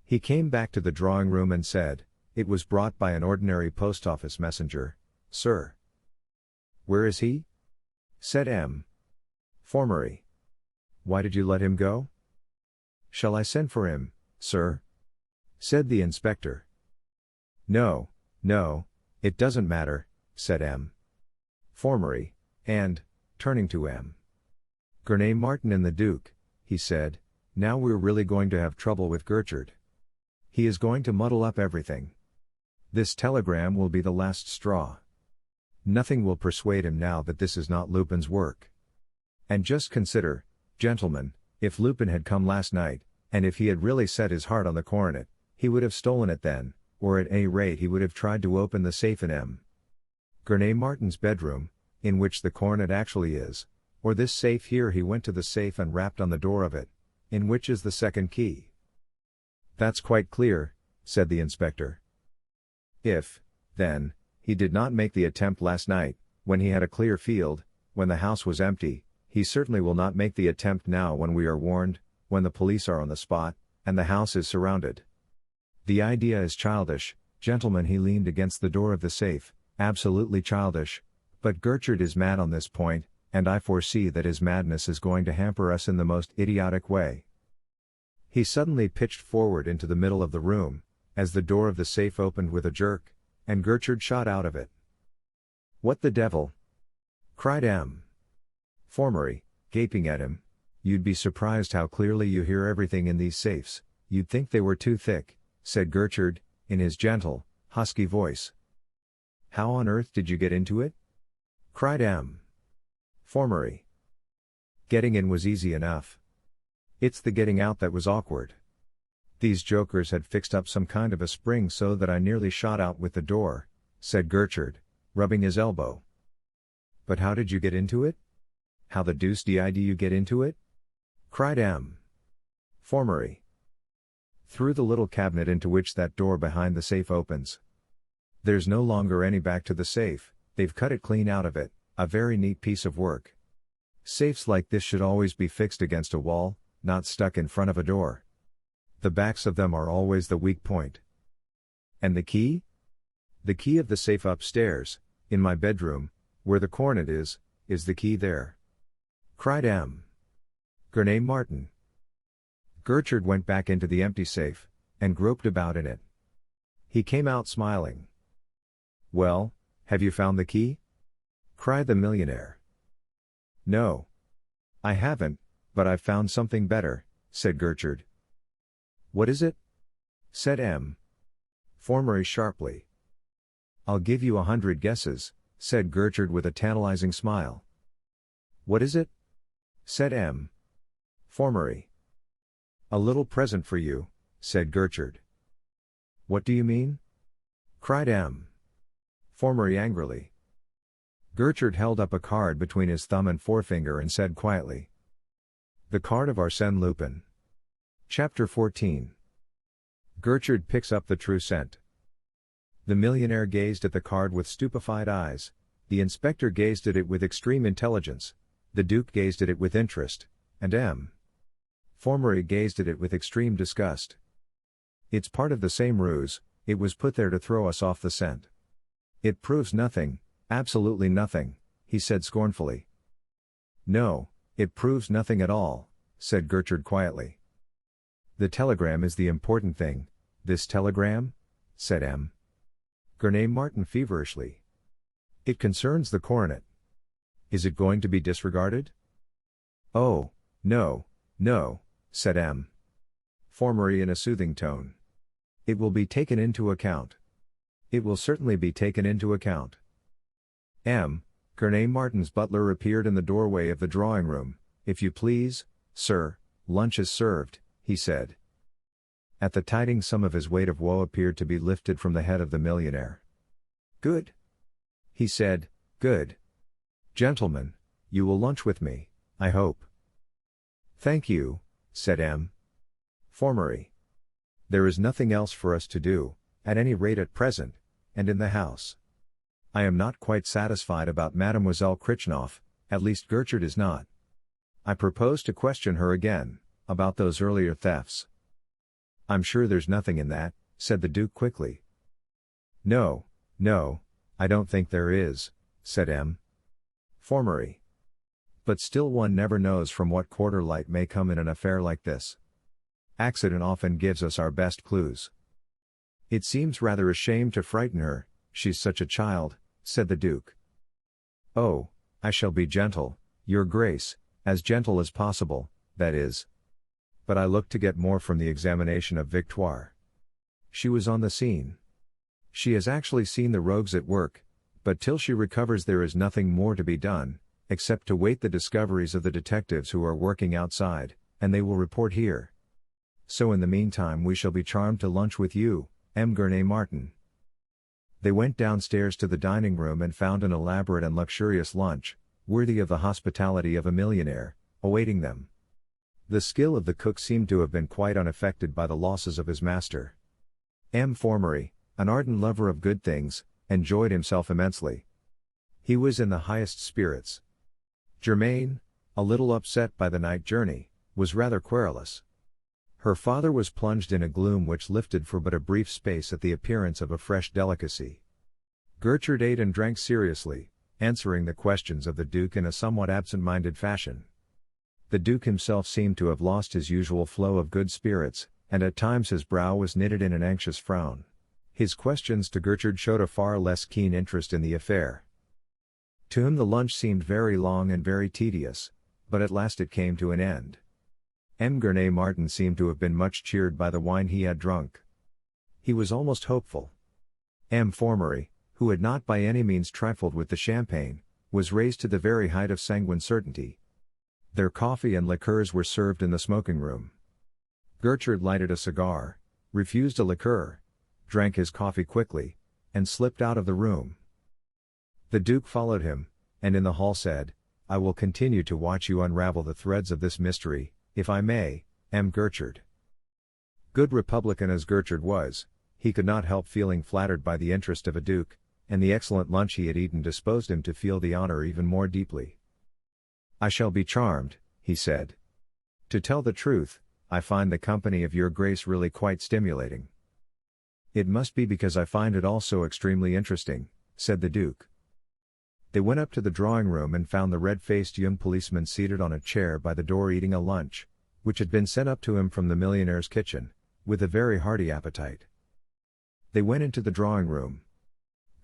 He came back to the drawing room and said, It was brought by an ordinary post office messenger, sir. Where is he? Said M. Formery. Why did you let him go? Shall I send for him, sir? Said the inspector. No, it doesn't matter, said M. Formery, and, turning to M. Gurney Martin and the Duke, he said, now we're really going to have trouble with Gertrude. He is going to muddle up everything. This telegram will be the last straw. Nothing will persuade him now that this is not Lupin's work. And just consider, gentlemen, if Lupin had come last night, and if he had really set his heart on the coronet, he would have stolen it then, or at any rate he would have tried to open the safe in M. Gurney Martin's bedroom, in which the coronet actually is, or this safe here. He went to the safe and rapped on the door of it, in which is the second key. That's quite clear, said the inspector. If, then, he did not make the attempt last night, when he had a clear field, when the house was empty, he certainly will not make the attempt now when we are warned, when the police are on the spot, and the house is surrounded. The idea is childish, gentlemen. He leaned against the door of the safe, absolutely childish, but Gertrude is mad on this point, and I foresee that his madness is going to hamper us in the most idiotic way. He suddenly pitched forward into the middle of the room, as the door of the safe opened with a jerk, and Gertrude shot out of it. What the devil? Cried M. Formery, gaping at him. You'd be surprised how clearly you hear everything in these safes. You'd think they were too thick, said Gertrude, in his gentle, husky voice. How on earth did you get into it? Cried M. Formery. Getting in was easy enough. It's the getting out that was awkward. These jokers had fixed up some kind of a spring so that I nearly shot out with the door, said Gertrude, rubbing his elbow. But how did you get into it? How the deuce did you get into it? Cried M. Formery. Through the little cabinet into which that door behind the safe opens. There's no longer any back to the safe, they've cut it clean out of it, a very neat piece of work. Safes like this should always be fixed against a wall, not stuck in front of a door. The backs of them are always the weak point. And the key? The key of the safe upstairs, in my bedroom, where the coronet is the key there. Cried M. Gurney Martin. Gertrude went back into the empty safe, and groped about in it. He came out smiling. Well, have you found the key? Cried the millionaire. No. I haven't, but I've found something better, said Gertrude. What is it? Said M. Formery sharply. I'll give you 100 guesses, said Gertrude with a tantalizing smile. What is it? Said M. Formery. A little present for you, said Gertrude. What do you mean? Cried M. Formery angrily. Gertrude held up a card between his thumb and forefinger and said quietly. The card of Arsène Lupin. Chapter 14. Gertrude picks up the true scent. The millionaire gazed at the card with stupefied eyes, the inspector gazed at it with extreme intelligence, the Duke gazed at it with interest, and M. Formery gazed at it with extreme disgust. It's part of the same ruse, it was put there to throw us off the scent. It proves nothing, absolutely nothing, he said scornfully. No, it proves nothing at all, said Gertrude quietly. The telegram is the important thing. This telegram? Said M. Gurney Martin feverishly. It concerns the coronet. Is it going to be disregarded? Oh, no, no, said M. Formery in a soothing tone. It will be taken into account. It will certainly be taken into account. M. Gurney Martin's butler appeared in the doorway of the drawing room. If you please, sir, lunch is served, he said. At the tidings some of his weight of woe appeared to be lifted from the head of the millionaire. Good, he said, good. Gentlemen, you will lunch with me, I hope. Thank you, said M. Formery. There is nothing else for us to do, at any rate at present, and in the house. I am not quite satisfied about Mademoiselle Krichnoff, at least Gertrude is not. I propose to question her again, about those earlier thefts. I'm sure there's nothing in that, said the Duke quickly. No, no, I don't think there is, said M. Formery. But still one never knows from what quarter light may come in an affair like this. Accident often gives us our best clues. It seems rather a shame to frighten her, she's such a child, said the Duke. Oh, I shall be gentle, Your Grace, as gentle as possible, that is. But I look to get more from the examination of Victoire. She was on the scene. She has actually seen the rogues at work, but till she recovers there is nothing more to be done, except to wait the discoveries of the detectives who are working outside, and they will report here. So in the meantime we shall be charmed to lunch with you, M. Gurney Martin. They went downstairs to the dining room and found an elaborate and luxurious lunch, worthy of the hospitality of a millionaire, awaiting them. The skill of the cook seemed to have been quite unaffected by the losses of his master. M. Formery, an ardent lover of good things, enjoyed himself immensely. He was in the highest spirits. Germaine, a little upset by the night journey, was rather querulous. Her father was plunged in a gloom which lifted for but a brief space at the appearance of a fresh delicacy. Gertrude ate and drank seriously, answering the questions of the Duke in a somewhat absent-minded fashion. The Duke himself seemed to have lost his usual flow of good spirits, and at times his brow was knitted in an anxious frown. His questions to Gertrude showed a far less keen interest in the affair. To him the lunch seemed very long and very tedious, but at last it came to an end. M. Gurney Martin seemed to have been much cheered by the wine he had drunk. He was almost hopeful. M. Formery, who had not by any means trifled with the champagne, was raised to the very height of sanguine certainty. Their coffee and liqueurs were served in the smoking room. Gertrude lighted a cigar, refused a liqueur, drank his coffee quickly, and slipped out of the room. The Duke followed him, and in the hall said, I will continue to watch you unravel the threads of this mystery, if I may, M. Gertrude. Good Republican as Gertrude was, he could not help feeling flattered by the interest of a Duke, and the excellent lunch he had eaten disposed him to feel the honor even more deeply. I shall be charmed, he said. To tell the truth, I find the company of your Grace really quite stimulating. It must be because I find it all so extremely interesting, said the Duke. They went up to the drawing room and found the red-faced young policeman seated on a chair by the door eating a lunch, which had been sent up to him from the millionaire's kitchen, with a very hearty appetite. They went into the drawing room.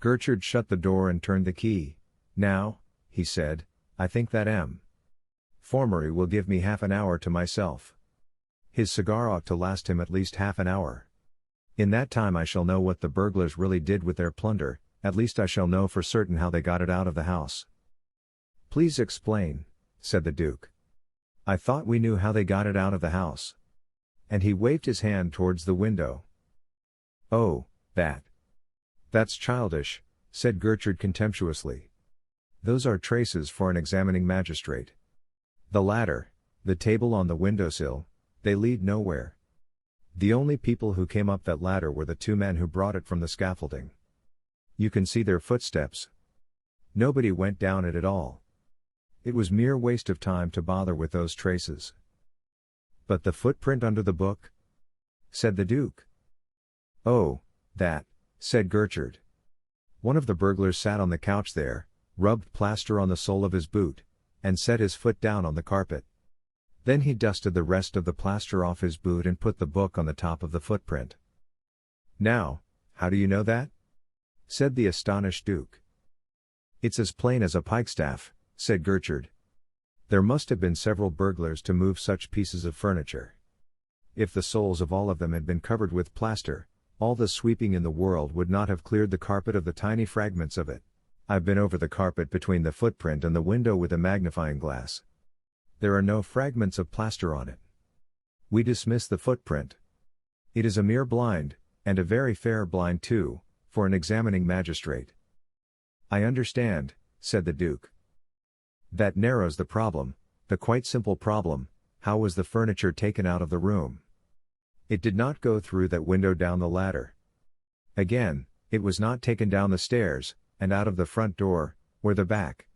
Gertrude shut the door and turned the key. Now, he said, I think that M. Formery will give me half an hour to myself. His cigar ought to last him at least half an hour. In that time I shall know what the burglars really did with their plunder, at least I shall know for certain how they got it out of the house. Please explain, said the Duke. I thought we knew how they got it out of the house. And he waved his hand towards the window. Oh, that's childish, said Gertrude contemptuously. Those are traces for an examining magistrate. The ladder, the table on the windowsill, they lead nowhere. The only people who came up that ladder were the two men who brought it from the scaffolding. You can see their footsteps. Nobody went down it at all. It was mere waste of time to bother with those traces. But the footprint under the book? Said the Duke. Oh, that, said Gertrude. One of the burglars sat on the couch there, rubbed plaster on the sole of his boot, and set his foot down on the carpet. Then he dusted the rest of the plaster off his boot and put the book on the top of the footprint. Now, how do you know that? said the astonished Duke. It's as plain as a pikestaff, said Gertrude. There must have been several burglars to move such pieces of furniture. If the soles of all of them had been covered with plaster, all the sweeping in the world would not have cleared the carpet of the tiny fragments of it. I've been over the carpet between the footprint and the window with a magnifying glass. There are no fragments of plaster on it. We dismiss the footprint. It is a mere blind, and a very fair blind too, for an examining magistrate. I understand, said the Duke. That narrows the problem, the quite simple problem: how was the furniture taken out of the room? It did not go through that window down the ladder. Again, it was not taken down the stairs, and out of the front door, or the back.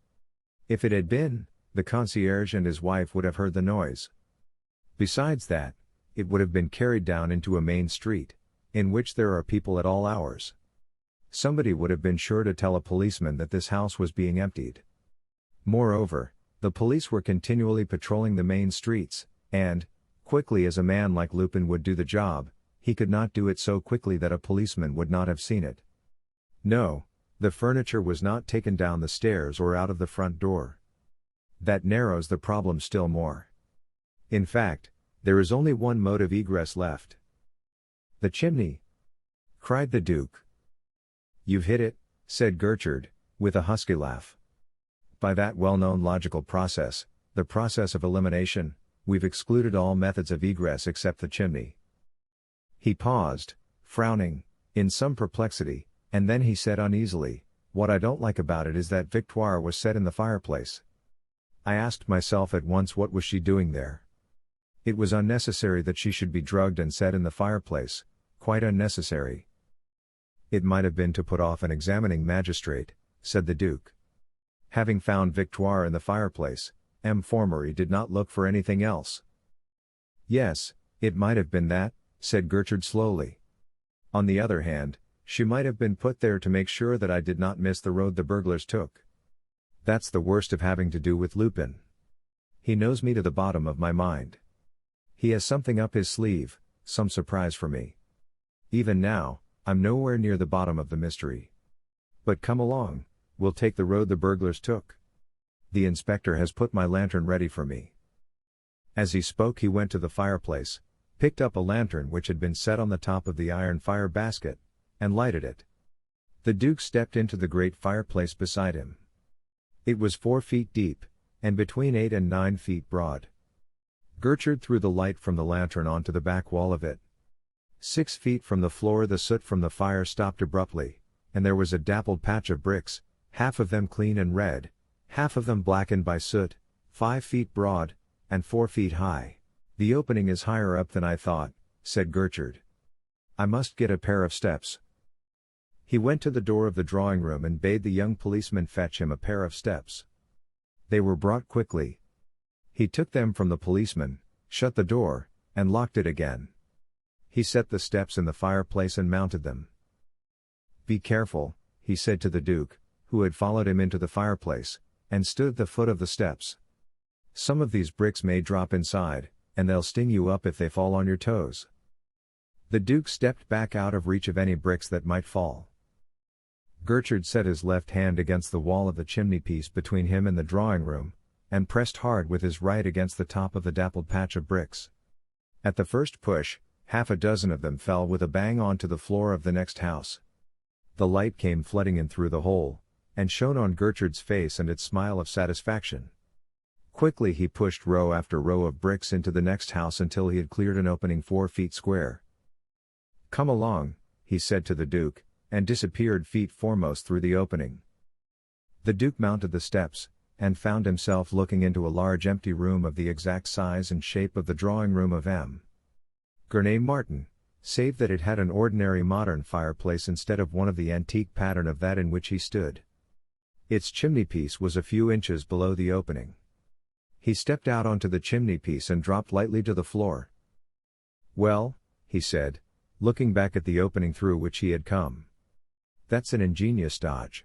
If it had been, the concierge and his wife would have heard the noise. Besides that, it would have been carried down into a main street, in which there are people at all hours. Somebody would have been sure to tell a policeman that this house was being emptied. Moreover, the police were continually patrolling the main streets, and, quickly as a man like Lupin would do the job, he could not do it so quickly that a policeman would not have seen it. No, the furniture was not taken down the stairs or out of the front door. That narrows the problem still more. In fact, there is only one mode of egress left. The chimney! Cried the Duke. You've hit it, said Gertrude, with a husky laugh. By that well-known logical process, the process of elimination, we've excluded all methods of egress except the chimney. He paused, frowning, in some perplexity, and then he said uneasily, what I don't like about it is that Victoire was set in the fireplace. I asked myself at once what was she doing there. It was unnecessary that she should be drugged and set in the fireplace, quite unnecessary. It might have been to put off an examining magistrate, said the Duke. Having found Victoire in the fireplace, M. Formery did not look for anything else. Yes, it might have been that, said Gertrude slowly. On the other hand, she might have been put there to make sure that I did not miss the road the burglars took. That's the worst of having to do with Lupin. He knows me to the bottom of my mind. He has something up his sleeve, some surprise for me. Even now, I'm nowhere near the bottom of the mystery. But come along, we'll take the road the burglars took. The inspector has put my lantern ready for me. As he spoke, he went to the fireplace, picked up a lantern which had been set on the top of the iron fire basket, and lighted it. The Duke stepped into the great fireplace beside him. It was 4 feet deep, and between 8 and 9 feet broad. Gertrude threw the light from the lantern onto the back wall of it. 6 feet from the floor the soot from the fire stopped abruptly, and there was a dappled patch of bricks, half of them clean and red, half of them blackened by soot, 5 feet broad, and 4 feet high. The opening is higher up than I thought, said Gertrude. I must get a pair of steps. He went to the door of the drawing room and bade the young policeman fetch him a pair of steps. They were brought quickly. He took them from the policeman, shut the door, and locked it again. He set the steps in the fireplace and mounted them. Be careful, he said to the Duke, who had followed him into the fireplace, and stood at the foot of the steps. Some of these bricks may drop inside, and they'll sting you up if they fall on your toes. The Duke stepped back out of reach of any bricks that might fall. Gertrude set his left hand against the wall of the chimney-piece between him and the drawing room, and pressed hard with his right against the top of the dappled patch of bricks. At the first push, half a dozen of them fell with a bang onto the floor of the next house. The light came flooding in through the hole, and shone on Gertrude's face and its smile of satisfaction. Quickly he pushed row after row of bricks into the next house until he had cleared an opening 4 feet square. Come along, he said to the Duke, and disappeared feet foremost through the opening. The Duke mounted the steps, and found himself looking into a large empty room of the exact size and shape of the drawing room of M. Gurney Martin, save that it had an ordinary modern fireplace instead of one of the antique pattern of that in which he stood. Its chimney-piece was a few inches below the opening. He stepped out onto the chimney-piece and dropped lightly to the floor. Well, he said, looking back at the opening through which he had come. That's an ingenious dodge.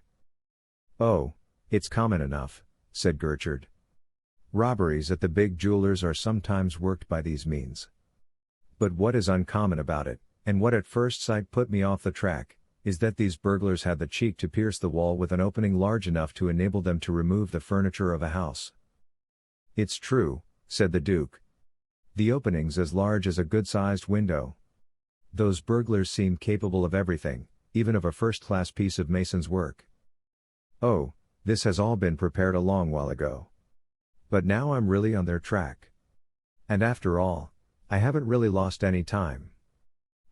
Oh, it's common enough, said Gertrude. Robberies at the big jewelers are sometimes worked by these means. But what is uncommon about it, and what at first sight put me off the track, is that these burglars had the cheek to pierce the wall with an opening large enough to enable them to remove the furniture of a house. It's true, said the Duke. The opening's as large as a good-sized window. Those burglars seem capable of everything, even of a first-class piece of mason's work. Oh, this has all been prepared a long while ago. But now I'm really on their track. And after all, I haven't really lost any time.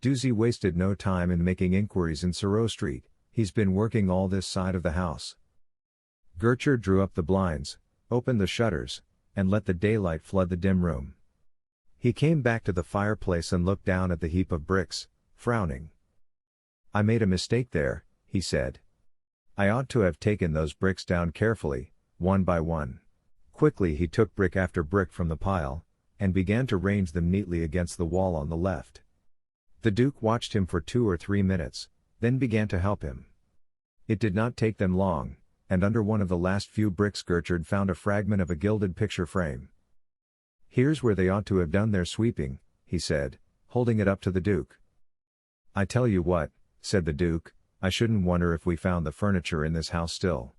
Doozy wasted no time in making inquiries in Sorrow Street, he's been working all this side of the house. Gertrude drew up the blinds, opened the shutters, and let the daylight flood the dim room. He came back to the fireplace and looked down at the heap of bricks, frowning. I made a mistake there, he said. I ought to have taken those bricks down carefully, one by one. Quickly he took brick after brick from the pile, and began to range them neatly against the wall on the left. The Duke watched him for 2 or 3 minutes, then began to help him. It did not take them long, and under one of the last few bricks Gertrude found a fragment of a gilded picture frame. Here's where they ought to have done their sweeping, he said, holding it up to the Duke. I tell you what, said the Duke, I shouldn't wonder if we found the furniture in this house still.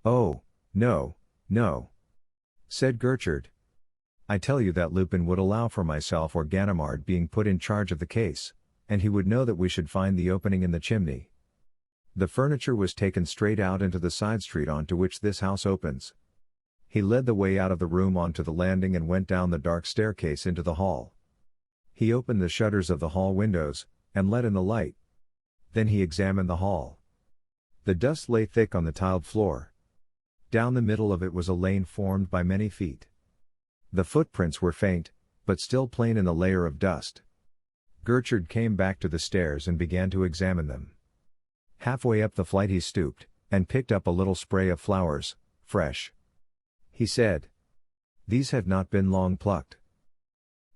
Oh, no, no, said Gertrude. I tell you that Lupin would allow for myself or Ganimard being put in charge of the case, and he would know that we should find the opening in the chimney. The furniture was taken straight out into the side street onto which this house opens. He led the way out of the room onto the landing and went down the dark staircase into the hall. He opened the shutters of the hall windows, and let in the light. Then he examined the hall. The dust lay thick on the tiled floor. Down the middle of it was a lane formed by many feet. The footprints were faint, but still plain in the layer of dust. Gertrude came back to the stairs and began to examine them. Halfway up the flight he stooped, and picked up a little spray of flowers, fresh. He said, "These have not been long plucked."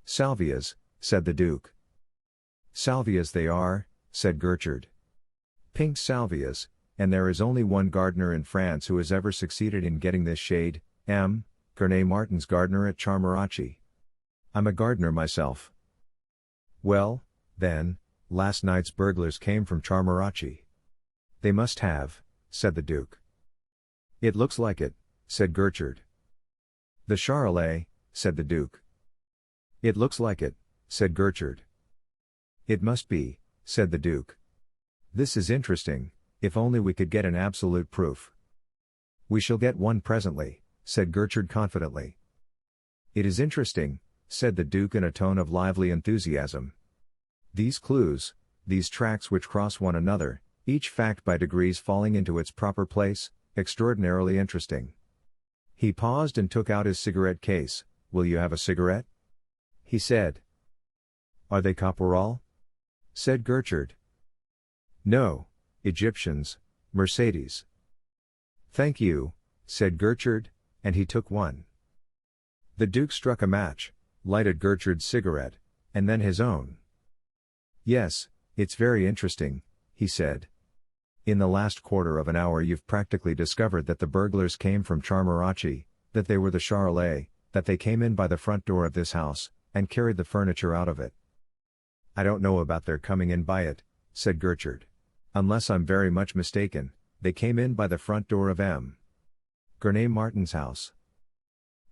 "Salvias," said the Duke. "Salvias they are," said Gertrude. "Pink salvias, and there is only one gardener in France who has ever succeeded in getting this shade, M. Cornet Martin's gardener at Charmarachi. I'm a gardener myself." "Well, then, last night's burglars came from Charmarachi." "They must have," said the Duke. "It looks like it," said Gertrude. "The Charolais," said the Duke. "It looks like it," said Gertrude. "It must be," said the Duke. "This is interesting, if only we could get an absolute proof." "We shall get one presently," said Gertrude confidently. "It is interesting," said the Duke in a tone of lively enthusiasm. "These clues, these tracks which cross one another, each fact by degrees falling into its proper place, extraordinarily interesting." He paused and took out his cigarette case. "Will you have a cigarette?" he said. "Are they Caporal?" said Gertrude. "No, Egyptians, Mercedes." "Thank you," said Gertrude, and he took one. The Duke struck a match, lighted Gertrude's cigarette, and then his own. "Yes, it's very interesting," he said. "In the last quarter of an hour you've practically discovered that the burglars came from Charmarachi, that they were the Charolais, that they came in by the front door of this house, and carried the furniture out of it." "I don't know about their coming in by it," said Gertrude. "Unless I'm very much mistaken, they came in by the front door of M. Cornet Martin's house."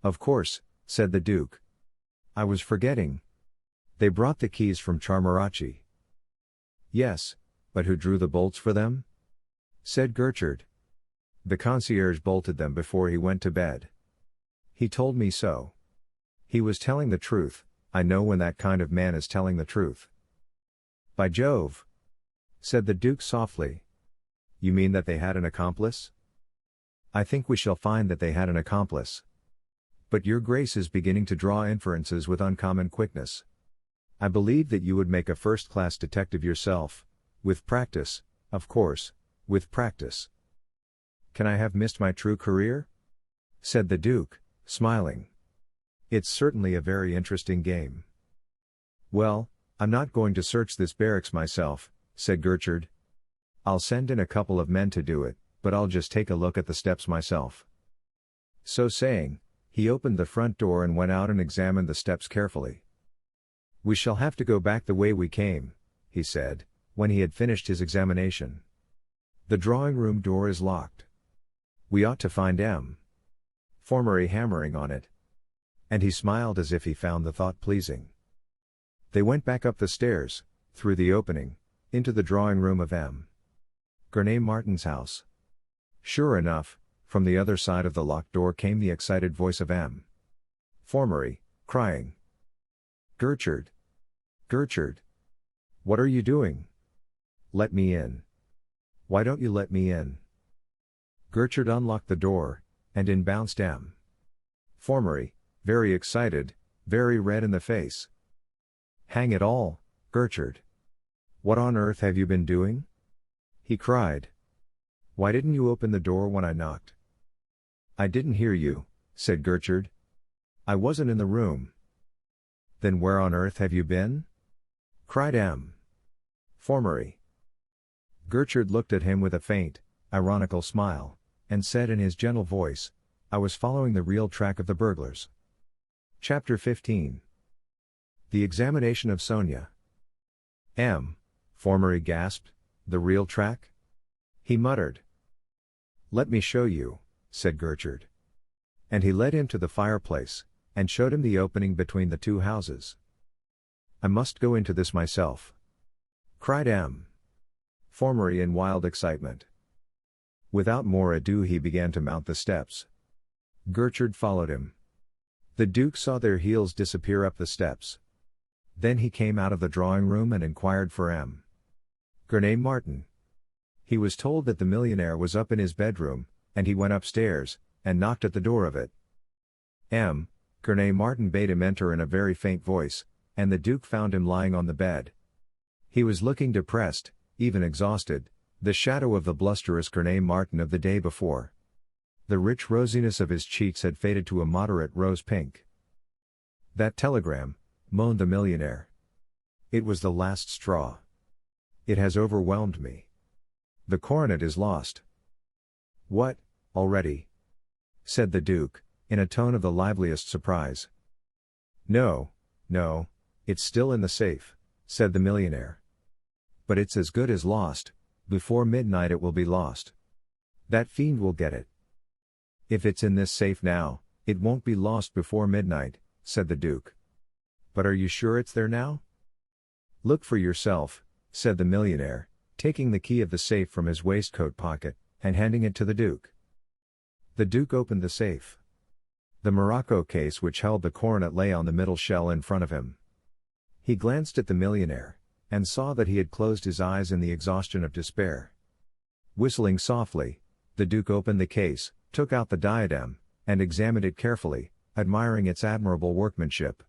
"Of course," said the Duke. "I was forgetting. They brought the keys from Charmarachi." "Yes, but who drew the bolts for them?" said Gertrude. "The concierge bolted them before he went to bed. He told me so. He was telling the truth. I know when that kind of man is telling the truth." "By Jove!" said the Duke softly. "You mean that they had an accomplice?" "I think we shall find that they had an accomplice. But your Grace is beginning to draw inferences with uncommon quickness. I believe that you would make a first-class detective yourself, with practice, of course, with practice." "Can I have missed my true career?" said the Duke, smiling. "It's certainly a very interesting game." "Well, I'm not going to search this barracks myself," said Gertrude. "I'll send in a couple of men to do it, but I'll just take a look at the steps myself." So saying, he opened the front door and went out and examined the steps carefully. "We shall have to go back the way we came," he said, when he had finished his examination. "The drawing-room door is locked. We ought to find M. Formery hammering on it." And he smiled as if he found the thought pleasing. They went back up the stairs, through the opening, into the drawing-room of M. Gurney Martin's house. Sure enough, from the other side of the locked door came the excited voice of M. Formery, crying, "Gertrude! Gertrude! What are you doing? Let me in. Why don't you let me in?" Gertrude unlocked the door, and in bounced M. Formery, very excited, very red in the face. "Hang it all, Gertrude! What on earth have you been doing?" he cried. "Why didn't you open the door when I knocked?" "I didn't hear you," said Gertrude. "I wasn't in the room." "Then where on earth have you been?" cried M. Formery. Gertrude looked at him with a faint, ironical smile, and said in his gentle voice, "I was following the real track of the burglars." Chapter 15. The examination of Sonia. M. Formery gasped, "The real track?" He muttered. "Let me show you," said Gertrude. And he led him to the fireplace, and showed him the opening between the two houses. "I must go into this myself," cried M. Formery in wild excitement. Without more ado he began to mount the steps. Gertrude followed him. The Duke saw their heels disappear up the steps. Then he came out of the drawing-room and inquired for M. Gurney Martin. He was told that the millionaire was up in his bedroom, and he went upstairs, and knocked at the door of it. M. Gurney Martin bade him enter in a very faint voice, and the Duke found him lying on the bed. He was looking depressed, even exhausted, the shadow of the blusterous Gurney Martin of the day before. The rich rosiness of his cheeks had faded to a moderate rose pink. "That telegram," moaned the millionaire. "It was the last straw. It has overwhelmed me. The coronet is lost." "What, already?" said the Duke, in a tone of the liveliest surprise. "No, no, it's still in the safe," said the millionaire. "But it's as good as lost. Before midnight it will be lost. That fiend will get it." "If it's in this safe now, it won't be lost before midnight," said the Duke. "But are you sure it's there now?" "Look for yourself," said the millionaire, taking the key of the safe from his waistcoat pocket, and handing it to the Duke. The Duke opened the safe. The morocco case which held the coronet lay on the middle shell in front of him. He glanced at the millionaire, and saw that he had closed his eyes in the exhaustion of despair. Whistling softly, the Duke opened the case, took out the diadem, and examined it carefully, admiring its admirable workmanship.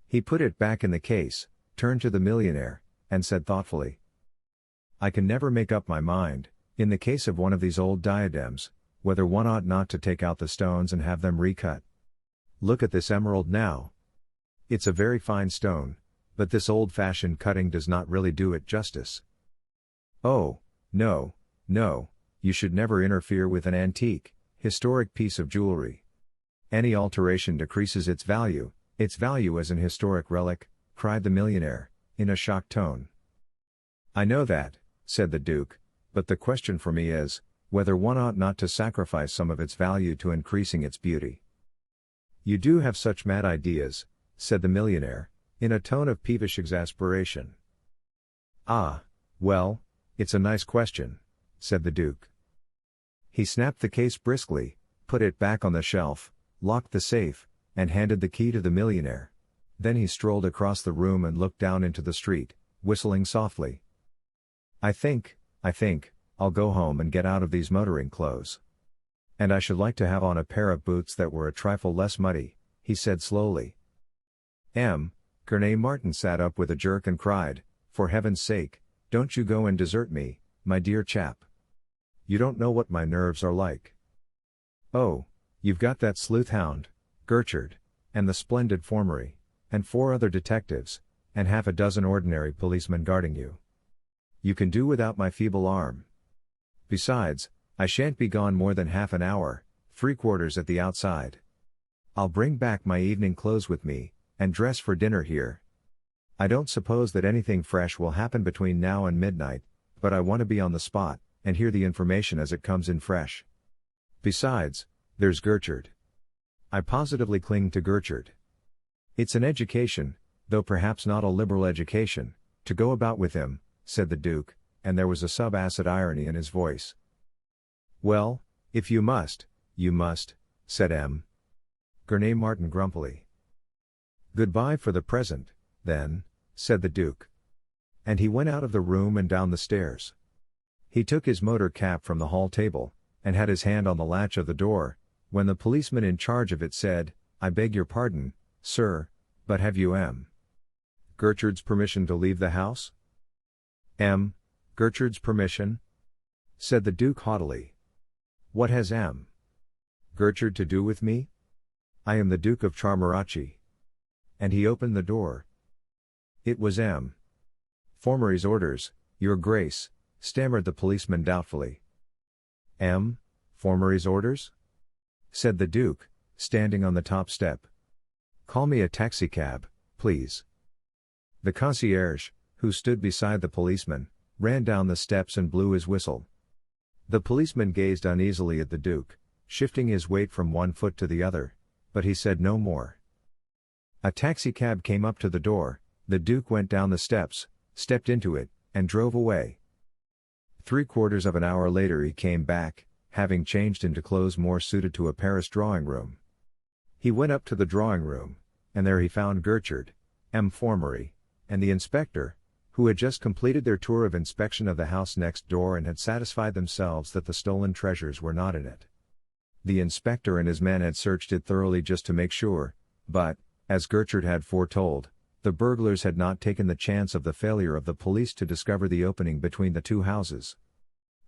He put it back in the case, turned to the millionaire, and said thoughtfully, "I can never make up my mind, in the case of one of these old diadems, whether one ought not to take out the stones and have them recut. Look at this emerald now. It's a very fine stone, but this old-fashioned cutting does not really do it justice. Oh, no, no, you should never interfere with an antique, historic piece of jewelry. Any alteration decreases its value as an historic relic," cried the millionaire, in a shocked tone. "I know that," said the Duke, "but the question for me is, whether one ought not to sacrifice some of its value to increasing its beauty." "You do have such mad ideas," said the millionaire, in a tone of peevish exasperation. "Ah, well, it's a nice question," said the Duke. He snapped the case briskly, put it back on the shelf, locked the safe, and handed the key to the millionaire. Then he strolled across the room and looked down into the street, whistling softly. I think, I'll go home and get out of these motoring clothes. And I should like to have on a pair of boots that were a trifle less muddy," he said slowly. M. Gurney Martin sat up with a jerk and cried, "For heaven's sake, don't you go and desert me, my dear chap. You don't know what my nerves are like. Oh, you've got that sleuth hound, Gertrude, and the splendid Formery, and 4 other detectives, and half a dozen ordinary policemen guarding you. You can do without my feeble arm. Besides, I shan't be gone more than half an hour, 3/4 at the outside. I'll bring back my evening clothes with me, and dress for dinner here. I don't suppose that anything fresh will happen between now and midnight, but I want to be on the spot, and hear the information as it comes in fresh. Besides, there's Gertrude. I positively cling to Gertrude. It's an education, though perhaps not a liberal education, to go about with him, said the Duke, and there was a sub-acid irony in his voice. Well, if you must, said M. Gurney Martin grumpily. Goodbye for the present, then, said the Duke. And he went out of the room and down the stairs. He took his motor cap from the hall table, and had his hand on the latch of the door, when the policeman in charge of it said, I beg your pardon, sir, but have you M. Gertrude's permission to leave the house? M. Gertrude's permission? Said the Duke haughtily. What has M. Gertrude to do with me? I am the Duke of Charmarachi. And he opened the door. It was M. Formery's orders, your grace, stammered the policeman doubtfully. M. Formery's orders? Said the Duke, standing on the top step. Call me a taxicab, please. The concierge, who stood beside the policeman, ran down the steps and blew his whistle. The policeman gazed uneasily at the Duke, shifting his weight from one foot to the other, but he said no more. A taxicab came up to the door, the Duke went down the steps, stepped into it, and drove away. 3/4 of an hour later he came back, having changed into clothes more suited to a Paris drawing room. He went up to the drawing room, and there he found Gertrude, M. Formery, and the inspector, who had just completed their tour of inspection of the house next door and had satisfied themselves that the stolen treasures were not in it. The inspector and his men had searched it thoroughly just to make sure, but, as Gertrude had foretold, the burglars had not taken the chance of the failure of the police to discover the opening between the two houses.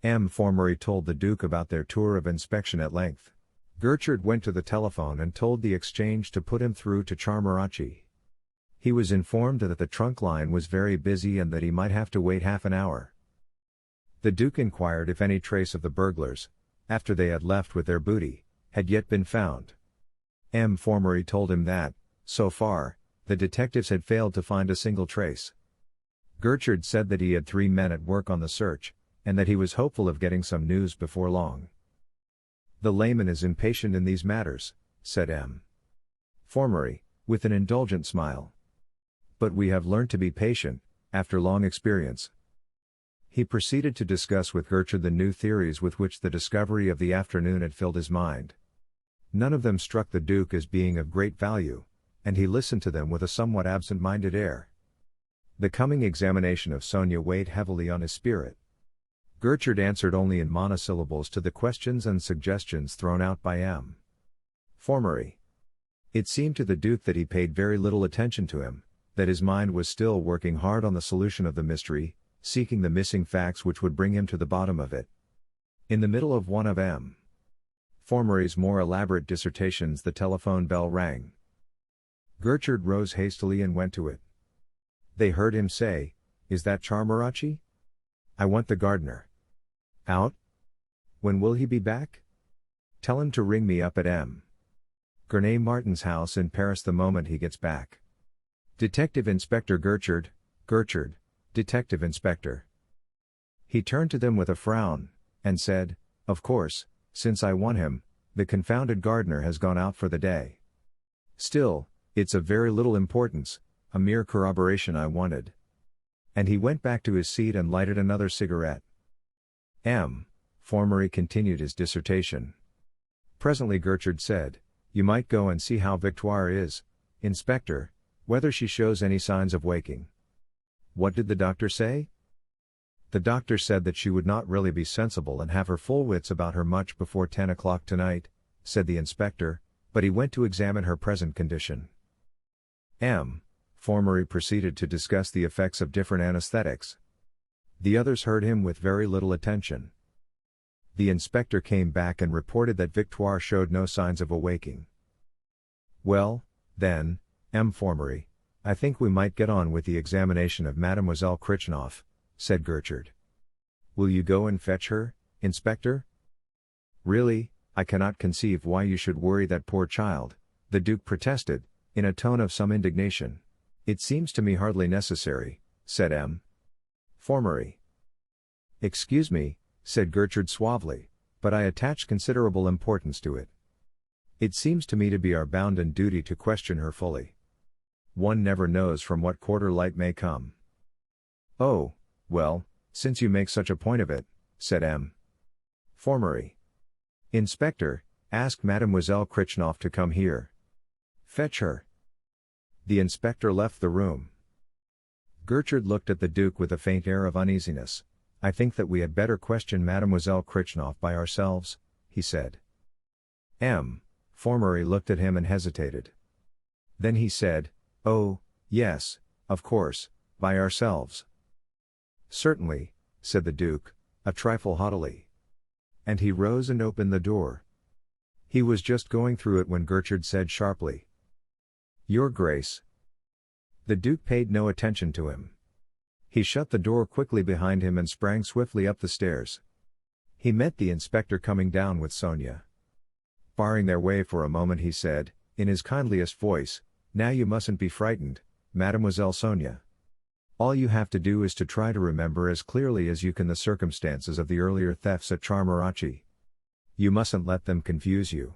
M. Formery told the Duke about their tour of inspection at length. Gertrude went to the telephone and told the exchange to put him through to Charmarachi. He was informed that the trunk line was very busy and that he might have to wait half an hour. The Duke inquired if any trace of the burglars, after they had left with their booty, had yet been found. M. Formery told him that, so far, the detectives had failed to find a single trace. Gertrude said that he had 3 men at work on the search, and that he was hopeful of getting some news before long. The layman is impatient in these matters, said M. Formery, with an indulgent smile. But we have learnt to be patient, after long experience. He proceeded to discuss with Gertrude the new theories with which the discovery of the afternoon had filled his mind. None of them struck the Duke as being of great value, and he listened to them with a somewhat absent-minded air. The coming examination of Sonia weighed heavily on his spirit. Gertrude answered only in monosyllables to the questions and suggestions thrown out by M. Formery. It seemed to the Duke that he paid very little attention to him, that his mind was still working hard on the solution of the mystery, seeking the missing facts which would bring him to the bottom of it. In the middle of one of M. Formery's more elaborate dissertations the telephone bell rang. Gertrude rose hastily and went to it. They heard him say, "Is that Charmarachi? I want the gardener." "Out? When will he be back?" "Tell him to ring me up at M. Gurney Martin's house in Paris the moment he gets back. Detective Inspector Gertrude, Detective Inspector." He turned to them with a frown, and said, "Of course, since I want him, the confounded gardener has gone out for the day. Still, it's of very little importance, a mere corroboration I wanted." And he went back to his seat and lighted another cigarette. M. Formery continued his dissertation. Presently Gertrude said, "You might go and see how Victoire is, Inspector, whether she shows any signs of waking." "What did the doctor say?" "The doctor said that she would not really be sensible and have her full wits about her much before 10 o'clock tonight," said the inspector, "but he went to examine her present condition." M. Formery proceeded to discuss the effects of different anesthetics. The others heard him with very little attention. The inspector came back and reported that Victoire showed no signs of awaking. "Well, then, M. Formery, I think we might get on with the examination of Mademoiselle Krichnoff," said Gertrude. "Will you go and fetch her, Inspector?" "Really, I cannot conceive why you should worry that poor child," the Duke protested, in a tone of some indignation. It seems to me hardly necessary, said M. Formery. Excuse me, said Gertrude suavely, but I attach considerable importance to it. It seems to me to be our bounden duty to question her fully. One never knows from what quarter light may come. Oh, well, since you make such a point of it, said M. Formery. Inspector, ask Mademoiselle Krichnoff to come here. Fetch her. The inspector left the room. Gertrude looked at the Duke with a faint air of uneasiness. I think that we had better question Mademoiselle Krichnoff by ourselves, he said. M. Formery looked at him and hesitated. Then he said, Oh, yes, of course, by ourselves. Certainly, said the Duke, a trifle haughtily. And he rose and opened the door. He was just going through it when Gertrude said sharply, Your Grace. The Duke paid no attention to him. He shut the door quickly behind him and sprang swiftly up the stairs. He met the inspector coming down with Sonia. Barring their way for a moment, he said, in his kindliest voice, Now you mustn't be frightened, Mademoiselle Sonia. All you have to do is to try to remember as clearly as you can the circumstances of the earlier thefts at Charmarachi. You mustn't let them confuse you.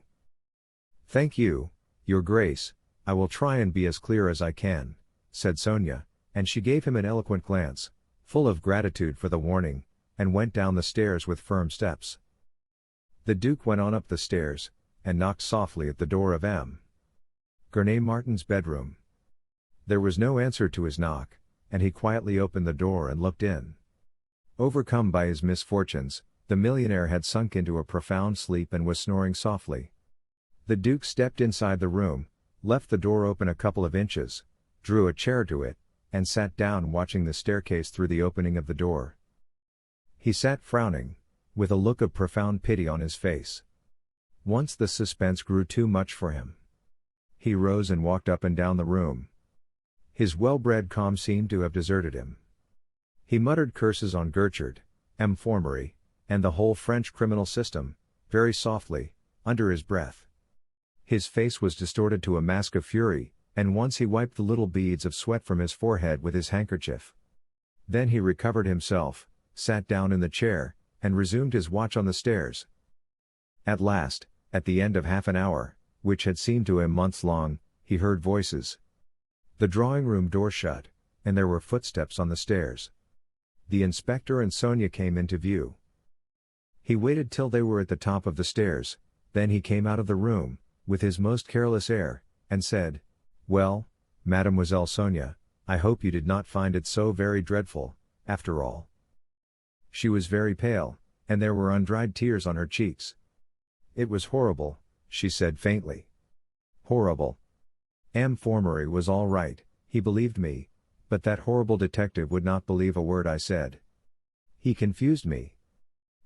Thank you, Your Grace, I will try and be as clear as I can, said Sonia, and she gave him an eloquent glance, full of gratitude for the warning, and went down the stairs with firm steps. The Duke went on up the stairs, and knocked softly at the door of M. Gurney Martin's bedroom. There was no answer to his knock, and he quietly opened the door and looked in. Overcome by his misfortunes, the millionaire had sunk into a profound sleep and was snoring softly. The Duke stepped inside the room, left the door open a couple of inches, drew a chair to it, and sat down watching the staircase through the opening of the door. He sat frowning, with a look of profound pity on his face. Once the suspense grew too much for him. He rose and walked up and down the room. His well-bred calm seemed to have deserted him. He muttered curses on Gertrude, M. Formery, and the whole French criminal system, very softly, under his breath. His face was distorted to a mask of fury, and once he wiped the little beads of sweat from his forehead with his handkerchief. Then he recovered himself, sat down in the chair, and resumed his watch on the stairs. At last, at the end of half an hour, which had seemed to him months long, he heard voices. The drawing-room door shut, and there were footsteps on the stairs. The inspector and Sonia came into view. He waited till they were at the top of the stairs, then he came out of the room, with his most careless air, and said, Well, Mademoiselle Sonia, I hope you did not find it so very dreadful, after all. She was very pale, and there were undried tears on her cheeks. It was horrible, she said faintly. Horrible. M. Formery was all right, he believed me, but that horrible detective would not believe a word I said. He confused me.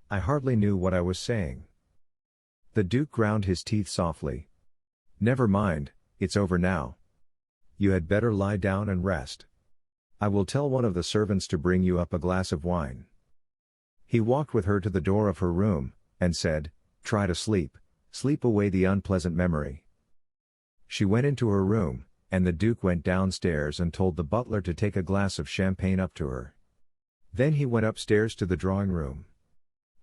I hardly knew what I was saying. The Duke ground his teeth softly. Never mind, it's over now. You had better lie down and rest. I will tell one of the servants to bring you up a glass of wine. He walked with her to the door of her room, and said, Try to sleep, sleep away the unpleasant memory. She went into her room, and the Duke went downstairs and told the butler to take a glass of champagne up to her. Then he went upstairs to the drawing-room.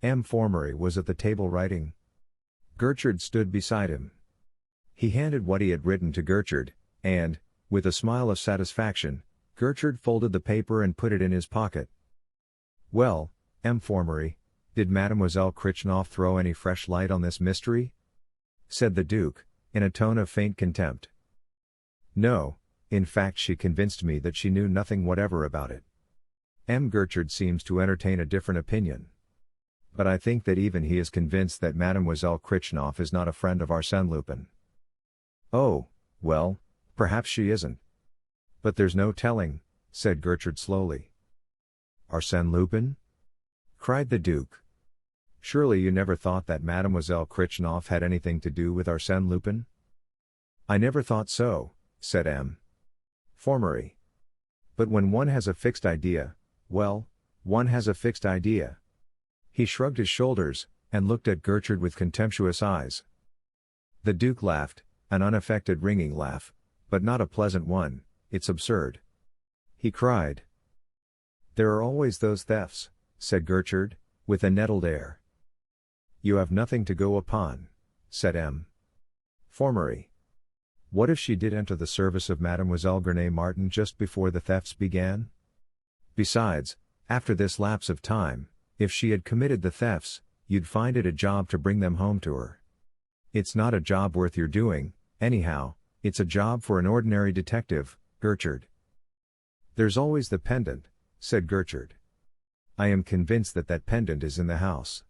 M. Formery was at the table writing. Gertrude stood beside him. He handed what he had written to Gertrude, and, with a smile of satisfaction, Gertrude folded the paper and put it in his pocket. Well, M. Formery, did Mademoiselle Krichnoff throw any fresh light on this mystery? Said the Duke, in a tone of faint contempt. No, in fact she convinced me that she knew nothing whatever about it. M. Gertrude seems to entertain a different opinion. But I think that even he is convinced that Mademoiselle Krichnoff is not a friend of Arsène Lupin. Oh, well, perhaps she isn't. But there's no telling, said Gertrude slowly. Arsène Lupin? Cried the Duke. Surely you never thought that Mademoiselle Krichnoff had anything to do with Arsène Lupin? I never thought so, said M. Formery. But when one has a fixed idea, well, one has a fixed idea. He shrugged his shoulders, and looked at Gertrude with contemptuous eyes. The Duke laughed, an unaffected ringing laugh, but not a pleasant one, It's absurd!" he cried. "There are always those thefts," said Gertrude, with a nettled air. "You have nothing to go upon," said M. Formery. "What if she did enter the service of Mademoiselle Gurney-Martin just before the thefts began? Besides, after this lapse of time, if she had committed the thefts, you'd find it a job to bring them home to her. It's not a job worth your doing, anyhow. It's a job for an ordinary detective, Gertrude." "There's always the pendant," said Gertrude. "I am convinced that that pendant is in the house."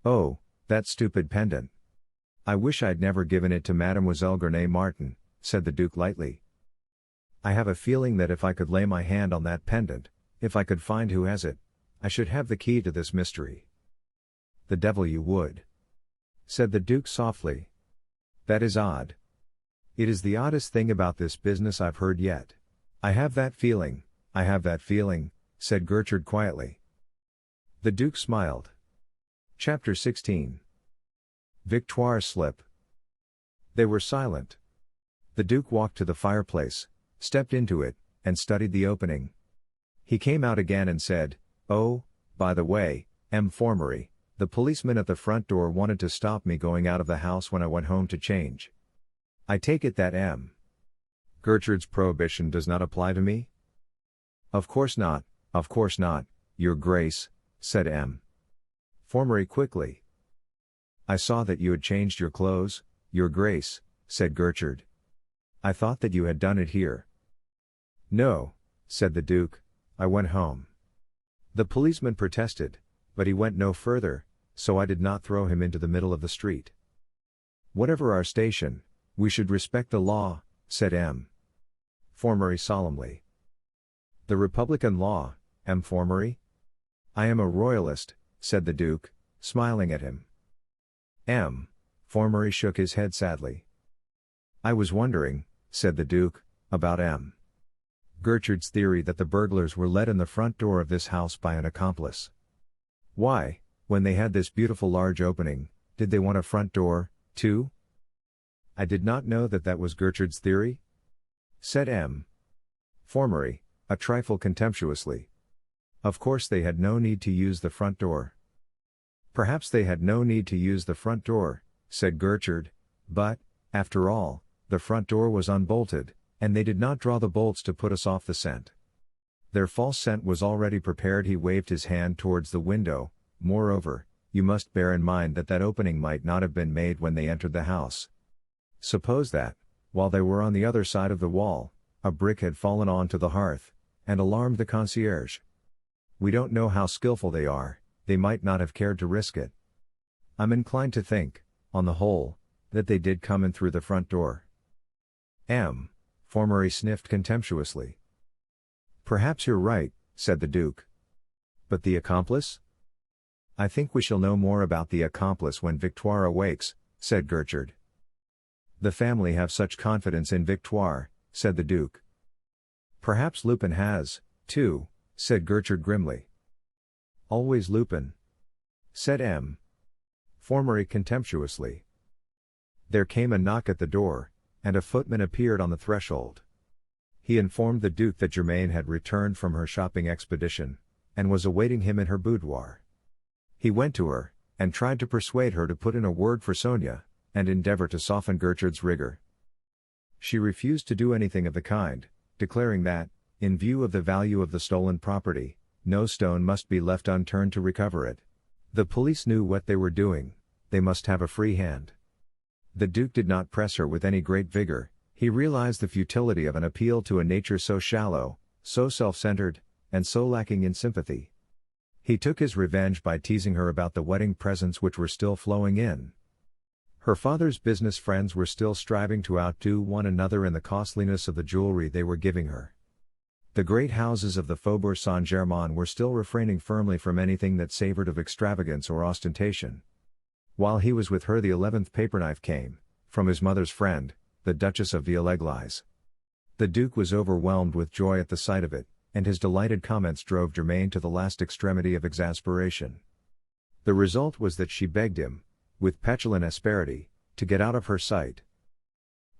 "Oh, that stupid pendant. I wish I'd never given it to Mademoiselle Gurney-Martin," said the Duke lightly. "I have a feeling that if I could lay my hand on that pendant, if I could find who has it, I should have the key to this mystery." "The devil you would," said the Duke softly. "That is odd. It is the oddest thing about this business I've heard yet." I have that feeling," said Gertrude quietly. The Duke smiled. Chapter 16. Victoire's Slip. They were silent. The Duke walked to the fireplace, stepped into it, and studied the opening. He came out again and said, "Oh, by the way, M. Formery, the policeman at the front door wanted to stop me going out of the house when I went home to change. I take it that M. Gertrude's prohibition does not apply to me?" Of course not, Your Grace," said M. Formery quickly. "I saw that you had changed your clothes, Your Grace," said Gertrude. "I thought that you had done it here." "No," said the Duke, "I went home." The policeman protested, but he went no further, so I did not throw him into the middle of the street. "Whatever our station, we should respect the law," said M. Formery solemnly. "The Republican law, M. Formery?" "I am a royalist," said the Duke, smiling at him. M. Formery shook his head sadly. "I was wondering," said the Duke, "about M. Gertrude's theory that the burglars were let in the front door of this house by an accomplice. Why, when they had this beautiful large opening, did they want a front door, too?" "I did not know that that was Gertrude's theory," said M. Formery, a trifle contemptuously. "Of course they had no need to use the front door." "Perhaps they had no need to use the front door," said Gertrude, "but, after all, the front door was unbolted, and they did not draw the bolts to put us off the scent. Their false scent was already prepared." He waved his hand towards the window. "Moreover, you must bear in mind that that opening might not have been made when they entered the house. Suppose that, while they were on the other side of the wall, a brick had fallen on to the hearth, and alarmed the concierge. We don't know how skillful they are, they might not have cared to risk it. I'm inclined to think, on the whole, that they did come in through the front door." M. Formery sniffed contemptuously. "Perhaps you're right," said the Duke. "But the accomplice?" "I think we shall know more about the accomplice when Victoire awakes," said Gertrude. "The family have such confidence in Victoire," said the Duke. "Perhaps Lupin has, too," said Gertrude grimly. "Always Lupin," said M. Formery contemptuously. There came a knock at the door, and a footman appeared on the threshold. He informed the Duke that Germaine had returned from her shopping expedition, and was awaiting him in her boudoir. He went to her, and tried to persuade her to put in a word for Sonia, and endeavor to soften Gertrude's rigor. She refused to do anything of the kind, declaring that, in view of the value of the stolen property, no stone must be left unturned to recover it. The police knew what they were doing, they must have a free hand. The Duke did not press her with any great vigor. He realized the futility of an appeal to a nature so shallow, so self-centered, and so lacking in sympathy. He took his revenge by teasing her about the wedding presents which were still flowing in. Her father's business friends were still striving to outdo one another in the costliness of the jewelry they were giving her. The great houses of the Faubourg Saint-Germain were still refraining firmly from anything that savored of extravagance or ostentation. While he was with her, the 11th paperknife came, from his mother's friend, the Duchess of Villègle's. The Duke was overwhelmed with joy at the sight of it, and his delighted comments drove Germaine to the last extremity of exasperation. The result was that she begged him, with petulant asperity, to get out of her sight.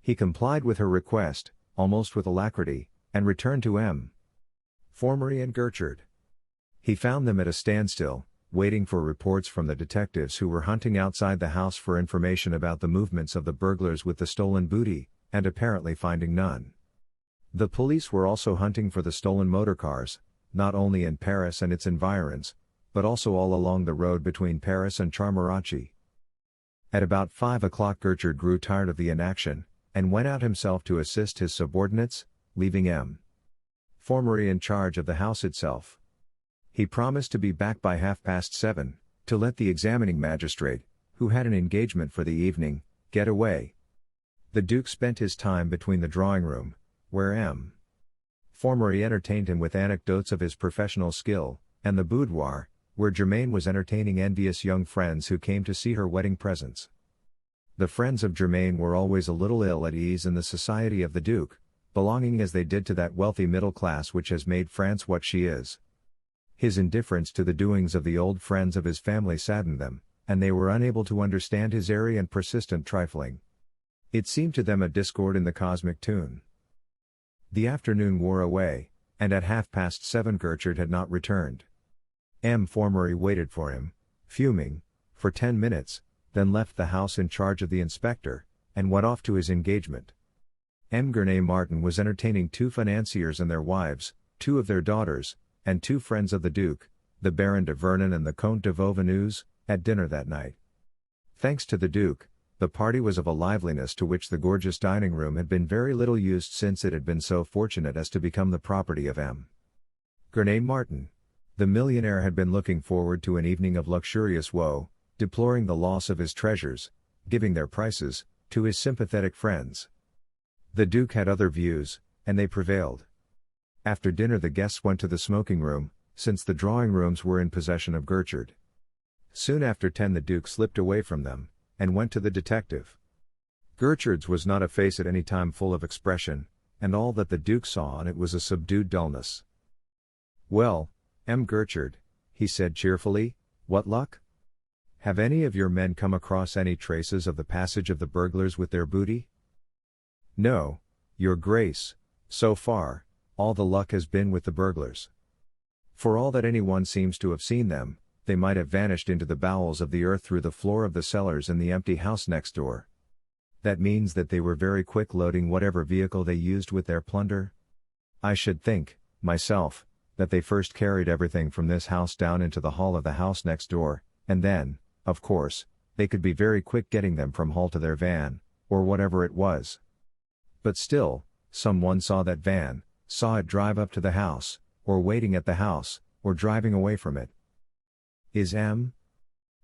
He complied with her request, almost with alacrity, and returned to M. Formery and Gertrude. He found them at a standstill, waiting for reports from the detectives who were hunting outside the house for information about the movements of the burglars with the stolen booty, and apparently finding none. The police were also hunting for the stolen motorcars, not only in Paris and its environs, but also all along the road between Paris and Charmarachi. At about 5 o'clock Gertrude grew tired of the inaction, and went out himself to assist his subordinates, leaving M. Formery in charge of the house itself. He promised to be back by 7:30, to let the examining magistrate, who had an engagement for the evening, get away. The Duke spent his time between the drawing room, where M. Formery entertained him with anecdotes of his professional skill, and the boudoir, where Germaine was entertaining envious young friends who came to see her wedding presents. The friends of Germaine were always a little ill at ease in the society of the Duke, belonging as they did to that wealthy middle class which has made France what she is. His indifference to the doings of the old friends of his family saddened them, and they were unable to understand his airy and persistent trifling. It seemed to them a discord in the cosmic tune. The afternoon wore away, and at 7:30 Gertrude had not returned. M. Formery waited for him, fuming, for 10 minutes, then left the house in charge of the inspector, and went off to his engagement. M. Gurney Martin was entertaining 2 financiers and their wives, 2 of their daughters, and 2 friends of the Duke, the Baron de Vernon and the Comte de Vauvenus, at dinner that night. Thanks to the Duke, the party was of a liveliness to which the gorgeous dining room had been very little used since it had been so fortunate as to become the property of M. Gurney Martin. The millionaire had been looking forward to an evening of luxurious woe, deploring the loss of his treasures, giving their prices, to his sympathetic friends. The Duke had other views, and they prevailed. After dinner the guests went to the smoking room, since the drawing rooms were in possession of Gertrude. Soon after 10 the Duke slipped away from them, and went to the detective. Gertrude's was not a face at any time full of expression, and all that the Duke saw on it was a subdued dullness. "Well, M. Gertrude," he said cheerfully, "what luck? Have any of your men come across any traces of the passage of the burglars with their booty?" "No, your Grace, so far, all the luck has been with the burglars. For all that anyone seems to have seen them, they might have vanished into the bowels of the earth through the floor of the cellars in the empty house next door." "That means that they were very quick loading whatever vehicle they used with their plunder?" "I should think, myself, that they first carried everything from this house down into the hall of the house next door, and then, of course, they could be very quick getting them from hall to their van, or whatever it was. But still, someone saw that van, saw it drive up to the house, or waiting at the house, or driving away from it." "Is M.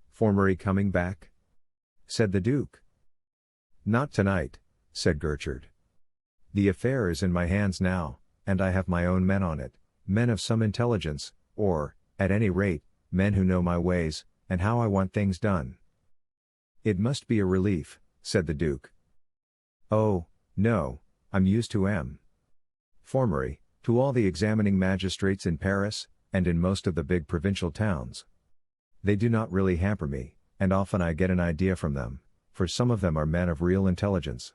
Formery coming back?" said the Duke. "Not tonight," said Gertrude. "The affair is in my hands now, and I have my own men on it, men of some intelligence, or, at any rate, men who know my ways, and how I want things done." "It must be a relief," said the Duke. "Oh, no, I'm used to M. Formery, to all the examining magistrates in Paris, and in most of the big provincial towns. They do not really hamper me, and often I get an idea from them, for some of them are men of real intelligence."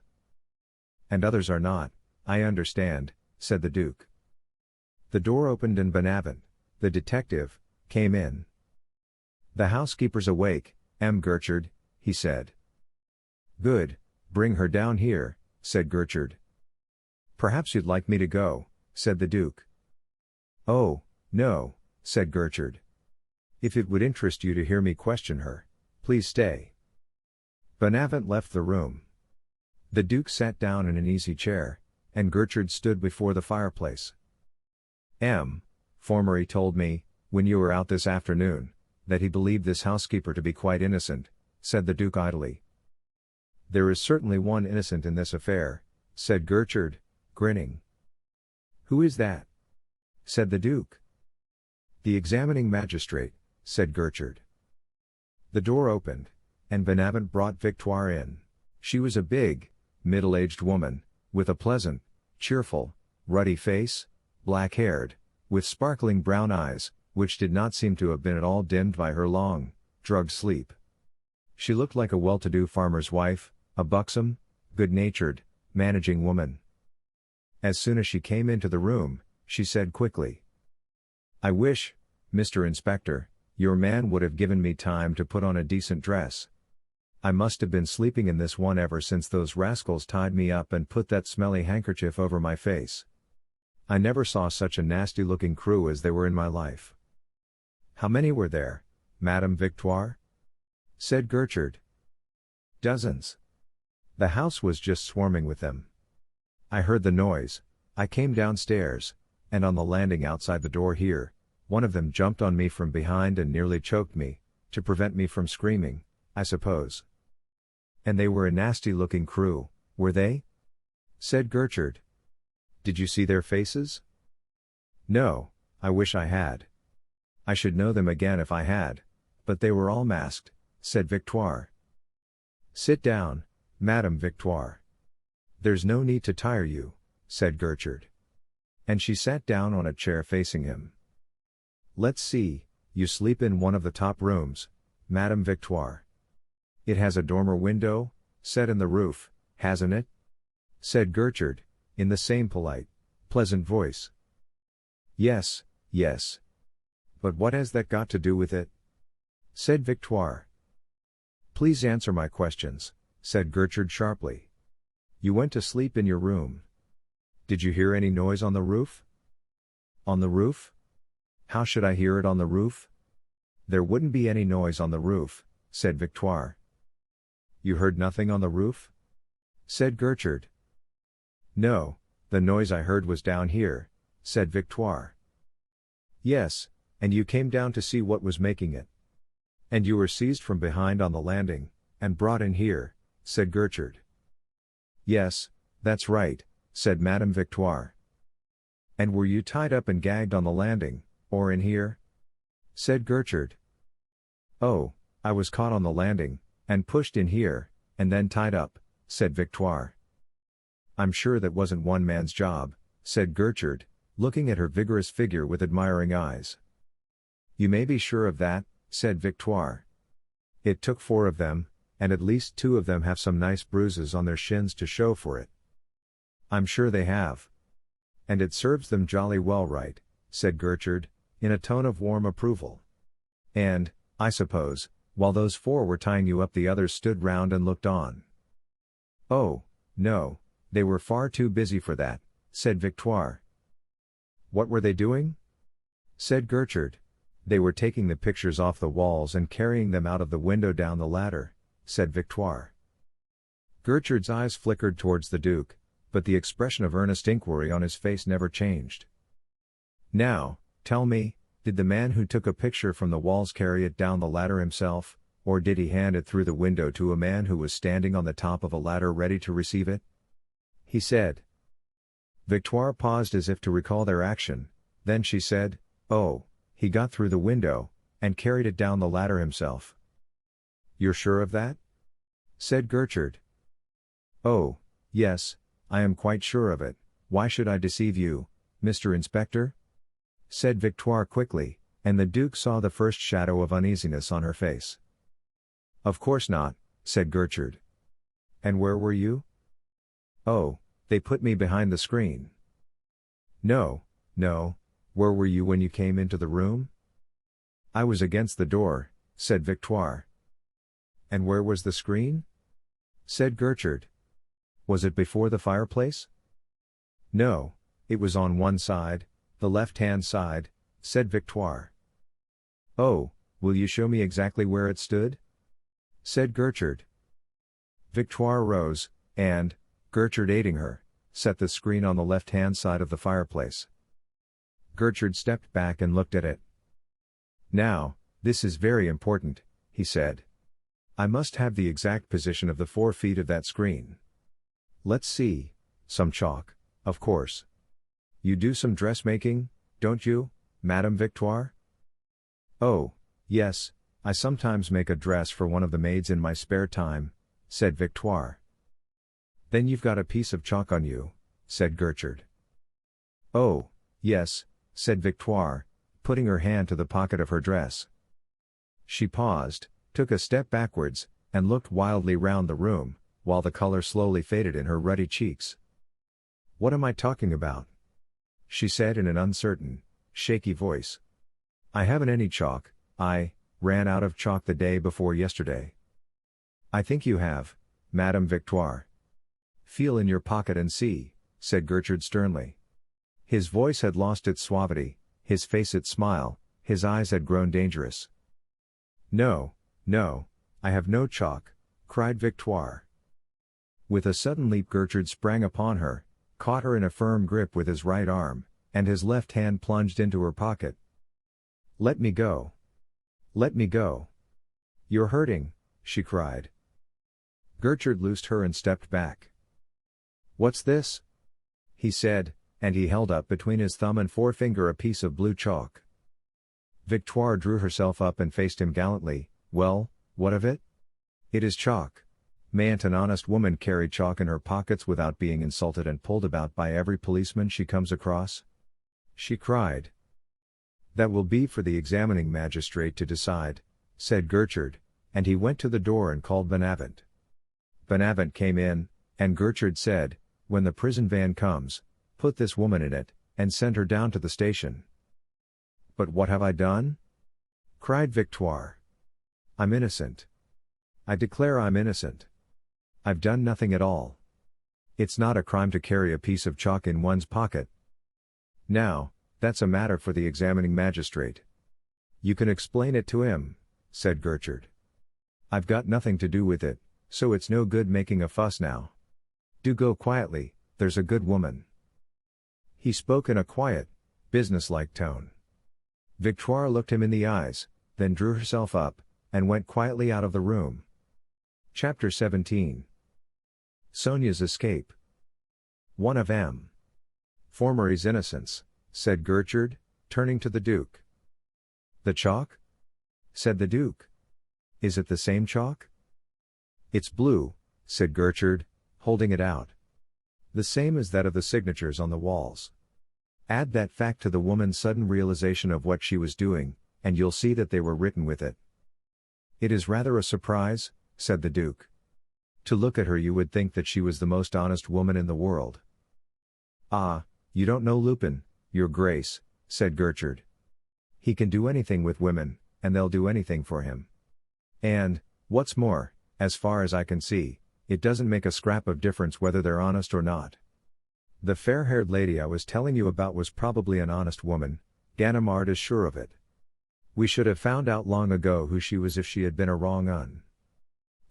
"And others are not, I understand," said the Duke. The door opened and Bonavent, the detective, came in. "The housekeeper's awake, M. Gertrude," he said. "Good, bring her down here," said Gertrude. "Perhaps you'd like me to go," said the Duke. "Oh, no," said Gertrude. "If it would interest you to hear me question her, please stay." Bonavent left the room. The Duke sat down in an easy chair, and Gertrude stood before the fireplace. "M. Formery told me, when you were out this afternoon, that he believed this housekeeper to be quite innocent," said the Duke idly. "There is certainly one innocent in this affair," said Gertrude, grinning. "Who is that?" said the Duke. "The examining magistrate," said Gertrude. The door opened, and Bonavent brought Victoire in. She was a big, middle-aged woman, with a pleasant, cheerful, ruddy face, black-haired, with sparkling brown eyes, which did not seem to have been at all dimmed by her long, drugged sleep. She looked like a well-to-do farmer's wife, a buxom, good-natured, managing woman. As soon as she came into the room, she said quickly, "I wish, Mr. Inspector, your man would have given me time to put on a decent dress. I must have been sleeping in this one ever since those rascals tied me up and put that smelly handkerchief over my face. I never saw such a nasty-looking crew as they were in my life." "How many were there, Madame Victoire?" said Gertrude. "Dozens. The house was just swarming with them. I heard the noise, I came downstairs, and on the landing outside the door here, one of them jumped on me from behind and nearly choked me, to prevent me from screaming, I suppose." "And they were a nasty-looking crew, were they?" said Gertrude. "Did you see their faces?" "No, I wish I had. I should know them again if I had, but they were all masked," said Victoire. "Sit down, Madame Victoire. There's no need to tire you," said Gertrude. And she sat down on a chair facing him. "Let's see, you sleep in one of the top rooms, Madame Victoire. It has a dormer window, set in the roof, hasn't it?" said Gertrude, in the same polite, pleasant voice. "Yes, yes. But what has that got to do with it?" said Victoire. "Please answer my questions," said Gertrude sharply. "You went to sleep in your room. Did you hear any noise on the roof?" "On the roof? How should I hear it on the roof? There wouldn't be any noise on the roof," said Victoire. "You heard nothing on the roof?" said Gertrude. "No, the noise I heard was down here," said Victoire. "Yes, and you came down to see what was making it. And you were seized from behind on the landing, and brought in here," said Gertrude. "Yes, that's right," said Madame Victoire. "And were you tied up and gagged on the landing, or in here?" said Gertrude. "Oh, I was caught on the landing, and pushed in here, and then tied up," said Victoire. "I'm sure that wasn't one man's job," said Gertrude, looking at her vigorous figure with admiring eyes. "You may be sure of that," said Victoire. "It took 4 of them, and at least 2 of them have some nice bruises on their shins to show for it." "I'm sure they have. And it serves them jolly well right," said Gertrude, in a tone of warm approval. "And, I suppose, while those 4 were tying you up the others stood round and looked on." "Oh, no, they were far too busy for that," said Victoire. "What were they doing?" said Gertrude. "They were taking the pictures off the walls and carrying them out of the window down the ladder," said Victoire. Gertrude's eyes flickered towards the Duke, but the expression of earnest inquiry on his face never changed. "Now, tell me, did the man who took a picture from the walls carry it down the ladder himself, or did he hand it through the window to a man who was standing on the top of a ladder ready to receive it?" he said. Victoire paused as if to recall their action, then she said, "Oh, he got through the window, and carried it down the ladder himself." "You're sure of that?" said Gertrude. "Oh, yes, I am quite sure of it. Why should I deceive you, Mr. Inspector?" said Victoire quickly, and the Duke saw the first shadow of uneasiness on her face. "Of course not," said Gertrude. "And where were you?" "Oh, they put me behind the screen." "No, no, where were you when you came into the room?" "I was against the door," said Victoire. "And where was the screen?" said Gertrude. "Was it before the fireplace?" "No, it was on one side, the left-hand side," said Victoire. "Oh, will you show me exactly where it stood?" said Gertrude. Victoire rose, and, Gertrude aiding her, set the screen on the left-hand side of the fireplace. Gertrude stepped back and looked at it. "Now, this is very important," he said. "I must have the exact position of the 4 feet of that screen. Let's see, some chalk, of course. You do some dressmaking, don't you, Madame Victoire?" "Oh, yes, I sometimes make a dress for one of the maids in my spare time," said Victoire. "Then you've got a piece of chalk on you," said Gertrude. "Oh, yes," said Victoire, putting her hand to the pocket of her dress. She paused, took a step backwards, and looked wildly round the room, while the color slowly faded in her ruddy cheeks. What am I talking about? She said in an uncertain, shaky voice. I haven't any chalk. I ran out of chalk the day before yesterday. I think you have, Madame Victoire. Feel in your pocket and see, said Gertrude sternly. His voice had lost its suavity, his face its smile, his eyes had grown dangerous. No, no, I have no chalk, cried Victoire. With a sudden leap Gertrude sprang upon her, caught her in a firm grip with his right arm, and his left hand plunged into her pocket. Let me go. Let me go. You're hurting, she cried. Gertrude loosed her and stepped back. What's this? He said, and he held up between his thumb and forefinger a piece of blue chalk. Victoire drew herself up and faced him gallantly. Well, what of it? It is chalk. Mayn't an honest woman carry chalk in her pockets without being insulted and pulled about by every policeman she comes across? She cried. That will be for the examining magistrate to decide, said Gertrude, and he went to the door and called Bonavent. Bonavent came in, and Gertrude said, when the prison van comes, put this woman in it, and send her down to the station. But what have I done? Cried Victoire. I'm innocent. I declare I'm innocent. I've done nothing at all. It's not a crime to carry a piece of chalk in one's pocket. Now, that's a matter for the examining magistrate. You can explain it to him, said Gertrude. I've got nothing to do with it, so it's no good making a fuss now. Do go quietly, there's a good woman. He spoke in a quiet, businesslike tone. Victoire looked him in the eyes, then drew herself up, and went quietly out of the room. Chapter 17. Sonia's escape. One of M. Formery's innocence, said Gertrude, turning to the Duke. The chalk? Said the Duke. Is it the same chalk? It's blue, said Gertrude, holding it out. The same as that of the signatures on the walls. Add that fact to the woman's sudden realization of what she was doing, and you'll see that they were written with it. It is rather a surprise, said the Duke. To look at her you would think that she was the most honest woman in the world. Ah, you don't know Lupin, Your Grace, said Gertrude. He can do anything with women, and they'll do anything for him. And, what's more, as far as I can see, it doesn't make a scrap of difference whether they're honest or not. The fair-haired lady I was telling you about was probably an honest woman, Ganimard is sure of it. We should have found out long ago who she was if she had been a wrong un.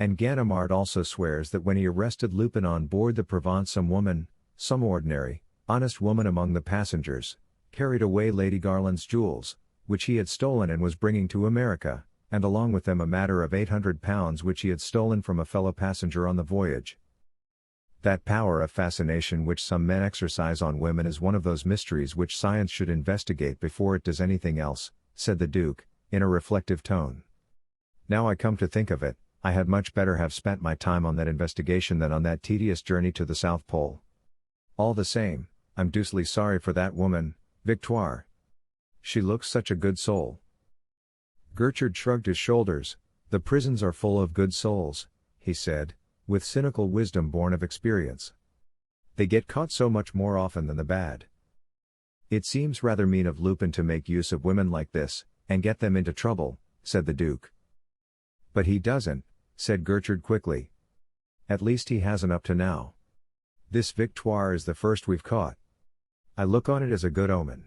And Ganimard also swears that when he arrested Lupin on board the Provence some woman, some ordinary, honest woman among the passengers, carried away Lady Garland's jewels, which he had stolen and was bringing to America, and along with them a matter of £800 which he had stolen from a fellow passenger on the voyage. That power of fascination which some men exercise on women is one of those mysteries which science should investigate before it does anything else, said the Duke, in a reflective tone. Now I come to think of it, I had much better have spent my time on that investigation than on that tedious journey to the South Pole. All the same, I'm deucedly sorry for that woman, Victoire. She looks such a good soul. Gertrude shrugged his shoulders. The prisons are full of good souls, he said, with cynical wisdom born of experience. They get caught so much more often than the bad. It seems rather mean of Lupin to make use of women like this, and get them into trouble, said the Duke. But he doesn't, said Gertrude quickly. At least he hasn't up to now. This Victoire is the first we've caught. I look on it as a good omen.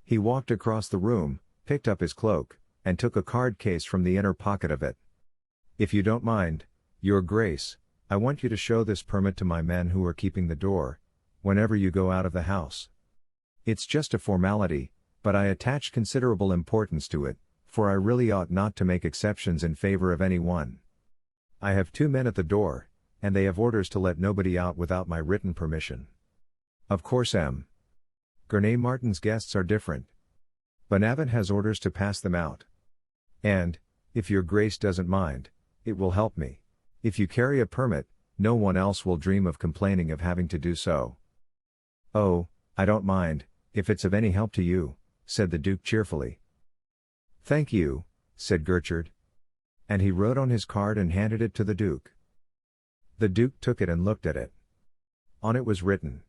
He walked across the room, picked up his cloak, and took a card case from the inner pocket of it. If you don't mind, Your Grace, I want you to show this permit to my men who are keeping the door, whenever you go out of the house. It's just a formality, but I attach considerable importance to it, for I really ought not to make exceptions in favor of any one. I have 2 men at the door, and they have orders to let nobody out without my written permission. Of course M. Gurney Martin's guests are different. Bonavent has orders to pass them out. And, if Your Grace doesn't mind, it will help me. If you carry a permit, no one else will dream of complaining of having to do so. Oh, I don't mind, if it's of any help to you, said the Duke cheerfully. Thank you, said Gertrude. And he wrote on his card and handed it to the Duke. The Duke took it and looked at it. On it was written,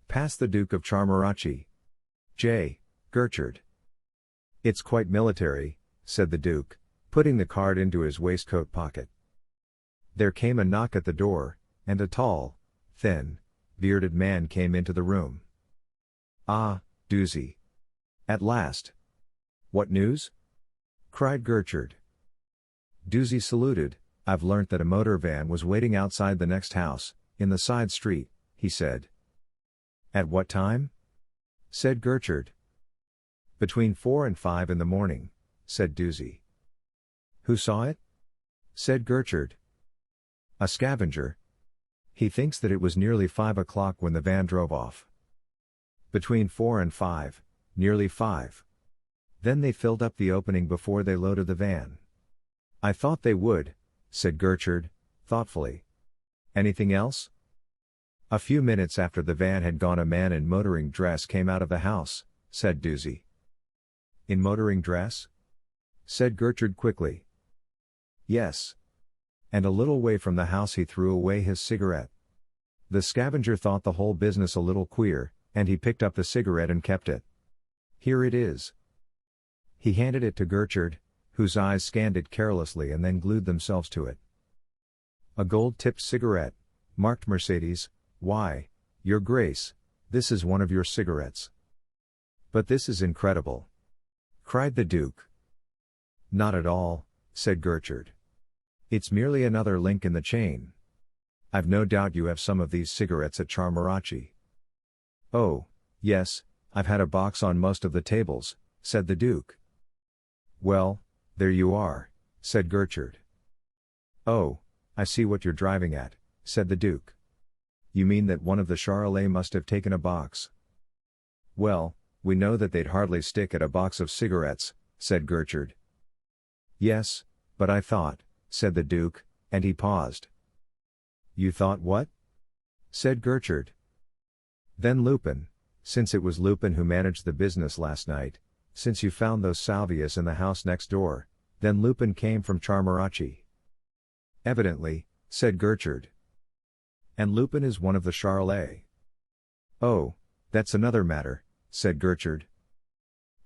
Past the Duke of Charmarachi. J. Gertrude. It's quite military, said the Duke, putting the card into his waistcoat pocket. There came a knock at the door, and a tall, thin, bearded man came into the room. Ah, Doozy. At last. What news? Cried Gertrude. Doozy saluted. I've learnt that a motor van was waiting outside the next house, in the side street, he said. At what time? Said Gertrude. Between 4 and 5 in the morning, said Doozy. Who saw it? Said Gertrude. A scavenger. He thinks that it was nearly 5 o'clock when the van drove off. Between 4 and 5, nearly 5. Then they filled up the opening before they loaded the van. I thought they would, said Gertrude, thoughtfully. Anything else? A few minutes after the van had gone, a man in motoring dress came out of the house, said Doozy. In motoring dress? Said Gertrude quickly. Yes. And a little way from the house he threw away his cigarette. The scavenger thought the whole business a little queer, and he picked up the cigarette and kept it. Here it is. He handed it to Gertrude, whose eyes scanned it carelessly and then glued themselves to it. A gold-tipped cigarette, marked Mercedes. Why, Your Grace, this is one of your cigarettes. But this is incredible, cried the Duke. Not at all, said Gertrude. It's merely another link in the chain. I've no doubt you have some of these cigarettes at Charmarachi. Oh, yes, I've had a box on most of the tables, said the Duke. Well, there you are, said Gertrude. Oh, I see what you're driving at, said the Duke. You mean that one of the Charolais must have taken a box? Well, we know that they'd hardly stick at a box of cigarettes, said Gertrude. Yes, but I thought, said the Duke, and he paused. You thought what? Said Gertrude. Then Lupin, since it was Lupin who managed the business last night, since you found those salvias in the house next door, then Lupin came from Charmarachi. Evidently, said Gertrude. And Lupin is one of the Charolais. Oh, that's another matter, said Gertrude.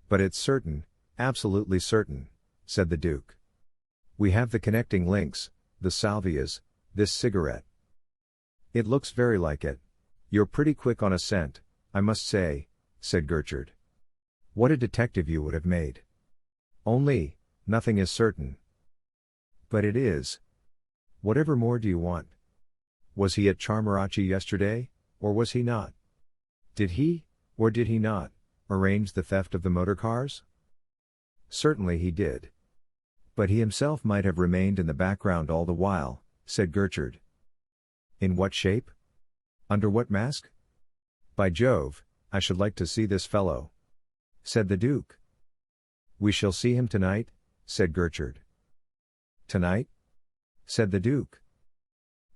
But it's certain, absolutely certain, said the Duke. We have the connecting links, the salvias, this cigarette. It looks very like it. You're pretty quick on a scent, I must say, said Gertrude. What a detective you would have made. Only, nothing is certain. But it is. Whatever more do you want? Was he at Charmarachi yesterday, or was he not? Did he, or did he not, arrange the theft of the motor cars? Certainly he did. But he himself might have remained in the background all the while, said Gertrude. In what shape? Under what mask? By Jove, I should like to see this fellow, said the Duke. We shall see him tonight, said Gertrude. Tonight? Said the Duke.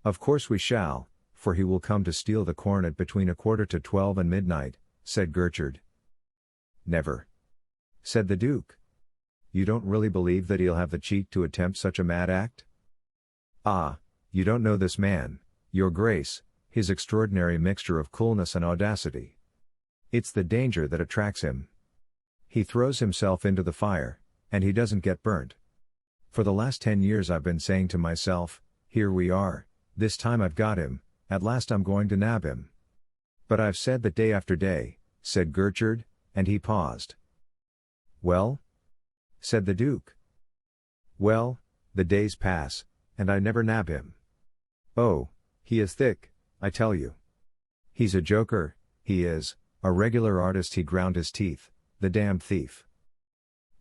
Of course we shall, for he will come to steal the cornet between 11:45 and midnight, said Gertrude. Never. Said the Duke. You don't really believe that he'll have the cheek to attempt such a mad act? Ah, you don't know this man, Your Grace, his extraordinary mixture of coolness and audacity. It's the danger that attracts him. He throws himself into the fire, and he doesn't get burnt. For the last 10 years I've been saying to myself, here we are, this time I've got him, at last I'm going to nab him. But I've said that day after day, said Gertrude, and he paused. Well? Said the Duke. Well, the days pass, and I never nab him. Oh, he is thick, I tell you. He's a joker, he is, a regular artist. He ground his teeth, the damned thief.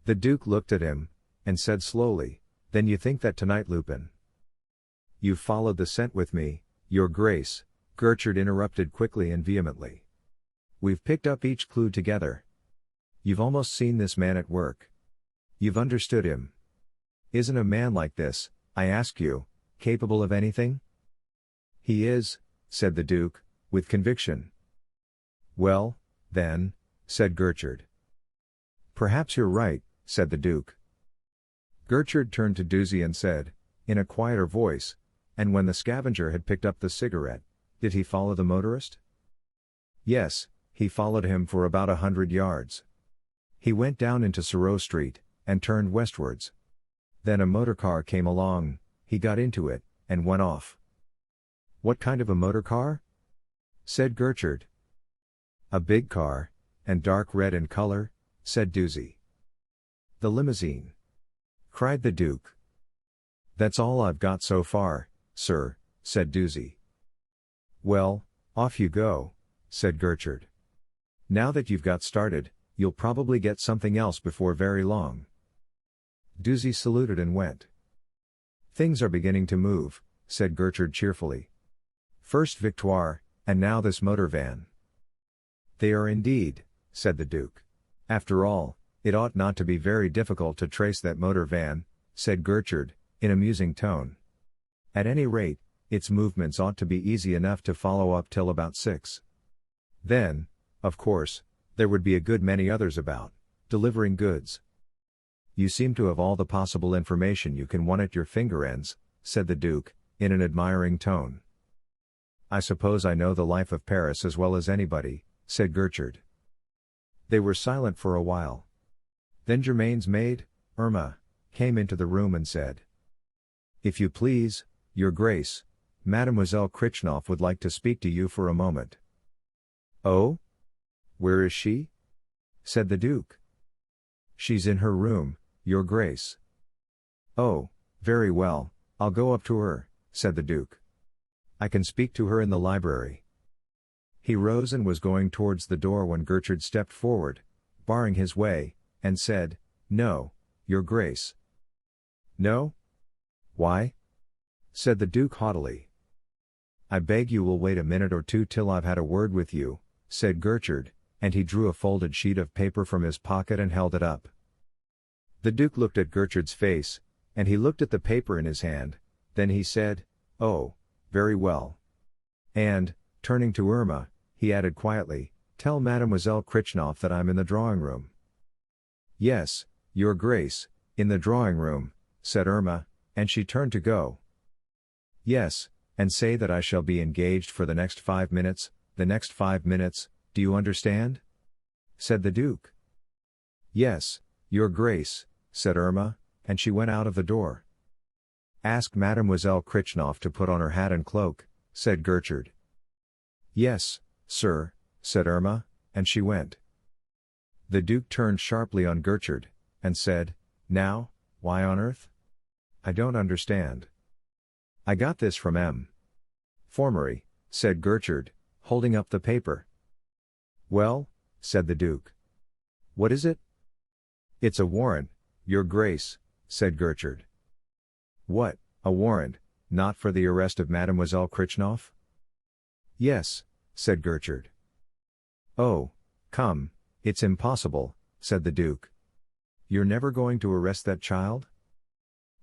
The Duke looked at him, and said slowly, then you think that tonight Lupin? You've followed the scent with me, Your Grace, Gertrude interrupted quickly and vehemently. We've picked up each clue together. You've almost seen this man at work. You've understood him. Isn't a man like this, I ask you, capable of anything? He is, said the Duke, with conviction. Well, then, said Gertrude. Perhaps you're right, said the Duke. Gertrude turned to Doozy and said, in a quieter voice, and when the scavenger had picked up the cigarette, did he follow the motorist? Yes, he followed him for about 100 yards. He went down into Charolais Street, and turned westwards. Then a motorcar came along, he got into it, and went off. What kind of a motorcar? Said Gertrude. A big car, and dark red in color, said Doozy. The limousine. Cried the Duke. That's all I've got so far, sir, said Doozy. Well, off you go, said Gertrude. Now that you've got started, you'll probably get something else before very long. Doozy saluted and went. Things are beginning to move, said Gertrude cheerfully. First Victoire, and now this motor van. They are indeed, said the Duke. After all, it ought not to be very difficult to trace that motor van, said Gertrude, in a musing tone. At any rate, its movements ought to be easy enough to follow up till about 6. Then, of course, there would be a good many others about, delivering goods. You seem to have all the possible information you can want at your finger ends, said the Duke, in an admiring tone. I suppose I know the life of Paris as well as anybody, said Gertrude. They were silent for a while. Then Germain's maid, Irma, came into the room and said, If you please, your grace, Mademoiselle Kritchnoff would like to speak to you for a moment. Oh? Where is she? Said the Duke. She's in her room, your grace. Oh, very well, I'll go up to her, said the Duke. I can speak to her in the library. He rose and was going towards the door when Gertrude stepped forward, barring his way, and said, No, your grace. No? Why? Said the Duke haughtily. I beg you will wait a minute or two till I've had a word with you, said Gertrude, and he drew a folded sheet of paper from his pocket and held it up. The Duke looked at Gertrude's face, and he looked at the paper in his hand, then he said, Oh, very well. And, turning to Irma, he added quietly, Tell Mademoiselle Kritchnoff that I'm in the drawing-room. Yes, your grace, in the drawing-room, said Irma, and she turned to go. Yes, and say that I shall be engaged for the next 5 minutes, the next 5 minutes, do you understand? Said the Duke. Yes, your grace, said Irma, and she went out of the door. Ask Mademoiselle Kritchnoff to put on her hat and cloak, said Gertrude. Yes, sir, said Irma, and she went. The Duke turned sharply on Gertrude, and said, Now, why on earth? I don't understand. I got this from M. Formery, said Gertrude, holding up the paper. Well, said the Duke. What is it? It's a warrant, your grace, said Gertrude. What, a warrant, not for the arrest of Mademoiselle Kritchnoff? Yes, said Gertrude. Oh, come, it's impossible, said the Duke. You're never going to arrest that child?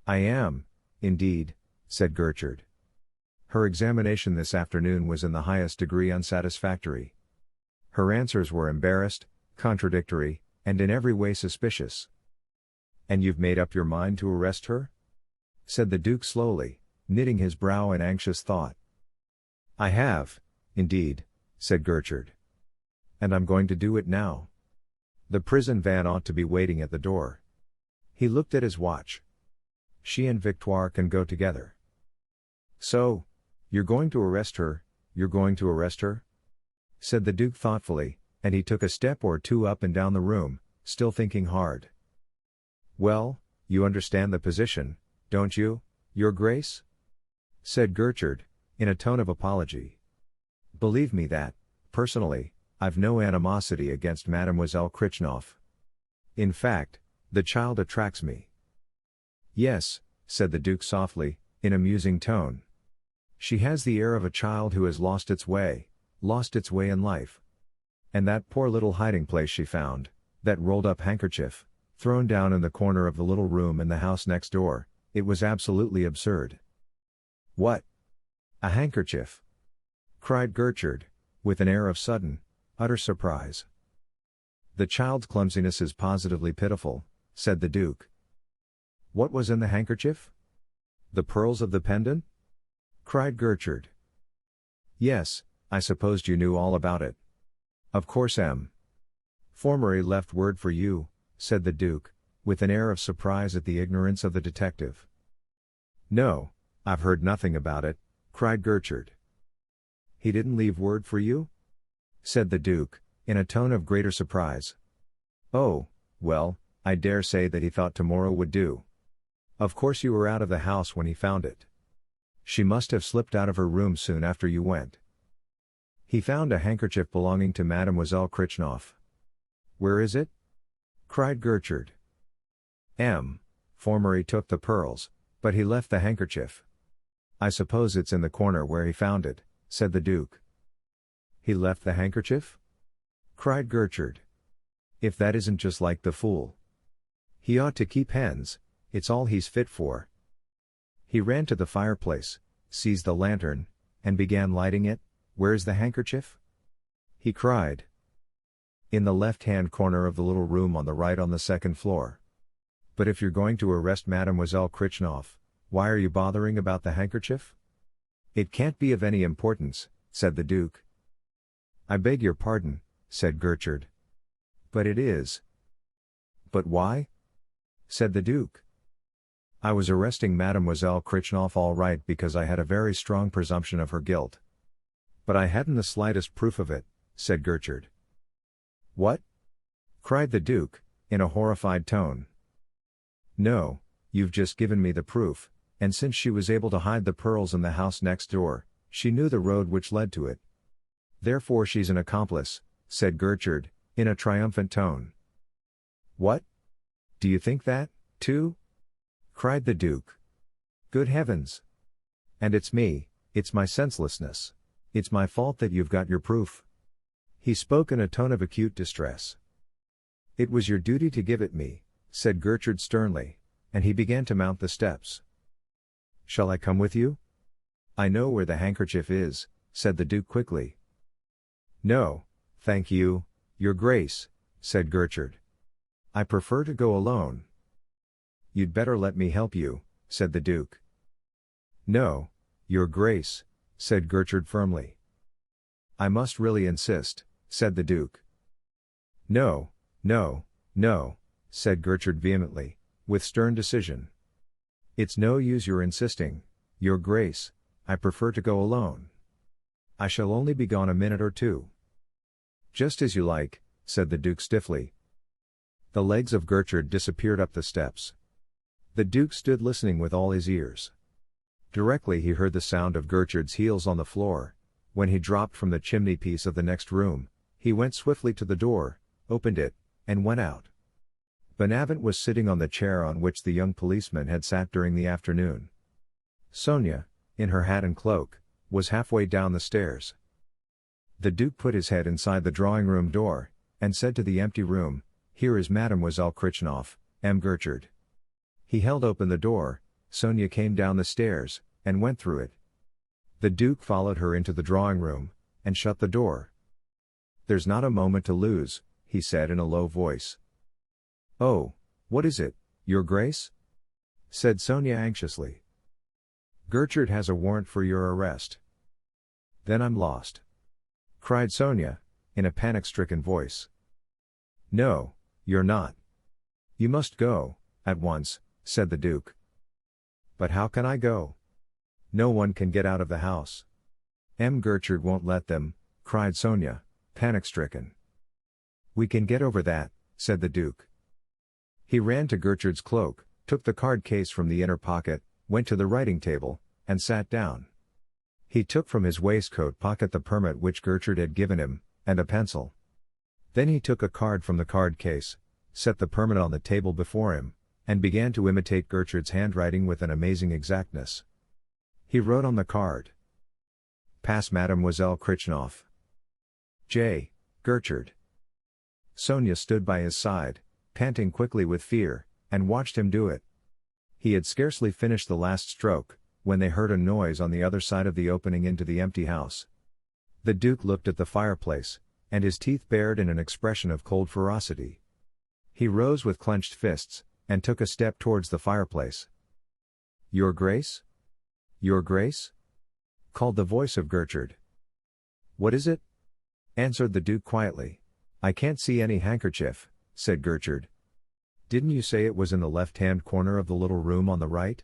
I am, indeed, said Gertrude. Her examination this afternoon was in the highest degree unsatisfactory. Her answers were embarrassed, contradictory, and in every way suspicious. And you've made up your mind to arrest her? Said the Duke slowly, knitting his brow in anxious thought. I have, indeed, said Gertrude. And I'm going to do it now. The prison van ought to be waiting at the door. He looked at his watch. She and Victoire can go together. So, you're going to arrest her, you're going to arrest her? Said the Duke thoughtfully, and he took a step or two up and down the room, still thinking hard. Well, you understand the position, don't you, your grace? Said Gertrude, in a tone of apology. Believe me that, personally, I've no animosity against Mademoiselle Kritchnoff. In fact, the child attracts me. Yes, said the Duke softly, in a musing tone. She has the air of a child who has lost its way in life. And that poor little hiding place she found, that rolled-up handkerchief, thrown down in the corner of the little room in the house next door, it was absolutely absurd. What? A handkerchief? Cried Gertrude, with an air of sudden, utter surprise. The child's clumsiness is positively pitiful, said the Duke. What was in the handkerchief? The pearls of the pendant? Cried Gertrude. Yes, I supposed you knew all about it. Of course Formery left word for you, said the Duke, with an air of surprise at the ignorance of the detective. No, I've heard nothing about it, cried Gertrude. He didn't leave word for you? Said the Duke, in a tone of greater surprise. Oh, well, I dare say that he thought tomorrow would do. Of course you were out of the house when he found it. She must have slipped out of her room soon after you went. He found a handkerchief belonging to Mademoiselle Krichnoff. Where is it? Cried Gertrude. Formery took the pearls, but he left the handkerchief. I suppose it's in the corner where he found it, said the Duke. He left the handkerchief? Cried Gertrude. If that isn't just like the fool. He ought to keep hens, it's all he's fit for. He ran to the fireplace, seized the lantern, and began lighting it. Where's the handkerchief? He cried. In the left-hand corner of the little room on the right on the second floor. But if you're going to arrest Mademoiselle Krichnoff, why are you bothering about the handkerchief? It can't be of any importance, said the Duke. I beg your pardon, said Gertrude. But it is. But why? Said the Duke. I was arresting Mademoiselle Krichnoff all right because I had a very strong presumption of her guilt. But I hadn't the slightest proof of it, said Gertrude. What? Cried the Duke, in a horrified tone. No, you've just given me the proof, and since she was able to hide the pearls in the house next door, she knew the road which led to it. Therefore she's an accomplice, said Gertrude, in a triumphant tone. What? Do you think that, too? Cried the Duke. Good heavens! And it's me, it's my senselessness. It's my fault that you've got your proof. He spoke in a tone of acute distress. It was your duty to give it me, said Gertrude sternly, and he began to mount the steps. Shall I come with you? I know where the handkerchief is, said the Duke quickly. No, thank you, Your Grace, said Gertrude. I prefer to go alone. You'd better let me help you, said the Duke. No, Your Grace, said Gertrude firmly. I must really insist, said the Duke. No, no, no, said Gertrude vehemently, with stern decision. It's no use your insisting, Your Grace, I prefer to go alone. I shall only be gone a minute or two. Just as you like, said the Duke stiffly. The legs of Gertrude disappeared up the steps. The Duke stood listening with all his ears. Directly he heard the sound of Gertrude's heels on the floor. When he dropped from the chimney-piece of the next room, he went swiftly to the door, opened it, and went out. Bonavent was sitting on the chair on which the young policeman had sat during the afternoon. Sonia, in her hat and cloak, was halfway down the stairs. The Duke put his head inside the drawing-room door, and said to the empty room, Here is Mademoiselle Krichnoff, Gertrude. He held open the door. Sonia came down the stairs, and went through it. The Duke followed her into the drawing-room, and shut the door. There's not a moment to lose, he said in a low voice. Oh, what is it, Your Grace? Said Sonia anxiously. Gertrude has a warrant for your arrest. Then I'm lost. Cried Sonia, in a panic-stricken voice. No, you're not. You must go, at once, said the Duke. But how can I go? No one can get out of the house. Gertrude won't let them, cried Sonia, panic-stricken. We can get over that, said the Duke. He ran to Gertrude's cloak, took the card case from the inner pocket, went to the writing table, and sat down. He took from his waistcoat pocket the permit which Gertrude had given him, and a pencil. Then he took a card from the card case, set the permit on the table before him, and began to imitate Gertrude's handwriting with an amazing exactness. He wrote on the card. Pass Mademoiselle Krichnoff. J. Gertrude. Sonia stood by his side, panting quickly with fear, and watched him do it. He had scarcely finished the last stroke, when they heard a noise on the other side of the opening into the empty house. The Duke looked at the fireplace, and his teeth bared in an expression of cold ferocity. He rose with clenched fists, and took a step towards the fireplace. Your Grace? Your Grace? Called the voice of Gertrude. What is it? answered the Duke quietly. I can't see any handkerchief, said Gertrude. Didn't you say it was in the left-hand corner of the little room on the right?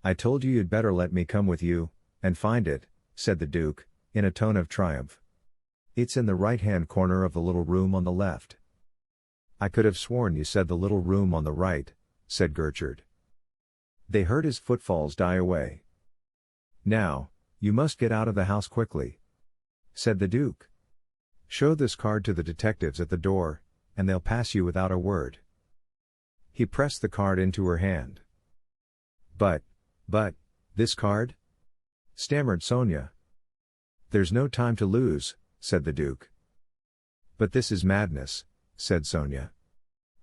I told you you'd better let me come with you, and find it, said the Duke, in a tone of triumph. It's in the right-hand corner of the little room on the left. I could have sworn you said the little room on the right, said Gertrude. They heard his footfalls die away. Now, you must get out of the house quickly, said the Duke. Show this card to the detectives at the door, and they'll pass you without a word. He pressed the card into her hand. But, this card? Stammered Sonia. There's no time to lose, said the Duke. But this is madness, said Sonia.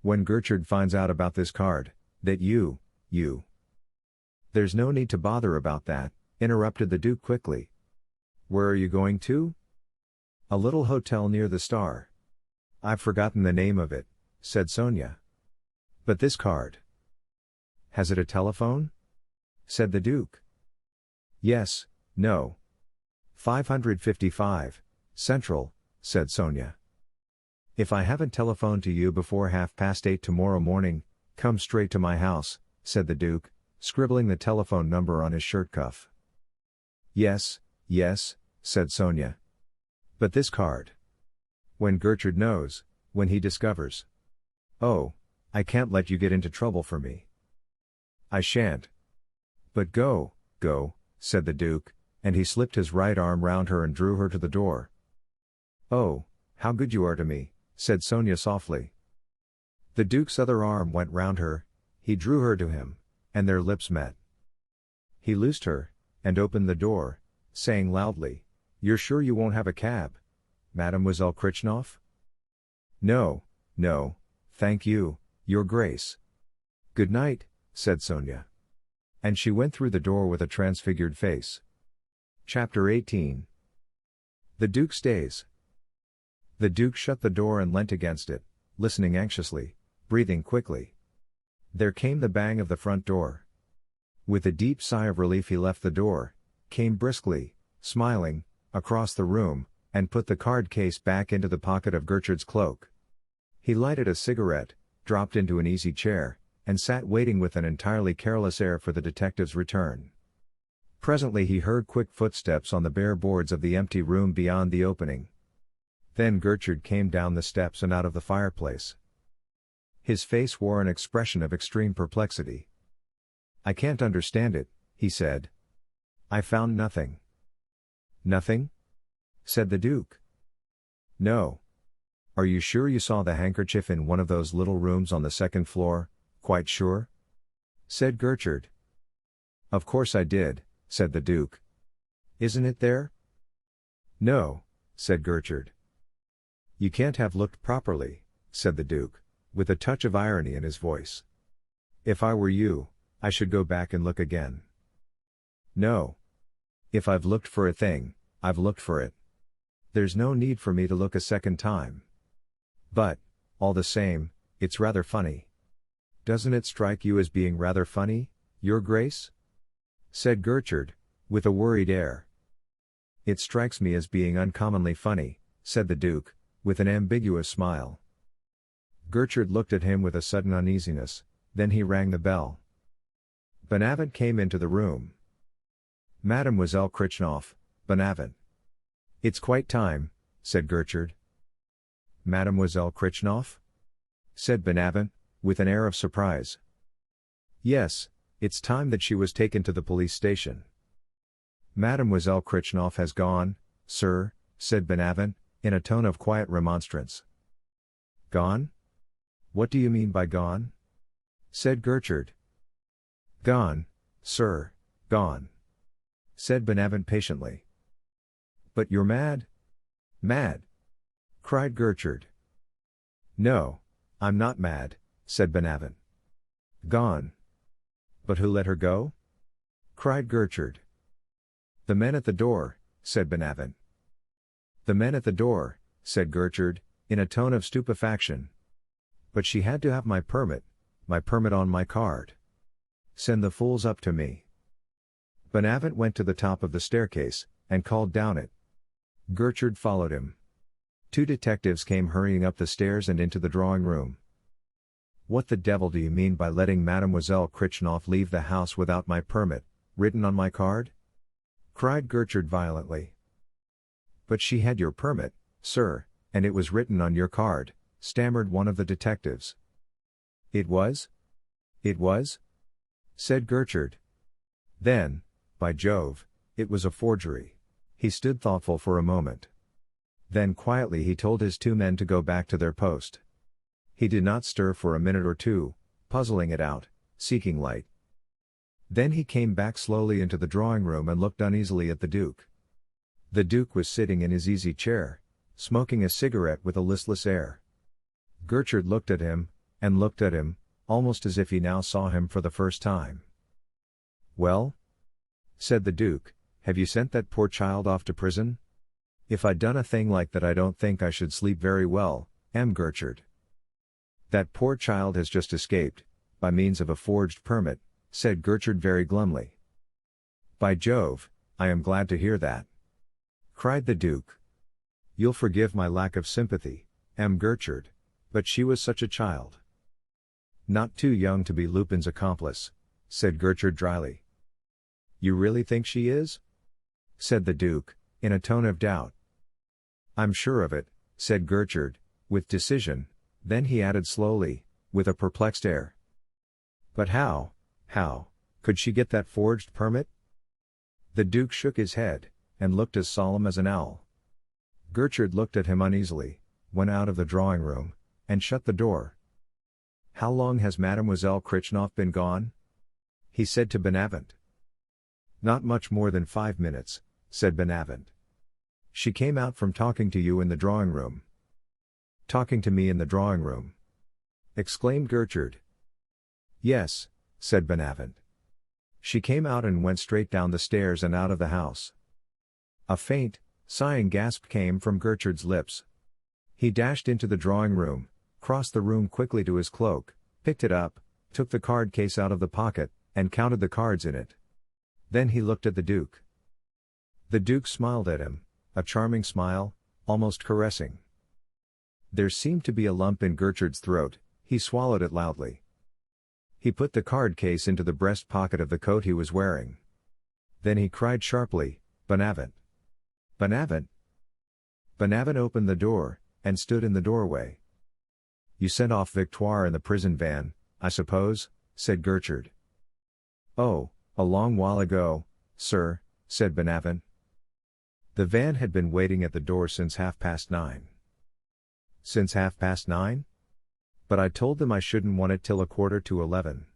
When Gertrude finds out about this card, that you... There's no need to bother about that, interrupted the Duke quickly. Where are you going to? A little hotel near the Star. I've forgotten the name of it, said Sonia. But this card. Has it a telephone? Said the Duke. Yes, no. 555, Central, said Sonia. If I haven't telephoned to you before 8:30 tomorrow morning, come straight to my house, said the Duke, scribbling the telephone number on his shirt cuff. Yes, said Sonia. But this card. When Gertrude knows, when he discovers. Oh, I can't let you get into trouble for me. I shan't. But go, said the Duke, and he slipped his right arm round her and drew her to the door. Oh, how good you are to me, said Sonia softly. The Duke's other arm went round her, he drew her to him, and their lips met. He loosed her, and opened the door, saying loudly, You're sure you won't have a cab, Mademoiselle Krichnoff? No, thank you, Your Grace. Good night, said Sonia. And she went through the door with a transfigured face. Chapter 18. The Duke stays. The Duke shut the door and leant against it, listening anxiously, breathing quickly. There came the bang of the front door. With a deep sigh of relief he left the door, came briskly, smiling, across the room, and put the card case back into the pocket of Gertrude's cloak. He lighted a cigarette, dropped into an easy chair, and sat waiting with an entirely careless air for the detective's return. Presently he heard quick footsteps on the bare boards of the empty room beyond the opening. Then Gertrude came down the steps and out of the fireplace. His face wore an expression of extreme perplexity. I can't understand it, he said. I found nothing. Nothing? Said the Duke. No. Are you sure you saw the handkerchief in one of those little rooms on the second floor? Quite sure? Said Gertrude. Of course I did, said the Duke. Isn't it there? No, said Gertrude. You can't have looked properly, said the Duke, with a touch of irony in his voice. If I were you, I should go back and look again. No. If I've looked for a thing, I've looked for it. There's no need for me to look a second time. But, all the same, it's rather funny. Doesn't it strike you as being rather funny, Your Grace? Said Gertrude, with a worried air. It strikes me as being uncommonly funny, said the Duke, with an ambiguous smile. Gertrude looked at him with a sudden uneasiness, then he rang the bell. Bonavent came into the room. Mademoiselle Krichnoff, Bonavent. It's quite time, said Gertrude. Mademoiselle Krichnoff? Said Bonavent, with an air of surprise. Yes, it's time that she was taken to the police station. Mademoiselle Krichnoff has gone, sir, said Bonavent, in a tone of quiet remonstrance. Gone? What do you mean by gone? Said Gertrude. Gone, sir, gone. Said Bonavent patiently. But you're mad? Mad? Cried Gertrude. No, I'm not mad, said Bonavent. Gone. But who let her go? Cried Gertrude. The men at the door, said Bonavent. The men at the door, said Gertrude, in a tone of stupefaction. But she had to have my permit on my card. Send the fools up to me. Bonavent went to the top of the staircase, and called down it. Gertrude followed him. Two detectives came hurrying up the stairs and into the drawing room. "What the devil do you mean by letting Mademoiselle Krichnoff leave the house without my permit, written on my card?" cried Gertrude violently. "But she had your permit, sir, and it was written on your card," stammered one of the detectives. "It was? It was?" said Gertrude. "Then, by Jove, it was a forgery." He stood thoughtful for a moment. Then quietly he told his two men to go back to their post. He did not stir for a minute or two, puzzling it out, seeking light. Then he came back slowly into the drawing room and looked uneasily at the Duke. The Duke was sitting in his easy chair, smoking a cigarette with a listless air. Gertrude looked at him, and looked at him, almost as if he now saw him for the first time. "Well?" said the Duke, "have you sent that poor child off to prison?" "If I'd done a thing like that I don't think I should sleep very well, Gertrude." "That poor child has just escaped, by means of a forged permit," said Gertrude very glumly. "By Jove, I am glad to hear that," cried the Duke. "You'll forgive my lack of sympathy, Gertrude, but she was such a child." "Not too young to be Lupin's accomplice," said Gertrude dryly. "You really think she is?" said the Duke, in a tone of doubt. "I'm sure of it," said Gertrude, with decision. Then he added slowly, with a perplexed air. "But how could she get that forged permit?" The Duke shook his head, and looked as solemn as an owl. Gertrude looked at him uneasily, went out of the drawing room, and shut the door. "How long has Mademoiselle Krichnoff been gone?" he said to Benavent. "Not much more than 5 minutes," said Benavent. "She came out from talking to you in the drawing room." "Talking to me in the drawing room?" exclaimed Gertrude. "Yes," said Benavent. "She came out and went straight down the stairs and out of the house." A faint, sighing gasp came from Gertrude's lips. He dashed into the drawing room, crossed the room quickly to his cloak, picked it up, took the card case out of the pocket, and counted the cards in it. Then he looked at the Duke. The Duke smiled at him, a charming smile, almost caressing. There seemed to be a lump in Gertrude's throat. He swallowed it loudly. He put the card case into the breast pocket of the coat he was wearing. Then he cried sharply, "Benavent! Benavent!" Benavent opened the door, and stood in the doorway. "You sent off Victoire in the prison van, I suppose?" said Gertrude. "Oh, a long while ago, sir," said Benavent. The van had been waiting at the door since 9:30. "Since 9:30? But I told them I shouldn't want it till 11:15.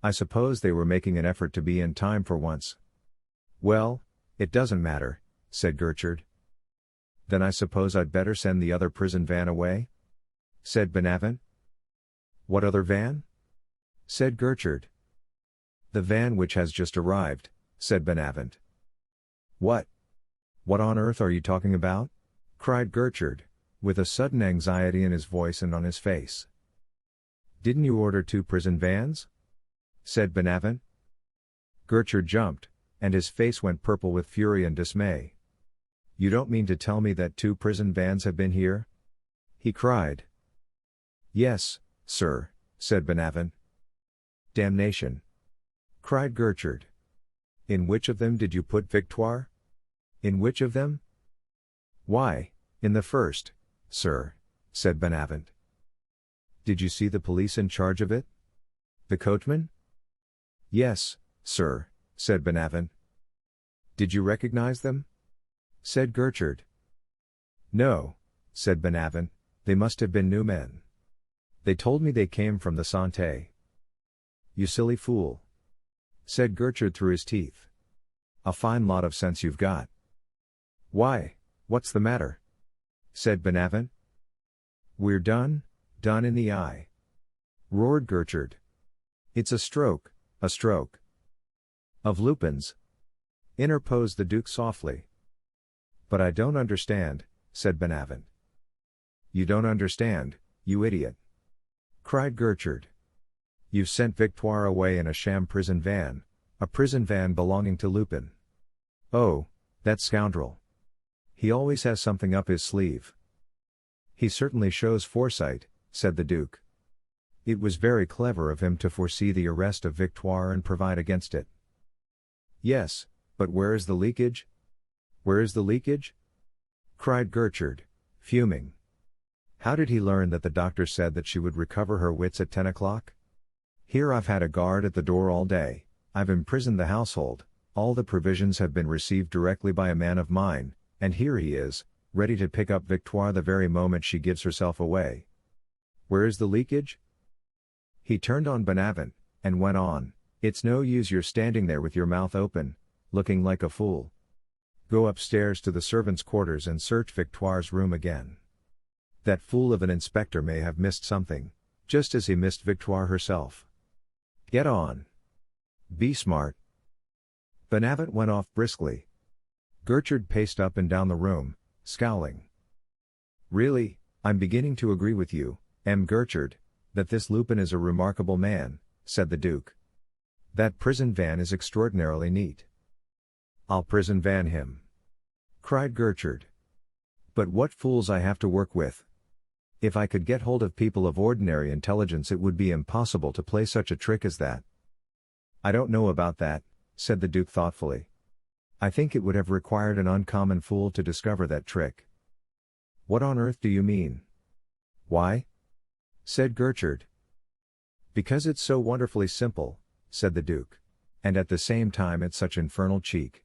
I suppose they were making an effort to be in time for once." "Well, it doesn't matter," said Gertrude. "Then I suppose I'd better send the other prison van away?" said Benavent. "What other van?" said Gertrude. "The van which has just arrived," said Benavent. "What on earth are you talking about?" cried Gertrude, with a sudden anxiety in his voice and on his face. "Didn't you order 2 prison vans?" said Benavent. Gertrude jumped, and his face went purple with fury and dismay. "You don't mean to tell me that 2 prison vans have been here?" he cried. "Yes, sir," said Benavent. "Damnation!" cried Gertrude. "In which of them did you put Victoire?" "In which of them?" "Why, in the first, sir," said Benavent. "Did you see the police in charge of it? The coachman?" "Yes, sir," said Benavent. "Did you recognize them?" said Gertrude. "No," said Benavent, "they must have been new men. They told me they came from the Santé." "You silly fool," said Gertrude through his teeth. "A fine lot of sense you've got." "Why, what's the matter?" said Benavent. "We're done in the eye," roared Gertrude. "It's a stroke of Lupin's," interposed the Duke softly. "But I don't understand," said Benavent. "You don't understand, you idiot," cried Gertrude. "You've sent Victoire away in a sham prison van, a prison van belonging to Lupin. Oh, that scoundrel! He always has something up his sleeve. He certainly shows foresight, said the Duke. It was very clever of him to foresee the arrest of Victoire and provide against it. Yes, but where is the leakage? Where is the leakage? Cried Gertrude, fuming. How did he learn that the doctor said that she would recover her wits at 10 o'clock? Here I've had a guard at the door all day, I've imprisoned the household, all the provisions have been received directly by a man of mine, and here he is, ready to pick up Victoire the very moment she gives herself away. Where is the leakage? He turned on Bonavent, and went on, it's no use your standing there with your mouth open, looking like a fool. Go upstairs to the servants' quarters and search Victoire's room again. That fool of an inspector may have missed something, just as he missed Victoire herself. Get on. Be smart. Bonavent went off briskly. Gertrude paced up and down the room, scowling. Really, I'm beginning to agree with you, Gertrude, that this Lupin is a remarkable man, said the Duke. That prison van is extraordinarily neat. I'll prison van him, cried Gertrude. But what fools I have to work with. If I could get hold of people of ordinary intelligence, it would be impossible to play such a trick as that. I don't know about that, said the Duke thoughtfully. I think it would have required an uncommon fool to discover that trick. What on earth do you mean? Why? Said Gertrude. Because it's so wonderfully simple, said the Duke. And at the same time it's such infernal cheek.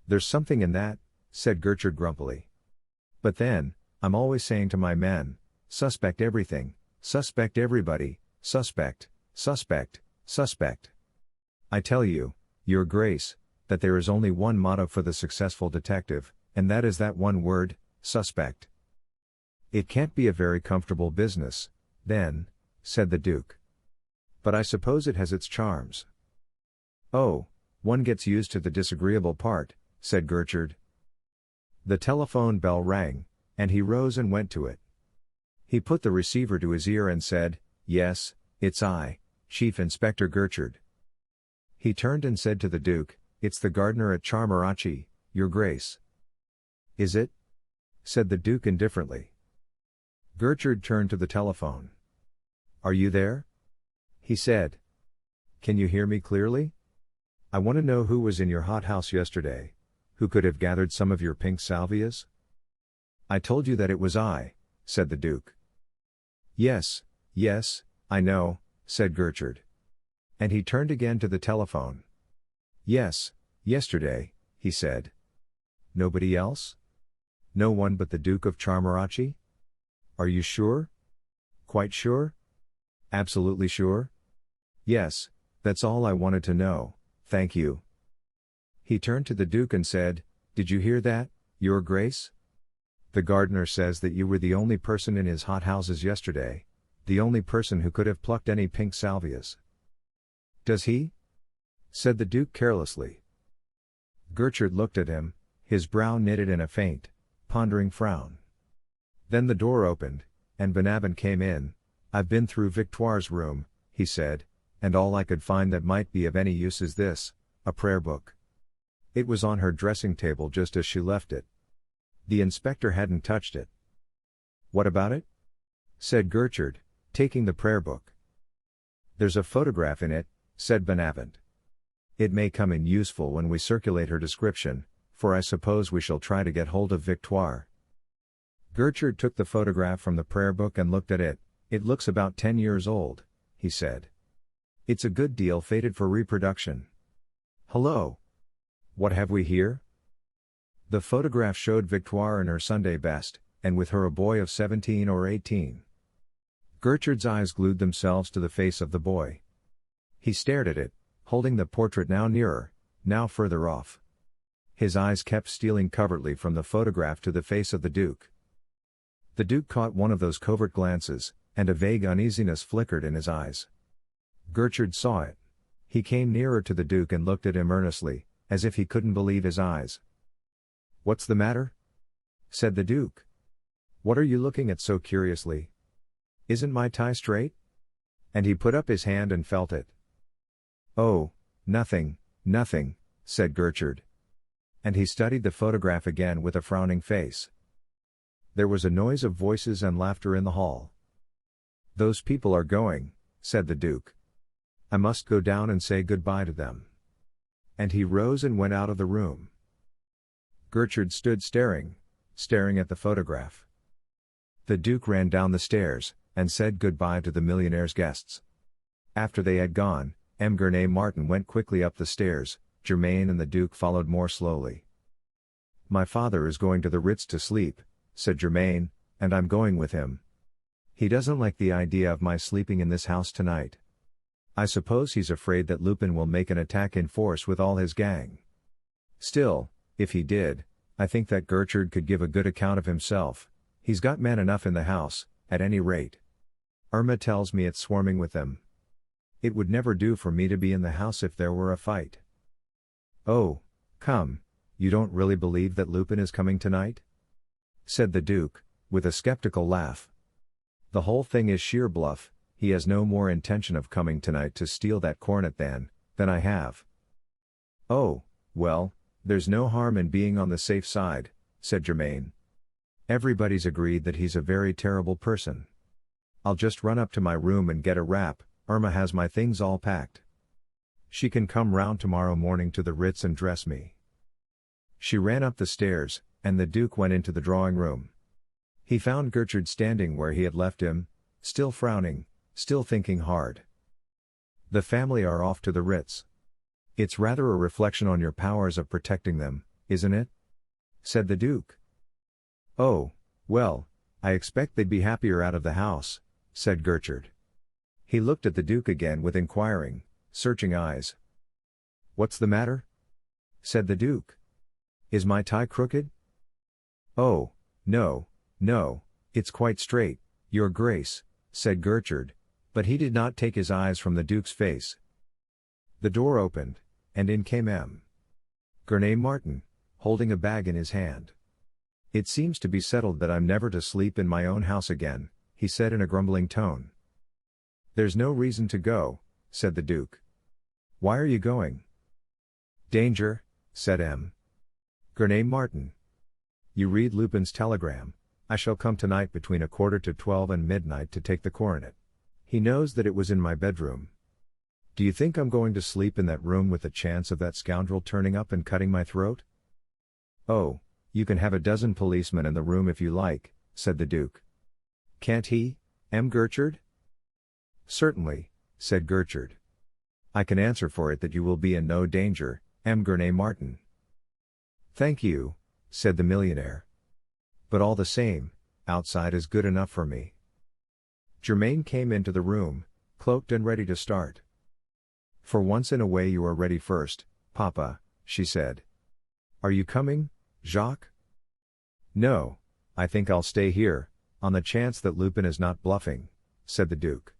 There's something in that, said Gertrude grumpily. But then, I'm always saying to my men, suspect everything, suspect everybody, suspect, suspect, suspect. I tell you, Your Grace, that there is only one motto for the successful detective, and that is that one word, suspect. It can't be a very comfortable business, then, said the Duke. But I suppose it has its charms. Oh, one gets used to the disagreeable part, said Gertrude. The telephone bell rang, and he rose and went to it. He put the receiver to his ear and said, Yes, it's I, Chief Inspector Gertrude. He turned and said to the Duke, It's the gardener at Charmarachi, Your Grace. Is it? Said the Duke indifferently. Gertrude turned to the telephone. Are you there? He said. Can you hear me clearly? I want to know who was in your hothouse yesterday, who could have gathered some of your pink salvias? I told you that it was I, said the Duke. Yes, yes, I know, said Gertrude. And he turned again to the telephone. Yes, yesterday, he said. Nobody else? No one but the Duke of Charmarachi? Are you sure? Quite sure? Absolutely sure? Yes, that's all I wanted to know, thank you. He turned to the Duke and said, Did you hear that, Your Grace? The gardener says that you were the only person in his hothouses yesterday, the only person who could have plucked any pink salvias. Does he? Said the Duke carelessly. Gertrude looked at him, his brow knitted in a faint, pondering frown. Then the door opened, and Bonavent came in. I've been through Victoire's room, he said, and all I could find that might be of any use is this, a prayer book. It was on her dressing table just as she left it. The inspector hadn't touched it. What about it? Said Gertrude, taking the prayer book. There's a photograph in it, said Bonavent. It may come in useful when we circulate her description, for I suppose we shall try to get hold of Victoire. Gertrude took the photograph from the prayer book and looked at it. It looks about 10 years old, he said. It's a good deal faded for reproduction. Hello. What have we here? The photograph showed Victoire in her Sunday best, and with her a boy of 17 or 18. Gertrude's eyes glued themselves to the face of the boy. He stared at it, holding the portrait now nearer, now further off. His eyes kept stealing covertly from the photograph to the face of the Duke. The Duke caught one of those covert glances, and a vague uneasiness flickered in his eyes. Gertrude saw it. He came nearer to the Duke and looked at him earnestly, as if he couldn't believe his eyes. What's the matter? Said the Duke. What are you looking at so curiously? Isn't my tie straight? And he put up his hand and felt it. Oh, nothing, nothing, said Gertrude. And he studied the photograph again with a frowning face. There was a noise of voices and laughter in the hall. "Those people are going," said the Duke. "I must go down and say goodbye to them." And he rose and went out of the room. Gertrude stood staring at the photograph. The Duke ran down the stairs, and said goodbye to the millionaire's guests. After they had gone, M. Gurney Martin went quickly up the stairs. Germain and the Duke followed more slowly. "My father is going to the Ritz to sleep," said Germain, "and I'm going with him. He doesn't like the idea of my sleeping in this house tonight. I suppose he's afraid that Lupin will make an attack in force with all his gang. Still, if he did, I think that Gertrude could give a good account of himself. He's got men enough in the house, at any rate. Irma tells me it's swarming with them. It would never do for me to be in the house if there were a fight." "Oh, come, you don't really believe that Lupin is coming tonight?" said the Duke, with a skeptical laugh. "The whole thing is sheer bluff. He has no more intention of coming tonight to steal that coronet than I have." "Oh, well, there's no harm in being on the safe side," said Germain. "Everybody's agreed that he's a very terrible person. I'll just run up to my room and get a wrap. Irma has my things all packed. She can come round tomorrow morning to the Ritz and dress me." She ran up the stairs, and the Duke went into the drawing room. He found Gertrude standing where he had left him, still frowning, still thinking hard. "The family are off to the Ritz. It's rather a reflection on your powers of protecting them, isn't it?" said the Duke. "Oh, well, I expect they'd be happier out of the house," said Gertrude. He looked at the Duke again with inquiring, searching eyes. "What's the matter?" said the Duke. "Is my tie crooked?" "Oh, no, it's quite straight, Your Grace," said Gertrude, but he did not take his eyes from the Duke's face. The door opened, and in came M. Gurney Martin, holding a bag in his hand. "It seems to be settled that I'm never to sleep in my own house again," he said in a grumbling tone. "There's no reason to go," said the Duke. "Why are you going?" "Danger," said M. Gurney Martin. "You read Lupin's telegram. I shall come tonight between 11:45 and midnight to take the coronet. He knows that it was in my bedroom. Do you think I'm going to sleep in that room with the chance of that scoundrel turning up and cutting my throat?" "Oh, you can have a dozen policemen in the room if you like," said the Duke. "Can't he, M. Gertrude?" "Certainly," said Gertrude. "I can answer for it that you will be in no danger, M. Gurney Martin." "Thank you," said the millionaire. "But all the same, outside is good enough for me." Germain came into the room, cloaked and ready to start. "For once in a way you are ready first, Papa," she said. "Are you coming, Jacques?" "No, I think I'll stay here, on the chance that Lupin is not bluffing," said the Duke.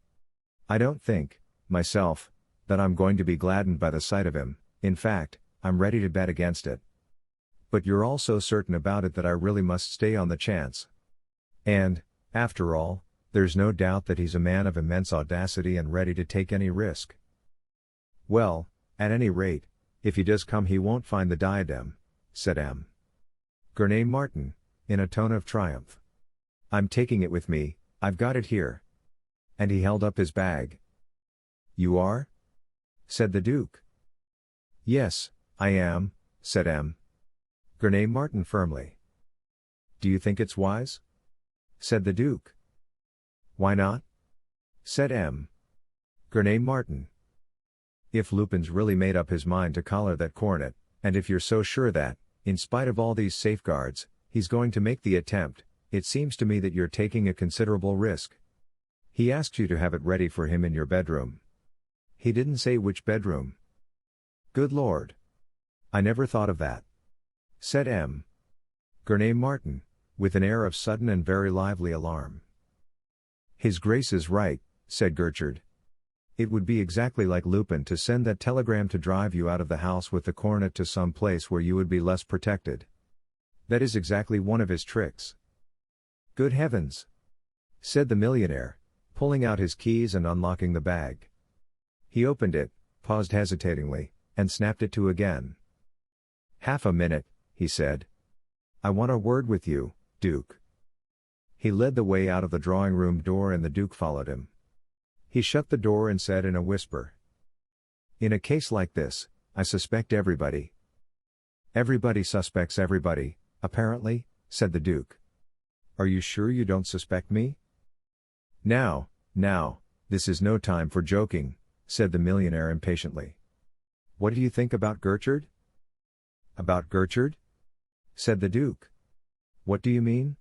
"I don't think, myself, that I'm going to be gladdened by the sight of him. In fact, I'm ready to bet against it. But you're all so certain about it that I really must stay on the chance. And, after all, there's no doubt that he's a man of immense audacity and ready to take any risk." "Well, at any rate, if he does come he won't find the diadem," said M. Gurney Martin, in a tone of triumph. "I'm taking it with me, I've got it here." And he held up his bag. "You are?" said the Duke. "Yes, I am," said M. Gurney Martin firmly. "Do you think it's wise?" said the Duke. "Why not?" said M. Gurney Martin. "If Lupin's really made up his mind to collar that coronet, and if you're so sure that, in spite of all these safeguards, he's going to make the attempt, it seems to me that you're taking a considerable risk. He asked you to have it ready for him in your bedroom. He didn't say which bedroom." "Good Lord! I never thought of that," said M. Gurney Martin, with an air of sudden and very lively alarm. "His Grace is right," said Gertrude. "It would be exactly like Lupin to send that telegram to drive you out of the house with the coronet to some place where you would be less protected. That is exactly one of his tricks." "Good heavens!" said the millionaire, pulling out his keys and unlocking the bag. He opened it, paused hesitatingly, and snapped it to again. "Half a minute," he said. "I want a word with you, Duke." He led the way out of the drawing-room door and the Duke followed him. He shut the door and said in a whisper, "In a case like this, I suspect everybody." "Everybody suspects everybody, apparently," said the Duke. "Are you sure you don't suspect me?" Now, this is no time for joking," said the millionaire impatiently. "What do you think about Gertrude?" "About Gertrude?" said the Duke. "What do you mean?"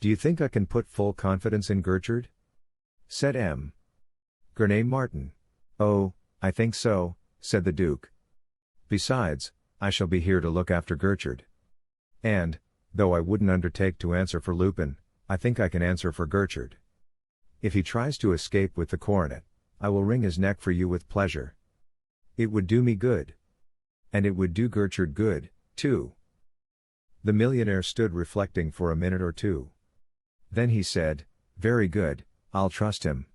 "Do you think I can put full confidence in Gertrude?" said M. Gurney Martin. "Oh, I think so," said the Duke. "Besides, I shall be here to look after Gertrude. And, though I wouldn't undertake to answer for Lupin, I think I can answer for Gertrude. If he tries to escape with the coronet, I will wring his neck for you with pleasure. It would do me good. And it would do Gertrude good, too." The millionaire stood reflecting for a minute or two. Then he said, "Very good, I'll trust him."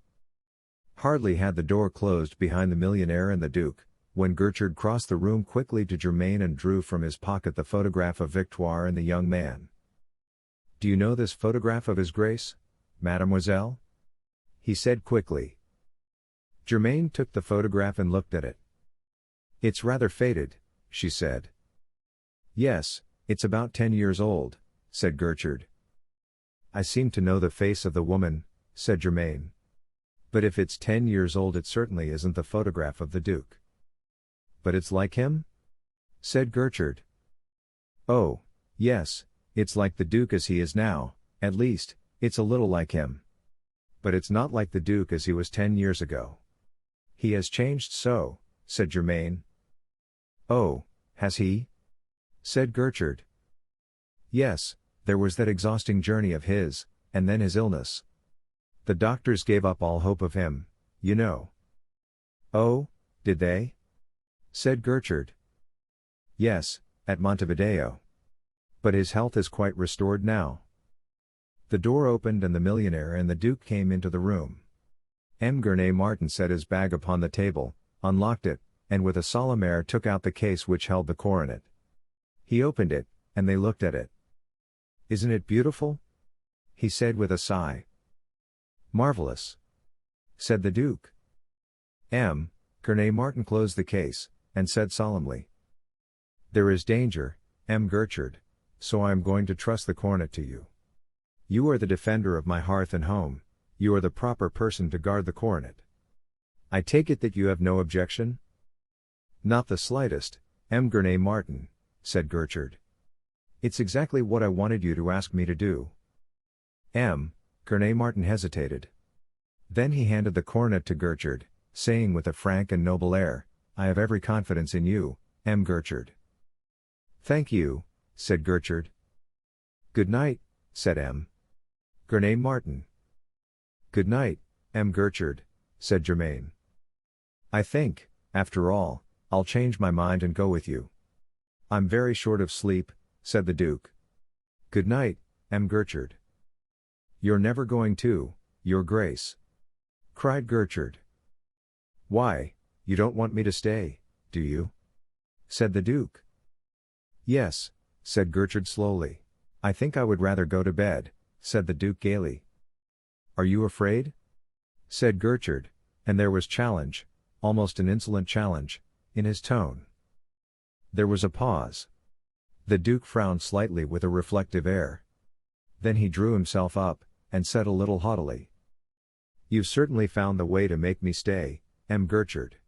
Hardly had the door closed behind the millionaire and the Duke, when Gertrude crossed the room quickly to Germain and drew from his pocket the photograph of Victoire and the young man. "Do you know this photograph of His Grace, mademoiselle?" he said quickly. Germain took the photograph and looked at it. "It's rather faded," she said. "Yes, it's about 10 years old," said Gertrude. "I seem to know the face of the woman," said Germain. "But if it's 10 years old it certainly isn't the photograph of the Duke." "But it's like him?" said Gertrude. "Oh, yes, it's like the Duke as he is now, at least, it's a little like him. But it's not like the Duke as he was 10 years ago. He has changed so," said Germain. "Oh, has he?" said Gertrude. "Yes, there was that exhausting journey of his, and then his illness. The doctors gave up all hope of him, you know." "Oh, did they?" said Gertrude. "Yes, at Montevideo. But his health is quite restored now." The door opened and the millionaire and the Duke came into the room. M. Gurney Martin set his bag upon the table, unlocked it, and with a solemn air took out the case which held the coronet. He opened it, and they looked at it. "Isn't it beautiful?" he said with a sigh. "Marvelous," said the Duke. M. Gurney Martin closed the case, and said solemnly, "There is danger, M. Gertrude, so I am going to trust the coronet to you. You are the defender of my hearth and home, you are the proper person to guard the coronet. I take it that you have no objection?" "Not the slightest, M. Gurney Martin," said Gertrude. "It's exactly what I wanted you to ask me to do." M. Gurney Martin hesitated. Then he handed the coronet to Gertrude, saying with a frank and noble air, "I have every confidence in you, M. Gertrude." "Thank you," said Gertrude. "Good night," said M. Gurney Martin. "Good night, M. Gertrude," said Germain. "I think, after all, I'll change my mind and go with you. I'm very short of sleep," said the Duke. "Good night, M. Gertrude." "You're never going to, Your Grace," cried Gertrude. "Why, you don't want me to stay, do you?" said the Duke. "Yes," said Gertrude slowly. "I think I would rather go to bed," said the Duke gaily. "Are you afraid?" said Gertrude, and there was challenge, almost an insolent challenge, in his tone. There was a pause. The Duke frowned slightly with a reflective air. Then he drew himself up, and said a little haughtily, "You've certainly found the way to make me stay, M. Gertrude."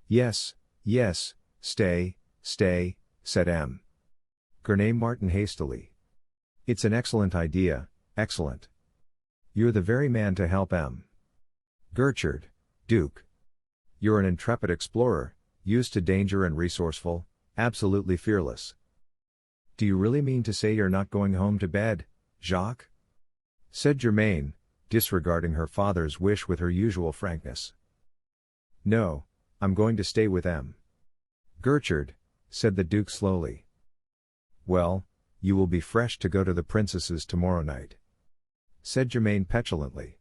Yes, stay," said M. Gurney Martin hastily. "It's an excellent idea, excellent. You're the very man to help M. Gertrude, Duke. You're an intrepid explorer, used to danger and resourceful, absolutely fearless. Do you really mean to say you're not going home to bed, Jacques?" said Germain, disregarding her father's wish with her usual frankness. "No, I'm going to stay with M. Gertrude," said the Duke slowly. "Well, you will be fresh to go to the princess's tomorrow night," said Germain petulantly.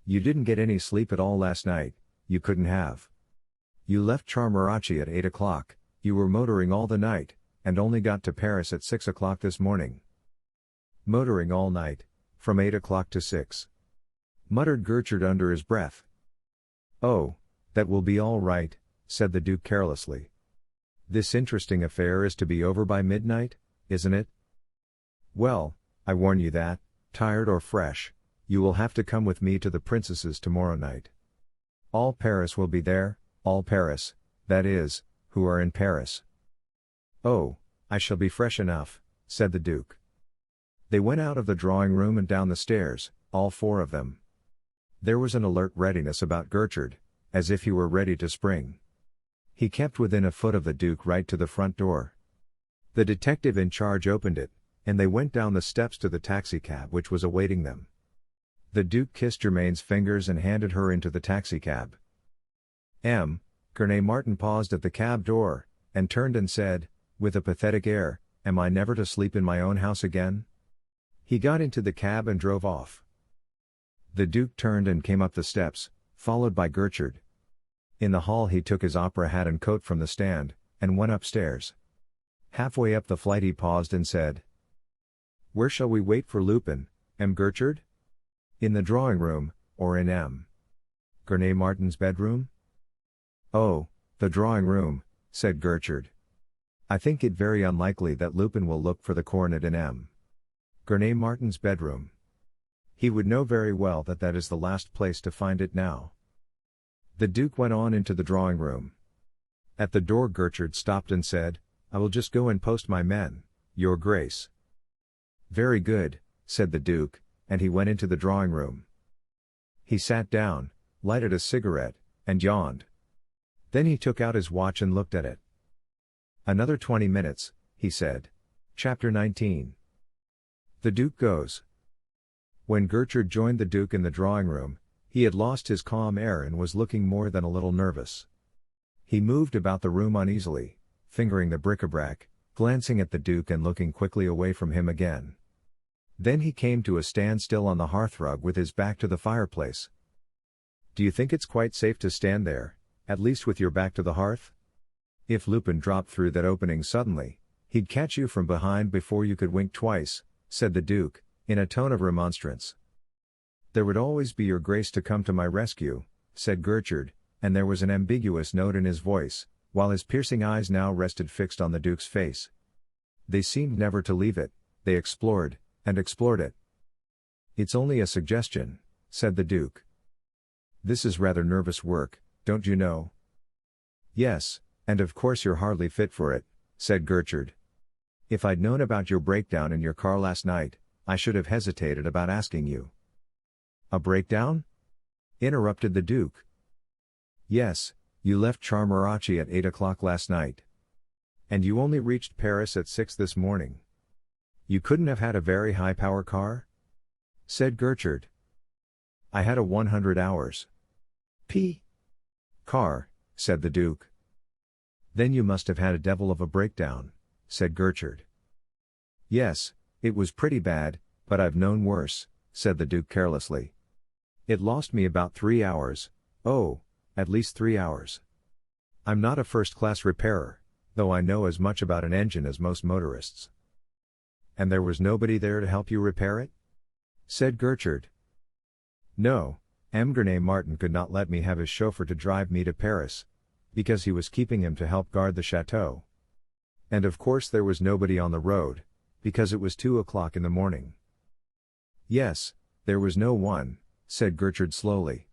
"You didn't get any sleep at all last night, you couldn't have. You left Charmarachi at 8 o'clock, you were motoring all the night, and only got to Paris at 6 o'clock this morning." "Motoring all night," From 8 o'clock to 6. Muttered Gertrude under his breath. Oh, that will be all right, said the Duke carelessly. This interesting affair is to be over by midnight, isn't it? Well, I warn you that, tired or fresh, you will have to come with me to the princess's tomorrow night. All Paris will be there, all Paris, that is, who are in Paris. Oh, I shall be fresh enough, said the Duke. They went out of the drawing room and down the stairs, all four of them. There was an alert readiness about Gertrude, as if he were ready to spring. He kept within a foot of the Duke right to the front door. The detective in charge opened it, and they went down the steps to the taxicab which was awaiting them. The Duke kissed Germaine's fingers and handed her into the taxicab. Gurney Martin paused at the cab door, and turned and said, with a pathetic air, "Am I never to sleep in my own house again?" He got into the cab and drove off. The Duke turned and came up the steps, followed by Gertrude. In the hall he took his opera hat and coat from the stand, and went upstairs. Halfway up the flight he paused and said, "Where shall we wait for Lupin, Gertrude? In the drawing room, or in Gurney Martin's bedroom?" "Oh, the drawing room," said Gertrude. "I think it very unlikely that Lupin will look for the coronet in Gurney Martin's bedroom. He would know very well that that is the last place to find it now." The Duke went on into the drawing room. At the door Gertrude stopped and said, "I will just go and post my men, your grace." "Very good," said the Duke, and he went into the drawing room. He sat down, lighted a cigarette, and yawned. Then he took out his watch and looked at it. "Another 20 minutes, he said. Chapter 19. The Duke Goes. When Gertrude joined the Duke in the drawing room, he had lost his calm air and was looking more than a little nervous. He moved about the room uneasily, fingering the bric-a-brac, glancing at the Duke and looking quickly away from him again. Then he came to a standstill on the hearthrug with his back to the fireplace. "Do you think it's quite safe to stand there, at least with your back to the hearth? If Lupin dropped through that opening suddenly, he'd catch you from behind before you could wink twice," said the Duke, in a tone of remonstrance. "There would always be your grace to come to my rescue," said Gertrude, and there was an ambiguous note in his voice, while his piercing eyes now rested fixed on the Duke's face. They seemed never to leave it, they explored, and explored it. "It's only a suggestion," said the Duke. "This is rather nervous work, don't you know?" "Yes, and of course you're hardly fit for it," said Gertrude. "If I'd known about your breakdown in your car last night, I should have hesitated about asking you." "A breakdown?" interrupted the Duke. "Yes, you left Charmarachi at 8 o'clock last night. And you only reached Paris at 6 this morning. You couldn't have had a very high-power car?" said Gertrude. "I had a 100 hours P. car," said the Duke. "Then you must have had a devil of a breakdown," said Gertrude. "Yes, it was pretty bad, but I've known worse," said the Duke carelessly. "It lost me about 3 hours, at least 3 hours. I'm not a first-class repairer, though I know as much about an engine as most motorists." "And there was nobody there to help you repair it?" said Gertrude. "No, Gurney Martin could not let me have his chauffeur to drive me to Paris, because he was keeping him to help guard the chateau. And of course there was nobody on the road, because it was 2 o'clock in the morning." "Yes, there was no one," said Gertrude slowly.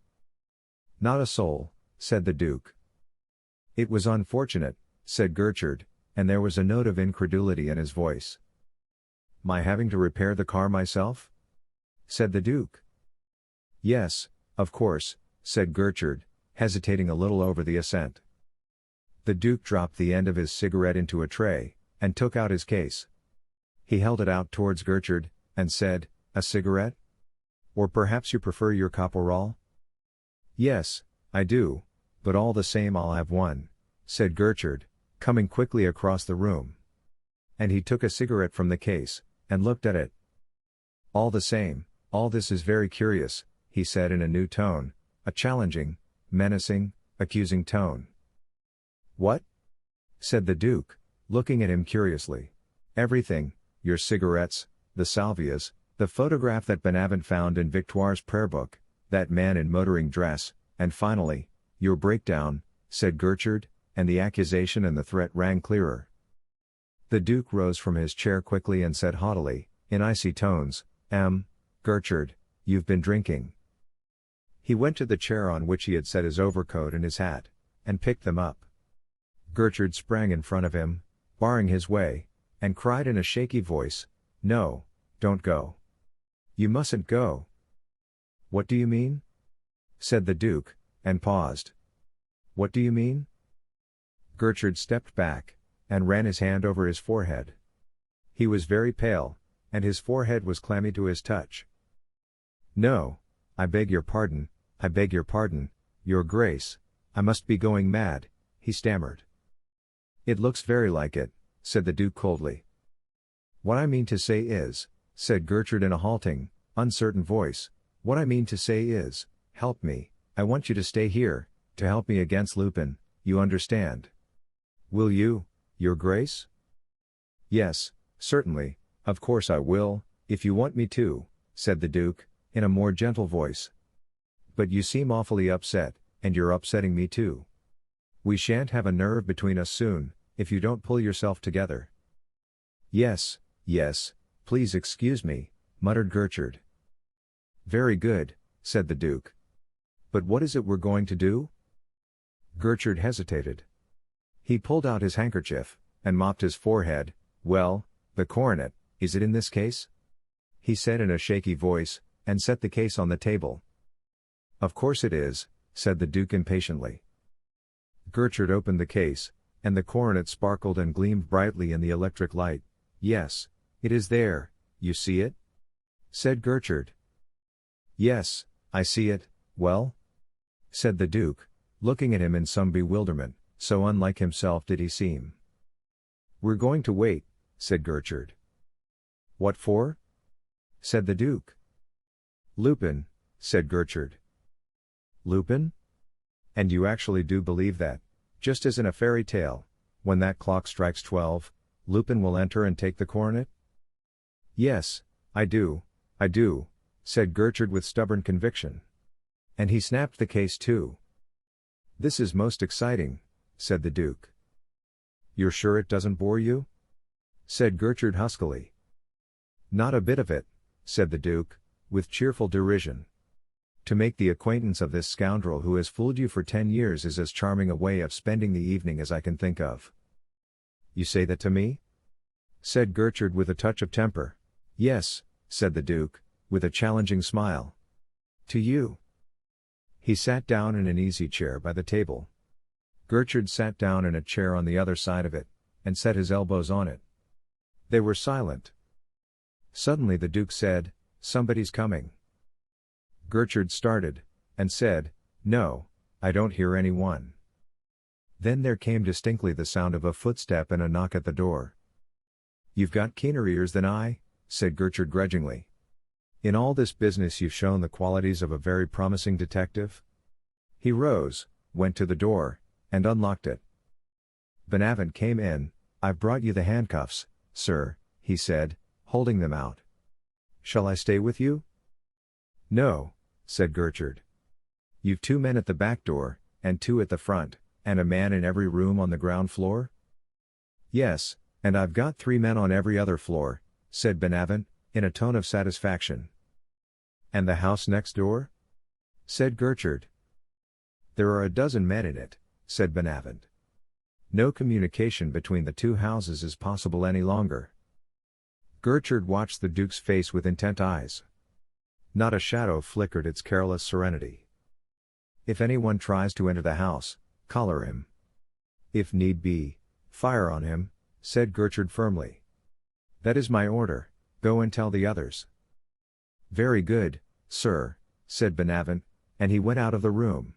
"Not a soul," said the Duke. "It was unfortunate," said Gertrude, and there was a note of incredulity in his voice. "My having to repair the car myself?" said the Duke. "Yes, of course," said Gertrude, hesitating a little over the assent. The Duke dropped the end of his cigarette into a tray, and took out his case. He held it out towards Gertrude, and said, "A cigarette? Or perhaps you prefer your caporal?" "Yes, I do, but all the same I'll have one," said Gertrude, coming quickly across the room. And he took a cigarette from the case, and looked at it. "All the same, all this is very curious," he said in a new tone, a challenging, menacing, accusing tone. "What?" said the Duke, looking at him curiously. "Everything, your cigarettes, the salvias, The photograph that Benavent found in Victoire's prayer book, that man in motoring dress, and finally, your breakdown, said Gertrude, and the accusation and the threat rang clearer. The Duke rose from his chair quickly and said haughtily, in icy tones, Gertrude, you've been drinking. He went to the chair on which he had set his overcoat and his hat, and picked them up. Gertrude sprang in front of him, barring his way, and cried in a shaky voice, "No, don't go. You mustn't go." "What do you mean?" said the Duke, and paused. "What do you mean?" Gertrude stepped back, and ran his hand over his forehead. He was very pale, and his forehead was clammy to his touch. "No, I beg your pardon, your Grace, I must be going mad," he stammered. "It looks very like it," said the Duke coldly. "What I mean to say is," said Gertrude in a halting, uncertain voice, "what I mean to say is, help me, I want you to stay here, to help me against Lupin, you understand. Will you, your Grace?" "Yes, certainly, of course I will, if you want me to," said the Duke, in a more gentle voice. "But you seem awfully upset, and you're upsetting me too. We shan't have a nerve between us soon, if you don't pull yourself together." Yes, please excuse me," muttered Gertrude. "Very good," said the Duke. "But what is it we're going to do?" Gertrude hesitated. He pulled out his handkerchief, and mopped his forehead. "Well, the coronet, is it in this case?" he said in a shaky voice, and set the case on the table. "Of course it is," said the Duke impatiently. Gertrude opened the case, and the coronet sparkled and gleamed brightly in the electric light. "Yes, it is there, you see it?" said Gertrude. "Yes, I see it, well?" said the Duke, looking at him in some bewilderment, so unlike himself did he seem. "We're going to wait," said Gertrude. "What for?" said the Duke. "Lupin," said Gertrude. "Lupin? And you actually do believe that, just as in a fairy tale, when that clock strikes 12, Lupin will enter and take the coronet?" "Yes, I do," said Gertrude with stubborn conviction. "And he snapped the case too." "This is most exciting," said the Duke. "You're sure it doesn't bore you?" said Gertrude huskily. "Not a bit of it," said the Duke, with cheerful derision. "To make the acquaintance of this scoundrel who has fooled you for 10 years is as charming a way of spending the evening as I can think of." "You say that to me?" said Gertrude with a touch of temper. "Yes," said the Duke, with a challenging smile. "To you." He sat down in an easy chair by the table. Gertrude sat down in a chair on the other side of it, and set his elbows on it. They were silent. Suddenly the Duke said, "Somebody's coming." Gertrude started, and said, "No, I don't hear anyone." Then there came distinctly the sound of a footstep and a knock at the door. "You've got keener ears than I," said Gertrude grudgingly. "In all this business you've shown the qualities of a very promising detective." He rose, went to the door, and unlocked it. Benavent came in. "I've brought you the handcuffs, sir," he said, holding them out. "Shall I stay with you?" "No," said Gertrude. "You've 2 men at the back door, and 2 at the front, and a man in every room on the ground floor?" "Yes, and I've got 3 men on every other floor," said Benavent, in a tone of satisfaction. "And the house next door?" said Gertrude. "There are a dozen men in it," said Benavent. "No communication between the 2 houses is possible any longer." Gertrude watched the Duke's face with intent eyes. Not a shadow flickered its careless serenity. "If anyone tries to enter the house, collar him. If need be, fire on him," said Gertrude firmly. "That is my order, go and tell the others." "Very good, sir," said Benavent, and he went out of the room.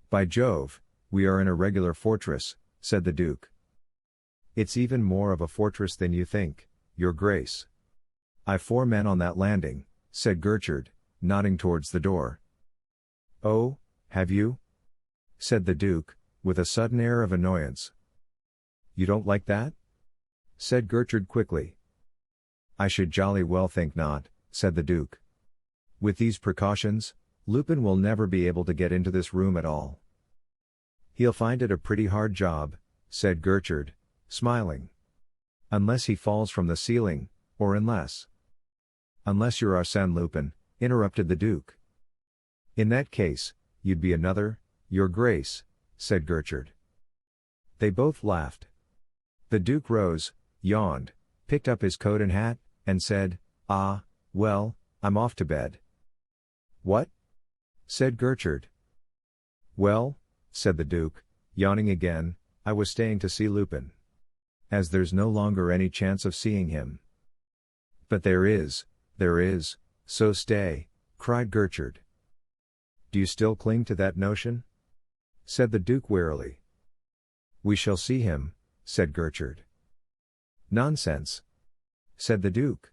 "By Jove, we are in a regular fortress," said the Duke. "It's even more of a fortress than you think, your Grace." "I've 4 men on that landing," said Gertrude, nodding towards the door. "Oh, have you?" said the Duke, with a sudden air of annoyance. "You don't like that?" said Gertrude quickly. I should jolly well think not, said the Duke. With these precautions, Lupin will never be able to get into this room at all. He'll find it a pretty hard job, said Gertrude, smiling. Unless he falls from the ceiling, or unless. Unless you're Arsène Lupin, interrupted the Duke. In that case, you'd be another, Your Grace, said Gertrude. They both laughed. The Duke rose, yawned, picked up his coat and hat, and said, "Ah, well, I'm off to bed." "What?" said Gertrude. "Well," said the Duke, yawning again, "I was staying to see Lupin. As there's no longer any chance of seeing him." "But there is, so stay," cried Gertrude. "Do you still cling to that notion?" said the Duke wearily. "We shall see him," said Gertrude. "Nonsense," said the Duke.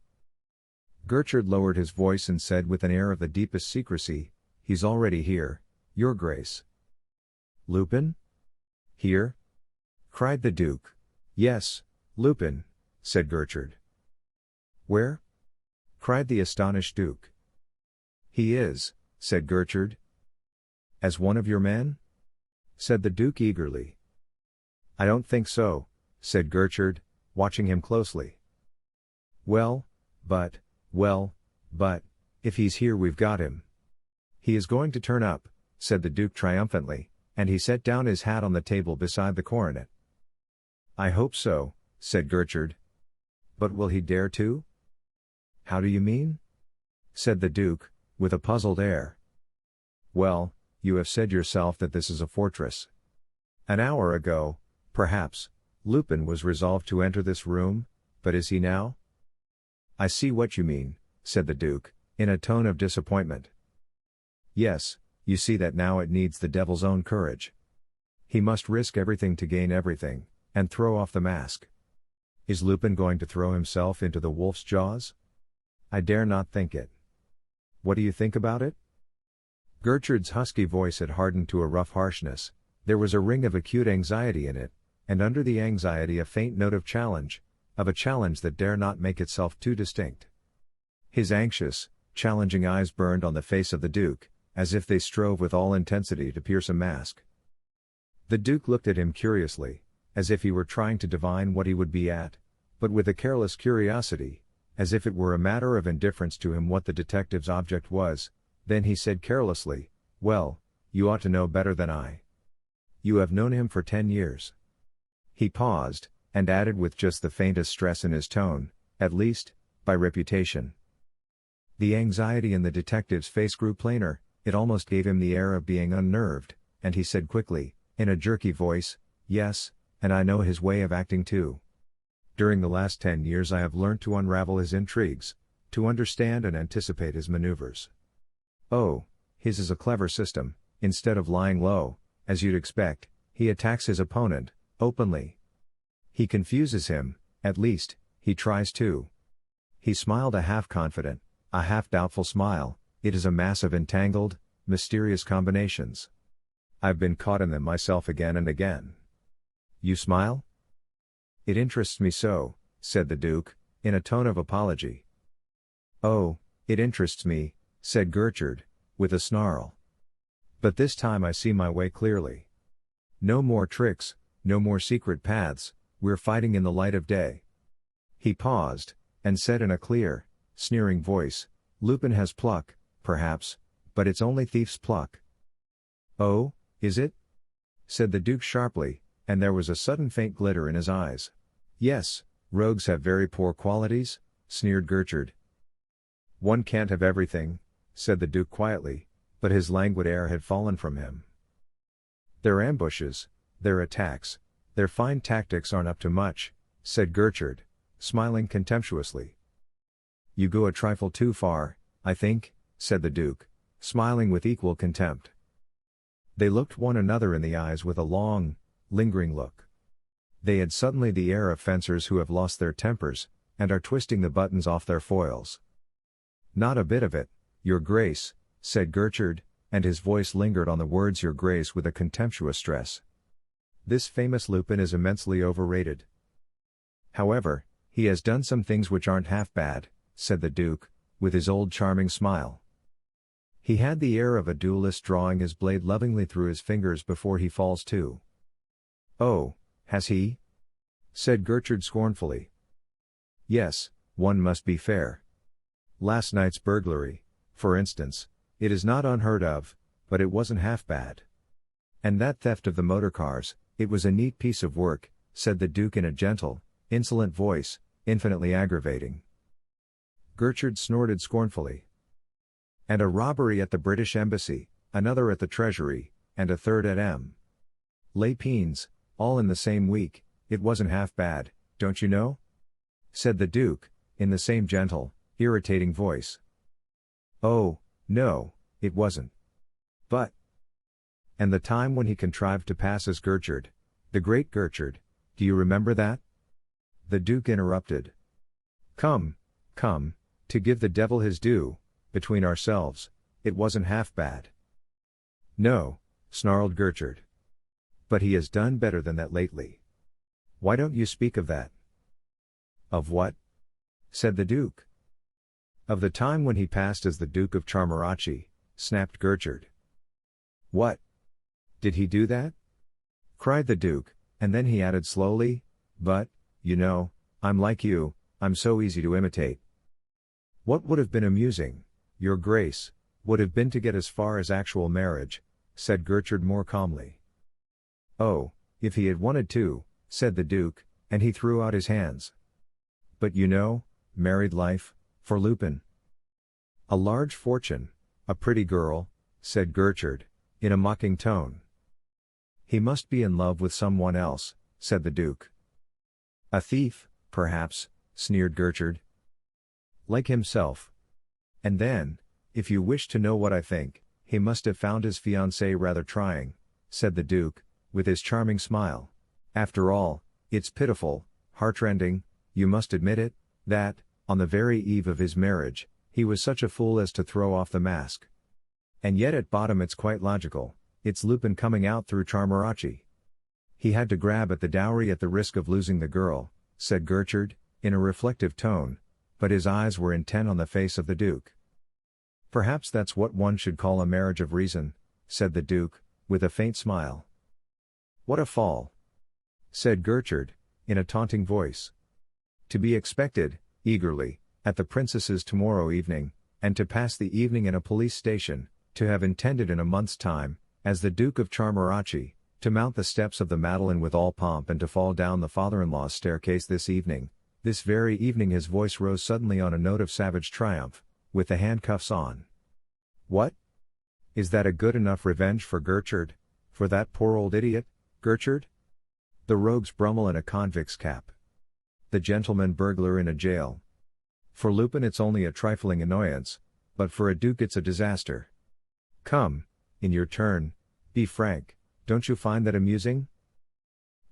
Gertrude lowered his voice and said with an air of the deepest secrecy, "He's already here, Your Grace." "Lupin? Here?" cried the Duke. "Yes, Lupin," said Gertrude. "Where?" cried the astonished Duke. "He is," said Gertrude. "As one of your men?" said the Duke eagerly. "I don't think so," said Gertrude, watching him closely. Well, but, if he's here we've got him." "He is going to turn up," said the Duke triumphantly, and he set down his hat on the table beside the coronet. "I hope so," said Gertrude. "But will he dare to?" "How do you mean?" said the Duke, with a puzzled air. "Well, you have said yourself that this is a fortress. An hour ago, perhaps, Lupin was resolved to enter this room, but is he now?" "I see what you mean," said the Duke, in a tone of disappointment. "Yes, you see that now it needs the devil's own courage. He must risk everything to gain everything, and throw off the mask. Is Lupin going to throw himself into the wolf's jaws? I dare not think it. What do you think about it?" Gertrude's husky voice had hardened to a rough harshness, there was a ring of acute anxiety in it, and under the anxiety a faint note of a challenge that dare not make itself too distinct. His anxious, challenging eyes burned on the face of the Duke, as if they strove with all intensity to pierce a mask. The Duke looked at him curiously, as if he were trying to divine what he would be at, but with a careless curiosity, as if it were a matter of indifference to him what the detective's object was. Then he said carelessly, "Well, you ought to know better than I. You have known him for 10 years. He paused, and added with just the faintest stress in his tone, "At least, by reputation." The anxiety in the detective's face grew plainer, it almost gave him the air of being unnerved, and he said quickly, in a jerky voice, "Yes, and I know his way of acting too. During the last 10 years I have learnt to unravel his intrigues, to understand and anticipate his maneuvers. Oh, his is a clever system. Instead of lying low, as you'd expect, he attacks his opponent, openly. He confuses him, at least, he tries to." He smiled a half-confident, a half-doubtful smile. "It is a mass of entangled, mysterious combinations. I've been caught in them myself again and again." "You smile?" "It interests me so," said the Duke, in a tone of apology. "Oh, it interests me," said Gertrude, with a snarl. "But this time I see my way clearly. No more tricks, no more secret paths, we're fighting in the light of day." He paused, and said in a clear, sneering voice, "Lupin has pluck, perhaps, but it's only thief's pluck." "Oh, is it?" said the Duke sharply, and there was a sudden faint glitter in his eyes. "Yes, rogues have very poor qualities," sneered Gertrude. "One can't have everything," said the Duke quietly, but his languid air had fallen from him. "Their ambushes, their attacks, their fine tactics aren't up to much," said Gertrude, smiling contemptuously. "You go a trifle too far, I think," said the Duke, smiling with equal contempt. They looked one another in the eyes with a long, lingering look. They had suddenly the air of fencers who have lost their tempers, and are twisting the buttons off their foils. "Not a bit of it, Your Grace," said Gertrude, and his voice lingered on the words Your Grace with a contemptuous stress. "This famous Lupin is immensely overrated. However, He has done some things which aren't half bad, said the Duke, with his old charming smile. He had the air of a duelist drawing his blade lovingly through his fingers before he falls to. Oh, has he? Said Gertrude scornfully. Yes, one must be fair. Last night's burglary, for instance, it is not unheard of, but it wasn't half bad. And that theft of the motor cars, it was a neat piece of work, said the Duke in a gentle, insolent voice, infinitely aggravating. Gertrude snorted scornfully. And a robbery at the British Embassy, another at the Treasury, and a third at M. Lépines, all in the same week, it wasn't half bad, don't you know? Said the Duke, in the same gentle, irritating voice. Oh, no, it wasn't. But. And the time when he contrived to pass as Gertrude, the great Gertrude, do you remember that? The Duke interrupted. Come, to give the devil his due, between ourselves, it wasn't half bad. No, snarled Gertrude. But he has done better than that lately. Why don't you speak of that? Of what? Said the Duke. Of the time when he passed as the Duke of Charmarachi, snapped Gertrude. What? Did he do that? Cried the Duke, and then he added slowly, but, you know, I'm like you, I'm so easy to imitate. What would have been amusing, Your Grace, would have been to get as far as actual marriage, said Gertrude more calmly. Oh, if he had wanted to, said the Duke, and he threw out his hands. But you know, married life, for Lupin. A large fortune, a pretty girl, said Gertrude, in a mocking tone. He must be in love with someone else, said the Duke. A thief, perhaps, sneered Gertrude. Like himself. And then, if you wish to know what I think, he must have found his fiancée rather trying, said the Duke, with his charming smile. After all, it's pitiful, heartrending, you must admit it, that, on the very eve of his marriage, he was such a fool as to throw off the mask. And yet at bottom it's quite logical, it's Lupin coming out through Charmarachi. He had to grab at the dowry at the risk of losing the girl, said Gertrude, in a reflective tone, but his eyes were intent on the face of the Duke. Perhaps that's what one should call a marriage of reason, said the Duke, with a faint smile. What a fall! Said Gertrude, in a taunting voice. To be expected, eagerly, at the princess's tomorrow evening, and to pass the evening in a police station, to have intended in a month's time, as the Duke of Charmarachi, to mount the steps of the Madeleine with all pomp and to fall down the father-in-law's staircase this evening. This very evening his voice rose suddenly on a note of savage triumph, with the handcuffs on. What? Is that a good enough revenge for Gertrude, for that poor old idiot, Gertrude? The rogue's brummel in a convict's cap. The gentleman burglar in a jail. For Lupin it's only a trifling annoyance, but for a duke it's a disaster. Come, in your turn, be frank, don't you find that amusing?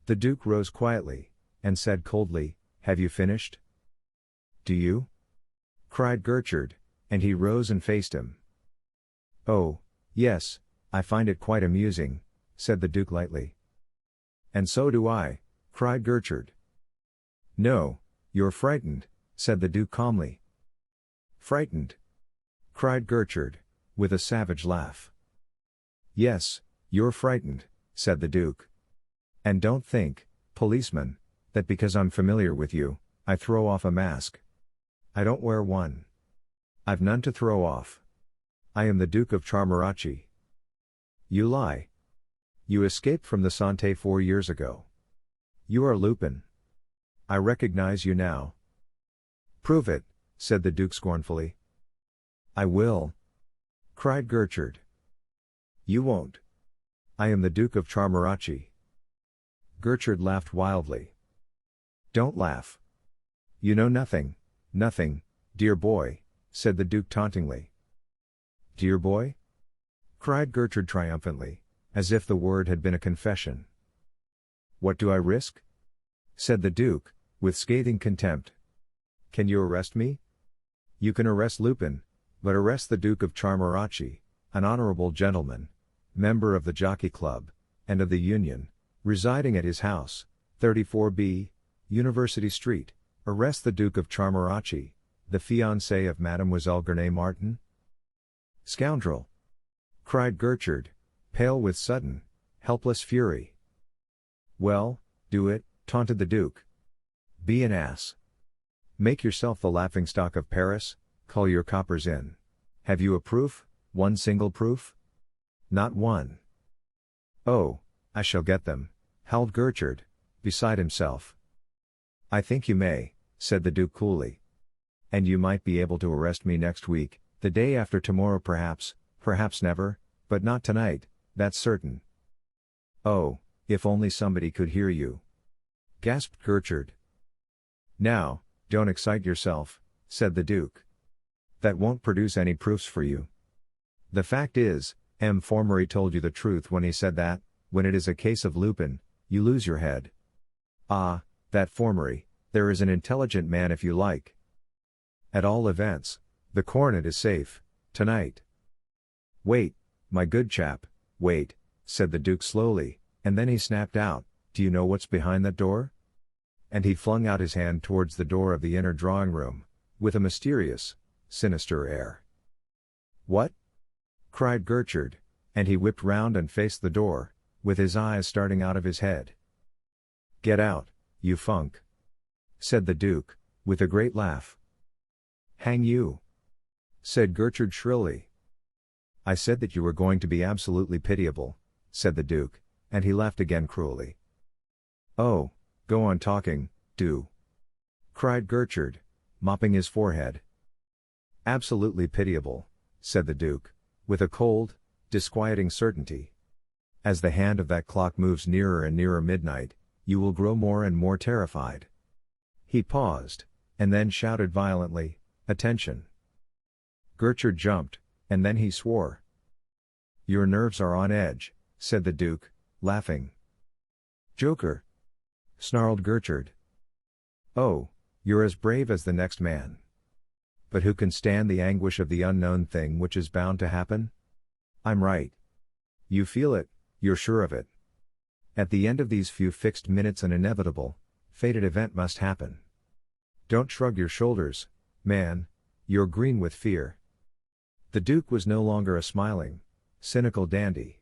The Duke rose quietly, and said coldly, have you finished? Do you? Cried Gertrude, and he rose and faced him. Oh, yes, I find it quite amusing, said the Duke lightly. And so do I, cried Gertrude. No, you're frightened, said the Duke calmly. Frightened? Cried Gertrude, with a savage laugh. Yes, you're frightened, said the Duke. And don't think, policeman, that because I'm familiar with you, I throw off a mask. I don't wear one. I've none to throw off. I am the Duke of Charmarachi. You lie. You escaped from the Santé 4 years ago. You are Lupin. I recognize you now. Prove it, said the Duke scornfully. I will, cried Gertrude. You won't. I am the Duke of Charmarachi. Gertrude laughed wildly. Don't laugh. You know nothing, dear boy, said the Duke tauntingly. Dear boy? Cried Gertrude triumphantly, as if the word had been a confession. What do I risk? Said the Duke, with scathing contempt. Can you arrest me? You can arrest Lupin, but arrest the Duke of Charmarachi, an honorable gentleman, member of the Jockey Club, and of the Union, residing at his house, 34B, University Street, Arrest the Duke of Charmarachi, the fiancé of Mademoiselle Gurney Martin? Scoundrel! Cried Gertrude, pale with sudden, helpless fury. Well, do it, taunted the Duke. Be an ass. Make yourself the laughingstock of Paris, call your coppers in. Have you a proof, one single proof? Not one. Oh, I shall get them, howled Gertrude, beside himself. I think you may, said the Duke coolly. And you might be able to arrest me next week, the day after tomorrow perhaps never, but not tonight, that's certain. Oh, if only somebody could hear you. Gasped Gertrude. Now, don't excite yourself, said the Duke. That won't produce any proofs for you. The fact is, M. Formery told you the truth when he said that, when it is a case of Lupin, you lose your head. Ah, that Formery, there is an intelligent man if you like. At all events, the coronet is safe, tonight. Wait, my good chap, wait, said the Duke slowly, and then he snapped out, do you know what's behind that door? And he flung out his hand towards the door of the inner drawing-room, with a mysterious, sinister air. What? Cried Gertrude, and he whipped round and faced the door, with his eyes starting out of his head. Get out, you funk! Said the Duke, with a great laugh. Hang you! Said Gertrude shrilly. I said that you were going to be absolutely pitiable, said the Duke, and he laughed again cruelly. Oh, go on talking, do! Cried Gertrude, mopping his forehead. Absolutely pitiable, said the Duke, with a cold, disquieting certainty. As the hand of that clock moves nearer and nearer midnight, you will grow more and more terrified. He paused, and then shouted violently, Attention! Gertrude jumped, and then he swore. Your nerves are on edge, said the Duke, laughing. Joker! Snarled Gertrude. Oh, you're as brave as the next man. But who can stand the anguish of the unknown thing which is bound to happen? I'm right. You feel it, you're sure of it. At the end of these few fixed minutes an inevitable, fated event must happen. Don't shrug your shoulders, man, you're green with fear. The Duke was no longer a smiling, cynical dandy.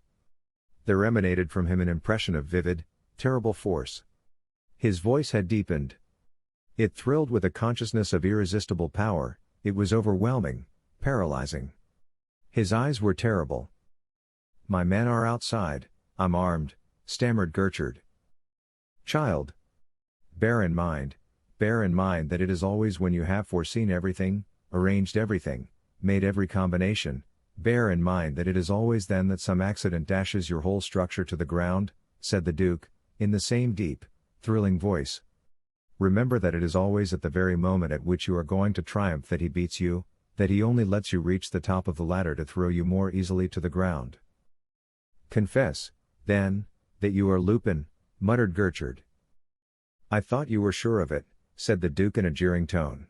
There emanated from him an impression of vivid, terrible force. His voice had deepened. It thrilled with a consciousness of irresistible power, it was overwhelming, paralyzing. His eyes were terrible. My men are outside, I'm armed, stammered Gertrude. Child! Bear in mind that it is always when you have foreseen everything, arranged everything, made every combination, bear in mind that it is always then that some accident dashes your whole structure to the ground, said the Duke, in the same deep, thrilling voice. Remember that it is always at the very moment at which you are going to triumph that he beats you, that he only lets you reach the top of the ladder to throw you more easily to the ground. Confess, then, that you are Lupin, muttered Gertrude. I thought you were sure of it, said the Duke in a jeering tone.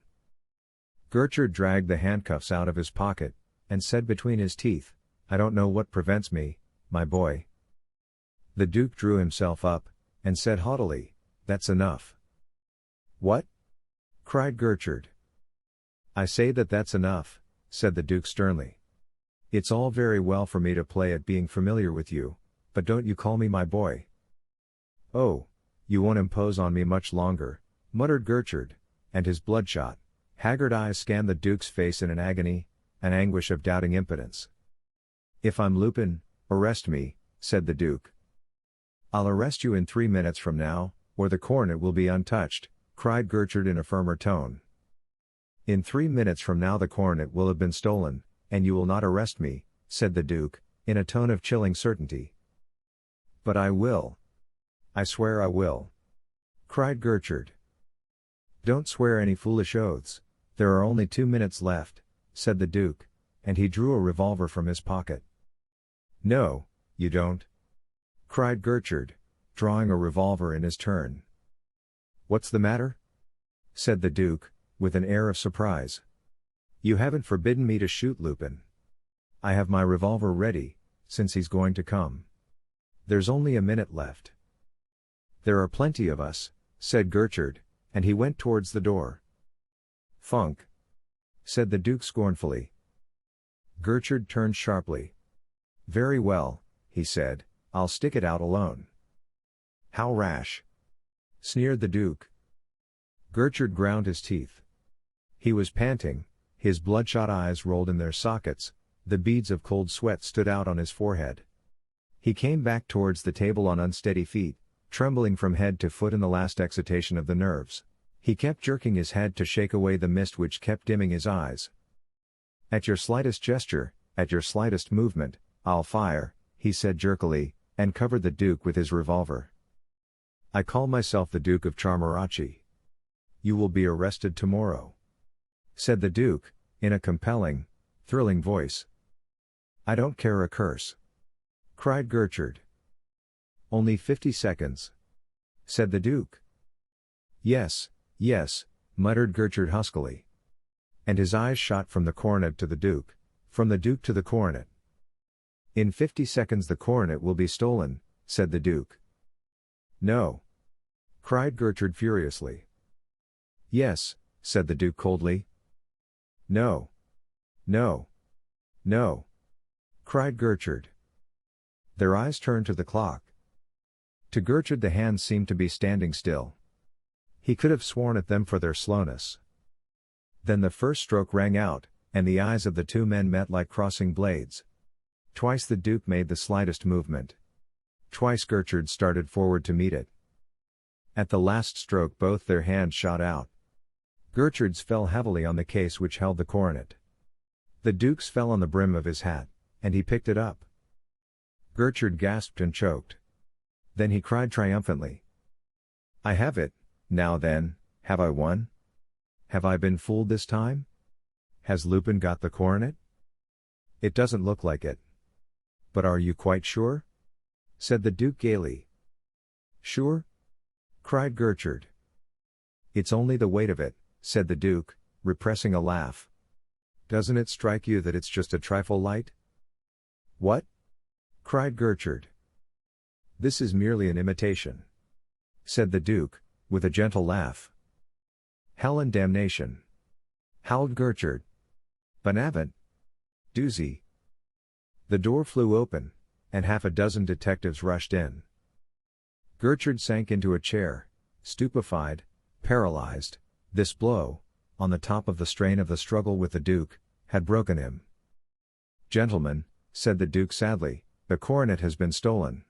Gertrude dragged the handcuffs out of his pocket, and said between his teeth, I don't know what prevents me, my boy. The Duke drew himself up, and said haughtily, That's enough. What? Cried Gertrude. I say that that's enough, said the Duke sternly. It's all very well for me to play at being familiar with you, but don't you call me my boy. Oh, you won't impose on me much longer, muttered Gertrude, and his bloodshot, haggard eyes scanned the Duke's face in an agony, an anguish of doubting impotence. If I'm Lupin, arrest me, said the Duke. I'll arrest you in 3 minutes from now, or the coronet will be untouched, cried Gertrude in a firmer tone. In 3 minutes from now the coronet will have been stolen, and you will not arrest me, said the Duke, in a tone of chilling certainty. But I will. I swear I will. Cried Gertrude. Don't swear any foolish oaths, there are only 2 minutes left, said the Duke, and he drew a revolver from his pocket. No, you don't. Cried Gertrude, drawing a revolver in his turn. What's the matter? Said the Duke, with an air of surprise. You haven't forbidden me to shoot Lupin. I have my revolver ready, since he's going to come. There's only a minute left. There are plenty of us, said Gertrude, and he went towards the door. "Funk," said the Duke scornfully. Gertrude turned sharply. "Very well," he said, "I'll stick it out alone." "How rash!" sneered the Duke. Gertrude ground his teeth. He was panting, his bloodshot eyes rolled in their sockets, the beads of cold sweat stood out on his forehead. He came back towards the table on unsteady feet, trembling from head to foot in the last excitation of the nerves. He kept jerking his head to shake away the mist which kept dimming his eyes. "At your slightest gesture, at your slightest movement, I'll fire," he said jerkily, and covered the Duke with his revolver. "I call myself the Duke of Charmarachi. You will be arrested tomorrow," said the Duke, in a compelling, thrilling voice. "I don't care a curse," cried Gertrude. "Only 50 seconds," said the Duke. "Yes, yes," muttered Gertrude huskily. And his eyes shot from the coronet to the Duke, from the Duke to the coronet. "In 50 seconds the coronet will be stolen," said the Duke. "No!" cried Gertrude furiously. "Yes," said the Duke coldly. "No! No! No!" cried Gertrude. Their eyes turned to the clock. To Gertrude the hands seemed to be standing still. He could have sworn at them for their slowness. Then the first stroke rang out, and the eyes of the two men met like crossing blades. Twice the Duke made the slightest movement. Twice Gertrude started forward to meet it. At the last stroke both their hands shot out. Gertrude's fell heavily on the case which held the coronet. The Duke's fell on the brim of his hat, and he picked it up. Gertrude gasped and choked. Then he cried triumphantly. "I have it, now then, have I won? Have I been fooled this time? Has Lupin got the coronet? It doesn't look like it." "But are you quite sure?" said the Duke gaily. "Sure?" cried Gertrude. "It's only the weight of it," said the Duke, repressing a laugh. "Doesn't it strike you that it's just a trifle light?" "What?" cried Gertrude. "This is merely an imitation," said the Duke, with a gentle laugh. "Hell and damnation!" howled Gertrude. "Bonavent! Doozy!" The door flew open, and half a dozen detectives rushed in. Gertrude sank into a chair, stupefied, paralyzed. This blow, on the top of the strain of the struggle with the Duke, had broken him. "Gentlemen," said the Duke sadly, "the coronet has been stolen."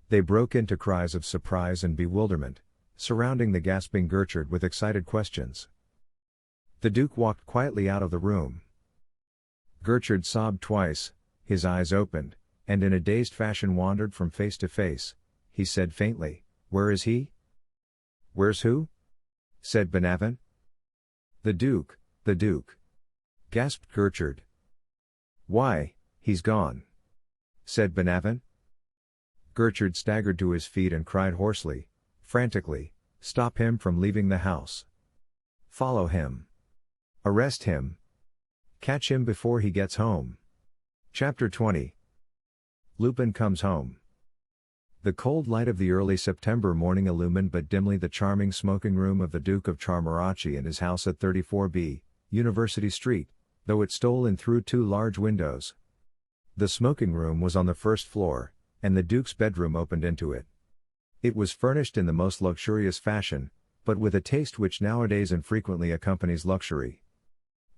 They broke into cries of surprise and bewilderment, surrounding the gasping Gertrude with excited questions. The Duke walked quietly out of the room. Gertrude sobbed twice, his eyes opened, and in a dazed fashion wandered from face to face. He said faintly, "Where is he?" "Where's who?" said Bonavent. The Duke, gasped Gertrude. "Why, he's gone," said Bonavent. Gertrude staggered to his feet and cried hoarsely, frantically, "Stop him from leaving the house! Follow him! Arrest him! Catch him before he gets home!" Chapter 20. Lupin comes home. The cold light of the early September morning illumined but dimly the charming smoking room of the Duke of Charmarachi and his house at 34B, University Street, though it stole in through two large windows. The smoking room was on the first floor, and the Duke's bedroom opened into it. It was furnished in the most luxurious fashion, but with a taste which nowadays infrequently accompanies luxury.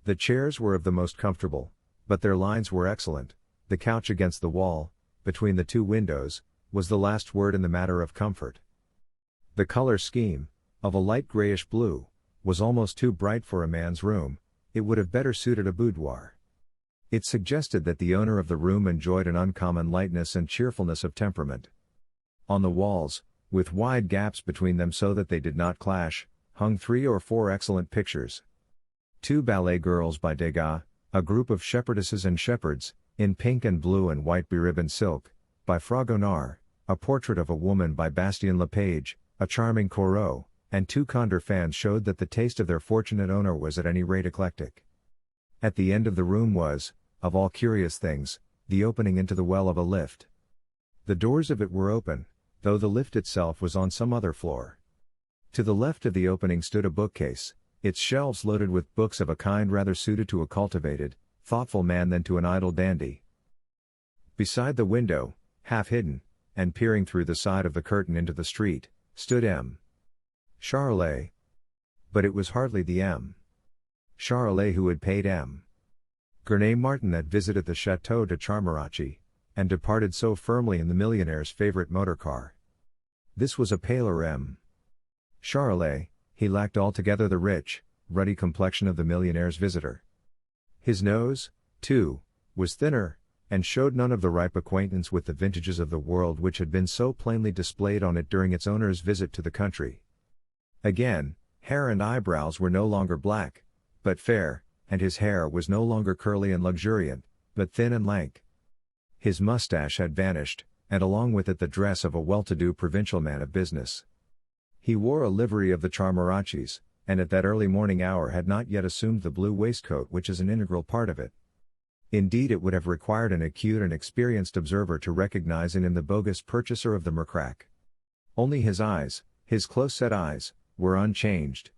The chairs were of the most comfortable, but their lines were excellent. The couch against the wall, between the two windows, was the last word in the matter of comfort. The color scheme, of a light grayish blue, was almost too bright for a man's room. It would have better suited a boudoir. It suggested that the owner of the room enjoyed an uncommon lightness and cheerfulness of temperament. On the walls, with wide gaps between them so that they did not clash, hung 3 or 4 excellent pictures. 2 ballet girls by Degas, a group of shepherdesses and shepherds, in pink and blue and white beribboned silk, by Fragonard, a portrait of a woman by Bastien Lepage, a charming Corot, and 2 Condor fans showed that the taste of their fortunate owner was at any rate eclectic. At the end of the room was, of all curious things, the opening into the well of a lift. The doors of it were open, though the lift itself was on some other floor. To the left of the opening stood a bookcase, its shelves loaded with books of a kind rather suited to a cultivated, thoughtful man than to an idle dandy. Beside the window, half hidden, and peering through the side of the curtain into the street, stood M. Charolais. But it was hardly the M. Charolais who had paid M. Gurney Martin that visited the Château de Charmarachi, and departed so firmly in the millionaire's favorite motor car. This was a paler M. Charolais. He lacked altogether the rich, ruddy complexion of the millionaire's visitor. His nose, too, was thinner, and showed none of the ripe acquaintance with the vintages of the world which had been so plainly displayed on it during its owner's visit to the country. Again, hair and eyebrows were no longer black, but fair, and his hair was no longer curly and luxuriant, but thin and lank. His mustache had vanished, and along with it the dress of a well-to-do provincial man of business. He wore a livery of the Charmarachis, and at that early morning hour had not yet assumed the blue waistcoat which is an integral part of it. Indeed, it would have required an acute and experienced observer to recognize in him the bogus purchaser of the mercrac. Only his eyes, his close-set eyes, were unchanged.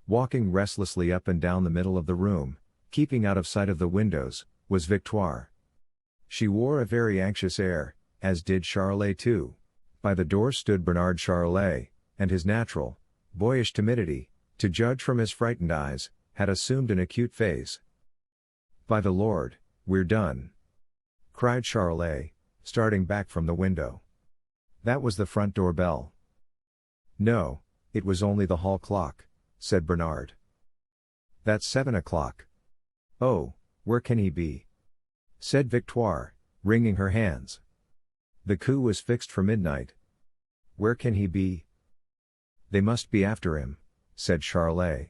Walking restlessly up and down the middle of the room, keeping out of sight of the windows, was Victoire. She wore a very anxious air, as did Charolais too. By the door stood Bernard Charolais, and his natural, boyish timidity, to judge from his frightened eyes, had assumed an acute phase. "By the Lord, we're done!" cried Charolais, starting back from the window. That was the front door bell. "No, it was only the hall clock," said Bernard. "That's 7 o'clock. Oh, where can he be?" said Victoire, wringing her hands. "The coup was fixed for midnight. Where can he be?" "They must be after him," said Charolais.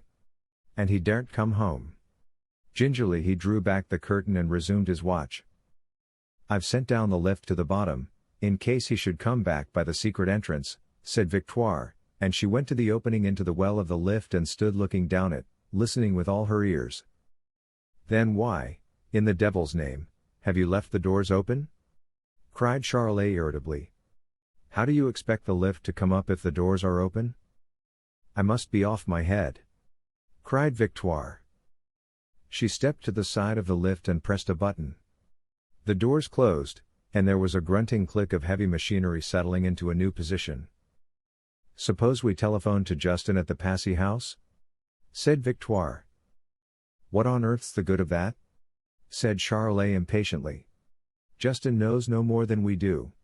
"And he daren't come home." Gingerly he drew back the curtain and resumed his watch. "I've sent down the lift to the bottom, in case he should come back by the secret entrance," said Victoire, and she went to the opening into the well of the lift and stood looking down it, listening with all her ears. "Then why, in the devil's name, have you left the doors open?" cried Charolais irritably. "How do you expect the lift to come up if the doors are open?" "I must be off my head," cried Victoire. She stepped to the side of the lift and pressed a button. The doors closed, and there was a grunting click of heavy machinery settling into a new position. "Suppose we telephone to Justin at the Passy house?" said Victoire. "What on earth's the good of that?" said Charolais impatiently. "Justin knows no more than we do."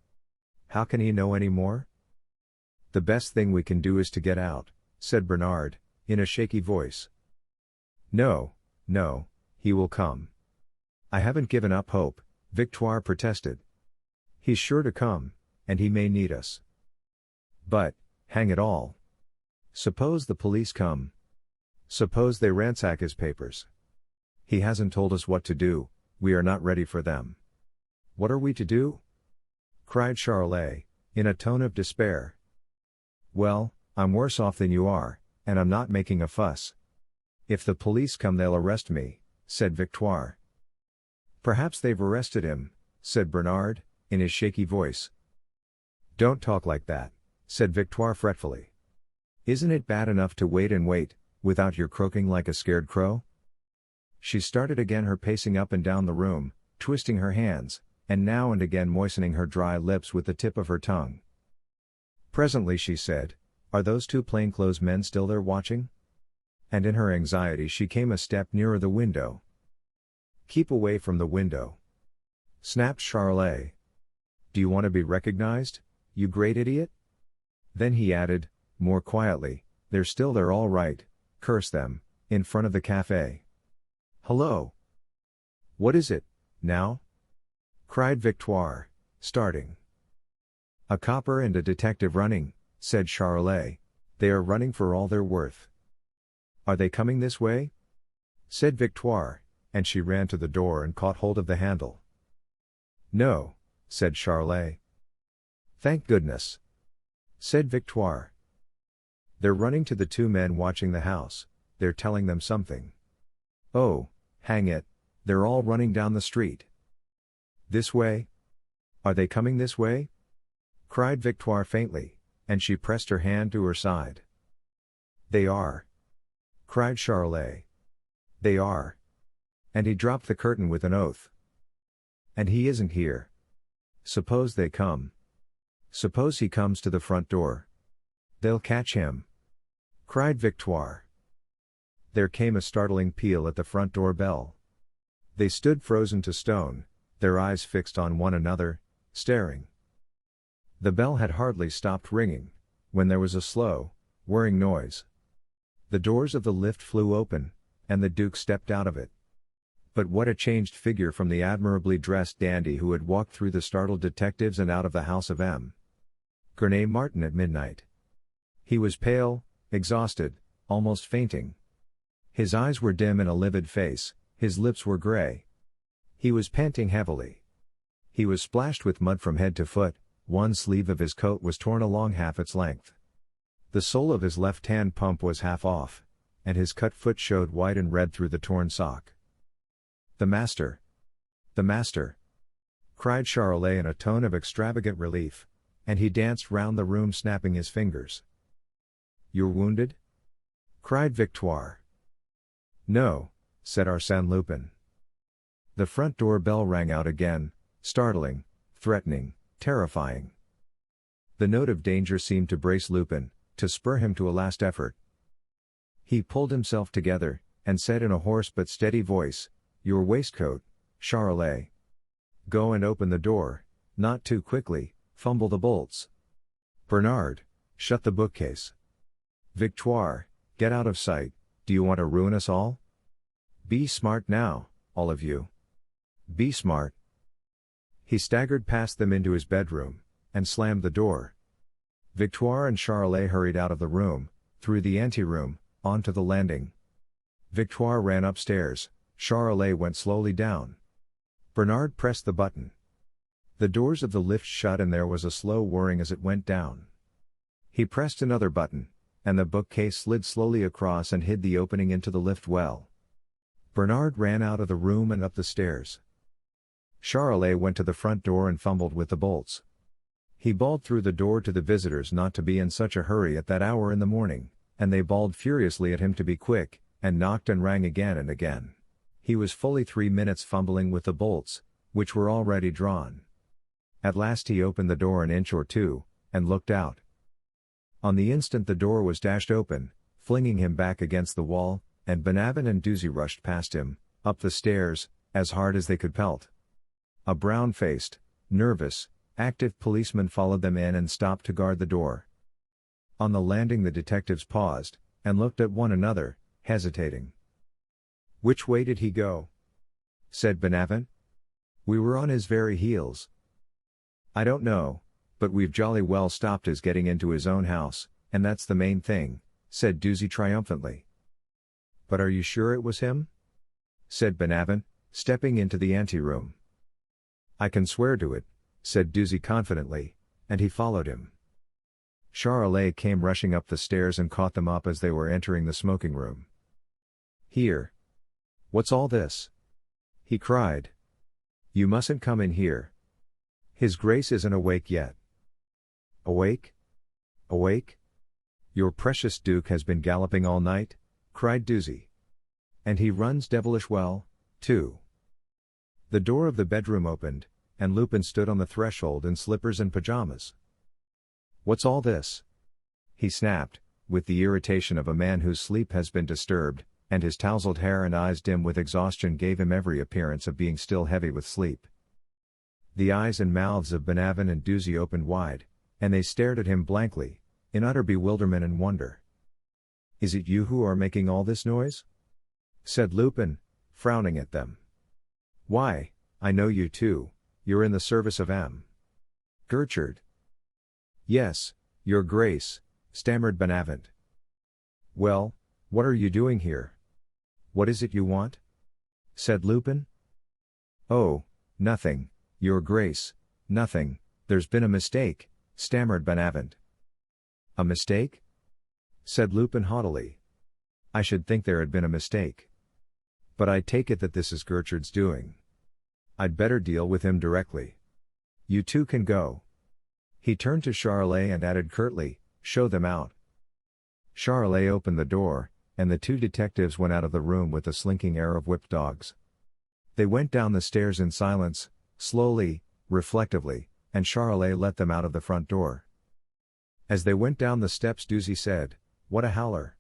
"How can he know any more?" "The best thing we can do is to get out," said Bernard, in a shaky voice. "No, no, he will come." "I haven't given up hope," Victoire protested. "He's sure to come, and he may need us." "But, hang it all! Suppose the police come? Suppose they ransack his papers? He hasn't told us what to do, we are not ready for them. What are we to do?" cried Charolais, in a tone of despair. "Well, I'm worse off than you are, and I'm not making a fuss. If the police come they'll arrest me," said Victoire. "Perhaps they've arrested him," said Bernard, in his shaky voice. "Don't talk like that," said Victoire fretfully. "Isn't it bad enough to wait and wait, without your croaking like a scared crow?" She started again her pacing up and down the room, twisting her hands, and now and again moistening her dry lips with the tip of her tongue. Presently she said, "Are those two plainclothes men still there watching?" And in her anxiety she came a step nearer the window. "Keep away from the window," snapped Charolais. "Do you want to be recognized, you great idiot?" Then he added, more quietly, "They're still there all right, curse them, in front of the café." "Hello! What is it, now?" cried Victoire, starting. "A copper and a detective running," said Charolais. "They are running for all they're worth." "Are they coming this way?" said Victoire, and she ran to the door and caught hold of the handle. "No," said Charolais. "Thank goodness," said Victoire. "They're running to the two men watching the house, they're telling them something. Oh, hang it, they're all running down the street." "This way? Are they coming this way?" cried Victoire faintly, and she pressed her hand to her side. They are!" cried Charolais. "They are!" And he dropped the curtain with an oath. "And he isn't here. Suppose they come. Suppose he comes to the front door. They'll catch him!" cried Victoire. There came a startling peal at the front door bell. They stood frozen to stone, their eyes fixed on one another, staring. The bell had hardly stopped ringing, when there was a slow, whirring noise. The doors of the lift flew open, and the Duke stepped out of it. But what a changed figure from the admirably dressed dandy who had walked through the startled detectives and out of the house of M. Gurney Martin at midnight. He was pale, exhausted, almost fainting. His eyes were dim in a livid face, his lips were gray. He was panting heavily. He was splashed with mud from head to foot, one sleeve of his coat was torn along half its length. The sole of his left-hand pump was half off, and his cut foot showed white and red through the torn sock. "The master! The master!" cried Charolais in a tone of extravagant relief, and he danced round the room snapping his fingers. "You're wounded?" cried Victoire. "No," said Arsène Lupin. The front door bell rang out again, startling, threatening, terrifying. The note of danger seemed to brace Lupin, to spur him to a last effort. He pulled himself together, and said in a hoarse but steady voice, "Your waistcoat, Charolais. Go and open the door, not too quickly, fumble the bolts. Bernard, shut the bookcase. Victoire, get out of sight, do you want to ruin us all? Be smart now, all of you. Be smart." He staggered past them into his bedroom, and slammed the door. Victoire and Charolais hurried out of the room, through the anteroom, onto the landing. Victoire ran upstairs, Charolais went slowly down. Bernard pressed the button. The doors of the lift shut and there was a slow whirring as it went down. He pressed another button, and the bookcase slid slowly across and hid the opening into the lift well. Bernard ran out of the room and up the stairs. Charolais went to the front door and fumbled with the bolts. He bawled through the door to the visitors not to be in such a hurry at that hour in the morning, and they bawled furiously at him to be quick, and knocked and rang again and again. He was fully 3 minutes fumbling with the bolts, which were already drawn. At last he opened the door an inch or two, and looked out. On the instant the door was dashed open, flinging him back against the wall, and Bonavent and Duzy rushed past him, up the stairs, as hard as they could pelt. A brown-faced, nervous, active policeman followed them in and stopped to guard the door. On the landing the detectives paused, and looked at one another, hesitating. "Which way did he go?" said Bonavent. "We were on his very heels." "I don't know, but we've jolly well stopped his getting into his own house, and that's the main thing," said Duzy triumphantly. "But are you sure it was him?" said Bonavent, stepping into the anteroom. "I can swear to it," said Duzy confidently, and he followed him. Charolais came rushing up the stairs and caught them up as they were entering the smoking room. "Here! What's all this?" he cried. "You mustn't come in here. His Grace isn't awake yet." "Awake? Awake? Your precious Duke has been galloping all night?" cried Duzy. "And he runs devilish well, too." The door of the bedroom opened, and Lupin stood on the threshold in slippers and pajamas. "What's all this?" he snapped, with the irritation of a man whose sleep has been disturbed, and his tousled hair and eyes dim with exhaustion gave him every appearance of being still heavy with sleep. The eyes and mouths of Bonavent and Duzy opened wide, and they stared at him blankly, in utter bewilderment and wonder. "Is it you who are making all this noise?" said Lupin, frowning at them. "Why, I know you too, you're in the service of M. Gertrude." "Yes, Your Grace," stammered Bonavent. "Well, what are you doing here? What is it you want?" said Lupin. "Oh, nothing, Your Grace, nothing, there's been a mistake," stammered Bonavent. "A mistake?" said Lupin haughtily. "I should think there had been a mistake. But I take it that this is Gertrude's doing. I'd better deal with him directly. You two can go." He turned to Charolais and added curtly, "Show them out." Charolais opened the door, and the two detectives went out of the room with the slinking air of whipped dogs. They went down the stairs in silence, slowly, reflectively, and Charolais let them out of the front door. As they went down the steps, Ducey said, "What a howler.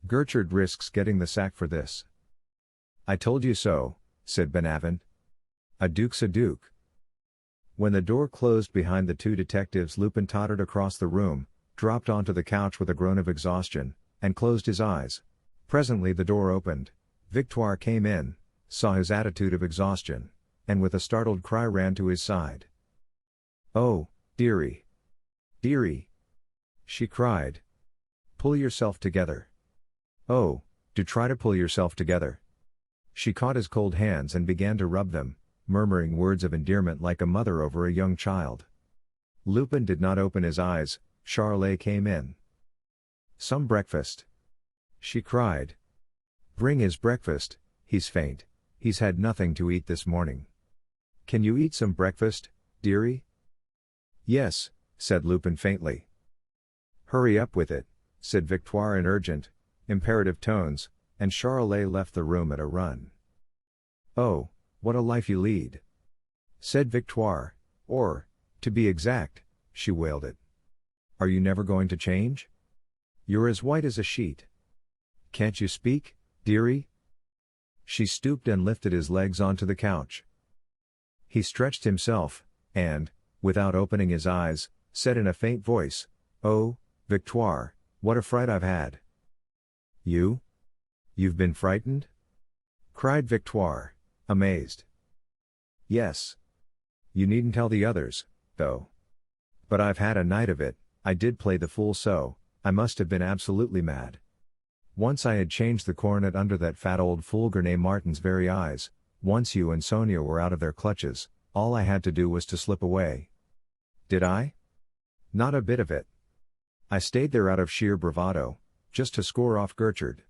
Gertrude risks getting the sack for this." "I told you so," said Benavent. "A duke's a duke." When the door closed behind the two detectives, Lupin tottered across the room, dropped onto the couch with a groan of exhaustion, and closed his eyes. Presently the door opened. Victoire came in, saw his attitude of exhaustion, and with a startled cry ran to his side. "Oh, dearie. Dearie!" she cried. "Pull yourself together. Oh, do try to pull yourself together." She caught his cold hands and began to rub them, murmuring words of endearment like a mother over a young child. Lupin did not open his eyes. Charolais came in. "Some breakfast," she cried. "Bring his breakfast, he's faint, he's had nothing to eat this morning. Can you eat some breakfast, dearie?" "Yes," said Lupin faintly. "Hurry up with it," said Victoire in urgent, imperative tones, and Charolais left the room at a run. "Oh, what a life you lead," said Victoire, "or, to be exact," she wailed it. "Are you never going to change? You're as white as a sheet. Can't you speak, dearie?" She stooped and lifted his legs onto the couch. He stretched himself, and, without opening his eyes, said in a faint voice, "Oh, Victoire, what a fright I've had." You've been frightened?" cried Victoire, amazed. "Yes. You needn't tell the others, though. But I've had a night of it. I did play the fool so, I must have been absolutely mad. Once I had changed the coronet under that fat old fool Gurney Martin's very eyes, once you and Sonia were out of their clutches, all I had to do was to slip away." "Did I?" "Not a bit of it. I stayed there out of sheer bravado, just to score off Gertrude.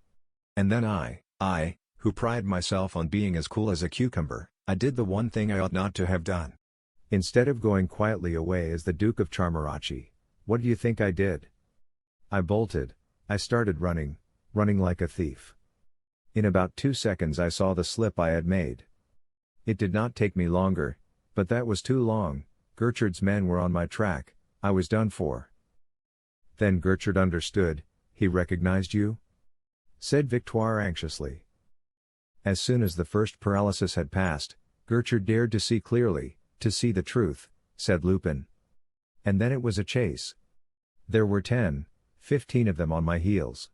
And then I, who pride myself on being as cool as a cucumber, I did the one thing I ought not to have done. Instead of going quietly away as the Duke of Charmarachi, what do you think I did? I bolted. I started running like a thief. In about 2 seconds I saw the slip I had made. It did not take me longer, but that was too long. Gertrude's men were on my track. I was done for." "Then Gertrude understood, he recognized you?" said Victoire anxiously. "As soon as the first paralysis had passed, Gertrude dared to see clearly, to see the truth," said Lupin. "And then it was a chase. There were 10, 15 of them on my heels.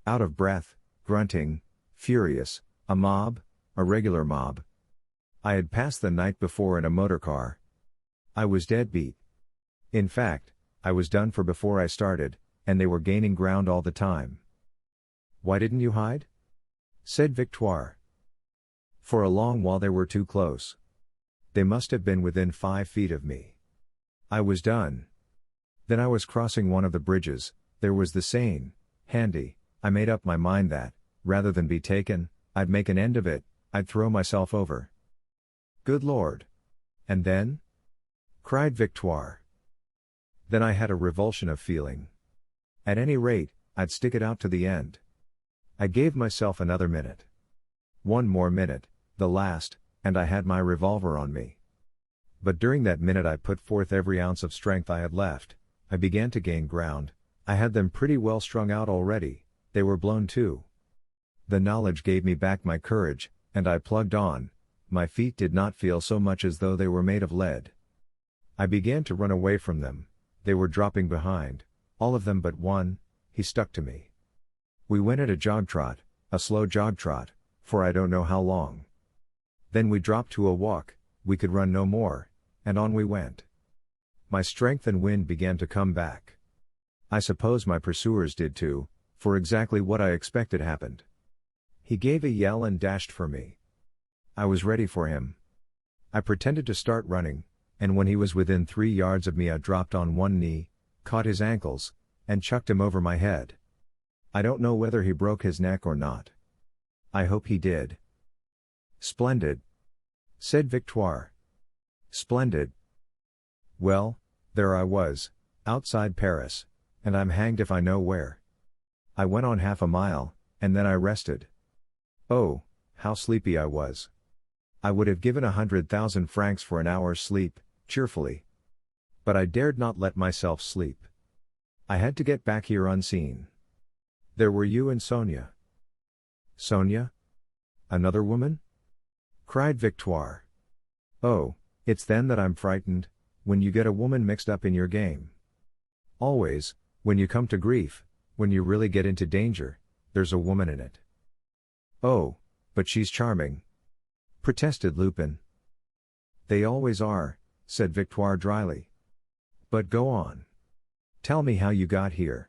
Out of breath, grunting, furious, a mob, a regular mob. I had passed the night before in a motor car. I was dead beat. In fact, I was done for before I started, and they were gaining ground all the time." "Why didn't you hide?" said Victoire. "For a long while they were too close. They must have been within 5 feet of me. I was done. Then I was crossing one of the bridges, there was the Seine, handy. I made up my mind that, rather than be taken, I'd make an end of it, I'd throw myself over." "Good Lord! And then?" cried Victoire. "Then I had a revulsion of feeling. At any rate, I'd stick it out to the end. I gave myself another minute. One more minute, the last, and I had my revolver on me. But during that minute I put forth every ounce of strength I had left. I began to gain ground. I had them pretty well strung out already, they were blown too. The knowledge gave me back my courage, and I plugged on. My feet did not feel so much as though they were made of lead. I began to run away from them. They were dropping behind, all of them but one. He stuck to me. We went at a jog trot, a slow jog trot, for I don't know how long. Then we dropped to a walk, we could run no more, and on we went. My strength and wind began to come back. I suppose my pursuers did too, for exactly what I expected happened. He gave a yell and dashed for me. I was ready for him. I pretended to start running, and when he was within 3 yards of me I dropped on one knee, caught his ankles, and chucked him over my head. I don't know whether he broke his neck or not. I hope he did." "Splendid," said Victoire. "Splendid. Well, there I was, outside Paris, and I'm hanged if I know where. I went on half a mile, and then I rested. Oh, how sleepy I was. I would have given 100,000 francs for an hour's sleep, cheerfully. But I dared not let myself sleep. I had to get back here unseen. There were you and Sonia. Sonia? Another woman? Cried Victoire. Oh, it's then that I'm frightened, when you get a woman mixed up in your game. Always, when you come to grief, when you really get into danger, there's a woman in it. Oh, but she's charming, protested Lupin. They always are, said Victoire dryly. But go on. Tell me how you got here.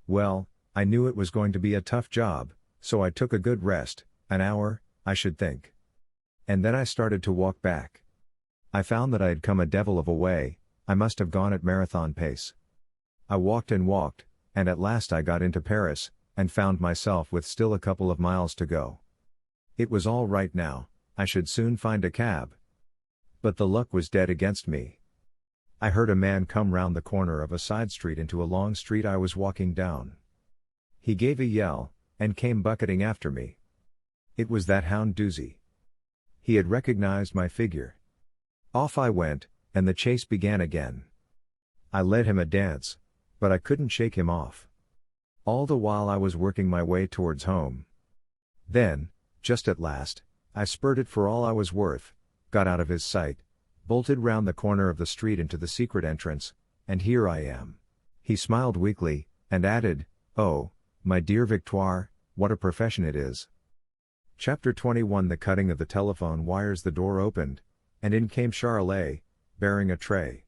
Well, I knew it was going to be a tough job, so I took a good rest, an hour, I should think. And then I started to walk back. I found that I had come a devil of a way, I must have gone at marathon pace. I walked, and at last I got into Paris, and found myself with still a couple of miles to go. It was all right now, I should soon find a cab. But the luck was dead against me. I heard a man come round the corner of a side street into a long street I was walking down. He gave a yell, and came bucketing after me. It was that hound Doozy. He had recognized my figure. Off I went, and the chase began again. I led him a dance, but I couldn't shake him off. All the while I was working my way towards home. Then, just at last, I spurted for all I was worth, got out of his sight, bolted round the corner of the street into the secret entrance, and here I am. He smiled weakly, and added, "Oh, my dear Victoire, what a profession it is." Chapter 21. The cutting of the telephone wires. The door opened, and in came Charolais, bearing a tray.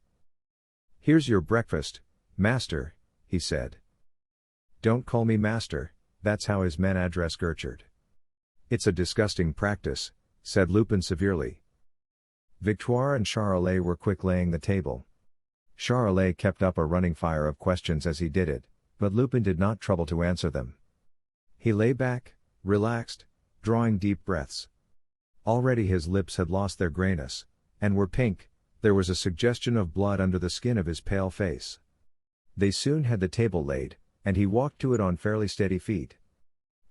"Here's your breakfast, master," he said. "Don't call me master, that's how his men address Gertrude." "It's a disgusting practice," said Lupin severely. Victoire and Charolais were quick laying the table. Charolais kept up a running fire of questions as he did it, but Lupin did not trouble to answer them. He lay back, relaxed, drawing deep breaths. Already his lips had lost their grayness, and were pink, there was a suggestion of blood under the skin of his pale face. They soon had the table laid, and he walked to it on fairly steady feet.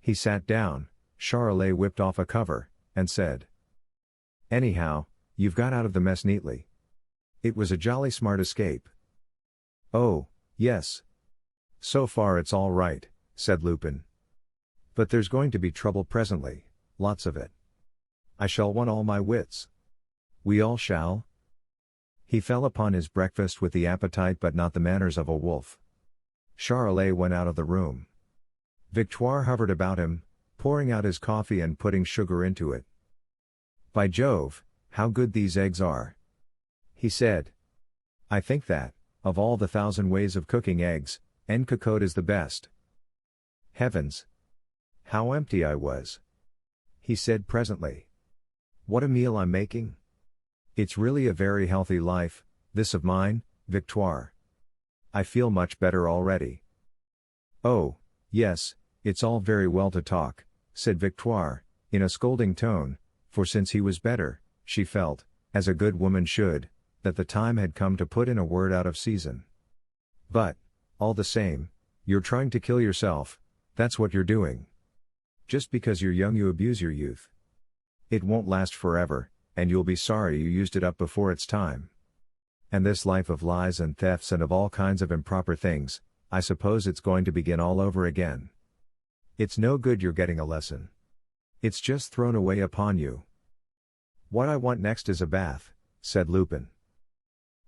He sat down, Charolais whipped off a cover, and said, "Anyhow, you've got out of the mess neatly. It was a jolly smart escape." "Oh, yes. So far it's all right," said Lupin. "But there's going to be trouble presently, lots of it. I shall want all my wits." "We all shall." He fell upon his breakfast with the appetite but not the manners of a wolf. Charolais went out of the room. Victoire hovered about him, pouring out his coffee and putting sugar into it. "By Jove, how good these eggs are," he said. "I think that, of all the 1,000 ways of cooking eggs, uncooked is the best. Heavens! How empty I was," he said presently. "What a meal I'm making. It's really a very healthy life, this of mine, Victoire. I feel much better already." "Oh, yes, it's all very well to talk," said Victoire, in a scolding tone, for since he was better, she felt, as a good woman should, that the time had come to put in a word out of season. "But, all the same, you're trying to kill yourself, that's what you're doing. Just because you're young you abuse your youth. It won't last forever, and you'll be sorry you used it up before its time. And this life of lies and thefts and of all kinds of improper things, I suppose it's going to begin all over again. It's no good you're getting a lesson. It's just thrown away upon you." "What I want next is a bath," said Lupin.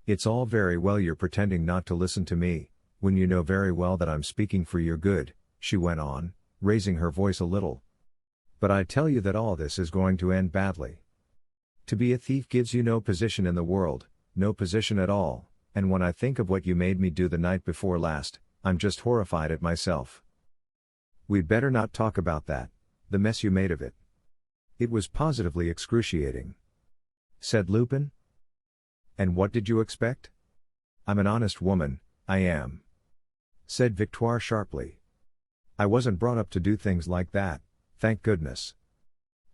"It's all very well your pretending not to listen to me, when you know very well that I'm speaking for your good," she went on, raising her voice a little. "But I tell you that all this is going to end badly. To be a thief gives you no position in the world, no position at all, and when I think of what you made me do the night before last, I'm just horrified at myself." "We'd better not talk about that, the mess you made of it. It was positively excruciating," said Lupin. "And what did you expect? I'm an honest woman, I am," said Victoire sharply. "I wasn't brought up to do things like that, thank goodness.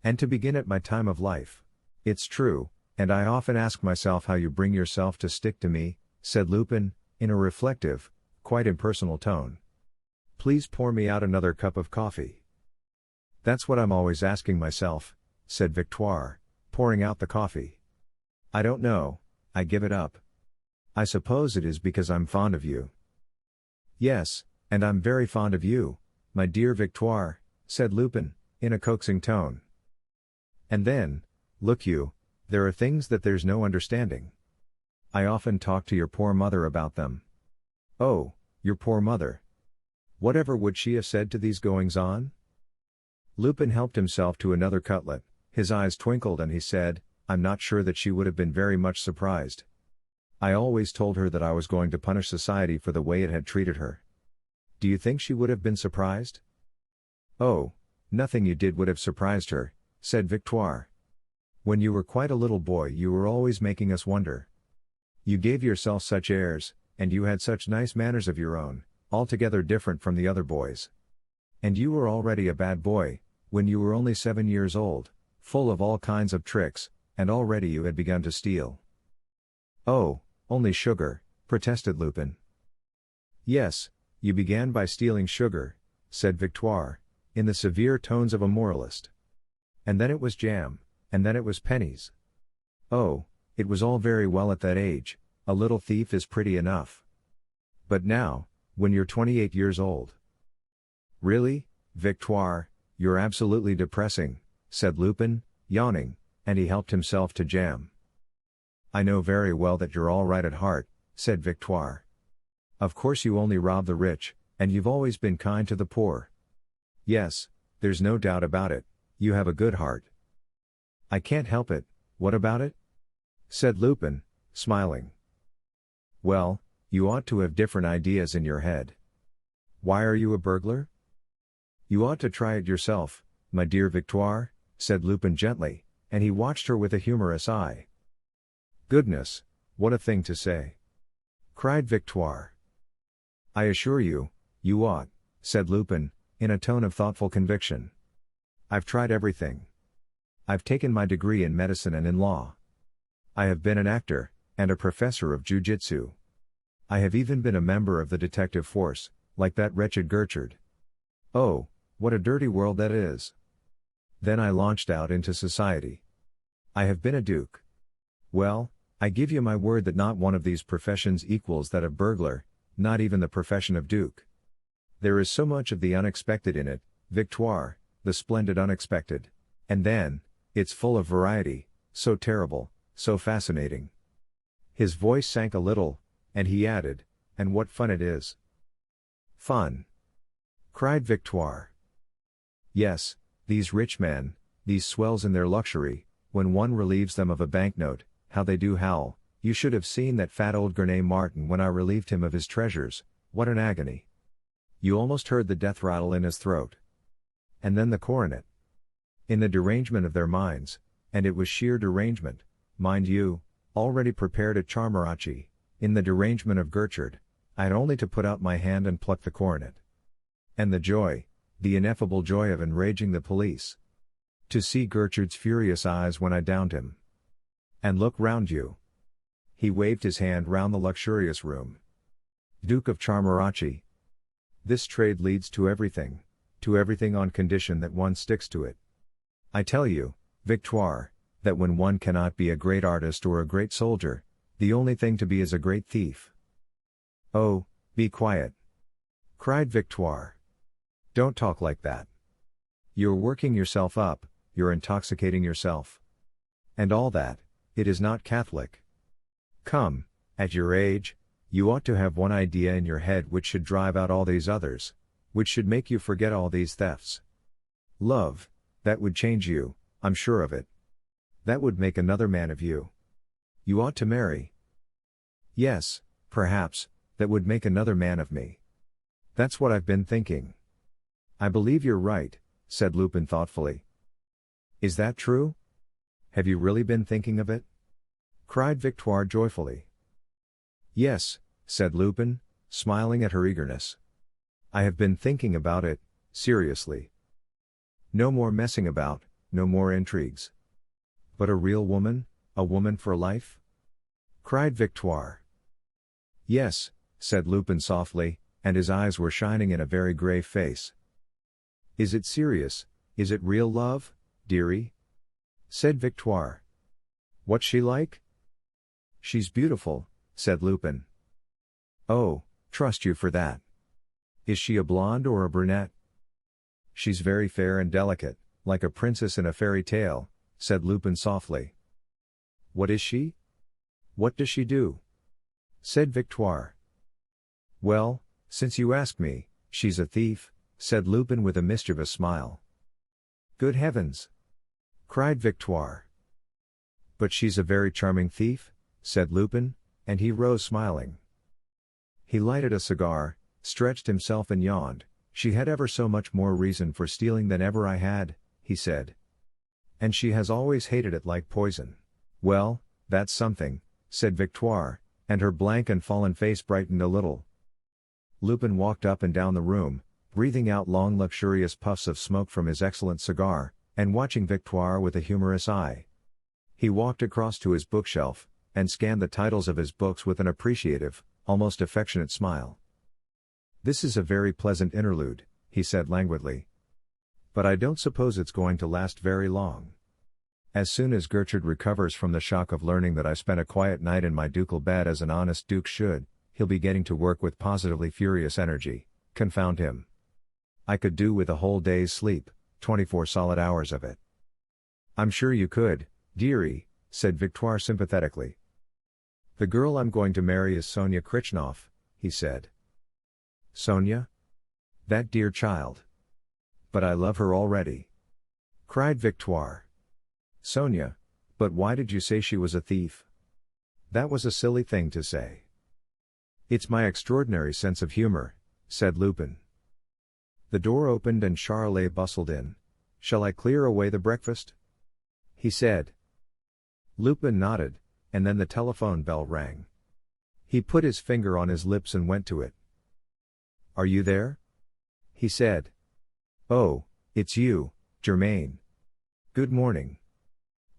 And to begin at my time of life. It's true, and I often ask myself how you bring yourself to stick to me," said Lupin, in a reflective, quite impersonal tone. Please pour me out another cup of coffee. That's what I'm always asking myself, said Victoire, pouring out the coffee. I don't know, I give it up. I suppose it is because I'm fond of you. Yes, and I'm very fond of you, my dear Victoire, said Lupin, in a coaxing tone. And then, look you, there are things that there's no understanding. I often talk to your poor mother about them. Oh, your poor mother. Whatever would she have said to these goings-on? Lupin helped himself to another cutlet, his eyes twinkled and he said, I'm not sure that she would have been very much surprised. I always told her that I was going to punish society for the way it had treated her. Do you think she would have been surprised? Oh, nothing you did would have surprised her, said Victoire. When you were quite a little boy you were always making us wonder. You gave yourself such airs, and you had such nice manners of your own, altogether different from the other boys. And you were already a bad boy, when you were only 7 years old, full of all kinds of tricks, and already you had begun to steal. Oh, only sugar, protested Lupin. Yes, you began by stealing sugar, said Victoire, in the severe tones of a moralist. And then it was jam, and then it was pennies. Oh, it was all very well at that age, a little thief is pretty enough. But now, when you're 28 years old. Really, Victoire, you're absolutely depressing, said Lupin, yawning, and he helped himself to jam. I know very well that you're all right at heart, said Victoire. Of course you only rob the rich, and you've always been kind to the poor. Yes, there's no doubt about it, you have a good heart. I can't help it, what about it? Said Lupin, smiling. Well, you ought to have different ideas in your head. Why are you a burglar? You ought to try it yourself, my dear Victoire, said Lupin gently, and he watched her with a humorous eye. Goodness, what a thing to say! Cried Victoire. I assure you, you ought, said Lupin, in a tone of thoughtful conviction. I've tried everything. I've taken my degree in medicine and in law. I have been an actor, and a professor of jiu-jitsu. I have even been a member of the detective force, like that wretched Gertrude. Oh, what a dirty world that is! Then I launched out into society. I have been a duke. Well, I give you my word that not one of these professions equals that of burglar, not even the profession of duke. There is so much of the unexpected in it, Victoire, the splendid unexpected. And then, it's full of variety, so terrible, so fascinating. His voice sank a little, and he added, and what fun it is. Fun! Cried Victoire. Yes, these rich men, these swells in their luxury, when one relieves them of a banknote, how they do howl. You should have seen that fat old Grenay Martin when I relieved him of his treasures, what an agony. You almost heard the death rattle in his throat. And then the coronet. In the derangement of their minds, and it was sheer derangement, mind you, already prepared at Charmarachi, in the derangement of Gertrude, I had only to put out my hand and pluck the coronet. And the joy, the ineffable joy of enraging the police. To see Gertrude's furious eyes when I downed him. And look round you. He waved his hand round the luxurious room. Duke of Charmarachi. This trade leads to everything on condition that one sticks to it. I tell you, Victoire, that when one cannot be a great artist or a great soldier, the only thing to be is a great thief. Oh, be quiet! Cried Victoire. Don't talk like that. You're working yourself up, you're intoxicating yourself. And all that, it is not Catholic. Come, at your age, you ought to have one idea in your head which should drive out all these others, which should make you forget all these thefts. Love, that would change you, I'm sure of it. That would make another man of you. You ought to marry. Yes, perhaps, that would make another man of me. That's what I've been thinking. I believe you're right, said Lupin thoughtfully. Is that true? Have you really been thinking of it? Cried Victoire joyfully. Yes, said Lupin, smiling at her eagerness. I have been thinking about it, seriously. No more messing about, no more intrigues. But a real woman, a woman for life? Cried Victoire. Yes, said Lupin softly, and his eyes were shining in a very grave face. "Is it serious? Is it real love, dearie?" said Victoire. "What's she like?" "She's beautiful," said Lupin. "Oh, trust you for that. Is she a blonde or a brunette?" "She's very fair and delicate, like a princess in a fairy tale," said Lupin softly. "What is she? What does she do?" said Victoire. "Well, since you ask me, she's a thief," said Lupin with a mischievous smile. "Good heavens!" cried Victoire. "But she's a very charming thief," said Lupin, and he rose smiling. He lighted a cigar, stretched himself and yawned. "She had ever so much more reason for stealing than ever I had," he said. "And she has always hated it like poison." "Well, that's something," said Victoire, and her blank and fallen face brightened a little. Lupin walked up and down the room, breathing out long luxurious puffs of smoke from his excellent cigar, and watching Victoire with a humorous eye. He walked across to his bookshelf, and scanned the titles of his books with an appreciative, almost affectionate smile. "This is a very pleasant interlude," he said languidly. "But I don't suppose it's going to last very long. As soon as Gertrude recovers from the shock of learning that I spent a quiet night in my ducal bed as an honest duke should, he'll be getting to work with positively furious energy, confound him. I could do with a whole day's sleep, 24 solid hours of it." "I'm sure you could, dearie," said Victoire sympathetically. "The girl I'm going to marry is Sonia Krichnoff," he said. "Sonia? That dear child. But I love her already," cried Victoire. "Sonia, but why did you say she was a thief?" "That was a silly thing to say." "It's my extraordinary sense of humor," said Lupin. The door opened and Charolais bustled in. "Shall I clear away the breakfast?" he said. Lupin nodded, and then the telephone bell rang. He put his finger on his lips and went to it. "Are you there?" he said. "Oh, it's you, Germaine. Good morning."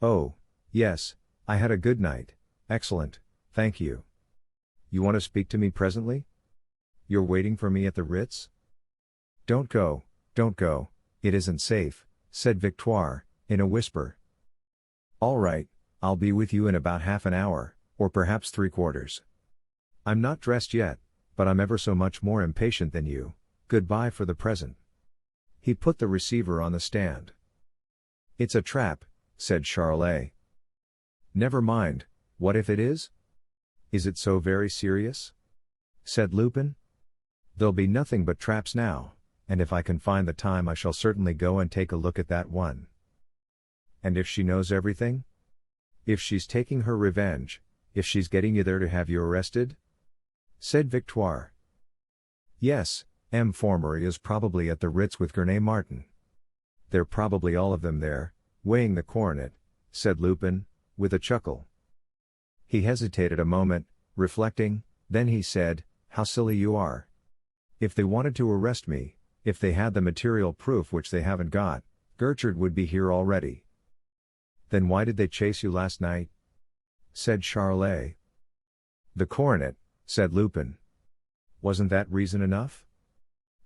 "Oh, yes, I had a good night, excellent, thank you. You want to speak to me presently? You're waiting for me at the Ritz?" Don't go, it isn't safe," said Victoire, in a whisper. "All right, I'll be with you in about half an hour, or perhaps 3/4. I'm not dressed yet, but I'm ever so much more impatient than you. Goodbye for the present." He put the receiver on the stand. "It's a trap," said Charolais. "Never mind, what if it is?" "Is it so very serious?" said Lupin. "There'll be nothing but traps now, and if I can find the time I shall certainly go and take a look at that one." "And if she knows everything? If she's taking her revenge, if she's getting you there to have you arrested?" said Victoire. "Yes, M. Formery is probably at the Ritz with Gurney Martin. They're probably all of them there, weighing the coronet," said Lupin, with a chuckle. He hesitated a moment, reflecting, then he said, "How silly you are. If they wanted to arrest me, if they had the material proof which they haven't got, Gertrude would be here already." "Then why did they chase you last night?" said Charolais. "The coronet," said Lupin. "Wasn't that reason enough?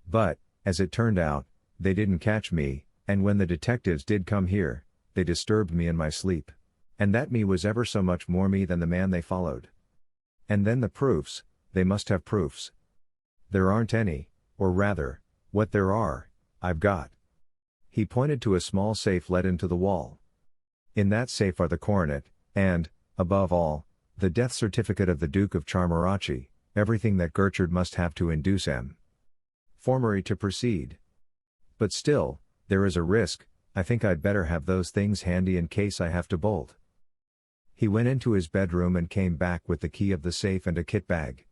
But, as it turned out, they didn't catch me, and when the detectives did come here, they disturbed me in my sleep. And that me was ever so much more me than the man they followed. And then the proofs, they must have proofs. There aren't any, or rather, what there are, I've got." He pointed to a small safe let into the wall. "In that safe are the coronet, and, above all, the death certificate of the Duke of Charmarachi, everything that Gertrude must have to induce M. Formery to proceed. But still, there is a risk, I think I'd better have those things handy in case I have to bolt." He went into his bedroom and came back with the key of the safe and a kit bag.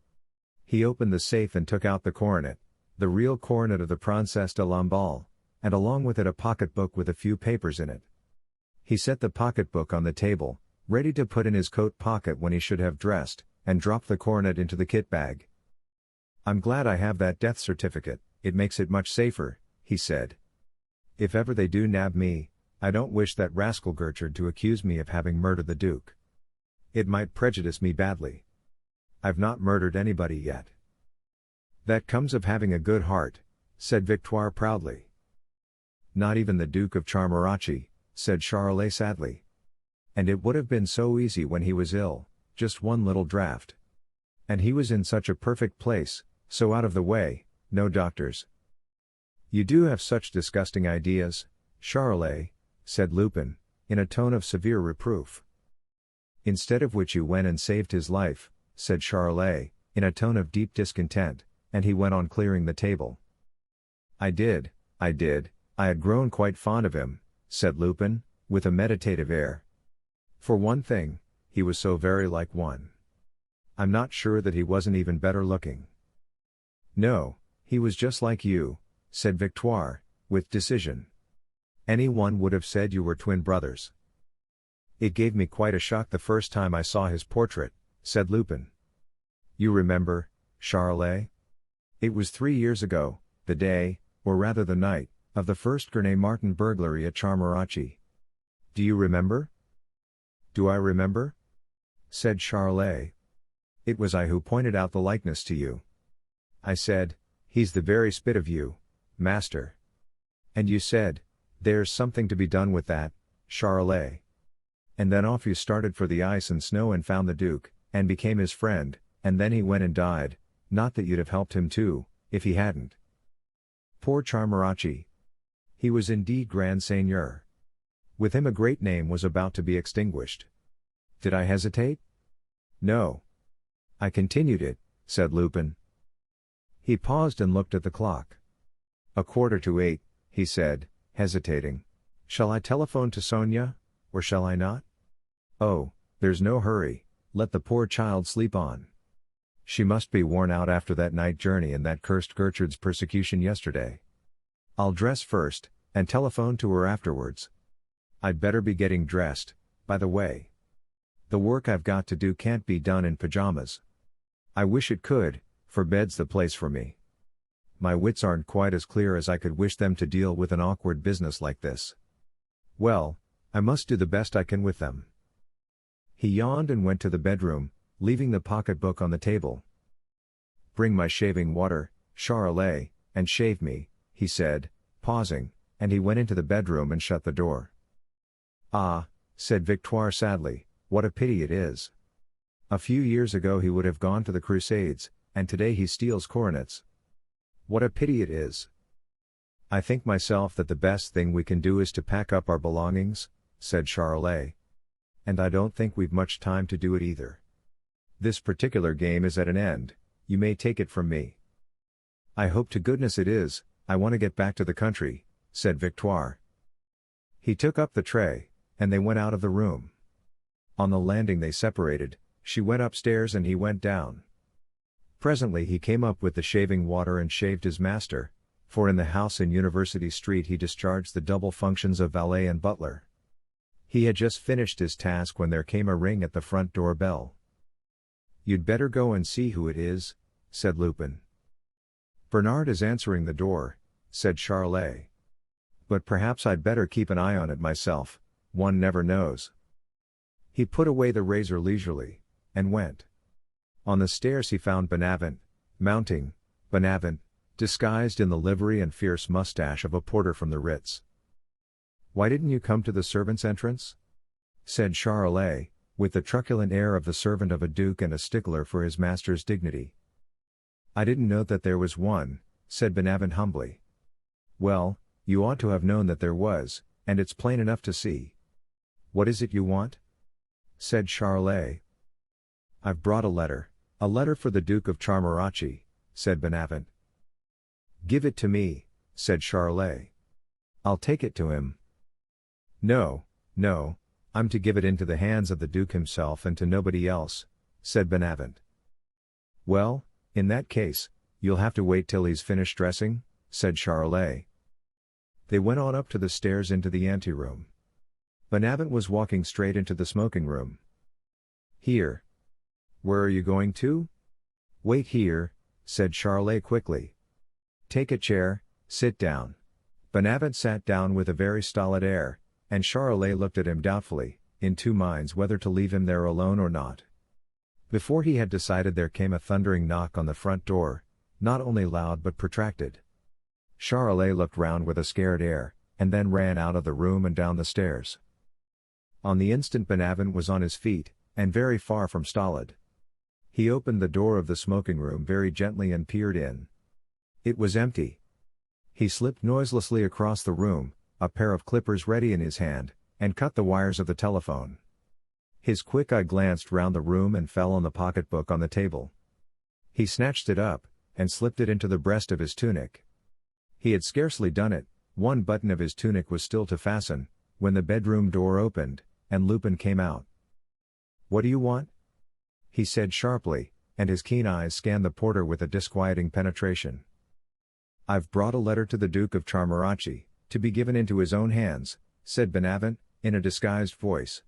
He opened the safe and took out the coronet, the real coronet of the Princesse de Lamballe, and along with it a pocketbook with a few papers in it. He set the pocketbook on the table, ready to put in his coat pocket when he should have dressed, and dropped the coronet into the kit bag. "I'm glad I have that death certificate, it makes it much safer," he said. "If ever they do nab me, I don't wish that rascal Gertrude to accuse me of having murdered the Duke. It might prejudice me badly. I've not murdered anybody yet." That comes of having a good heart, said Victoire proudly. Not even the Duke of Charmarachi, said Charolais sadly. And it would have been so easy when he was ill, just one little draught. And he was in such a perfect place, so out of the way, no doctors. You do have such disgusting ideas, Charolais, said Lupin, in a tone of severe reproof. Instead of which you went and saved his life, said Charolais, in a tone of deep discontent, and he went on clearing the table. I did. I had grown quite fond of him, said Lupin, with a meditative air. For one thing, he was so very like one. I'm not sure that he wasn't even better looking. No, he was just like you, said Victoire, with decision. Anyone would have said you were twin brothers. It gave me quite a shock the first time I saw his portrait, said Lupin. You remember, Charolais? It was 3 years ago, the day, or rather the night, of the first Grenay Martin burglary at Charmarachi. Do you remember? Do I remember? Said Charolais. It was I who pointed out the likeness to you. I said, he's the very spit of you, master. And you said, there's something to be done with that, Charolais. And then off you started for the ice and snow and found the Duke, and became his friend, and then he went and died, not that you'd have helped him too, if he hadn't. Poor Charmarachi. He was indeed Grand Seigneur. With him a great name was about to be extinguished. Did I hesitate? No. I continued it, said Lupin. He paused and looked at the clock. 7:15, he said, hesitating. Shall I telephone to Sonia, or shall I not? Oh, there's no hurry, let the poor child sleep on. She must be worn out after that night journey and that cursed Gertrude's persecution yesterday. I'll dress first, and telephone to her afterwards. I'd better be getting dressed, by the way. The work I've got to do can't be done in pajamas. I wish it could, for bed's the place for me. My wits aren't quite as clear as I could wish them to deal with an awkward business like this. Well, I must do the best I can with them. He yawned and went to the bedroom, leaving the pocketbook on the table. Bring my shaving water, Charolais, and shave me, he said, pausing, and he went into the bedroom and shut the door. Ah, said Victoire sadly, what a pity it is. A few years ago he would have gone to the Crusades, and today he steals coronets. What a pity it is. I think myself that the best thing we can do is to pack up our belongings, said Charolais. And I don't think we've much time to do it either. This particular game is at an end, you may take it from me. I hope to goodness it is, I want to get back to the country, said Victoire. He took up the tray, and they went out of the room. On the landing they separated, she went upstairs and he went down. Presently he came up with the shaving water and shaved his master, for in the house in University Street he discharged the double functions of valet and butler. He had just finished his task when there came a ring at the front door bell. You'd better go and see who it is, said Lupin. Bernard is answering the door, said Charolais. But perhaps I'd better keep an eye on it myself, one never knows. He put away the razor leisurely, and went. On the stairs he found Bonavent, mounting, Bonavent, disguised in the livery and fierce mustache of a porter from the Ritz. Why didn't you come to the servants' entrance? Said Charolais, with the truculent air of the servant of a duke and a stickler for his master's dignity. I didn't know that there was one, said Bonavent humbly. Well, you ought to have known that there was, and it's plain enough to see. What is it you want? Said Charolais. I've brought a letter for the Duke of Charmarachi, said Bonavent. Give it to me, said Charolais. I'll take it to him. No, I'm to give it into the hands of the Duke himself and to nobody else, said Bonavent. Well, in that case, you'll have to wait till he's finished dressing, said Charolais. They went on up to the stairs into the anteroom. Bonavent was walking straight into the smoking room. Here. Where are you going to? Wait here, said Charolais quickly. Take a chair, sit down. Bonavent sat down with a very stolid air, and Charolais looked at him doubtfully, in two minds whether to leave him there alone or not. Before he had decided there came a thundering knock on the front door, not only loud but protracted. Charolais looked round with a scared air, and then ran out of the room and down the stairs. On the instant Benavent was on his feet, and very far from stolid. He opened the door of the smoking room very gently and peered in. It was empty. He slipped noiselessly across the room, a pair of clippers ready in his hand, and cut the wires of the telephone. His quick eye glanced round the room and fell on the pocketbook on the table. He snatched it up, and slipped it into the breast of his tunic. He had scarcely done it, one button of his tunic was still to fasten, when the bedroom door opened, and Lupin came out. "What do you want?" he said sharply, and his keen eyes scanned the porter with a disquieting penetration. "I've brought a letter to the Duke of Charmarachi, to be given into his own hands," said Benavent, in a disguised voice.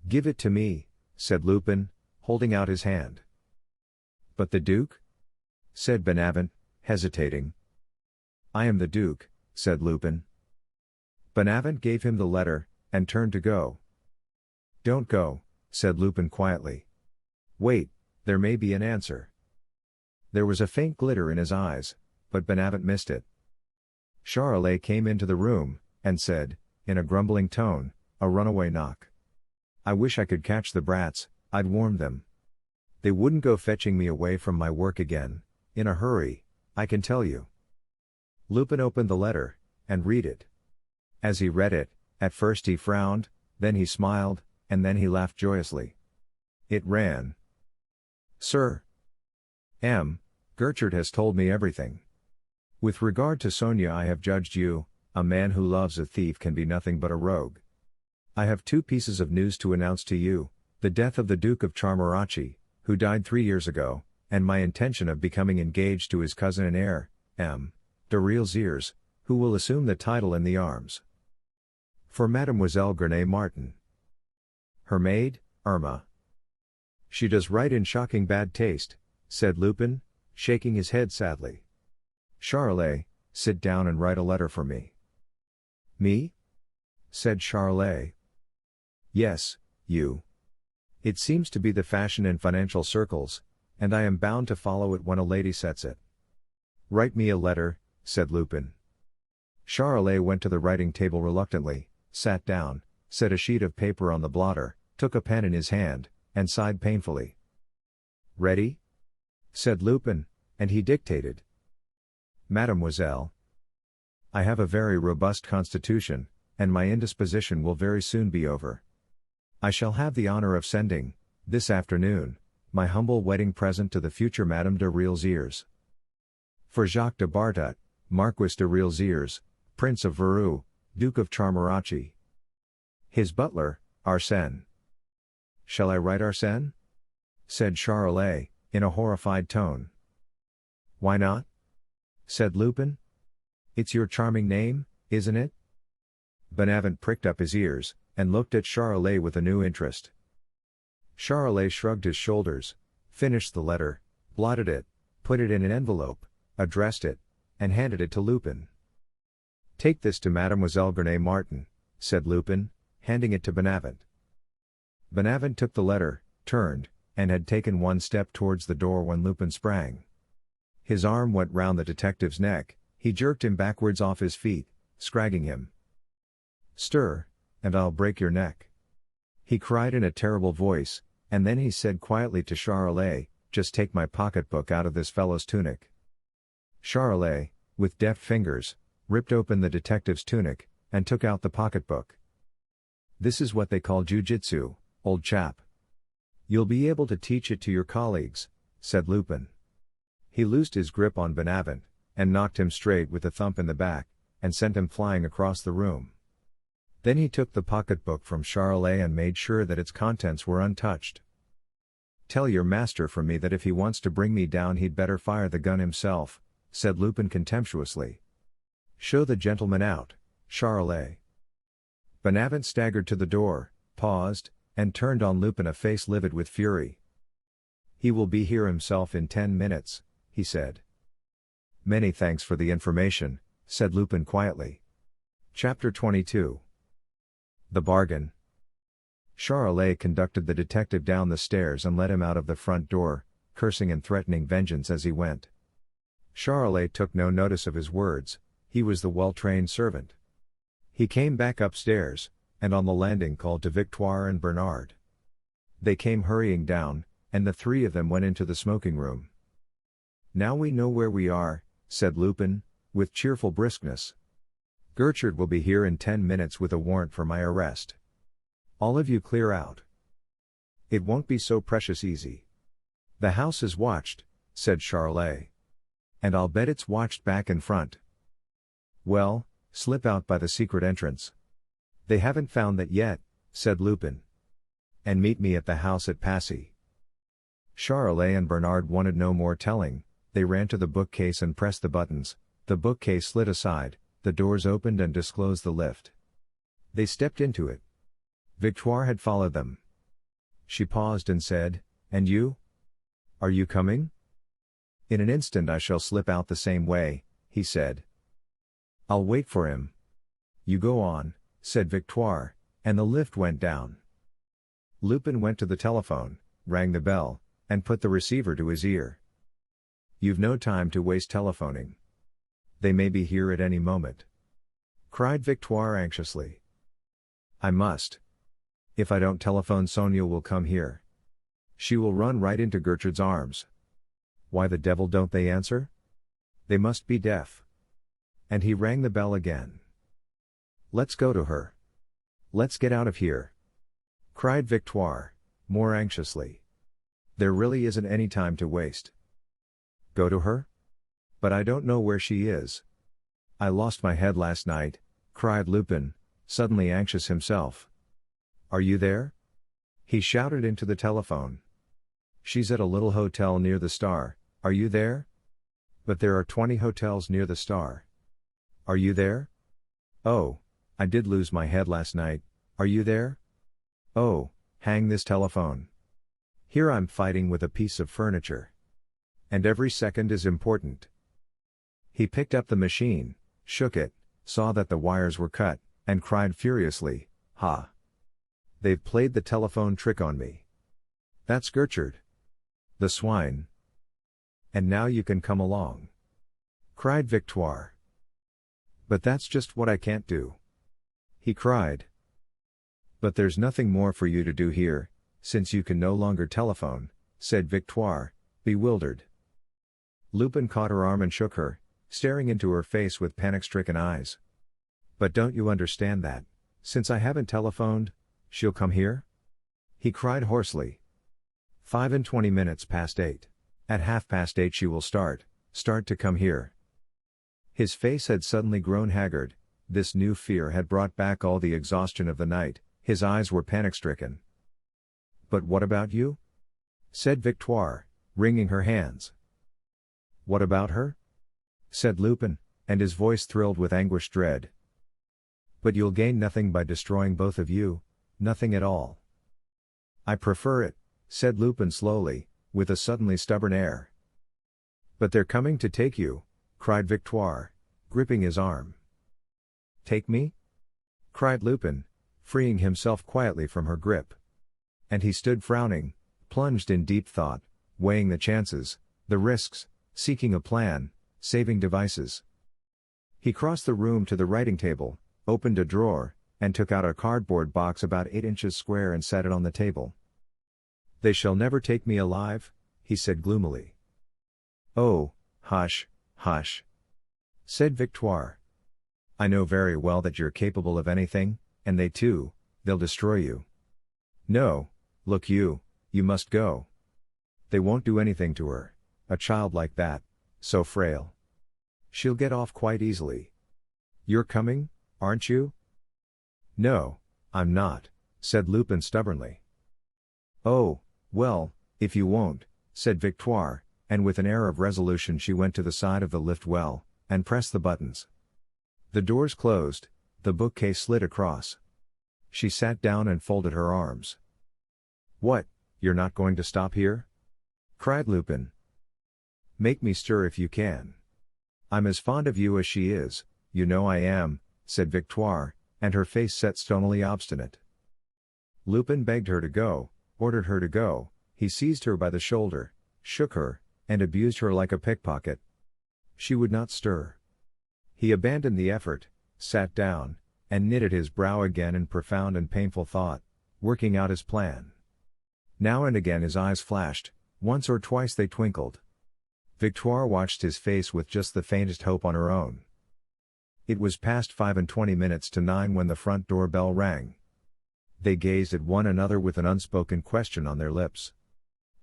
"Give it to me," said Lupin, holding out his hand. "But the Duke?" said Benavent, hesitating. "I am the Duke," said Lupin. Benavent gave him the letter, and turned to go. "Don't go," said Lupin quietly. "Wait, there may be an answer." There was a faint glitter in his eyes, but Benavent missed it. Charolais came into the room, and said, in a grumbling tone, "A runaway knock. I wish I could catch the brats, I'd warm them. They wouldn't go fetching me away from my work again, in a hurry, I can tell you." Lupin opened the letter, and read it. As he read it, at first he frowned, then he smiled, and then he laughed joyously. It ran: "Sir M. Gertrude has told me everything. With regard to Sonia, I have judged you, a man who loves a thief can be nothing but a rogue. I have 2 pieces of news to announce to you, the death of the Duke of Charmarachi, who died 3 years ago, and my intention of becoming engaged to his cousin and heir, M. de Realziers, who will assume the title and the arms. For Mademoiselle Grenay-Martin. Her maid, Irma. She does write in shocking bad taste," said Lupin, shaking his head sadly. "Charolais, sit down and write a letter for me." "Me?" said Charolais. "Yes, you. It seems to be the fashion in financial circles, and I am bound to follow it when a lady sets it." "Write me a letter," said Lupin. Charolais went to the writing table reluctantly, sat down, set a sheet of paper on the blotter, took a pen in his hand, and sighed painfully. "Ready?" said Lupin, and he dictated. "Mademoiselle, I have a very robust constitution, and my indisposition will very soon be over. I shall have the honor of sending, this afternoon, my humble wedding present to the future Madame de Realziers. For Jacques de Bartot, Marquis de Realziers, Prince of Verrou, Duke of Charmarachi. His butler, Arsène." "Shall I write Arsène?" said Charolais, in a horrified tone. "Why not?" said Lupin. "It's your charming name, isn't it?" Benavent pricked up his ears, and looked at Charolais with a new interest. Charolais shrugged his shoulders, finished the letter, blotted it, put it in an envelope, addressed it, and handed it to Lupin. "Take this to Mademoiselle Grenay-Martin," said Lupin, handing it to Benavent. Benavent took the letter, turned, and had taken one step towards the door when Lupin sprang. His arm went round the detective's neck, he jerked him backwards off his feet, scragging him. "Stir, and I'll break your neck," he cried in a terrible voice, and then he said quietly to Charolais, "Just take my pocketbook out of this fellow's tunic." Charolais, with deft fingers, ripped open the detective's tunic, and took out the pocketbook. "This is what they call jiu-jitsu, old chap. You'll be able to teach it to your colleagues," said Lupin. He loosed his grip on Benavent, and knocked him straight with a thump in the back, and sent him flying across the room. Then he took the pocketbook from Charolais and made sure that its contents were untouched. "Tell your master from me that if he wants to bring me down he'd better fire the gun himself," said Lupin contemptuously. "Show the gentleman out, Charolais." Benavent staggered to the door, paused, and turned on Lupin a face livid with fury. "He will be here himself in 10 minutes, he said. "Many thanks for the information," said Lupin quietly. Chapter 22. The Bargain. Charolais conducted the detective down the stairs and let him out of the front door, cursing and threatening vengeance as he went. Charolais took no notice of his words, he was the well-trained servant. He came back upstairs, and on the landing called to Victoire and Bernard. They came hurrying down, and the three of them went into the smoking room. "Now we know where we are," said Lupin, with cheerful briskness. "Gertrude will be here in 10 minutes with a warrant for my arrest. All of you clear out. It won't be so precious easy." "The house is watched," said Charolais. "And I'll bet it's watched back and front." "Well, slip out by the secret entrance." "They haven't found that yet," said Lupin. "And meet me at the house at Passy." Charolais and Bernard wanted no more telling. They ran to the bookcase and pressed the buttons. The bookcase slid aside, the doors opened and disclosed the lift. They stepped into it. Victoire had followed them. She paused and said, "And you? Are you coming?" "In an instant I shall slip out the same way," he said. "I'll wait for him." "You go on," said Victoire, and the lift went down. Lupin went to the telephone, rang the bell, and put the receiver to his ear. "You've no time to waste telephoning. They may be here at any moment," cried Victoire anxiously. "I must. If I don't telephone, Sonia will come here. She will run right into Gertrude's arms. Why the devil don't they answer? They must be deaf." And he rang the bell again. "Let's go to her. Let's get out of here," cried Victoire, more anxiously. "There really isn't any time to waste." "Go to her? But I don't know where she is. I lost my head last night," cried Lupin, suddenly anxious himself. "Are you there?" he shouted into the telephone. "She's at a little hotel near the Star. Are you there?" "But there are 20 hotels near the Star." "Are you there?" "Oh, I did lose my head last night. Are you there?" "Oh, hang this telephone. Here I'm fighting with a piece of furniture. And every second is important." He picked up the machine, shook it, saw that the wires were cut, and cried furiously, "Ha! They've played the telephone trick on me. That's Gertrude. The swine. And now you can come along," cried Victoire. "But that's just what I can't do," he cried. "But there's nothing more for you to do here, since you can no longer telephone," said Victoire, bewildered. Lupin caught her arm and shook her, staring into her face with panic-stricken eyes. "But don't you understand that, since I haven't telephoned, she'll come here?" he cried hoarsely. 25 minutes past 8. At 8:30 she will start to come here." His face had suddenly grown haggard. This new fear had brought back all the exhaustion of the night. His eyes were panic-stricken. "But what about you?" said Victoire, wringing her hands. "What about her?" said Lupin, and his voice thrilled with anguished dread. "But you'll gain nothing by destroying both of you, nothing at all." "I prefer it," said Lupin slowly, with a suddenly stubborn air. "But they're coming to take you," cried Victoire, gripping his arm. "Take me?" cried Lupin, freeing himself quietly from her grip. And he stood frowning, plunged in deep thought, weighing the chances, the risks, seeking a plan, saving devices. He crossed the room to the writing table, opened a drawer, and took out a cardboard box about 8 inches square and set it on the table. "They shall never take me alive," he said gloomily. "Oh, hush, hush," said Victoire. "I know very well that you're capable of anything, and they too, they'll destroy you. No, look you must go. They won't do anything to her, a child like that, so frail. She'll get off quite easily. You're coming, aren't you?" "No, I'm not," said Lupin stubbornly. "Oh, well, if you won't," said Victoire, and with an air of resolution she went to the side of the lift well, and pressed the buttons. The doors closed, the bookcase slid across. She sat down and folded her arms. "What, you're not going to stop here?" cried Lupin. "Make me stir if you can. I'm as fond of you as she is, you know I am," said Victoire, and her face set stonily obstinate. Lupin begged her to go, ordered her to go. He seized her by the shoulder, shook her, and abused her like a pickpocket. She would not stir. He abandoned the effort, sat down, and knitted his brow again in profound and painful thought, working out his plan. Now and again his eyes flashed, once or twice they twinkled. Victoire watched his face with just the faintest hope on her own. It was past 25 to 9 when the front door bell rang. They gazed at one another with an unspoken question on their lips.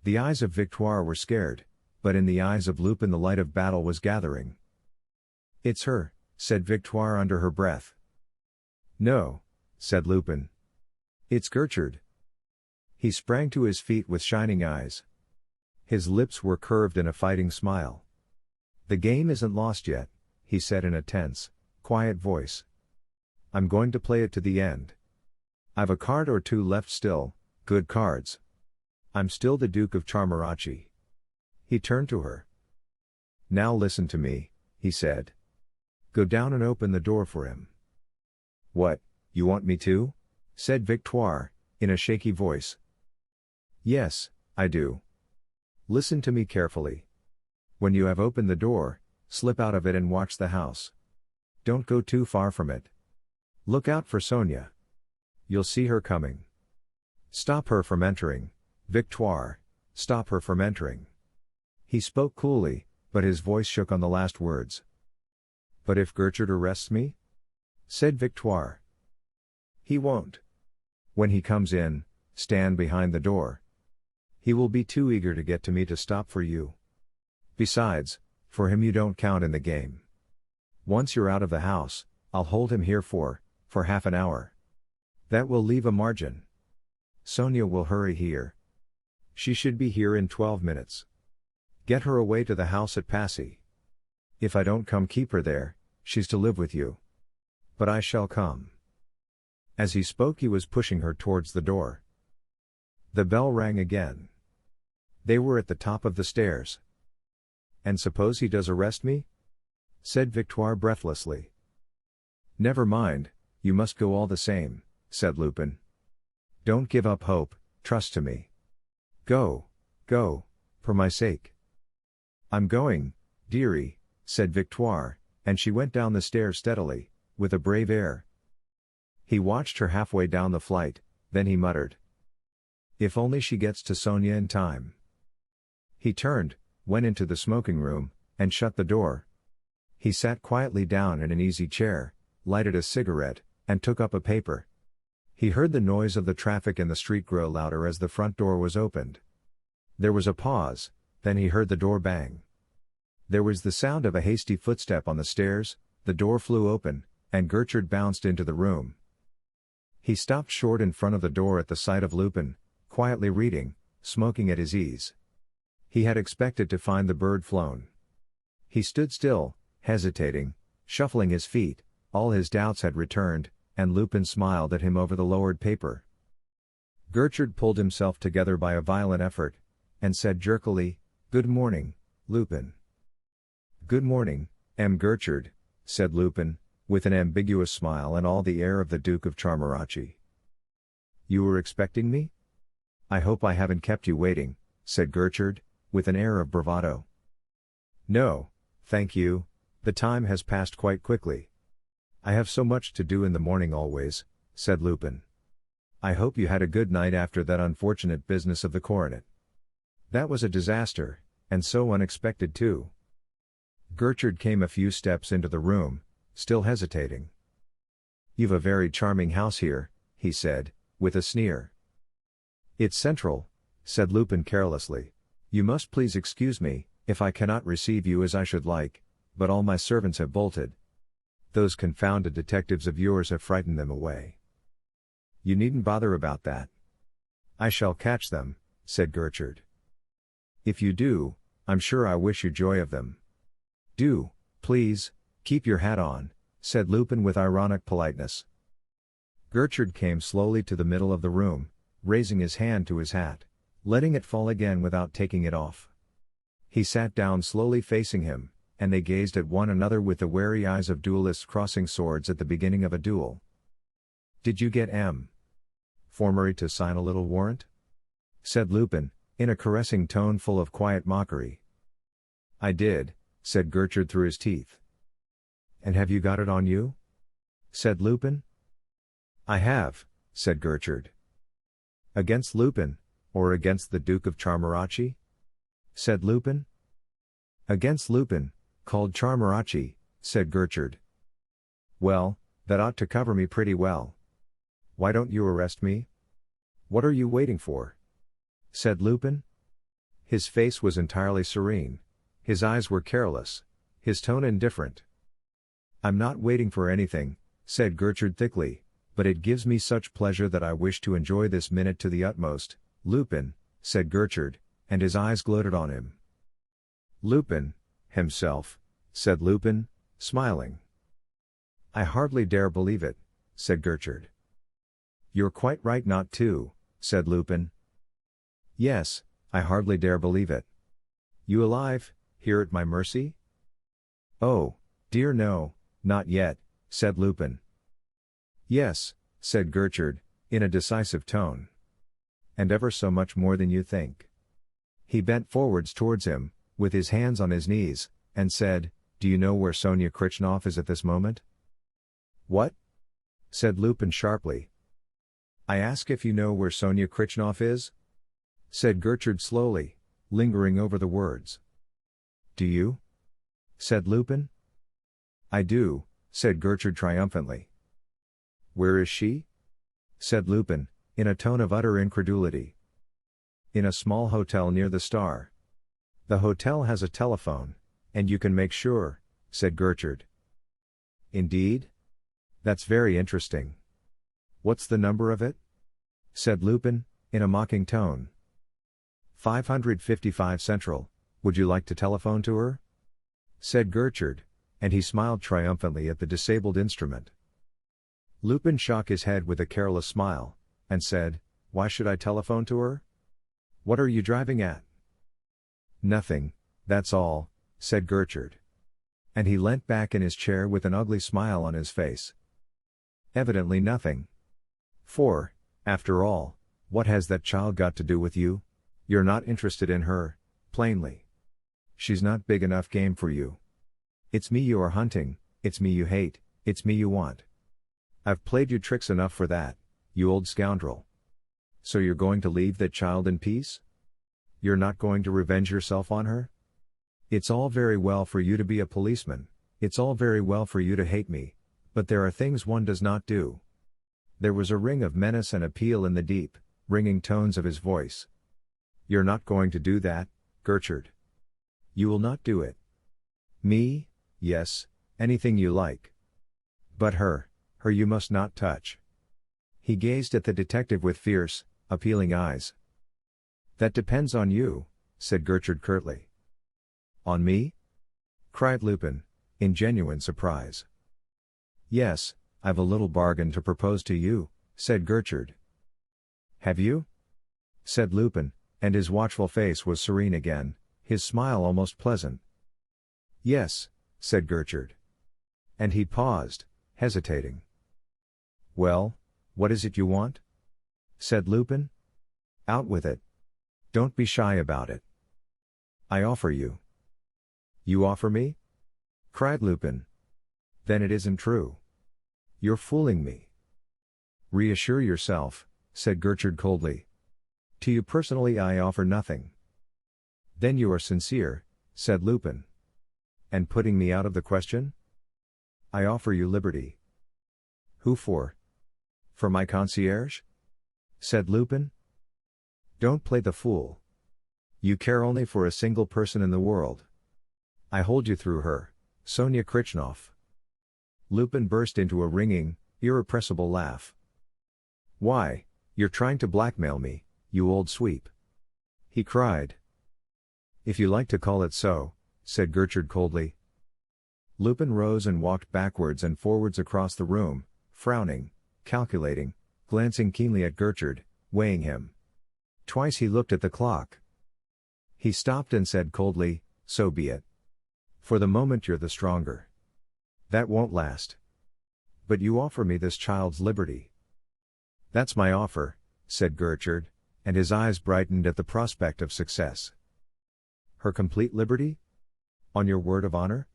The eyes of Victoire were scared, but in the eyes of Lupin the light of battle was gathering. "It's her," said Victoire under her breath. "No," said Lupin. "It's Gertrude." He sprang to his feet with shining eyes. His lips were curved in a fighting smile. "The game isn't lost yet," he said in a tense, quiet voice. "I'm going to play it to the end. I've a card or two left still, good cards. I'm still the Duke of Charmarachi." He turned to her. "Now listen to me," he said. "Go down and open the door for him." "What, you want me to?" said Victoire, in a shaky voice. "Yes, I do. Listen to me carefully. When you have opened the door, slip out of it and watch the house. Don't go too far from it. Look out for Sonia. You'll see her coming. Stop her from entering, Victoire, stop her from entering." He spoke coolly, but his voice shook on the last words. "But if Gertrude arrests me?" said Victoire. "He won't. When he comes in, stand behind the door. He will be too eager to get to me to stop for you. Besides, for him you don't count in the game. Once you're out of the house, I'll hold him here for half an hour. That will leave a margin. Sonia will hurry here. She should be here in 12 minutes. Get her away to the house at Passy. If I don't come, keep her there, she's to live with you. But I shall come." As he spoke he was pushing her towards the door. The bell rang again. They were at the top of the stairs. "And suppose he does arrest me?" said Victoire breathlessly. "Never mind, you must go all the same," said Lupin. "Don't give up hope, trust to me. Go, for my sake." "I'm going, dearie," said Victoire, and she went down the stairs steadily, with a brave air. He watched her halfway down the flight, then he muttered, "If only she gets to Sonia in time." He turned, went into the smoking room, and shut the door. He sat quietly down in an easy chair, lighted a cigarette, and took up a paper. He heard the noise of the traffic in the street grow louder as the front door was opened. There was a pause, then he heard the door bang. There was the sound of a hasty footstep on the stairs, the door flew open, and Gertrude bounced into the room. He stopped short in front of the door at the sight of Lupin, quietly reading, smoking at his ease. He had expected to find the bird flown. He stood still, hesitating, shuffling his feet, all his doubts had returned, and Lupin smiled at him over the lowered paper. Gertrude pulled himself together by a violent effort, and said jerkily, "Good morning, Lupin." "Good morning, Gertrude," said Lupin, with an ambiguous smile and all the air of the Duke of Charmarachi. "You were expecting me? I hope I haven't kept you waiting," said Gertrude, with an air of bravado. "No, thank you, the time has passed quite quickly. I have so much to do in the morning always," said Lupin. "I hope you had a good night after that unfortunate business of the coronet. That was a disaster, and so unexpected too." Gertrude came a few steps into the room, still hesitating. "You've a very charming house here," he said, with a sneer. "It's central," said Lupin carelessly. "You must please excuse me, if I cannot receive you as I should like, but all my servants have bolted. Those confounded detectives of yours have frightened them away." "You needn't bother about that. I shall catch them," said Gertrude. "If you do, I'm sure I wish you joy of them." "Do, please, keep your hat on," said Lupin with ironic politeness. Gertrude came slowly to the middle of the room, raising his hand to his hat, letting it fall again without taking it off. He sat down slowly facing him, and they gazed at one another with the wary eyes of duelists crossing swords at the beginning of a duel. "Did you get Formery to sign a little warrant?" said Lupin, in a caressing tone full of quiet mockery. "I did," said Gertrude through his teeth. And have you got it on you? Said Lupin. I have, said Gertrude. Against Lupin, or against the Duke of Charmarachi? Said Lupin. Against Lupin, called Charmarachi, said Gertrude. Well, that ought to cover me pretty well. Why don't you arrest me? What are you waiting for? Said Lupin. His face was entirely serene. His eyes were careless, his tone indifferent. I'm not waiting for anything, said Gertrude thickly, but it gives me such pleasure that I wish to enjoy this minute to the utmost. Lupin, said Gertrude, and his eyes gloated on him. Lupin, himself, said Lupin, smiling. I hardly dare believe it, said Gertrude. You're quite right not to, said Lupin. Yes, I hardly dare believe it. You alive, here at my mercy? Oh, dear no, not yet, said Lupin. Yes, said Gertrude, in a decisive tone. And ever so much more than you think. He bent forwards towards him, with his hands on his knees, and said, Do you know where Sonia Kritchnoff is at this moment? What? Said Lupin sharply. I ask if you know where Sonia Kritchnoff is? Said Gertrude slowly, lingering over the words. Do you? Said Lupin. I do, said Gertrude triumphantly. Where is she? Said Lupin, in a tone of utter incredulity. In a small hotel near the Star. The hotel has a telephone, and you can make sure, said Gertrude. Indeed? That's very interesting. What's the number of it? Said Lupin, in a mocking tone. 555 Central, would you like to telephone to her? Said Gertrude, and he smiled triumphantly at the disabled instrument. Lupin shook his head with a careless smile, and said, Why should I telephone to her? What are you driving at? Nothing, that's all, said Gertrude. And he leant back in his chair with an ugly smile on his face. Evidently nothing. For, after all, what has that child got to do with you? You're not interested in her, plainly. She's not big enough game for you. It's me you are hunting, it's me you hate, it's me you want. I've played you tricks enough for that, you old scoundrel. So you're going to leave that child in peace? You're not going to revenge yourself on her? It's all very well for you to be a policeman, it's all very well for you to hate me, but there are things one does not do. There was a ring of menace and appeal in the deep, ringing tones of his voice. You're not going to do that, Gertrude. You will not do it. Me? Yes, anything you like. But her you must not touch. He gazed at the detective with fierce, appealing eyes. That depends on you, said Gertrude curtly. On me? Cried Lupin, in genuine surprise. Yes, I've a little bargain to propose to you, said Gertrude. Have you? Said Lupin, and his watchful face was serene again, his smile almost pleasant. Yes, said Gertrude. And he paused, hesitating. Well, what is it you want? Said Lupin. Out with it. Don't be shy about it. I offer you. You offer me? Cried Lupin. Then it isn't true. You're fooling me. Reassure yourself, said Gertrude coldly. To you personally I offer nothing. Then you are sincere, said Lupin. And putting me out of the question? I offer you liberty. Who for? For my concierge? Said Lupin. Don't play the fool. You care only for a single person in the world. I hold you through her, Sonia Kritchnoff. Lupin burst into a ringing, irrepressible laugh. Why, you're trying to blackmail me, you old sweep. He cried. If you like to call it so, said Gertrude coldly. Lupin rose and walked backwards and forwards across the room, frowning, calculating, glancing keenly at Gertrude, weighing him. Twice he looked at the clock. He stopped and said coldly, So be it. For the moment you're the stronger. That won't last. But you offer me this child's liberty. That's my offer, said Gertrude, and his eyes brightened at the prospect of success. Her complete liberty? On your word of honor?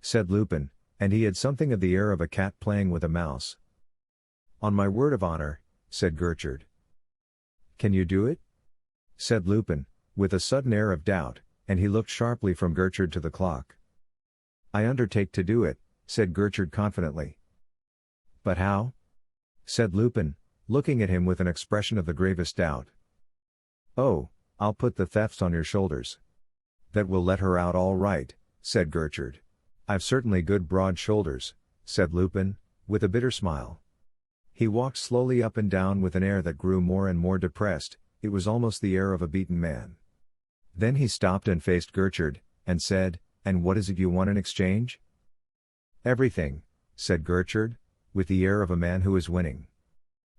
Said Lupin, and he had something of the air of a cat playing with a mouse. On my word of honor, said Gertrude. Can you do it? Said Lupin, with a sudden air of doubt, and he looked sharply from Gertrude to the clock. I undertake to do it, said Gertrude confidently. But how? Said Lupin, looking at him with an expression of the gravest doubt. Oh, I'll put the thefts on your shoulders. That will let her out all right, said Gertrude. I've certainly good broad shoulders, said Lupin, with a bitter smile. He walked slowly up and down with an air that grew more and more depressed. It was almost the air of a beaten man. Then he stopped and faced Gertrude, and said, And what is it you want in exchange? Everything, said Gertrude, with the air of a man who is winning.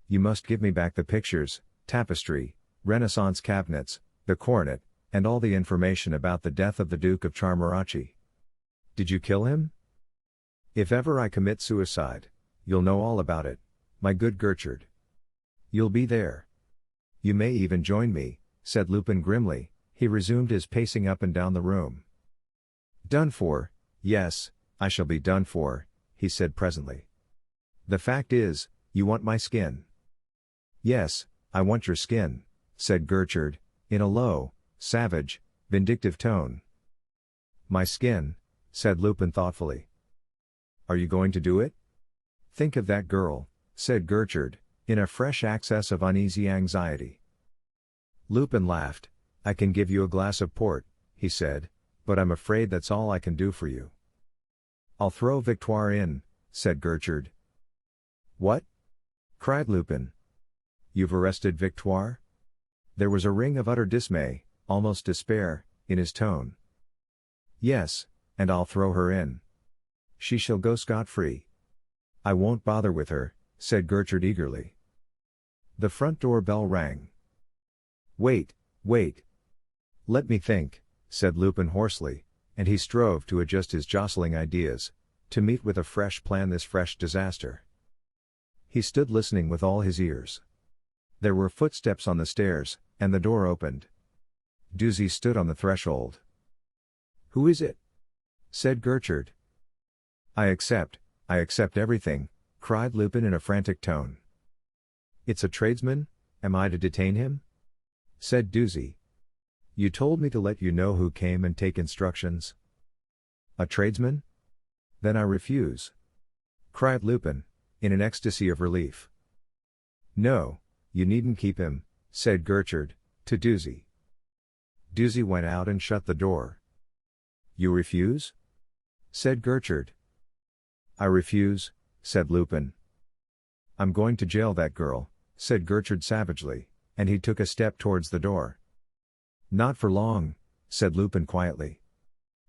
You must give me back the pictures, tapestry, Renaissance cabinets, the coronet, and all the information about the death of the Duke of Charmarachi. Did you kill him? If ever I commit suicide, you'll know all about it, my good Gertrude. You'll be there. You may even join me, said Lupin grimly. He resumed his pacing up and down the room. Done for, yes, I shall be done for, he said presently. The fact is, you want my skin. Yes, I want your skin, said Gertrude, in a low, savage, vindictive tone. My skin, said Lupin thoughtfully. Are you going to do it? Think of that girl, said Gertrude, in a fresh access of uneasy anxiety. Lupin laughed. I can give you a glass of port, he said, but I'm afraid that's all I can do for you. I'll throw Victoire in, said Gertrude. What? Cried Lupin. You've arrested Victoire? There was a ring of utter dismay, almost despair, in his tone. Yes, and I'll throw her in. She shall go scot-free. I won't bother with her, said Gertrude eagerly. The front door bell rang. Wait. Let me think, said Lupin hoarsely, and he strove to adjust his jostling ideas, to meet with a fresh plan this fresh disaster. He stood listening with all his ears. There were footsteps on the stairs, and the door opened. Duzy stood on the threshold. Who is it? Said Gertrude. I accept everything, cried Lupin in a frantic tone. It's a tradesman, am I to detain him? Said Duzy. You told me to let you know who came and take instructions. A tradesman? Then I refuse, cried Lupin, in an ecstasy of relief. No, you needn't keep him, said Gertrude, to Duzy. Duzy went out and shut the door. You refuse? Said Gertrude. I refuse, said Lupin. I'm going to jail that girl, said Gertrude savagely, and he took a step towards the door. Not for long, said Lupin quietly.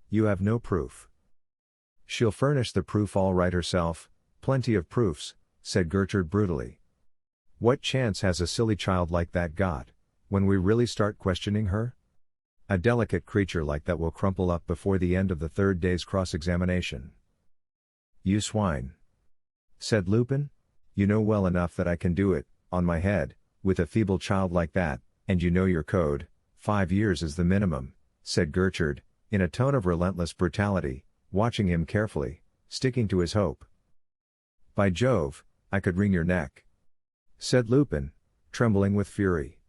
You have no proof. She'll furnish the proof all right herself, plenty of proofs, said Gertrude brutally. What chance has a silly child like that got, when we really start questioning her? A delicate creature like that will crumple up before the end of the third day's cross-examination. You swine, said Lupin. You know well enough that I can do it, on my head, with a feeble child like that, and you know your code. 5 years is the minimum, said Gertrude, in a tone of relentless brutality, watching him carefully, sticking to his hope. By Jove, I could wring your neck, said Lupin, trembling with fury.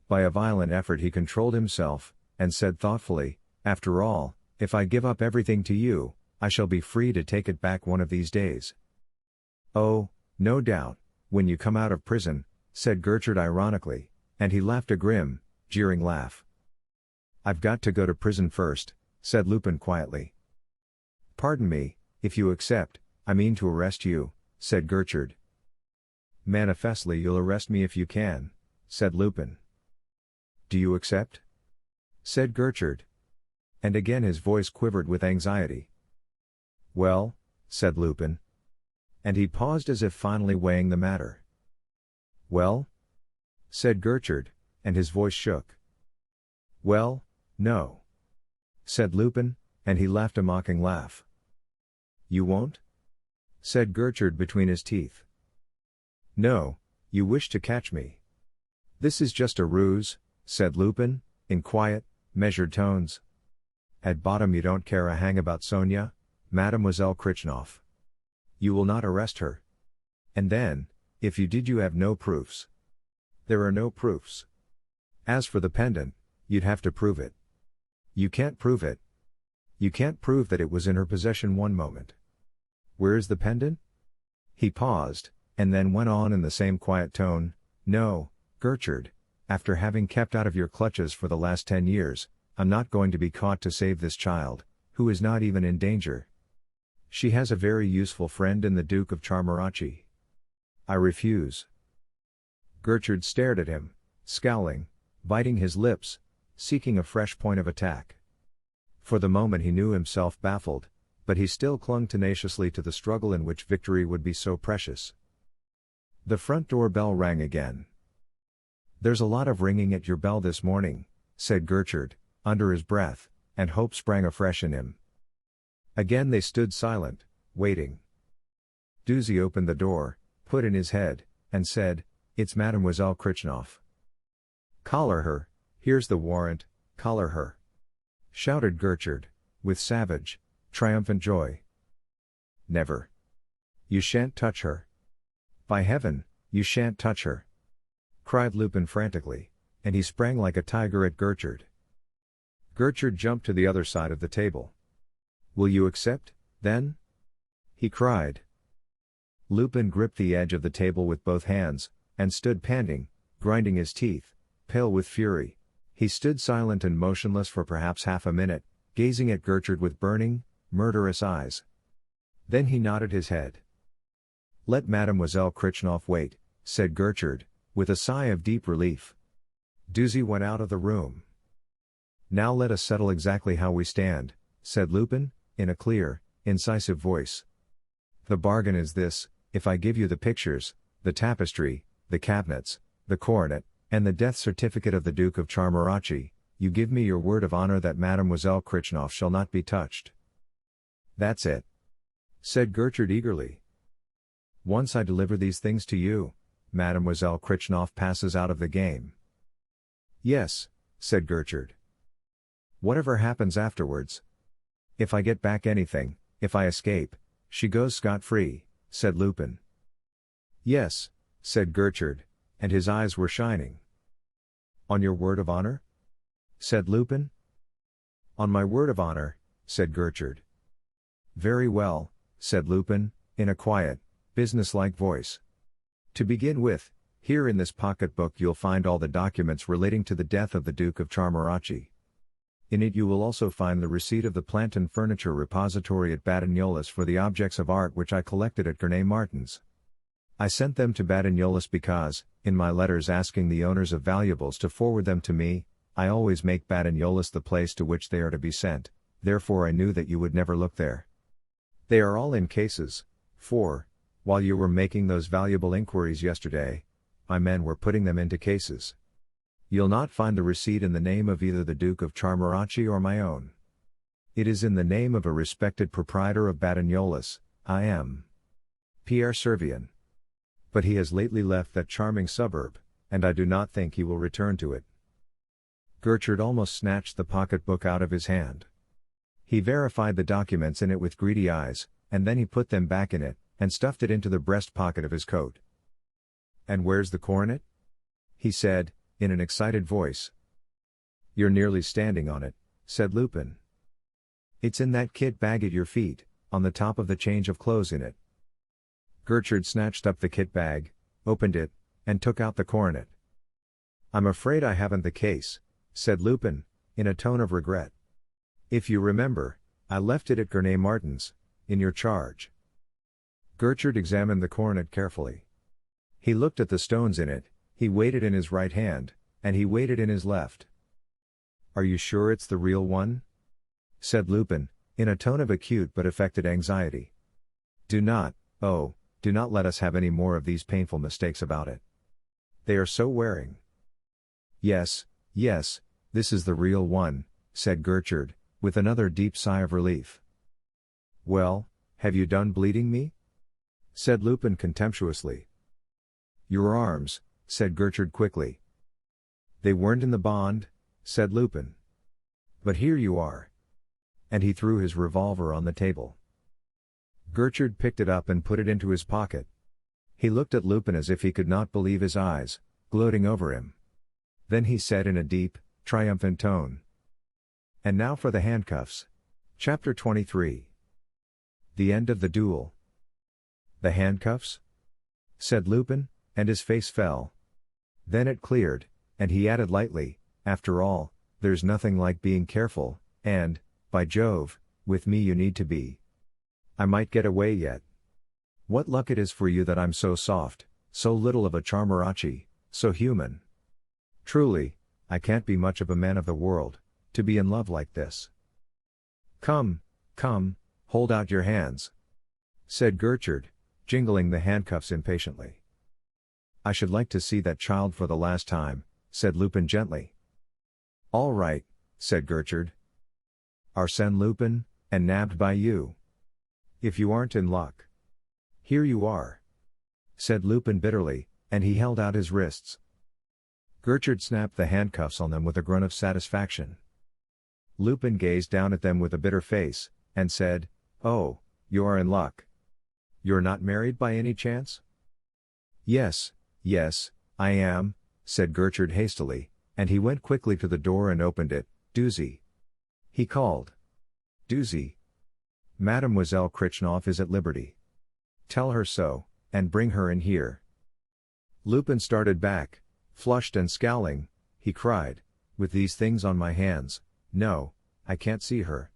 By a violent effort he controlled himself, and said thoughtfully, After all, if I give up everything to you, I shall be free to take it back one of these days. Oh, no doubt, when you come out of prison, said Gertrude ironically, and he laughed a grim, jeering laugh. I've got to go to prison first, said Lupin quietly. Pardon me, if you accept, I mean to arrest you, said Gertrude. Manifestly you'll arrest me if you can, said Lupin. Do you accept? Said Gertrude. And again his voice quivered with anxiety. Well, said Lupin. And he paused as if finally weighing the matter. Well? Said Gertrude, and his voice shook. Well, no, said Lupin, and he laughed a mocking laugh. You won't? Said Gertrude between his teeth. No, you wish to catch me. This is just a ruse, said Lupin, in quiet, measured tones. At bottom you don't care a hang about Sonia, Mademoiselle Krichnoff. You will not arrest her. And then, if you did, you have no proofs. There are no proofs. As for the pendant, you'd have to prove it. You can't prove it. You can't prove that it was in her possession one moment. Where is the pendant? He paused, and then went on in the same quiet tone, No, Gertrude, after having kept out of your clutches for the last 10 years, I'm not going to be caught to save this child, who is not even in danger. She has a very useful friend in the Duke of Charmarachi. I refuse. Gertrude stared at him, scowling, biting his lips, seeking a fresh point of attack. For the moment he knew himself baffled, but he still clung tenaciously to the struggle in which victory would be so precious. The front door bell rang again. There's a lot of ringing at your bell this morning, said Gertrude, under his breath, and hope sprang afresh in him. Again they stood silent, waiting. Duzy opened the door, put in his head, and said, It's Mademoiselle Krichnoff. Collar her, here's the warrant, collar her, shouted Gertrude, with savage, triumphant joy. Never. You shan't touch her. By heaven, you shan't touch her, cried Lupin frantically, and he sprang like a tiger at Gertrude. Gertrude jumped to the other side of the table. Will you accept, then? He cried. Lupin gripped the edge of the table with both hands, and stood panting, grinding his teeth, pale with fury. He stood silent and motionless for perhaps half a minute, gazing at Gertrude with burning, murderous eyes. Then he nodded his head. Let Mademoiselle Krichnoff wait, said Gertrude, with a sigh of deep relief. Duzy went out of the room. Now let us settle exactly how we stand, said Lupin, in a clear, incisive voice. The bargain is this: if I give you the pictures, the tapestry, the cabinets, the coronet, and the death certificate of the Duke of Charmarachi, you give me your word of honor that Mademoiselle Krichnoff shall not be touched. That's it, said Gertrude eagerly. Once I deliver these things to you, Mademoiselle Krichnoff passes out of the game. Yes, said Gertrude. Whatever happens afterwards. If I get back anything, if I escape, she goes scot-free, said Lupin. Yes, said Gertrude, and his eyes were shining. On your word of honor? Said Lupin. On my word of honor, said Gertrude. Very well, said Lupin, in a quiet, businesslike voice. To begin with, here in this pocketbook you'll find all the documents relating to the death of the Duke of Charmarachi. In it you will also find the receipt of the plant and furniture repository at Batignolles for the objects of art which I collected at Gurney Martin's. I sent them to Batignolles because, in my letters asking the owners of valuables to forward them to me, I always make Batignolles the place to which they are to be sent, therefore I knew that you would never look there. They are all in cases, for, while you were making those valuable inquiries yesterday, my men were putting them into cases. You'll not find the receipt in the name of either the Duke of Charmarachi or my own. It is in the name of a respected proprietor of Batignolles, I.M. Pierre Servian. But he has lately left that charming suburb, and I do not think he will return to it. Gertrude almost snatched the pocketbook out of his hand. He verified the documents in it with greedy eyes, and then he put them back in it, and stuffed it into the breast pocket of his coat. And where's the coronet? He said, in an excited voice. You're nearly standing on it, said Lupin. It's in that kit bag at your feet, on the top of the change of clothes in it. Gertrude snatched up the kit bag, opened it, and took out the coronet. I'm afraid I haven't the case, said Lupin, in a tone of regret. If you remember, I left it at Gurney Martin's, in your charge. Gertrude examined the coronet carefully. He looked at the stones in it, he weighed it in his right hand, and he weighed it in his left. Are you sure it's the real one? Said Lupin, in a tone of acute but affected anxiety. Do not let us have any more of these painful mistakes about it. They are so wearing. Yes, this is the real one, said Gertrude, with another deep sigh of relief. Well, have you done bleeding me? Said Lupin contemptuously. Your arms, said Gertrude quickly. They weren't in the bond, said Lupin. But here you are. and he threw his revolver on the table. Gertrude picked it up and put it into his pocket. He looked at Lupin as if he could not believe his eyes, gloating over him. Then he said in a deep, triumphant tone, "And now for the handcuffs." Chapter 23. The end of the duel. "The handcuffs?" said Lupin, and his face fell. Then it cleared, and he added lightly, "After all, there's nothing like being careful, and, by Jove, with me you need to be. I might get away yet. What luck it is for you that I'm so soft, so little of a Charmarachi, so human. Truly, I can't be much of a man of the world, to be in love like this." "Come, come, hold out your hands," said Gertrude, jingling the handcuffs impatiently. "I should like to see that child for the last time," said Lupin gently. "All right," said Gertrude. "Arsène Lupin, and nabbed by you. If you aren't in luck. Here you are," said Lupin bitterly, and he held out his wrists. Gertrude snapped the handcuffs on them with a grunt of satisfaction. Lupin gazed down at them with a bitter face, and said, "Oh, you are in luck. You're not married by any chance?" Yes, I am," said Gertrude hastily, and he went quickly to the door and opened it. "Doozy," he called. "Doozy. Mademoiselle Krichnoff is at liberty. Tell her so, and bring her in here." Lupin started back, flushed and scowling. He cried, "With these things on my hands, no, I can't see her."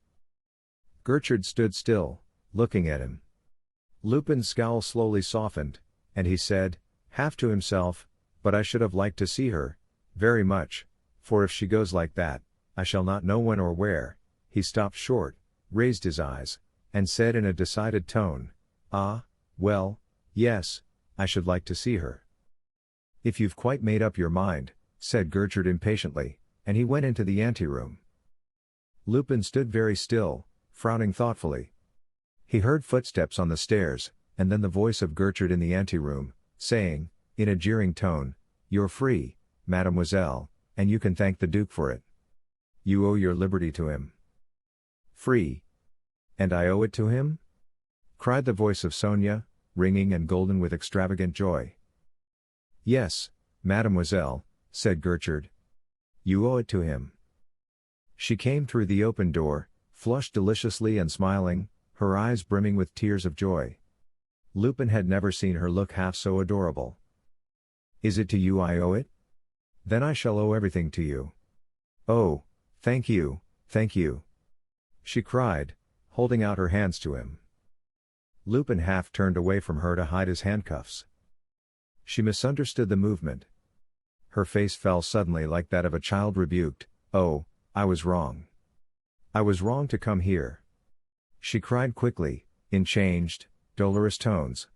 Gertrude stood still, looking at him. Lupin's scowl slowly softened, and he said, half to himself, "But I should have liked to see her, very much, for if she goes like that, I shall not know when or where." He stopped short, raised his eyes, and said in a decided tone, "Ah, well, yes, I should like to see her." "If you've quite made up your mind," said Gertrude impatiently, and he went into the anteroom. Lupin stood very still, frowning thoughtfully. He heard footsteps on the stairs, and then the voice of Gertrude in the anteroom, saying, in a jeering tone, "You're free, mademoiselle, and you can thank the Duke for it. You owe your liberty to him." "Free? And I owe it to him?" cried the voice of Sonia, ringing and golden with extravagant joy. "Yes, mademoiselle," said Gertrude. "You owe it to him." She came through the open door, flushed deliciously and smiling, her eyes brimming with tears of joy. Lupin had never seen her look half so adorable. "Is it to you I owe it? Then I shall owe everything to you." "Oh, thank you, she cried, holding out her hands to him. Lupin half turned away from her to hide his handcuffs. She misunderstood the movement. Her face fell suddenly like that of a child rebuked. "Oh, I was wrong. I was wrong to come here," she cried quickly, in changed, dolorous tones.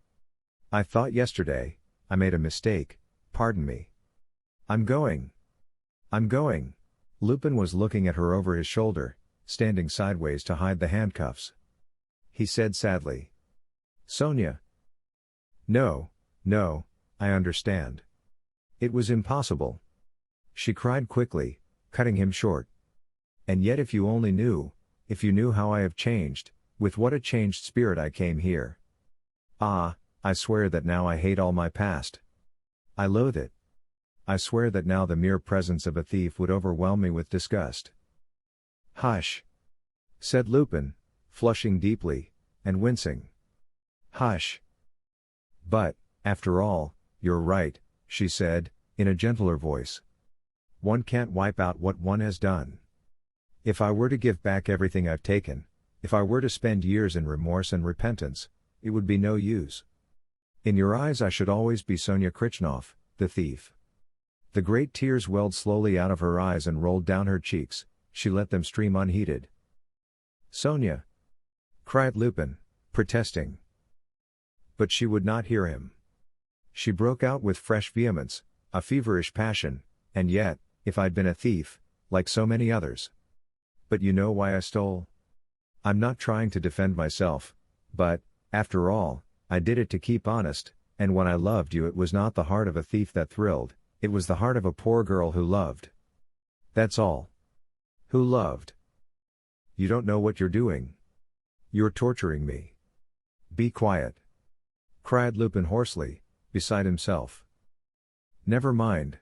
"I thought yesterday, I made a mistake, pardon me. I'm going. Lupin was looking at her over his shoulder, standing sideways to hide the handcuffs. He said sadly, "Sonia." No, I understand. It was impossible," she cried quickly, cutting him short. "And yet if you only knew, if you knew how I have changed, with what a changed spirit I came here. Ah, I swear that now I hate all my past. I loathe it. I swear that now the mere presence of a thief would overwhelm me with disgust." "Hush," said Lupin, flushing deeply, and wincing. "Hush." "But, after all, you're right," she said, in a gentler voice. "One can't wipe out what one has done. If I were to give back everything I've taken, if I were to spend years in remorse and repentance, it would be no use. In your eyes I should always be Sonia Krichnoff, the thief." The great tears welled slowly out of her eyes and rolled down her cheeks. She let them stream unheeded. "Sonia!" cried Lupin, protesting. But she would not hear him. She broke out with fresh vehemence, a feverish passion, "And yet, if I'd been a thief, like so many others. But you know why I stole? I'm not trying to defend myself, but, after all, I did it to keep honest, and when I loved you it was not the heart of a thief that thrilled, it was the heart of a poor girl who loved. That's all. Who loved. You don't know what you're doing. You're torturing me. Be quiet. Cried Lupin hoarsely, beside himself. Never mind.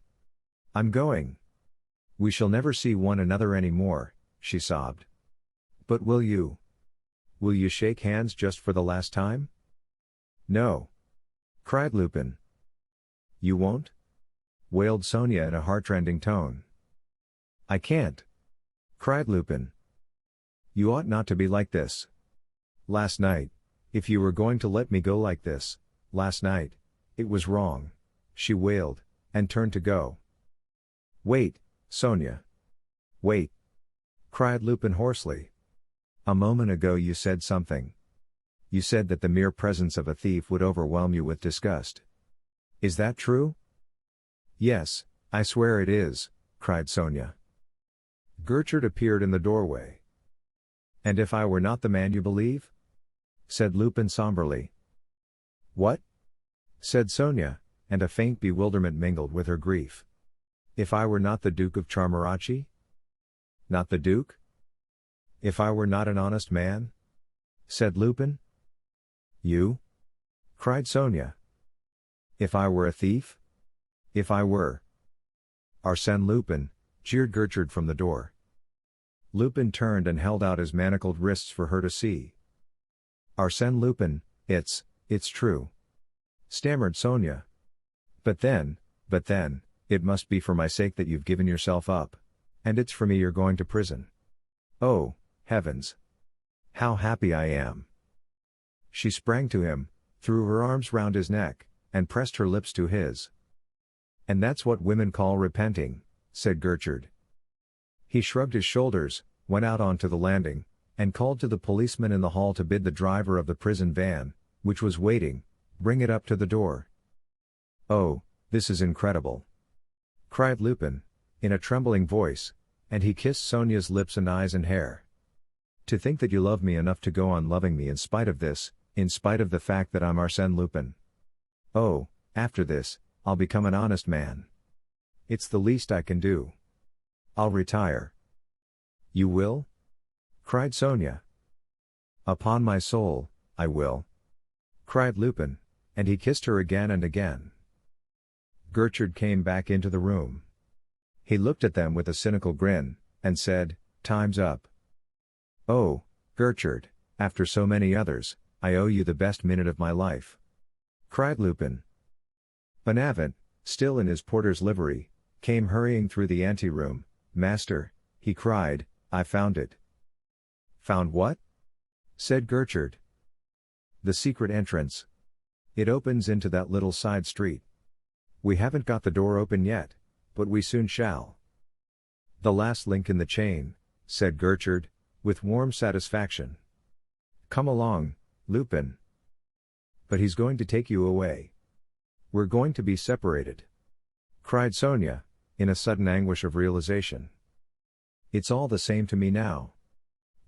I'm going. We shall never see one another any more, she sobbed. But will you? Will you shake hands just for the last time? No. Cried Lupin. You won't? Wailed Sonia in a heartrending tone. I can't. Cried Lupin. You ought not to be like this. Last night, if you were going to let me go like this, last night, it was wrong, she wailed, and turned to go. Wait, Sonia. Wait. Cried Lupin hoarsely. A moment ago you said something. You said that the mere presence of a thief would overwhelm you with disgust. Is that true? Yes, I swear it is, cried Sonia. Gertrude appeared in the doorway. And if I were not the man you believe? Said Lupin somberly. What? Said Sonia, and a faint bewilderment mingled with her grief. If I were not the Duke of Charmarachi? Not the Duke? If I were not an honest man? Said Lupin. You? Cried Sonia. If I were a thief? If I were Arsène Lupin, jeered Gertrude from the door. Lupin turned and held out his manacled wrists for her to see. Arsène Lupin, it's true. Stammered Sonia. But then, it must be for my sake that you've given yourself up. And it's for me you're going to prison. Oh, heavens! How happy I am! She sprang to him, threw her arms round his neck, and pressed her lips to his. And that's what women call repenting, said Gertrude. He shrugged his shoulders, went out onto the landing, and called to the policeman in the hall to bid the driver of the prison van, which was waiting, bring it up to the door. Oh, this is incredible! Cried Lupin, in a trembling voice, and he kissed Sonia's lips and eyes and hair. To think that you love me enough to go on loving me in spite of this, in spite of the fact that I'm Arsène Lupin. Oh, after this, I'll become an honest man. It's the least I can do. I'll retire. You will? Cried Sonia. Upon my soul, I will. Cried Lupin, and he kissed her again and again. Gertrude came back into the room. He looked at them with a cynical grin, and said, Time's up. Oh, Gertrude, after so many others, I owe you the best minute of my life. Cried Lupin. Bonavent, still in his porter's livery, came hurrying through the anteroom. Master, he cried, I found it. Found what? Said Gertrude. The secret entrance. It opens into that little side street. We haven't got the door open yet, but we soon shall. The last link in the chain, said Gertrude, with warm satisfaction. Come along, Lupin. But he's going to take you away. We're going to be separated. Cried Sonia, in a sudden anguish of realization. It's all the same to me now.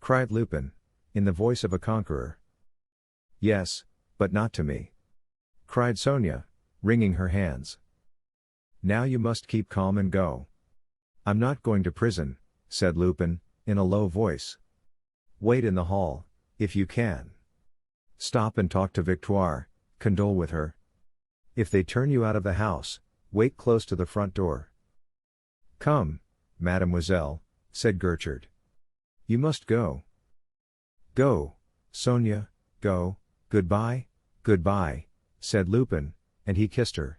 Cried Lupin, in the voice of a conqueror. Yes, but not to me. Cried Sonia, wringing her hands. Now you must keep calm and go. I'm not going to prison, said Lupin, in a low voice. Wait in the hall, if you can. Stop and talk to Victoire, condole with her. If they turn you out of the house, wait close to the front door. Come, mademoiselle, said Gertrude. You must go. Go, Sonia, go, goodbye, said Lupin, and he kissed her.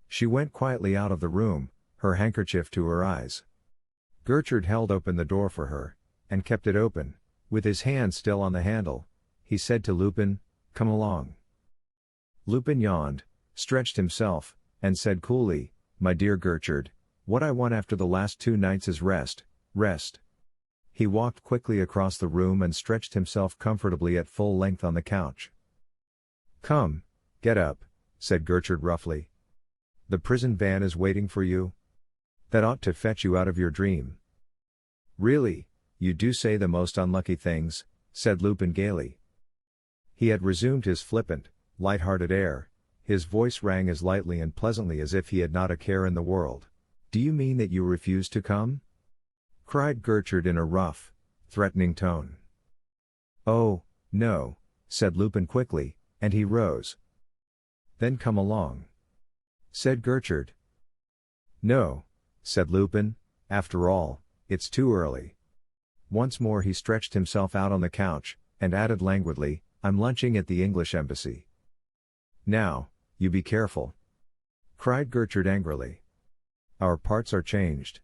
She went quietly out of the room, her handkerchief to her eyes. Gertrude held open the door for her, and kept it open, with his hand still on the handle. He said to Lupin, Come along. Lupin yawned, stretched himself, and said coolly, My dear Gertrude, what I want after the last 2 nights is rest, rest. He walked quickly across the room and stretched himself comfortably at full length on the couch. Come, get up, said Gertrude roughly. The prison van is waiting for you. That ought to fetch you out of your dream. Really, you do say the most unlucky things, said Lupin gaily. He had resumed his flippant, light-hearted air. His voice rang as lightly and pleasantly as if he had not a care in the world. Do you mean that you refuse to come? Cried Gertrude in a rough, threatening tone. "Oh, no," said Lupin quickly, and he rose. "Then come along," said Gertrude. "No," said Lupin, "after all, it's too early." Once more he stretched himself out on the couch, and added languidly, "I'm lunching at the English embassy." "Now, you be careful," cried Gertrude angrily. "Our parts are changed.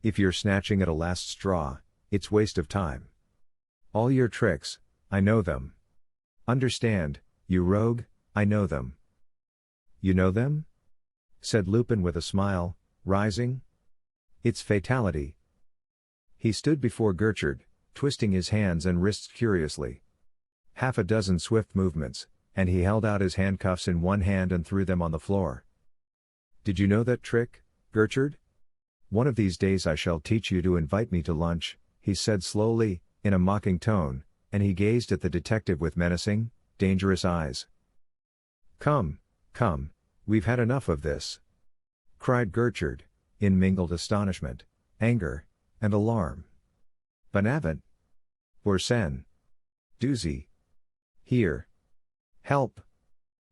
If you're snatching at a last straw, it's waste of time. All your tricks, I know them. Understand, you rogue, I know them." "You know them?" said Lupin with a smile, rising. "It's fatality." He stood before Gertrude, twisting his hands and wrists curiously. Half a dozen swift movements, and he held out his handcuffs in one hand and threw them on the floor. "Did you know that trick, Gertrude? One of these days I shall teach you to invite me to lunch," he said slowly, in a mocking tone, and he gazed at the detective with menacing, dangerous eyes. "Come, come, we've had enough of this," cried Gertrude, in mingled astonishment, anger, and alarm. "Bonavent! Arsène! Doozy! Here! Help!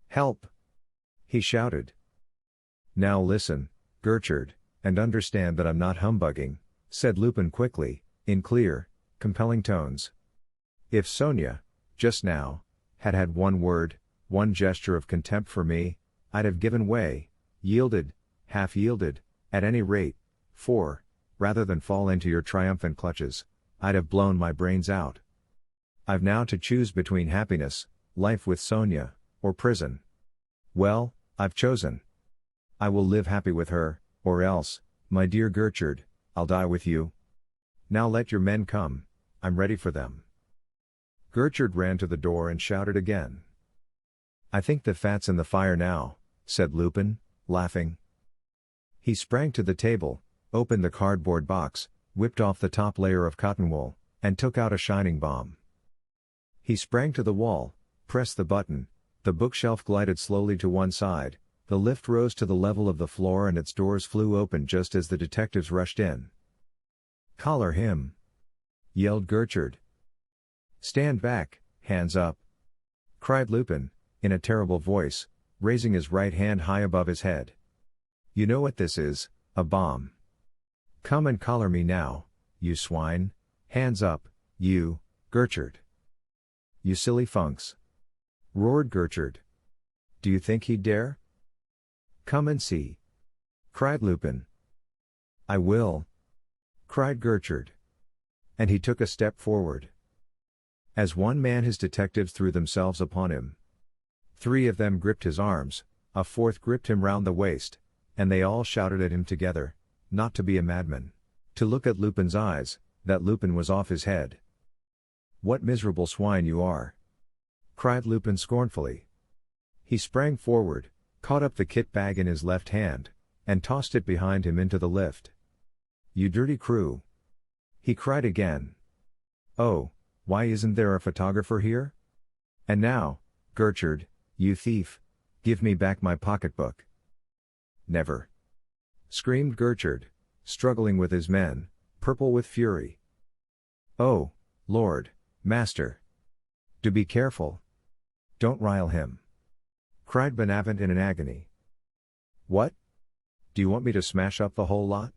Help!" he shouted. "Now listen, Gertrude, and understand that I'm not humbugging," said Lupin quickly, in clear, compelling tones. "If Sonia, just now, had had one word, one gesture of contempt for me, I'd have given way, yielded, half yielded, at any rate, for, rather than fall into your triumphant clutches, I'd have blown my brains out. I've now to choose between happiness, life with Sonia, or prison. Well, I've chosen. I will live happy with her, or else, my dear Gertrude, I'll die with you. Now let your men come, I'm ready for them." Gertrude ran to the door and shouted again. "I think the fat's in the fire now," said Lupin, laughing. He sprang to the table, opened the cardboard box, whipped off the top layer of cotton wool, and took out a shining bomb. He sprang to the wall, pressed the button, the bookshelf glided slowly to one side, the lift rose to the level of the floor and its doors flew open just as the detectives rushed in. "Collar him!" yelled Gertrude. "Stand back, hands up!" cried Lupin, in a terrible voice, raising his right hand high above his head. "You know what this is, a bomb. Come and collar me now, you swine, hands up, you, Gertrude." "You silly funks!" roared Gertrude. "Do you think he'd dare?" "Come and see!" cried Lupin. "I will!" cried Gertrude. And he took a step forward. As one man his detectives threw themselves upon him. 3 of them gripped his arms, a 4th gripped him round the waist, and they all shouted at him together, not to be a madman, to look at Lupin's eyes, that Lupin was off his head. "What miserable swine you are!" cried Lupin scornfully. He sprang forward, caught up the kit bag in his left hand, and tossed it behind him into the lift. "You dirty crew!" he cried again. "Oh, why isn't there a photographer here? And now, Gertrude, you thief, give me back my pocketbook." "Never!" screamed Gertrude, struggling with his men, purple with fury. "Oh, Lord, master! Do be careful! Don't rile him!" cried Bonavent in an agony. "What? Do you want me to smash up the whole lot?"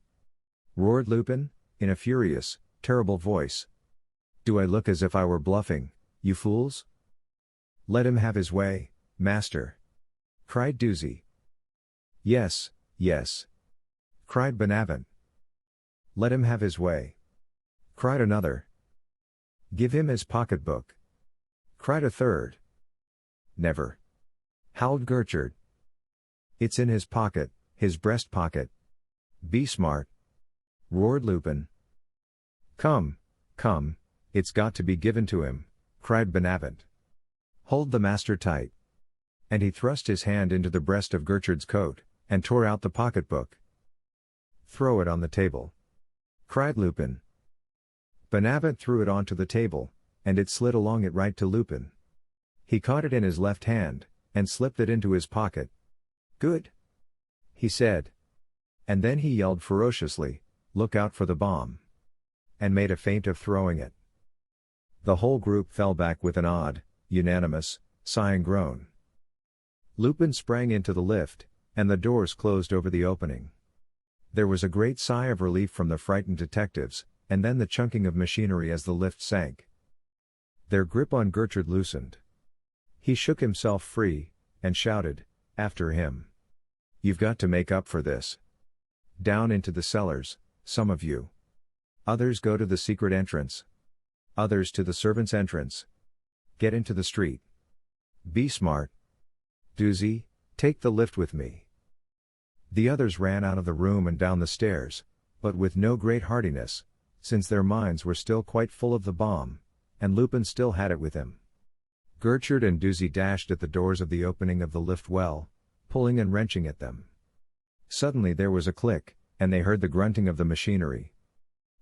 roared Lupin, in a furious, terrible voice. "Do I look as if I were bluffing, you fools?" "Let him have his way, master!" cried Doozy. "Yes, yes!" cried Bonavent. "Let him have his way!" cried another. "Give him his pocketbook!" cried a third. "Never!" howled Gertrude. "It's in his pocket, his breast pocket. Be smart!" roared Lupin. "Come, come, it's got to be given to him!" cried Bonavent. "Hold the master tight!" And he thrust his hand into the breast of Gertrude's coat, and tore out the pocketbook. "Throw it on the table!" cried Lupin. Bonavent threw it onto the table, and it slid along it right to Lupin. He caught it in his left hand, and slipped it into his pocket. "Good!" he said. And then he yelled ferociously, "Look out for the bomb!" and made a feint of throwing it. The whole group fell back with an odd, unanimous, sighing groan. Lupin sprang into the lift, and the doors closed over the opening. There was a great sigh of relief from the frightened detectives, and then the chunking of machinery as the lift sank. Their grip on Gertrude loosened. He shook himself free, and shouted, after him. You've got to make up for this. Down into the cellars, some of you. Others go to the secret entrance. Others to the servants' entrance. Get into the street. Be smart. Doozy, take the lift with me. The others ran out of the room and down the stairs, but with no great heartiness, since their minds were still quite full of the bomb, and Lupin still had it with him. Gertrude and Doozy dashed at the doors of the opening of the lift well, pulling and wrenching at them. Suddenly there was a click, and they heard the grunting of the machinery.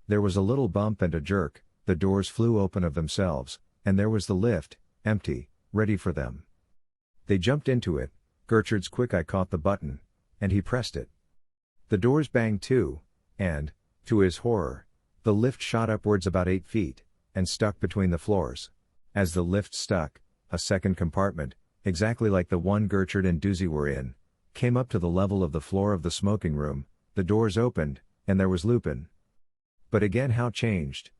There was a little bump and a jerk, the doors flew open of themselves, and there was the lift, empty, ready for them. They jumped into it. Gertrude's quick eye caught the button, and he pressed it. The doors banged to, and, to his horror, the lift shot upwards about 8 feet, and stuck between the floors. As the lift stuck, a second compartment, exactly like the one Gertrude and Doozy were in, came up to the level of the floor of the smoking room, the doors opened, and there was Lupin. But again how changed!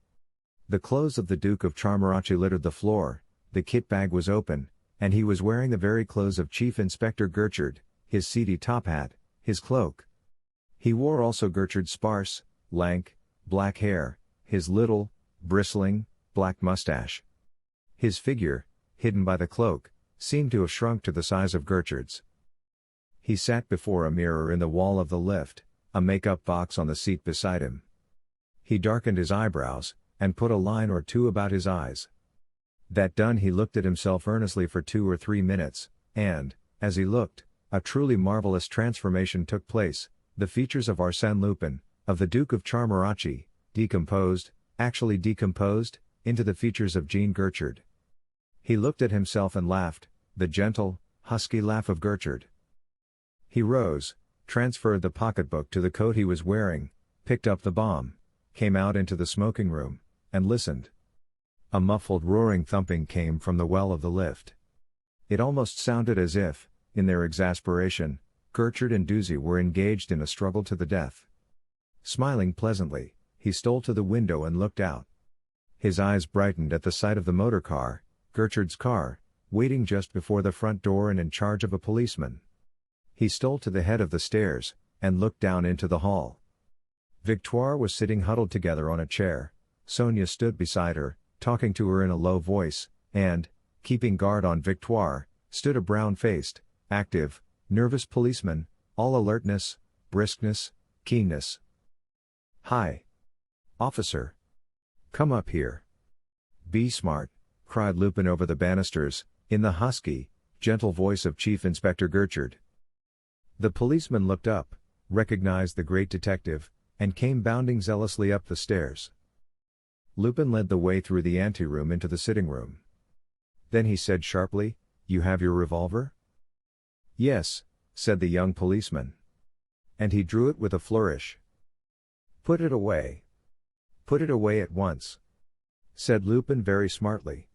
The clothes of the Duke of Charmarachi littered the floor, the kit bag was open, and he was wearing the very clothes of Chief Inspector Gertrude, his seedy top hat, his cloak. He wore also Gertrude's sparse, lank, black hair, his little, bristling, black mustache. His figure, hidden by the cloak, seemed to have shrunk to the size of Gertrude's. He sat before a mirror in the wall of the lift, a make-up box on the seat beside him. He darkened his eyebrows, and put a line or two about his eyes. That done, he looked at himself earnestly for 2 or 3 minutes, and, as he looked, a truly marvelous transformation took place. The features of Arsène Lupin, of the Duke of Charmarachi, decomposed, actually decomposed, into the features of Jean Gertrude. He looked at himself and laughed, the gentle, husky laugh of Gertrude. He rose, transferred the pocketbook to the coat he was wearing, picked up the bomb, came out into the smoking room, and listened. A muffled roaring thumping came from the well of the lift. It almost sounded as if, in their exasperation, Gertrude and Doozy were engaged in a struggle to the death. Smiling pleasantly, he stole to the window and looked out. His eyes brightened at the sight of the motor car, Gertrude's car, waiting just before the front door and in charge of a policeman. He stole to the head of the stairs, and looked down into the hall. Victoire was sitting huddled together on a chair. Sonia stood beside her, talking to her in a low voice, and, keeping guard on Victoire, stood a brown-faced, active, nervous policeman, all alertness, briskness, keenness. "Hi, officer. Come up here. Be smart," cried Lupin over the banisters, in the husky, gentle voice of Chief Inspector Gertrude. The policeman looked up, recognized the great detective, and came bounding zealously up the stairs. Lupin led the way through the anteroom into the sitting room. Then he said sharply, "You have your revolver?" "Yes," said the young policeman. And he drew it with a flourish. "Put it away. Put it away at once," said Lupin very smartly.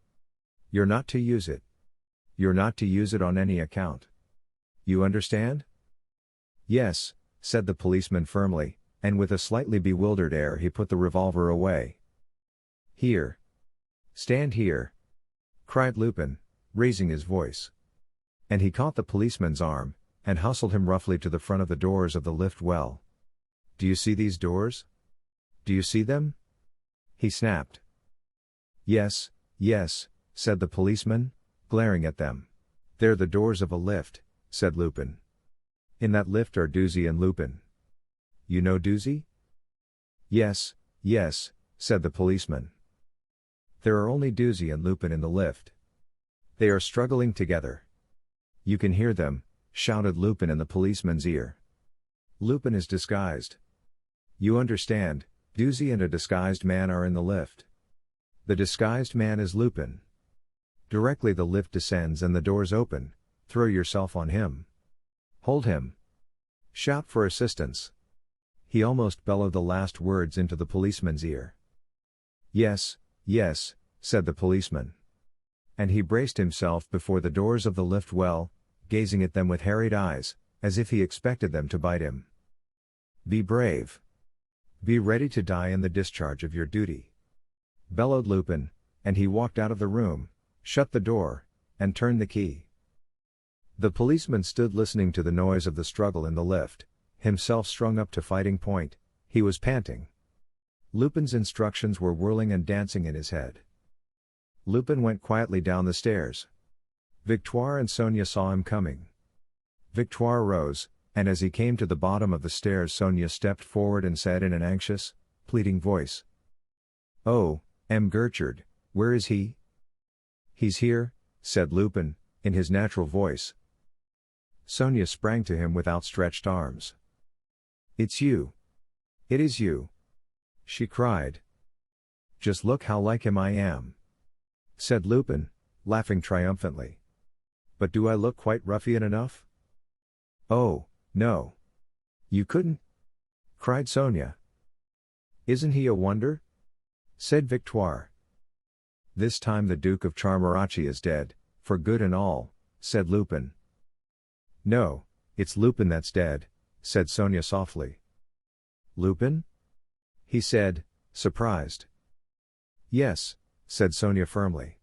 "You're not to use it. You're not to use it on any account. You understand?" "Yes," said the policeman firmly, and with a slightly bewildered air he put the revolver away. "Here. Stand here," cried Lupin, raising his voice. And he caught the policeman's arm, and hustled him roughly to the front of the doors of the lift well. "Do you see these doors? Do you see them?" he snapped. "Yes, yes," said the policeman, glaring at them. "They're the doors of a lift," said Lupin. "In that lift are Doozy and Lupin. You know Doozy?" "Yes, yes," said the policeman. "There are only Doozy and Lupin in the lift. They are struggling together. You can hear them," shouted Lupin in the policeman's ear. "Lupin is disguised. You understand, Doozy and a disguised man are in the lift. The disguised man is Lupin. Directly the lift descends and the doors open, throw yourself on him. Hold him. Shout for assistance." He almost bellowed the last words into the policeman's ear. Yes, yes, said the policeman. And he braced himself before the doors of the lift well, gazing at them with harried eyes, as if he expected them to bite him. Be brave. Be ready to die in the discharge of your duty, bellowed Lupin, and he walked out of the room, shut the door, and turned the key. The policeman stood listening to the noise of the struggle in the lift, himself strung up to fighting point. He was panting. Lupin's instructions were whirling and dancing in his head. Lupin went quietly down the stairs. Victoire and Sonia saw him coming. Victoire rose, and as he came to the bottom of the stairs, Sonia stepped forward and said in an anxious, pleading voice, "Oh, Gertrude, where is he?" "He's here," said Lupin, in his natural voice. Sonia sprang to him with outstretched arms. "It's you. It is you," she cried. "Just look how like him I am," said Lupin, laughing triumphantly. "But do I look quite ruffian enough?" "Oh, no. You couldn't," cried Sonia. "Isn't he a wonder?" said Victoire. "This time the Duke of Charmarachi is dead, for good and all," said Lupin. "No, it's Lupin that's dead," said Sonia softly. "Lupin?" he said, surprised. "Yes," said Sonia firmly.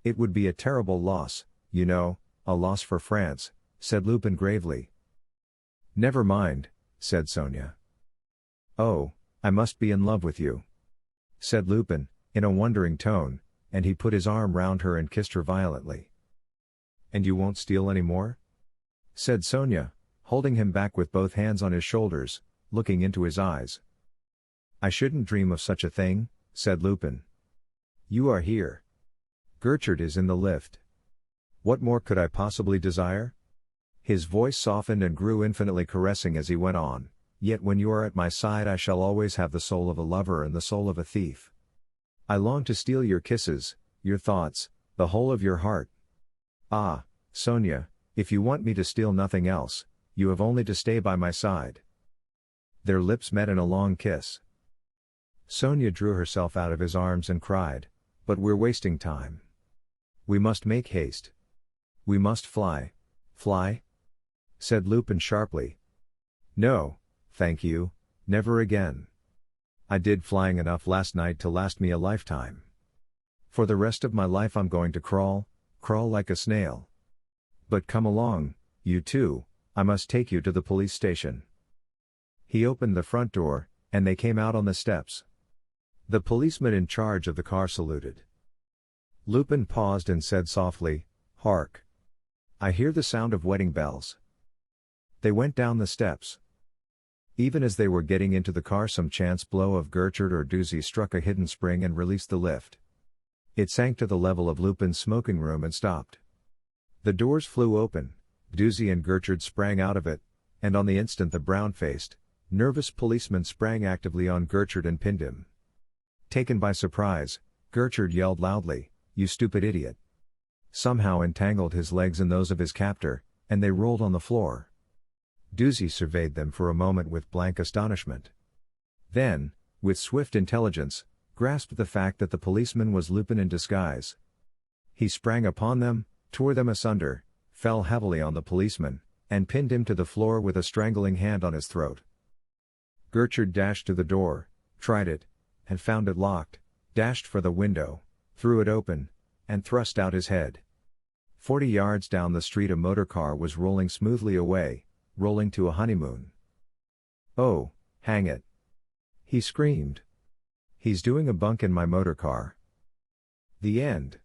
"It would be a terrible loss, you know, a loss for France," said Lupin gravely. "Never mind," said Sonia. "Oh, I must be in love with you," said Lupin, in a wondering tone, and he put his arm round her and kissed her violently. "And you won't steal any more?" said Sonia, holding him back with both hands on his shoulders, looking into his eyes. "I shouldn't dream of such a thing," said Lupin. "You are here. Gertrude is in the lift. What more could I possibly desire?" His voice softened and grew infinitely caressing as he went on, "Yet when you are at my side I shall always have the soul of a lover and the soul of a thief. I long to steal your kisses, your thoughts, the whole of your heart. Ah, Sonia, if you want me to steal nothing else, you have only to stay by my side." Their lips met in a long kiss. Sonia drew herself out of his arms and cried, "But we're wasting time. We must make haste. We must fly." "Fly?" said Lupin sharply. "No, thank you, never again. I did flying enough last night to last me a lifetime. For the rest of my life I'm going to crawl like a snail. But come along, you two, I must take you to the police station." He opened the front door, and they came out on the steps. The policeman in charge of the car saluted. Lupin paused and said softly, "Hark! I hear the sound of wedding bells." They went down the steps. Even as they were getting into the car, some chance blow of Gertrude or Duzy struck a hidden spring and released the lift. It sank to the level of Lupin's smoking room and stopped. The doors flew open, Duzy and Gertrude sprang out of it, and on the instant the brown-faced, nervous policeman sprang actively on Gertrude and pinned him. Taken by surprise, Gertrude yelled loudly, "You stupid idiot!" Somehow entangled his legs in those of his captor, and they rolled on the floor. Duzy surveyed them for a moment with blank astonishment. Then, with swift intelligence, grasped the fact that the policeman was Lupin in disguise. He sprang upon them, tore them asunder, fell heavily on the policeman, and pinned him to the floor with a strangling hand on his throat. Gertrude dashed to the door, tried it, and found it locked, dashed for the window, threw it open, and thrust out his head. 40 yards down the street a motor car was rolling smoothly away, rolling to a honeymoon. "Oh, hang it!" he screamed. "He's doing a bunk in my motor car." The end.